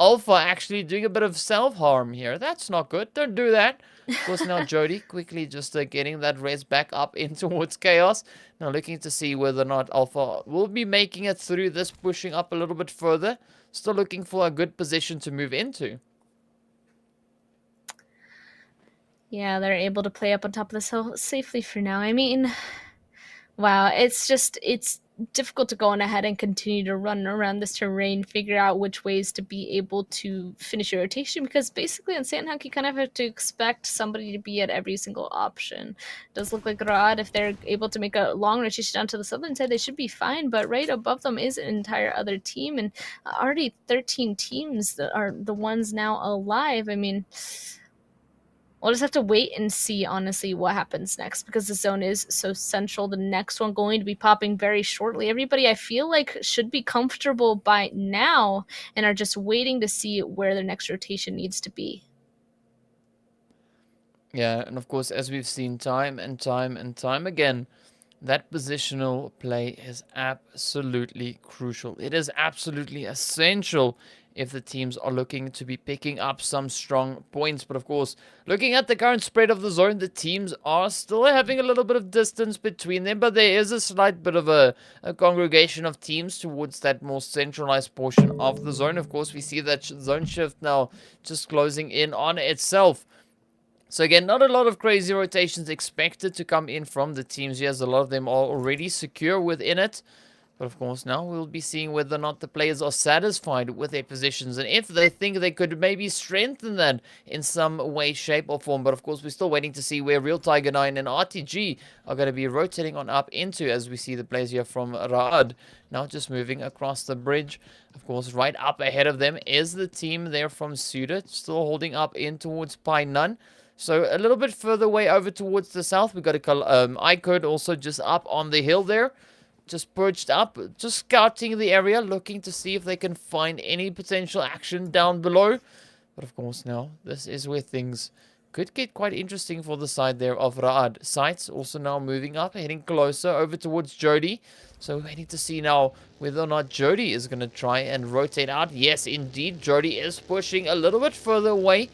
A: Alpha actually doing a bit of self-harm here. That's not good. Don't do that. Of course, now Jody quickly just getting that res back up in towards Chaos. Now looking to see whether or not Alpha will be making it through this, pushing up a little bit further. Still looking for a good position to move into.
B: Yeah, they're able to play up on top of this hill safely for now. I mean, wow, it's difficult to go on ahead and continue to run around this terrain, figure out which ways to be able to finish your rotation, because basically on Sanhok you kind of have to expect somebody to be at every single option. It does look like Rod, if they're able to make a long rotation down to the southern side, they should be fine, but right above them is an entire other team, and already 13 teams that are the ones now alive. I mean, we'll just have to wait and see, honestly, what happens next, because the zone is so central. The next one going to be popping very shortly. Everybody, I feel like, should be comfortable by now and are just waiting to see where their next rotation needs to be.
A: Yeah, and of course, as we've seen time and time and time again, that positional play is absolutely crucial. It is absolutely essential if the teams are looking to be picking up some strong points. But of course, looking at the current spread of the zone, the teams are still having a little bit of distance between them, but there is a slight bit of a congregation of teams towards that more centralized portion of the zone. Of course, we see that zone shift now just closing in on itself. So again, not a lot of crazy rotations expected to come in from the teams here, as a lot of them are already secure within it. But of course, now we'll be seeing whether or not the players are satisfied with their positions, and if they think they could maybe strengthen that in some way, shape, or form. But of course, we're still waiting to see where Real Tiger 9 and RTG are going to be rotating on up into, as we see the players here from Raad now just moving across the bridge. Of course, right up ahead of them is the team there from SUDOR, still holding up in towards Painan. So a little bit further away over towards the south, we've got iKURD also just up on the hill there. Just perched up, just scouting the area, looking to see if they can find any potential action down below. But of course now, this is where things could get quite interesting for the side there of Raad. SCYTES also now moving up, heading closer over towards Jody. So we're waiting to see now whether or not Jody is going to try and rotate out. Yes, indeed, Jody is pushing a little bit further away.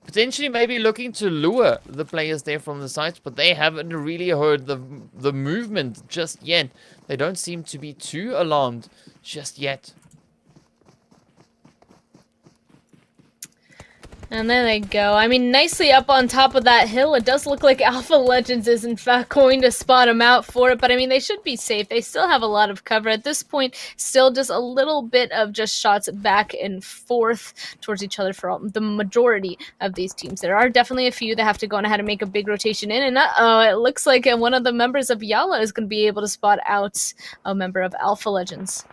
A: Potentially maybe looking to lure the players there from the sides, but they haven't really heard the movement just yet. They don't seem to be too alarmed just yet.
B: And there they go. I mean, nicely up on top of that hill. It does look like Alpha Legends is in fact going to spot them out for it, but I mean, they should be safe. They still have a lot of cover at this point. Still just a little bit of just shots back and forth towards each other for the majority of these teams. There are definitely a few that have to go on ahead and make a big rotation in, and it looks like one of the members of YaLLa is going to be able to spot out a member of Alpha Legends.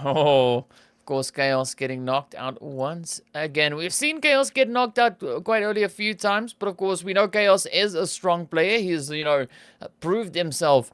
A: Oh, of course, Chaos getting knocked out once again. We've seen Chaos get knocked out quite early a few times, but of course we know Chaos is a strong player. He's, you know, proved himself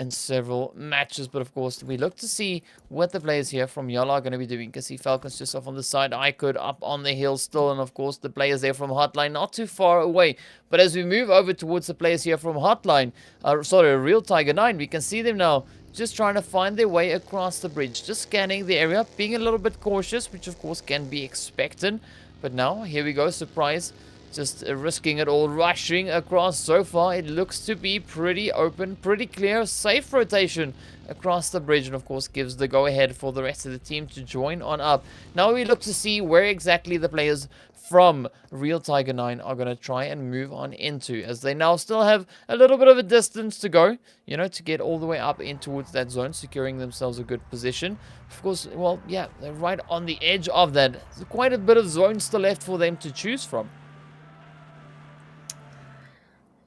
A: in several matches. But of course, we look to see what the players here from YaLLa are going to be doing. You can see Falcons just off on the side, iKURD up on the hill still, and of course the players there from HOTLINE not too far away. But as we move over towards the players here from HOTLINE, Real Tiger 9, we can see them now just trying to find their way across the bridge, just scanning the area, being a little bit cautious, which of course can be expected. But now, here we go, surprise, just risking it all, rushing across. So far, it looks to be pretty open, pretty clear, safe rotation across the bridge, and of course gives the go-ahead for the rest of the team to join on up. Now we look to see where exactly the players from Real Tiger 9 are going to try and move on into, as they now still have a little bit of a distance to go, you know, to get all the way up in towards that zone, securing themselves a good position. Of course, well, yeah, they're right on the edge of that. There's quite a bit of zone still left for them to choose from.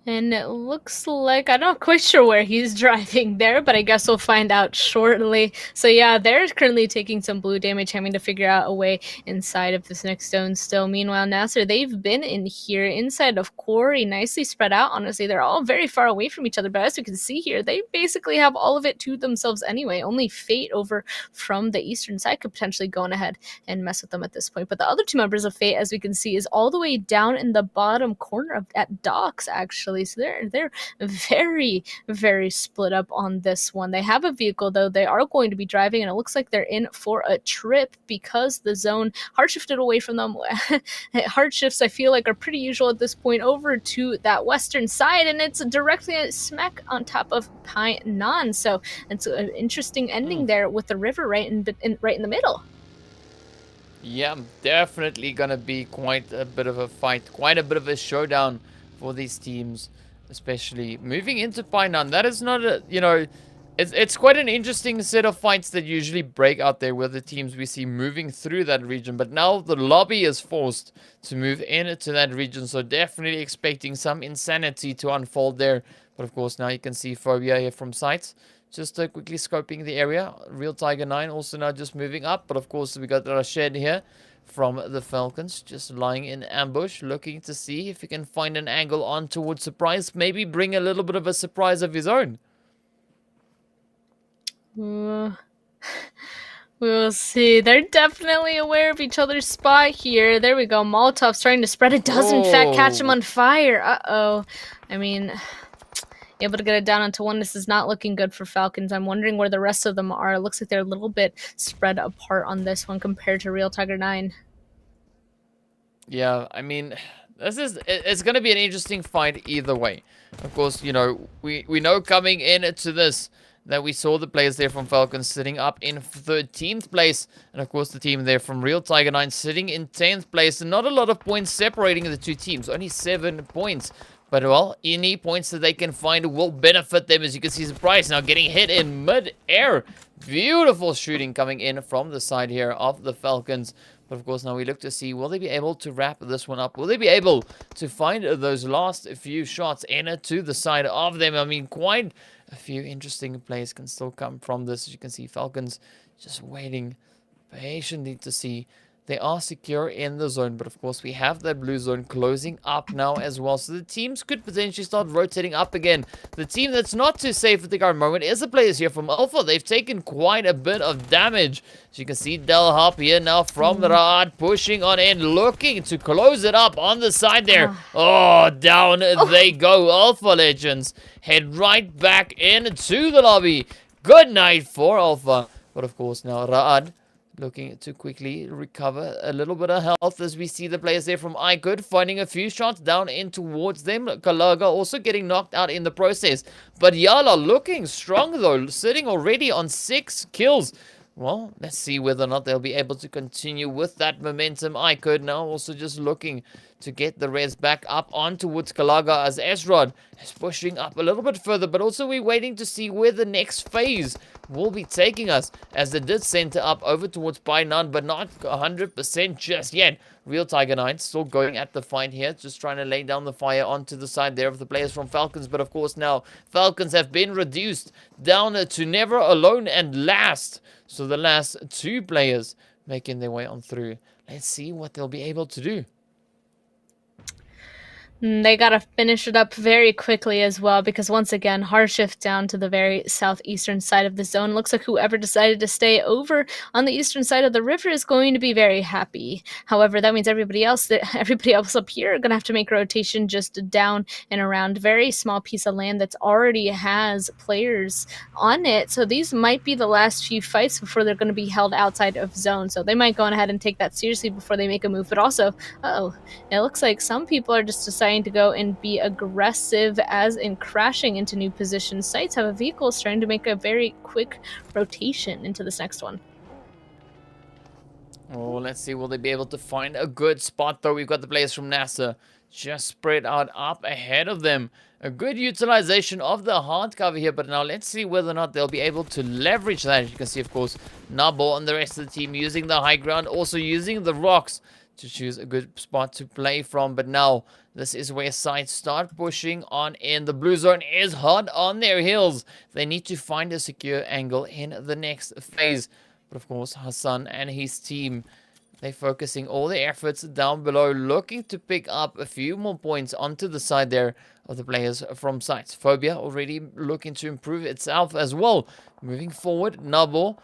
B: And it looks like, I'm not quite sure where he's driving there, but I guess we'll find out shortly. So yeah, they're currently taking some blue damage, having to figure out a way inside of this next zone still. Meanwhile, NASR, they've been in here inside of Quarry, nicely spread out. Honestly, they're all very far away from each other, but as you can see here, they basically have all of it to themselves anyway. Only Fate over from the eastern side could potentially go on ahead and mess with them at this point. But the other two members of Fate, as we can see, is all the way down in the bottom corner of at docks, actually. So they're very, very split up on this one. They have a vehicle, though. They are going to be driving, and it looks like they're in for a trip because the zone hard shifted away from them. Hard shifts, I feel like, are pretty usual at this point over to that western side, and it's directly smack on top of Painan. So it's an interesting ending there with the river right in the middle.
A: Yeah, definitely gonna be quite a bit of a fight, quite a bit of a showdown for these teams, especially moving into Painan. That is not a, it's quite an interesting set of fights that usually break out there with the teams we see moving through that region. But now the lobby is forced to move into that region, so definitely expecting some insanity to unfold there. But of course, now you can see Phobia here from SCYTES. Just quickly scoping the area. Real Tiger 9 also now just moving up. But of course, we got Rashid here from the Falcons. Just lying in ambush. Looking to see if he can find an angle on towards Surprise. Maybe bring a little bit of a surprise of his own.
B: We will see. They're definitely aware of each other's spot here. There we go. Molotov's trying to spread. It does, in fact, catch him on fire. Uh-oh. I mean, able to get it down onto one. This is not looking good for Falcons. I'm wondering where the rest of them are. It looks like they're a little bit spread apart on this one compared to Real Tiger 9.
A: Yeah, I mean, it's going to be an interesting fight either way. Of course, we know coming into this that we saw the players there from Falcons sitting up in 13th place. And of course, the team there from Real Tiger 9 sitting in 10th place. And not a lot of points separating the two teams. Only 7 points. But, well, any points that they can find will benefit them. As you can see, Surprise now getting hit in mid-air. Beautiful shooting coming in from the side here of the Falcons. But, of course, now we look to see, will they be able to wrap this one up? Will they be able to find those last few shots in to the side of them? I mean, quite a few interesting plays can still come from this. As you can see, Falcons just waiting patiently to see. They are secure in the zone, but of course we have that blue zone closing up now as well. So the teams could potentially start rotating up again. The team that's not too safe at the current moment is the players here from Alpha. They've taken quite a bit of damage. As you can see, Del Hop here now from the Raad pushing on in, looking to close it up on the side there. Oh, down they go. Alpha Legends head right back into the lobby. Good night for Alpha. But of course now Raad looking to quickly recover a little bit of health as we see the players there from iKURD finding a few shots down in towards them. Kalaga also getting knocked out in the process. But YaLLa looking strong though, sitting already on 6 kills. Well, let's see whether or not they'll be able to continue with that momentum. iKURD now also just looking to get the res back up on towards Kalaga as Ezrod is pushing up a little bit further. But also we're waiting to see where the next phase will be taking us, as they did center up over towards Painan, but not 100% just yet. Real Tiger 9 still going at the fight here, just trying to lay down the fire onto the side there of the players from Falcons. But of course now Falcons have been reduced down to never alone and last. So the last 2 players making their way on through. Let's see what they'll be able to do.
B: They gotta finish it up very quickly as well, because once again, hard shift down to the very southeastern side of the zone. Looks like whoever decided to stay over on the eastern side of the river is going to be very happy. However, that means everybody else up here are gonna have to make a rotation just down and around. Very small piece of land that's already has players on it. So these might be the last few fights before they're gonna be held outside of zone. So they might go ahead and take that seriously before they make a move. But also, it looks like some people are just deciding to go and be aggressive, as in crashing into new positions. SCYTES have a vehicle starting to make a very quick rotation into this next one.
A: Oh, let's see, will they be able to find a good spot though? We've got the players from NASR just spread out up ahead of them. A good utilization of the hard cover here, but now let's see whether or not they'll be able to leverage that. As you can see, of course, Nabo and the rest of the team using the high ground, also using the rocks to choose a good spot to play from. But now this is where SCYTES start pushing on in. The blue zone is hot on their heels. They need to find a secure angle in the next phase. But of course, Hassan and his team, they're focusing all their efforts down below, looking to pick up a few more points onto the side there of the players from SCYTES. Phobia already looking to improve itself as well. Moving forward, Nabo,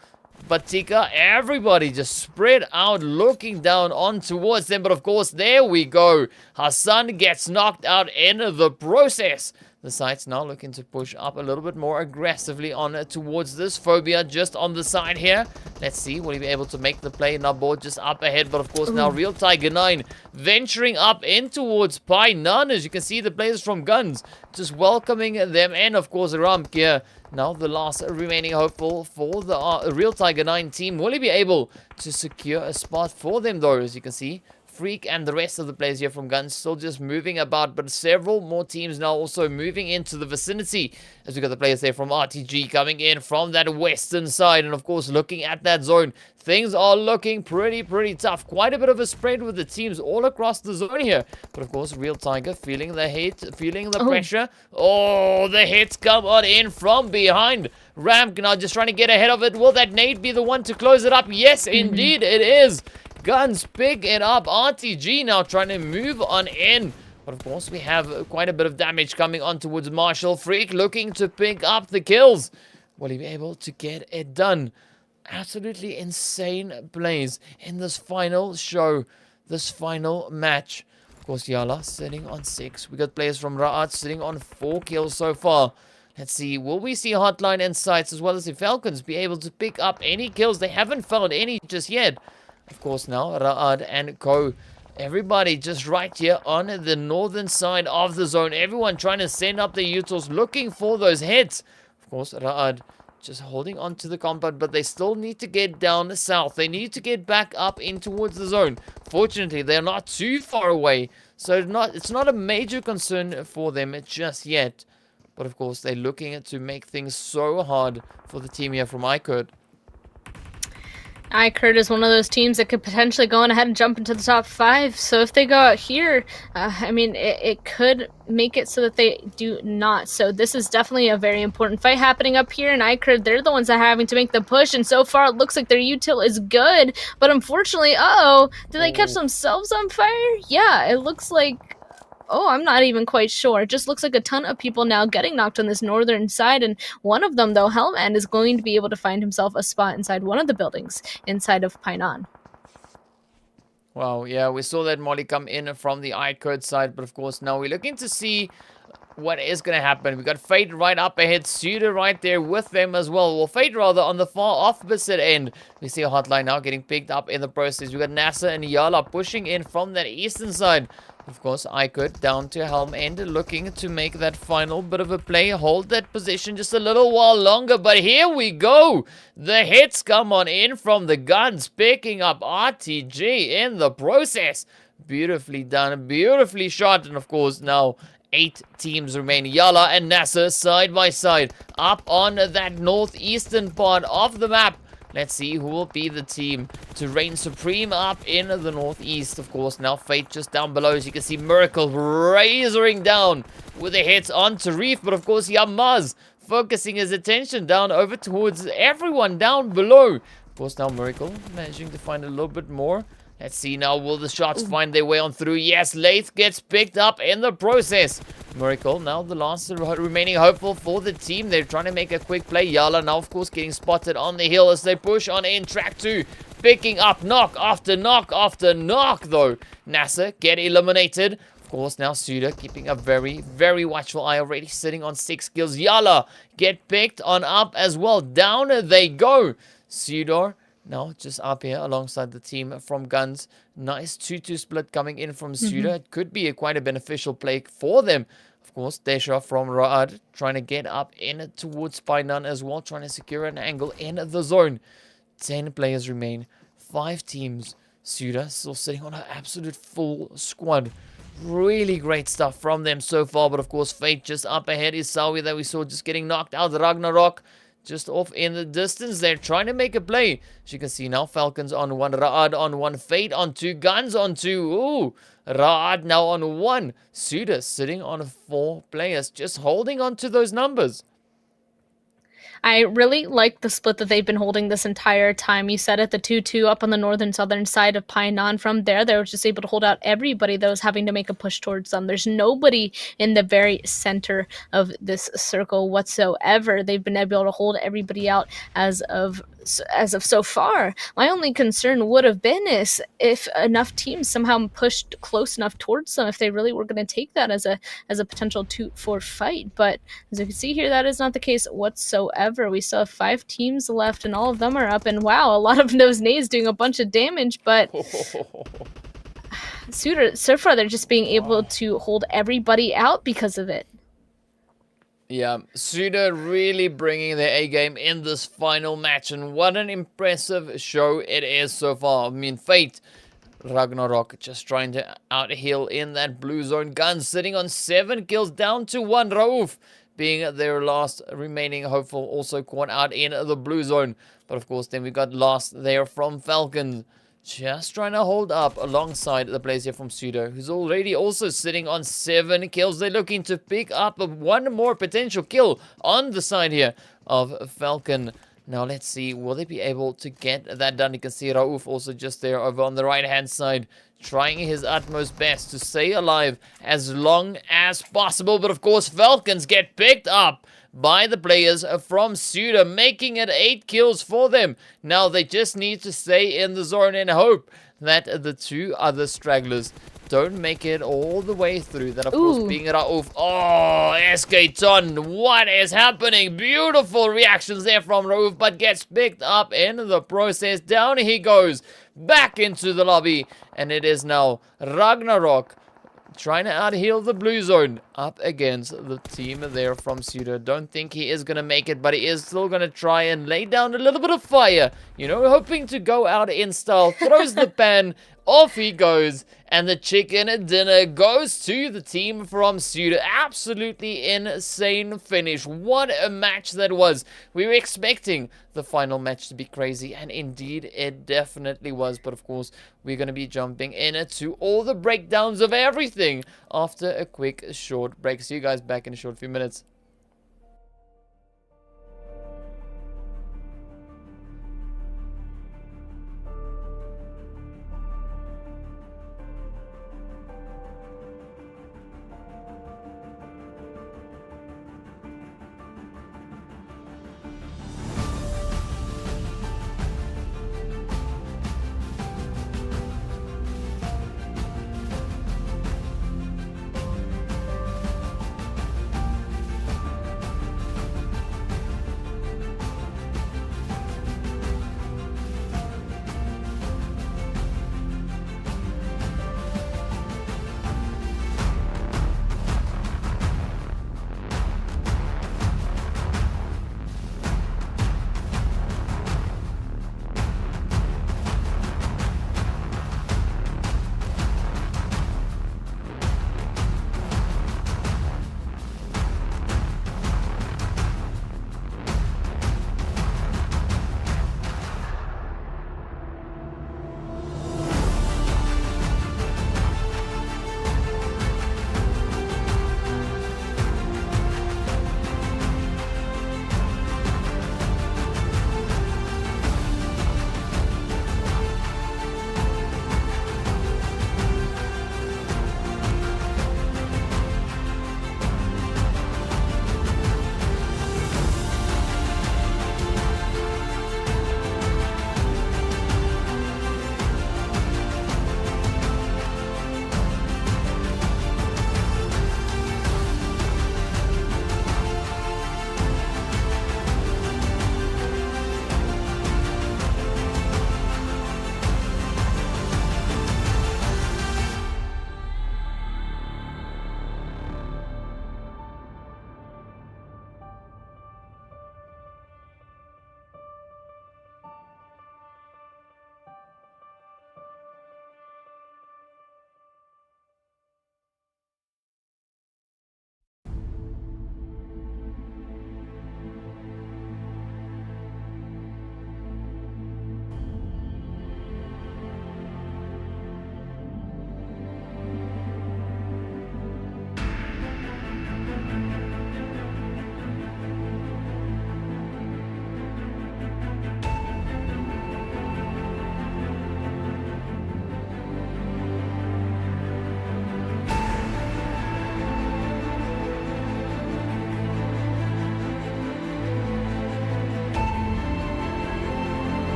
A: Batika, everybody just spread out, looking down on towards them. But of course, there we go. Hassan gets knocked out in the process. The SCYTES now looking to push up a little bit more aggressively on towards this. Phobia just on the side here. Let's see, will he be able to make the play? Nabo just up ahead, but of course now Real Tiger 9 venturing up in towards Painan. As you can see, the players from GUNZ just welcoming them. And of course, Ramp here now the last remaining hopeful for the Real Tiger 9 team. Will he be able to secure a spot for them though? As you can see, Freak and the rest of the players here from GUNZ still just moving about, but several more teams now also moving into the vicinity. As we got the players there from RTG coming in from that western side, and of course looking at that zone, things are looking pretty tough. Quite a bit of a spread with the teams all across the zone here, but of course Real Tiger feeling the hit, feeling the pressure. Oh, the hits come on in from behind. Ramp now just trying to get ahead of it. Will that nade be the one to close it up? Yes, indeed it is. GUNZ pick it up. RTG now trying to move on in. But of course, we have quite a bit of damage coming on towards Marshall. Freak looking to pick up the kills. Will he be able to get it done? Absolutely insane plays in this final show, this final match. Of course, YaLLa sitting on 6. We got players from Ra'ad sitting on 4 kills so far. Let's see, will we see HOTLINE and SCYTES as well as the Falcons be able to pick up any kills? They haven't found any just yet. Of course, now Ra'ad and Co. Everybody just right here on the northern side of the zone. Everyone trying to send up their utils, looking for those hits. Of course, Ra'ad just holding on to the compound, but they still need to get down south. They need to get back up in towards the zone. Fortunately, they're not too far away, so it's not a major concern for them just yet. But of course, they're looking to make things so hard for the team here from iKURD.
B: iKURD is one of those teams that could potentially go on ahead and jump into the top 5. So if they go out here, I mean, it could make it so that they do not. So this is definitely a very important fight happening up here in iKURD. They're the ones that are having to make the push, and so far it looks like their util is good. But unfortunately, did they catch themselves on fire? Yeah, it looks like... Oh, I'm not even quite sure. It just looks like a ton of people now getting knocked on this northern side, and one of them, though, Hellman, is going to be able to find himself a spot inside one of the buildings inside of Painan.
A: Wow, yeah, we saw that Molly come in from the iKURD side, but of course now we're looking to see what is going to happen. We got Fate right up ahead, SUDOR right there with them as well. Well, Fate rather on the far opposite end. We see a HOTLINE now getting picked up in the process. We got NASR and YaLLa pushing in from that eastern side. Of course, iKURD down to Helm End, looking to make that final bit of a play, hold that position just a little while longer, but here we go! The hits come on in from the GUNZ, picking up RTG in the process. Beautifully done, beautifully shot, and of course now 8 teams remain. YaLLa and NASR side by side, up on that northeastern part of the map. Let's see who will be the team to reign supreme up in the northeast. Of course, now Fate just down below. As you can see, Miracle razoring down with the hits on Tarif. But of course, Yamaz focusing his attention down over towards everyone down below. Of course, now Miracle managing to find a little bit more. Let's see now, will the shots find their way on through? Yes, Lath gets picked up in the process. Miracle, now the last remaining hopeful for the team. They're trying to make a quick play. YaLLa now, of course, getting spotted on the hill as they push on in. Track 2, picking up knock after knock after knock, though. NASR get eliminated. Of course, now SUDOR keeping a very watchful eye, already sitting on 6 kills. YaLLa get picked on up as well. Down they go. SUDOR now just up here alongside the team from GUNZ. Nice 2-2 split coming in from SUDOR. It could be quite a beneficial play for them. Of course, Desha from Ra'ad trying to get up in towards Painan as well, trying to secure an angle in the zone. 10 players remain, 5 teams. SUDOR still sitting on an absolute full squad. Really great stuff from them so far, but of course Fate just up ahead is Sawi that we saw just getting knocked out. Ragnarok just off in the distance. They're trying to make a play. As you can see now, Falcons on 1, Ra'ad on 1, Fate on 2, GUNZ on 2. Ooh, Ra'ad now on 1. SUDOR sitting on 4 players, just holding on to those numbers.
B: I really like the split that they've been holding this entire time. You said it, the 2-2 up on the northern southern side of Painan. From there, they were just able to hold out everybody that was having to make a push towards them. There's nobody in the very center of this circle whatsoever. They've been able to hold everybody out as of so far. My only concern would have been is if enough teams somehow pushed close enough towards them, if they really were going to take that as a potential 2-4 fight. But as you can see here, that is not the case whatsoever. We still have 5 teams left, and all of them are up. And wow, a lot of those nades doing a bunch of damage, but SUDOR, so far they're just being able to hold everybody out because of it.
A: Yeah, SUDOR really bringing their A game in this final match, and what an impressive show it is so far. I mean, Fate, Ragnarok just trying to out-heal in that blue zone. GUNZ sitting on 7 kills, down to 1. Rauf being their last remaining hopeful, also caught out in the blue zone. But of course, then we got last there from Falcons. Just trying to hold up alongside the players here from SUDOR, who's already also sitting on 7 kills. They're looking to pick up one more potential kill on the side here of Falcon. Now let's see, will they be able to get that done? You can see Rauf also just there over on the right-hand side, trying his utmost best to stay alive as long as possible. But of course, Falcons get picked up by the players from SUDOR, making it 8 kills for them. Now they just need to stay in the zone and hope that the 2 other stragglers don't make it all the way through. That, of course, being Rauf. Oh, SKTon, what is happening? Beautiful reactions there from Rauf, but gets picked up in the process. Down he goes, back into the lobby, and it is now Ragnarok trying to out-heal the blue zone up against the team there from SUDOR. Don't think he is going to make it, but he is still going to try and lay down a little bit of fire. You know, hoping to go out in style. Throws the pan, off he goes, and the chicken dinner goes to the team from SUDOR. Absolutely insane finish. What a match that was. We were expecting the final match to be crazy, and indeed it definitely was. But of course, we're going to be jumping into all the breakdowns of everything after a quick short break. See you guys back in a short few minutes.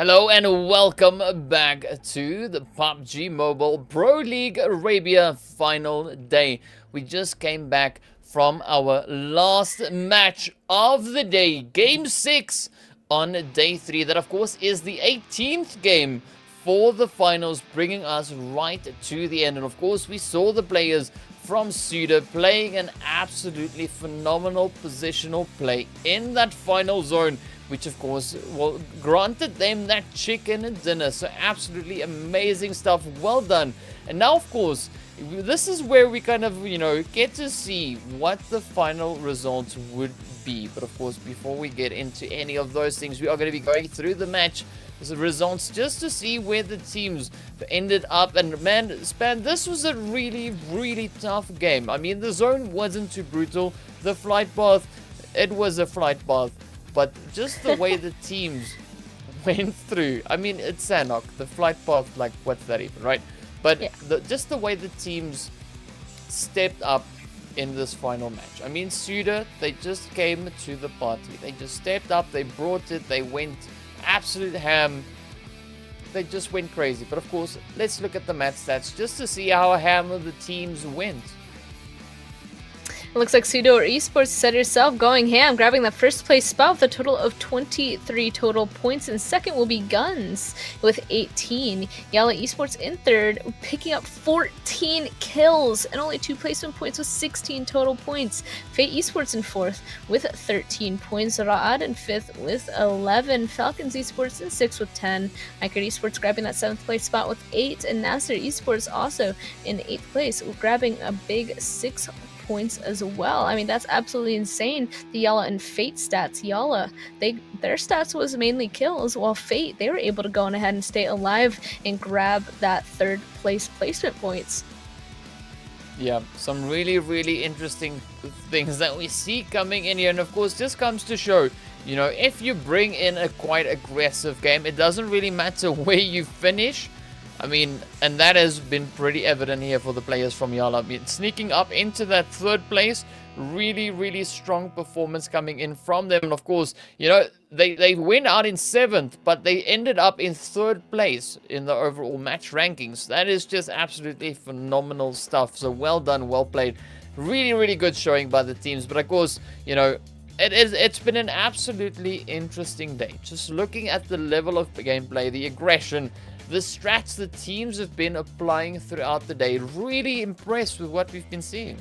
A: Hello and welcome back to the PUBG Mobile Pro League Arabia final day. We just came back from our last match of the day, Game 6 on day 3. That, of course, is the 18th game for the finals, bringing us right to the end. And, of course, we saw the players from SUDOR playing an absolutely phenomenal positional play in that final zone, which of course, well, granted them that chicken dinner. So absolutely amazing stuff. Well done. And now, of course, this is where we kind of, get to see what the final results would be. But of course, before we get into any of those things, we are going to be going through the match results just to see where the teams ended up. And man, Span, this was a really tough game. I mean, the zone wasn't too brutal. The flight path, it was a flight path. But just the way the teams went through, I mean, it's Sanhok, the flight path, like, what's that even, right? But yeah, just the way the teams stepped up in this final match. I mean, SUDOR, they just came to the party. They just stepped up, they brought it, they went absolute ham. They just went crazy. But of course, let's look at the match stats just to see how ham the teams went.
B: It looks like SUDOR Esports set herself going ham, grabbing the first place spot with a total of 23 total points, and second will be GUNZ with 18. YaLLa Esports in third, picking up 14 kills and only 2 placement points with 16 total points. Fate Esports in fourth with 13 points. Raad in fifth with 11. FalconsEsport in sixth with 10. iKURD Esports grabbing that 7th place spot with 8, and NASR Esports also in 8th place, grabbing a big 6 points as well. I mean, that's absolutely insane. The YaLLa and Fate stats. YaLLa, their stats was mainly kills, while Fate, they were able to go on ahead and stay alive and grab that 3rd place placement points.
A: Yeah, some really interesting things that we see coming in here. And of course, this comes to show, if you bring in a quite aggressive game, it doesn't really matter where you finish. I mean, and that has been pretty evident here for the players from YaLLa. I mean, sneaking up into that 3rd place, really strong performance coming in from them. And of course, they went out in 7th, but they ended up in 3rd place in the overall match rankings. That is just absolutely phenomenal stuff. So well done, well played. Really good showing by the teams. But of course, it's been an absolutely interesting day. Just looking at the level of gameplay, the aggression, the strats the teams have been applying throughout the day. Really impressed with what we've been seeing.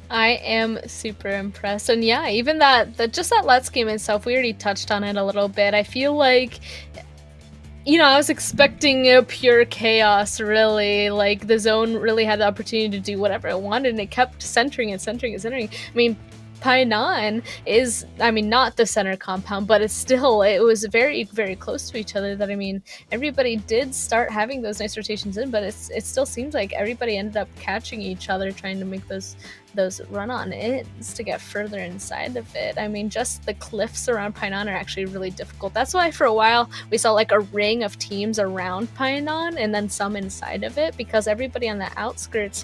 B: I am super impressed. And yeah, even just that Let's game itself, we already touched on it a little bit. I feel like, I was expecting a pure chaos, really. Like, the zone really had the opportunity to do whatever it wanted, and it kept centering. I mean, Painan is, not the center compound, but it was very close to each other. That, everybody did start having those nice rotations in, but it still seems like everybody ended up catching each other, trying to make those run-on ins to get further inside of it. I mean, just the cliffs around Painan are actually really difficult. That's why for a while we saw like a ring of teams around Painan and then some inside of it, because everybody on the outskirts,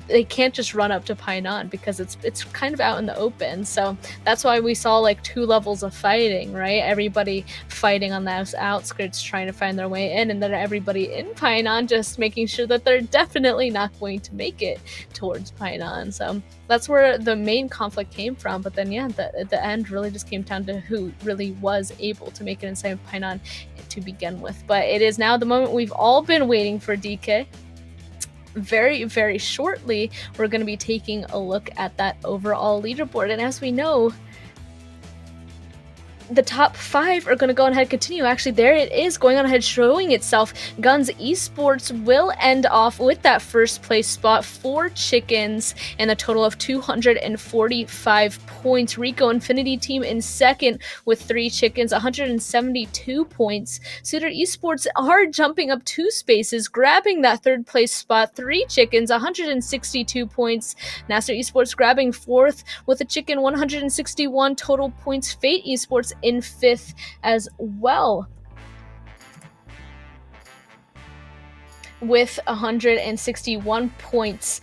B: they can't just run up to Painan because it's kind of out in the open. So that's why we saw like 2 levels of fighting, right? Everybody fighting on those outskirts trying to find their way in, and then everybody in Painan just making sure that they're definitely not going to make it towards Painan. So that's where the main conflict came from. But then the end really just came down to who really was able to make it inside of Painan to begin with. But it is now the moment we've all been waiting for, DK. Very shortly, we're going to be taking a look at that overall leaderboard. And as we know, the top 5 are going to go on ahead and continue. Actually, there it is going on ahead showing itself. GUNZ Esports will end off with that 1st place spot, 4 chickens and a total of 245 points. RICO Infinity Team in 2nd with 3 chickens, 172 points. SUDOR Esports are jumping up 2 spaces, grabbing that 3rd place spot, 3 chickens, 162 points. NASR Esports grabbing 4th with a chicken, 161 total points. Fate Esports in 5th as well with 161 points.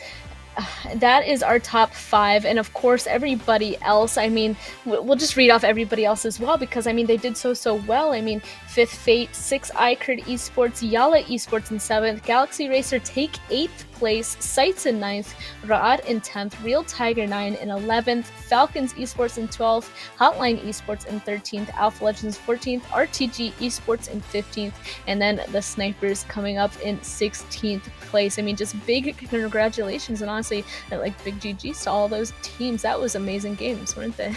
B: that is our top 5, and of course everybody else. I mean, we'll just read off everybody else as well, because I mean they did so well. I mean, 5th Fate, 6th iKURD Esports, YaLLa Esports in 7th, Galaxy Racer take 8th place, SCYTES in 9th, Raad in 10th, Real Tiger 9 in 11th, FalconsEsport in 12th, HOTLINE Esports in 13th, Alpha Legends 14th, RTG Esports in 15th, and then the Snipers coming up in 16th place. I mean, just big congratulations, and honestly, like big GGs to all those teams. That was amazing games, weren't they?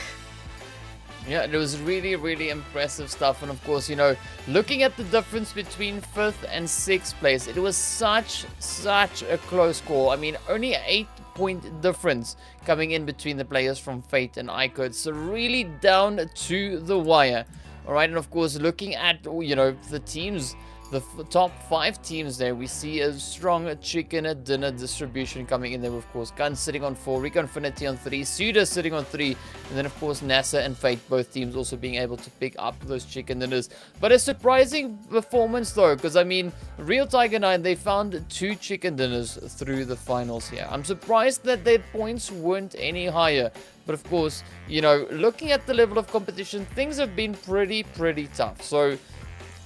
A: Yeah, it was really impressive stuff. And of course, you know, looking at the difference between 5th and 6th place, it was such a close call. I mean, only an 8-point difference coming in between the players from Fate and iKURD. So really down to the wire. All right, and of course, looking at, you know, the teams, the top 5 teams there, we see a strong chicken dinner distribution coming in there. Of course, GUNZ sitting on 4, RICO Infinity on 3, SUDOR sitting on 3, and then of course NASR and Fate, both teams also being able to pick up those chicken dinners. But a surprising performance though, because I mean, Real Tiger 9, they found 2 chicken dinners through the finals here. I'm surprised that their points weren't any higher. But of course, you know, looking at the level of competition, things have been pretty tough. So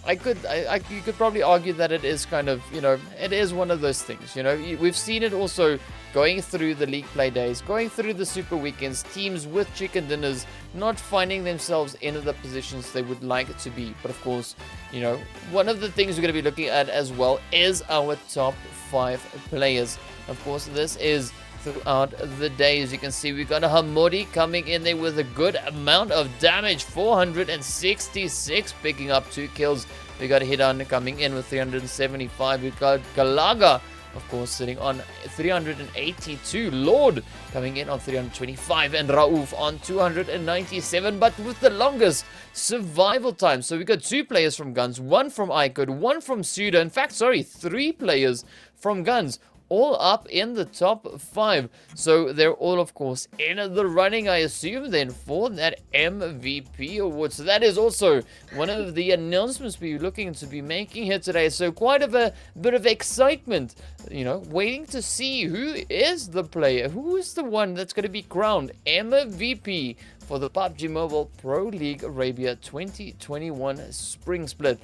A: you could probably argue that it is kind of, you know, it is one of those things, you know. We've seen it also going through the league play days, going through the super weekends, teams with chicken dinners not finding themselves in the positions they would like it to be. But of course, you know, one of the things we're going to be looking at as well is our top 5 players. Of course, this is throughout the day. As you can see, we got a Hamori coming in there with a good amount of damage, 466, picking up 2 kills. We got Hidan coming in with 375. We got Galaga, of course, sitting on 382. Lord coming in on 325, and Rauf on 297, but with the longest survival time. So we got 2 players from GUNZ, 1 from iKURD, 1 from SUDOR. In fact, sorry, 3 players from GUNZ, all up in the top 5. So they're all, of course, in the running, I assume, then for that MVP award. So that is also one of the announcements we're looking to be making here today. So quite a bit of excitement, you know, waiting to see who is the player, who is the one that's going to be crowned MVP for the PUBG Mobile Pro League Arabia 2021 Spring Split.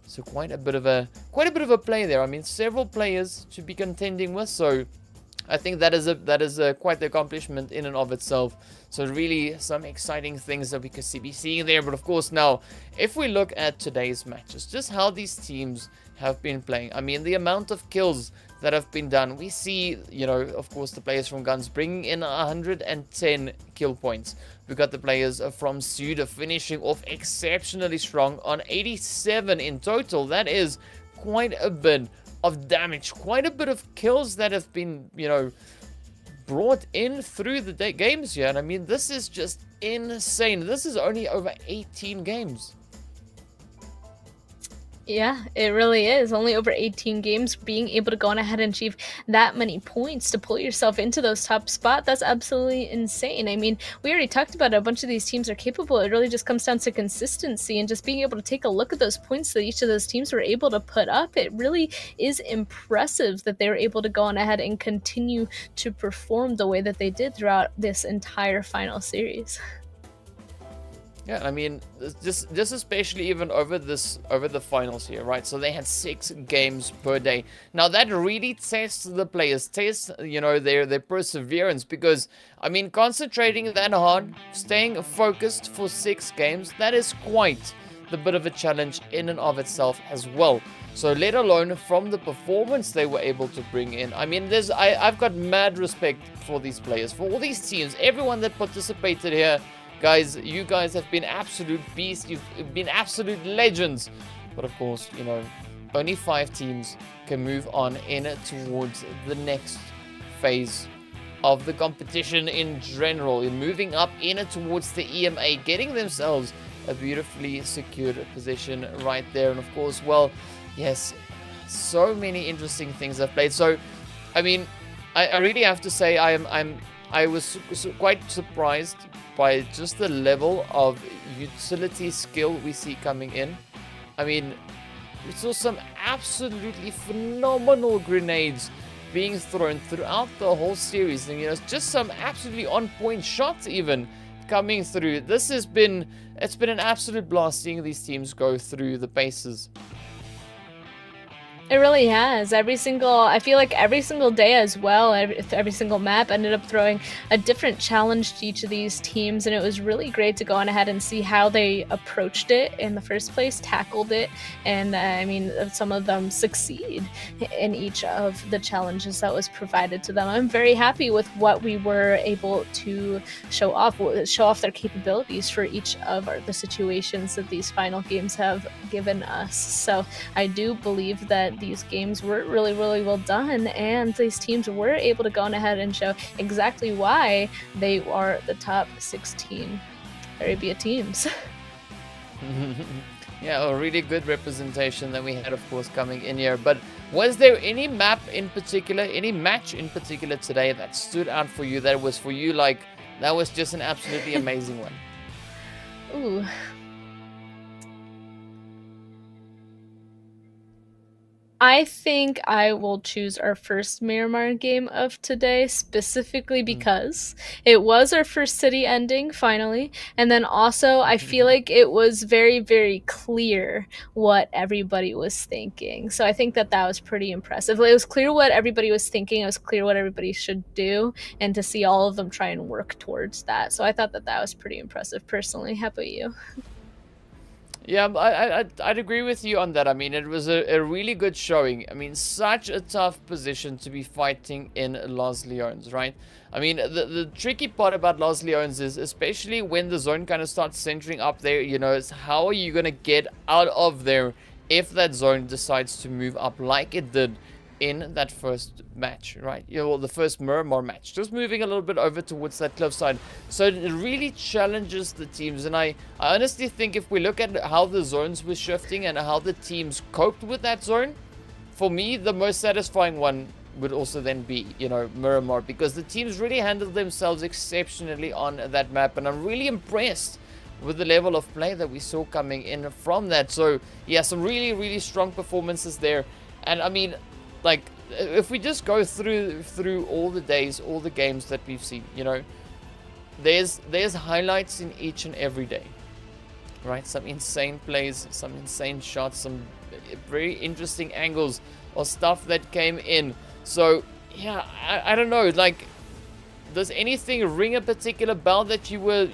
A: So quite a bit of a play there. I mean, several players to be contending with. So I think that is quite the accomplishment in and of itself. So really some exciting things that we could be seeing there. But of course, now if we look at today's matches, just how these teams have been playing. I mean, the amount of kills that have been done. We see, you know, of course, the players from GUNZ bringing in 110 kill points. We got the players from SUDOR finishing off exceptionally strong on 87 in total. That is quite a bit of damage, quite a bit of kills that have been, you know, brought in through the games here. And I mean, this is just insane. This is only over 18 games.
B: Yeah, it really is. Only over 18 games, being able to go on ahead and achieve that many points to pull yourself into those top spots, that's absolutely insane. I mean, we already talked about it. A bunch of these teams are capable. It really just comes down to consistency and just being able to take a look at those points that each of those teams were able to put up. It really is impressive that they were able to go on ahead and continue to perform the way that they did throughout this entire final series.
A: Yeah, I mean, just especially even over the finals here, right? So they had 6 games per day. Now that really tests the players, tests, you know, their perseverance, because I mean, concentrating that hard, staying focused for 6 games, that is quite the bit of a challenge in and of itself as well. So let alone from the performance they were able to bring in. I mean, I've got mad respect for these players, for all these teams, everyone that participated here. Guys, you guys have been absolute beasts. You've been absolute legends. But of course, you know, only 5 teams can move on in towards the next phase of the competition in general, in moving up in towards the EMEA, getting themselves a beautifully secured position right there. And of course, well, yes, so many interesting things have played. So, I mean, I really have to say I was quite surprised by just the level of utility skill we see coming in. I mean, we saw some absolutely phenomenal grenades being thrown throughout the whole series. And, just some absolutely on-point shots even coming through. It's been an absolute blast seeing these teams go through the paces.
B: It really has. I feel like every single day as well, every single map ended up throwing a different challenge to each of these teams, and it was really great to go on ahead and see how they approached it in the first place, tackled it, and some of them succeed in each of the challenges that was provided to them. I'm very happy with what we were able to show off their capabilities for each of the situations that these final games have given us. So I do believe that these games were really, really well done, and these teams were able to go on ahead and show exactly why they are the top 16 Arabia teams.
A: Yeah, a really good representation that we had, of course, coming in here. But was there any match in particular today that stood out for you, that was that was just an absolutely amazing one?
B: Ooh. I think I will choose our first Miramar game of today, specifically because it was our first city ending, finally. And then also, I feel like it was very, very clear what everybody was thinking. So I think that was pretty impressive. It was clear what everybody was thinking. It was clear what everybody should do. And to see all of them try and work towards that. So I thought that was pretty impressive, personally. How about you?
A: Yeah, I'd agree with you on that. I mean, it was a really good showing. I mean, such a tough position to be fighting in Los Leones, right? I mean, the tricky part about Los Leones is, especially when the zone kind of starts centering up there, is how are you going to get out of there if that zone decides to move up like it did in that first match, right? The first Miramar match, just moving a little bit over towards that cliffside. So it really challenges the teams, and I honestly think if we look at how the zones were shifting and how the teams coped with that zone, for me, the most satisfying one would also then be, Miramar, because the teams really handled themselves exceptionally on that map, and I'm really impressed with the level of play that we saw coming in from that. So yeah, some really, really strong performances there. And I mean, like, if we just go through all the days, all the games that we've seen, there's highlights in each and every day, right? Some insane plays, some insane shots, some very interesting angles or stuff that came in. So yeah, I don't know, like, does anything ring a particular bell that you were,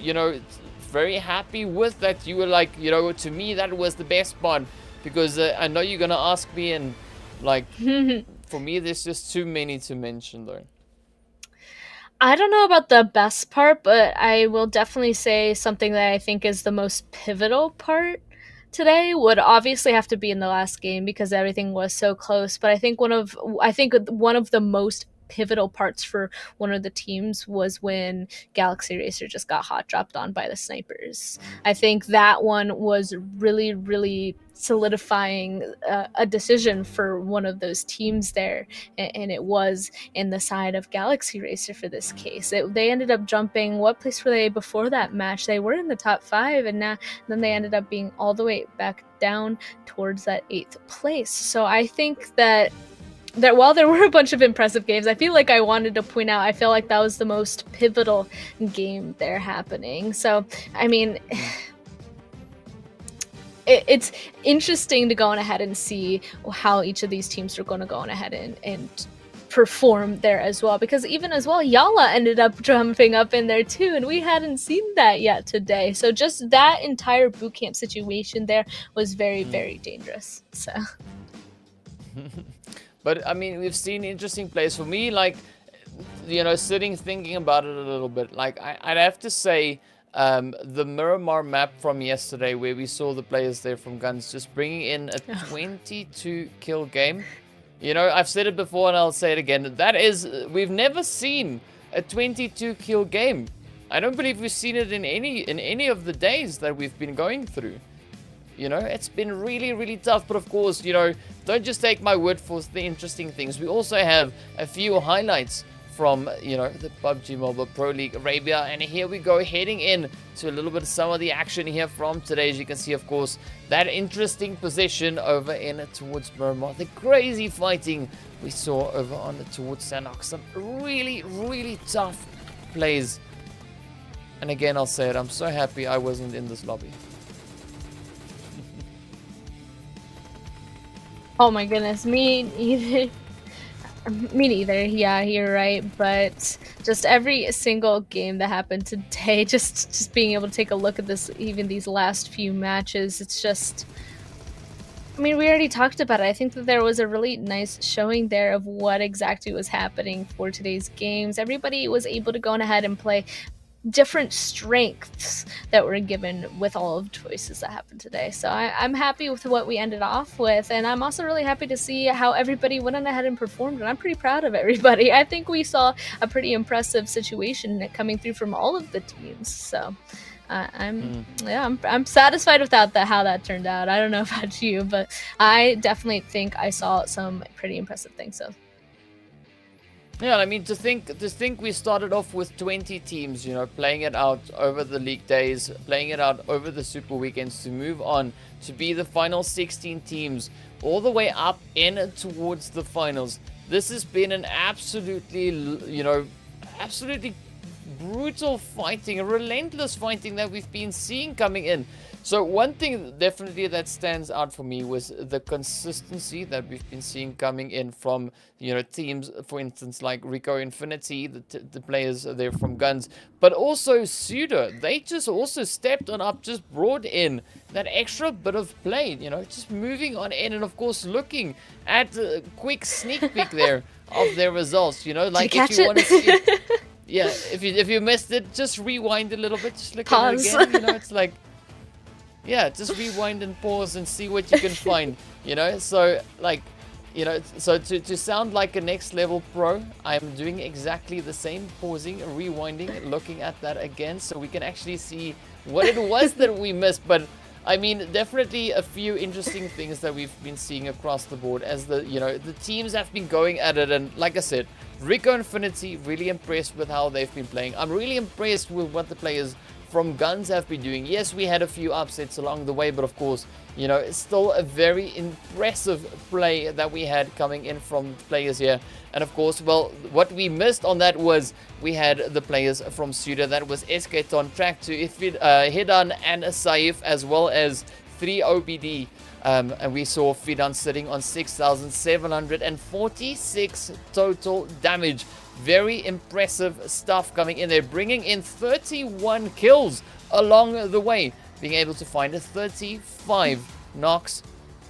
A: very happy with, that you were like, to me that was the best part? Because I know you're gonna ask me, and like, for me, there's just too many to mention, though.
B: I don't know about the best part, but I will definitely say something that I think is the most pivotal part today would obviously have to be in the last game, because everything was so close. But I think one of the most pivotal parts for one of the teams was when Galaxy Racer just got hot dropped on by the snipers. I think that one was really, really solidifying a decision for one of those teams there, and it was in the side of Galaxy Racer for this case. They ended up jumping, what place were they before that match? They were in the top 5, and then they ended up being all the way back down towards that 8th place. So I think that while there were a bunch of impressive games, I feel like I wanted to point out, I feel like that was the most pivotal game there happening. So, I mean, it's interesting to go on ahead and see how each of these teams are going to go on ahead and perform there as well, because even as well, YaLLa ended up jumping up in there too, and we hadn't seen that yet today. So just that entire bootcamp situation there was very, very dangerous. So...
A: But, I mean, we've seen interesting plays. For me, like, sitting thinking about it a little bit, like, I'd have to say the Miramar map from yesterday, where we saw the players there from GUNZ just bringing in a 22-kill game. I've said it before and I'll say it again. We've never seen a 22-kill game. I don't believe we've seen it in any of the days that we've been going through. It's been really, really tough. But of course, don't just take my word for the interesting things. We also have a few highlights from, the PUBG Mobile Pro League Arabia. And here we go, heading in to a little bit of some of the action here from today. As you can see, of course, that interesting position over in towards Miramar. The crazy fighting we saw over on towards Sanhok. Some really, really tough plays. And again, I'll say it, I'm so happy I wasn't in this lobby.
B: Oh my goodness, me neither. Me neither. Yeah, you're right. But just every single game that happened today, just being able to take a look at this, even these last few matches, it's just. I mean, we already talked about it. I think that there was a really nice showing there of what exactly was happening for today's games. Everybody was able to go on ahead and play different strengths that were given with all of the choices that happened today. So I'm happy with what we ended off with, and I'm also really happy to see how everybody went on ahead and performed, and I'm pretty proud of everybody. I think we saw a pretty impressive situation coming through from all of the teams. So I'm satisfied with how that turned out. I don't know about you, but I definitely think I saw some pretty impressive things. So
A: yeah, I mean, to think we started off with 20 teams, playing it out over the league days, playing it out over the super weekends, to move on to be the final 16 teams all the way up in towards the finals. This has been an absolutely, absolutely brutal fighting, a relentless fighting that we've been seeing coming in. So one thing definitely that stands out for me was the consistency that we've been seeing coming in from, teams, for instance, like RICO Infinity, the players there from GUNZ, but also SUDOR. They just also stepped on up, just brought in that extra bit of play, just moving on in, and of course looking at a quick sneak peek there of their results, like if you want to see it, yeah, if you missed it, just rewind a little bit, just look
B: Pause.
A: at it again, it's like, yeah, just rewind and pause and see what you can find, so like, so to sound like a next level pro, I'm doing exactly the same, pausing, rewinding, looking at that again, so we can actually see what it was that we missed. But I mean, definitely a few interesting things that we've been seeing across the board as the teams have been going at it. And like I said, RICO Infinity, really impressed with how they've been playing. I'm really impressed with what the players from GUNZ have been doing. Yes, we had a few upsets along the way, but of course, it's still a very impressive play that we had coming in from players here. And of course, well, what we missed on that was we had the players from SUDOR. That was SKTon, Track 2, Hidan and Saif, as well as 3OBD. And we saw Fidan sitting on 6,746 total damage. Very impressive stuff coming in there, bringing in 31 kills along the way, being able to find a 35 knocks.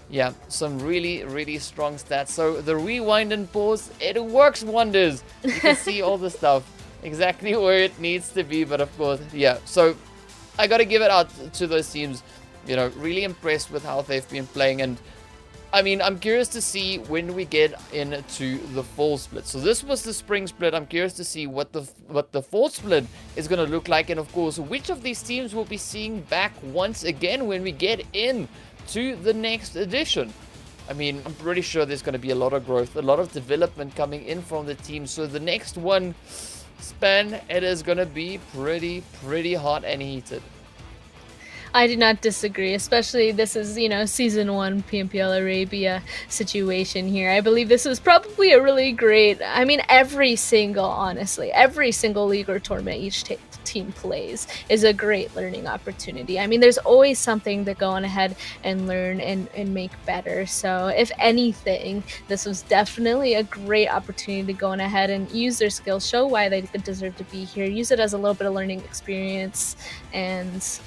A: Yeah, some really, really strong stats. So the rewind and pause, it works wonders. You can see all the stuff exactly where it needs to be. But of course, yeah, so I got to give it out to those teams. Really impressed with how they've been playing. And I mean, I'm curious to see when we get into the fall split. So this was the spring split. I'm curious to see what the fall split is going to look like. And of course, which of these teams we'll be seeing back once again when we get in to the next edition. I mean, I'm pretty sure there's going to be a lot of growth, a lot of development coming in from the team. So the next one span, it is going to be pretty hot and heated.
B: I do not disagree, especially this is, season 1 PMPL Arabia situation here. I believe this is probably a really great, I mean, every single league or tournament each team plays is a great learning opportunity. I mean, there's always something to go on ahead and learn and make better. So if anything, this was definitely a great opportunity to go on ahead and use their skills, show why they deserve to be here, use it as a little bit of learning experience. And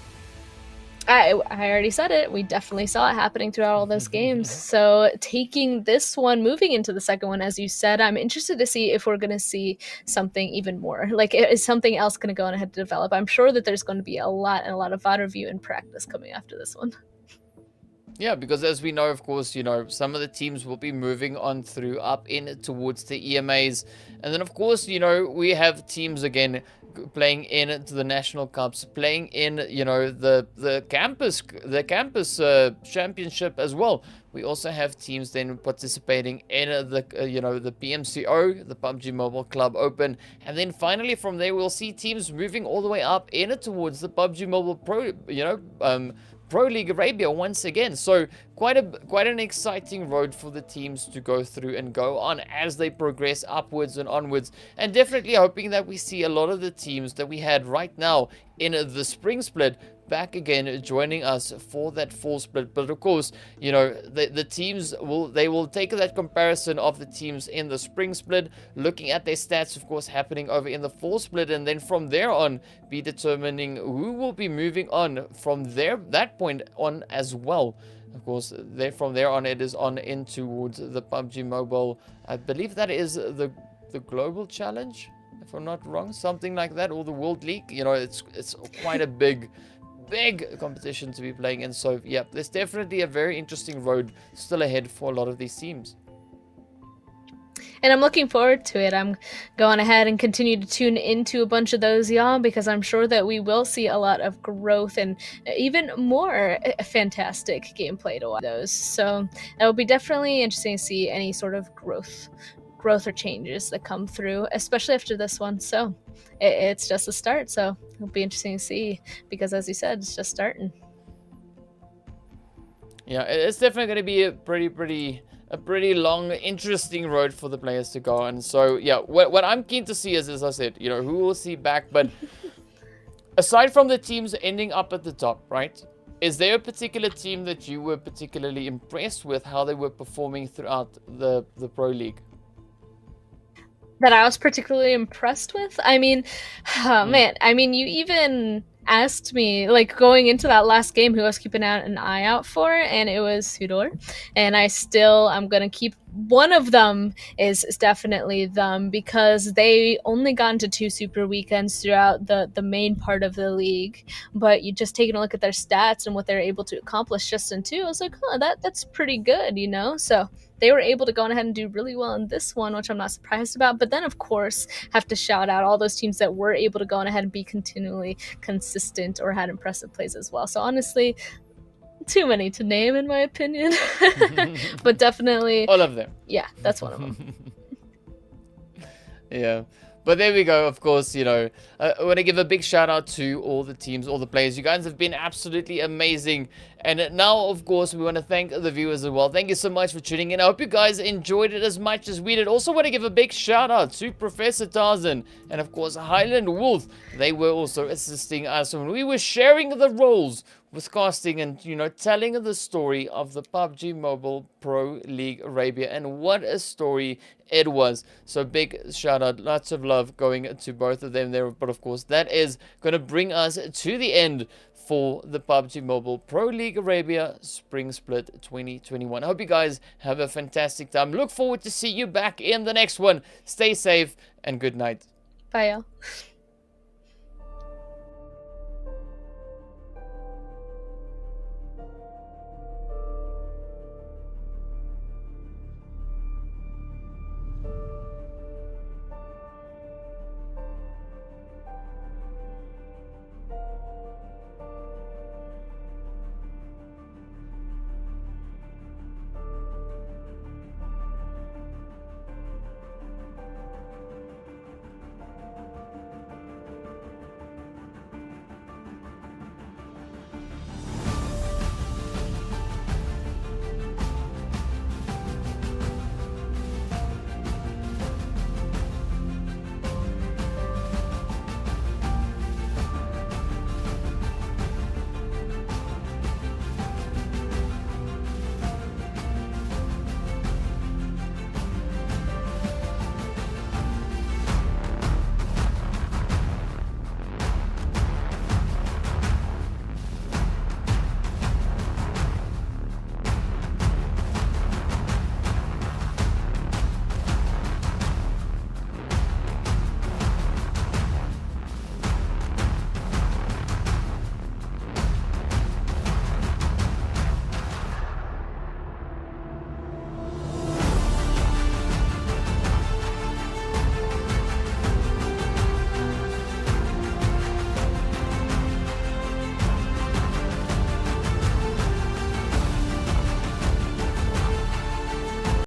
B: I already said it. We definitely saw it happening throughout all those games. So taking this one, moving into the second one, as you said, I'm interested to see if we're going to see something even more. Like, is something else going to go on ahead to develop? I'm sure that there's going to be a lot of VOD review and practice coming after this one.
A: Yeah, because as we know, of course, some of the teams will be moving on through up in towards the EMAs. And then, of course, we have teams again playing in the national cups, playing in, you know, the campus championship as well. We also have teams then participating in the you know, the PMCO, the PUBG Mobile Club Open, and then finally from there we'll see teams moving all the way up in towards the PUBG Mobile Pro, you know, Pro League Arabia once again. So quite an exciting road for the teams to go through and go on as they progress upwards and onwards, and definitely hoping that we see a lot of the teams that we had right now in the spring split back again joining us for that fall split. But of course, you know, the teams will take that comparison of the teams in the spring split, looking at their stats, of course, happening over in the fall split, and then from there on be determining who will be moving on from that point on as well. Of course, from there on it is on in towards the PUBG Mobile. I believe that is the global challenge, if I'm not wrong, something like that, or the World League. You know, it's quite a big competition to be playing in. So yeah, there's definitely a very interesting road still ahead for a lot of these teams.
B: And I'm looking forward to it. I'm going ahead and continue to tune into a bunch of those, y'all, because I'm sure that we will see a lot of growth and even more fantastic gameplay to watch those. So it will be definitely interesting to see any sort of growth or changes that come through, especially after this one. So it's just a start. So it'll be interesting to see, because as you said, it's just starting.
A: Yeah, it's definitely going to be a pretty long, interesting road for the players to go on. So yeah, what I'm keen to see is, as I said, you know, who we'll see back. But aside from the teams ending up at the top, right, is there a particular team that you were particularly impressed with how they were performing throughout the Pro League?
B: That I was particularly impressed with? I mean, oh, man, I mean, you even asked me, like, going into that last game, who I was keeping an eye out for, and it was SUDOR. And I'm gonna keep one of them is definitely them, because they only got into 2 super weekends throughout the main part of the league. But you just taking a look at their stats and what they're able to accomplish just in 2, I was like, oh, that's pretty good, you know? So they were able to go ahead and do really well in this one, which I'm not surprised about. But then, of course, have to shout out all those teams that were able to go ahead and be continually consistent or had impressive plays as well. So honestly, too many to name in my opinion. But definitely
A: all of them.
B: Yeah, that's one of them.
A: Yeah. But there we go. Of course, you know, I want to give a big shout out to all the teams, all the players. You guys have been absolutely amazing. And now, of course, we want to thank the viewers as well. Thank you so much for tuning in. I hope you guys enjoyed it as much as we did. Also want to give a big shout out to Professor Tarzan and, of course, Highland Wolf. They were also assisting us when we were sharing the roles with casting and, you know, telling the story of the PUBG Mobile Pro League Arabia. And what a story it was. So big shout out, lots of love going to both of them there. But of course, that is going to bring us to the end for the PUBG Mobile Pro League Arabia Spring Split 2021. I hope you guys have a fantastic time. Look forward to see you back in the next one. Stay safe and good night.
B: Bye, y'all.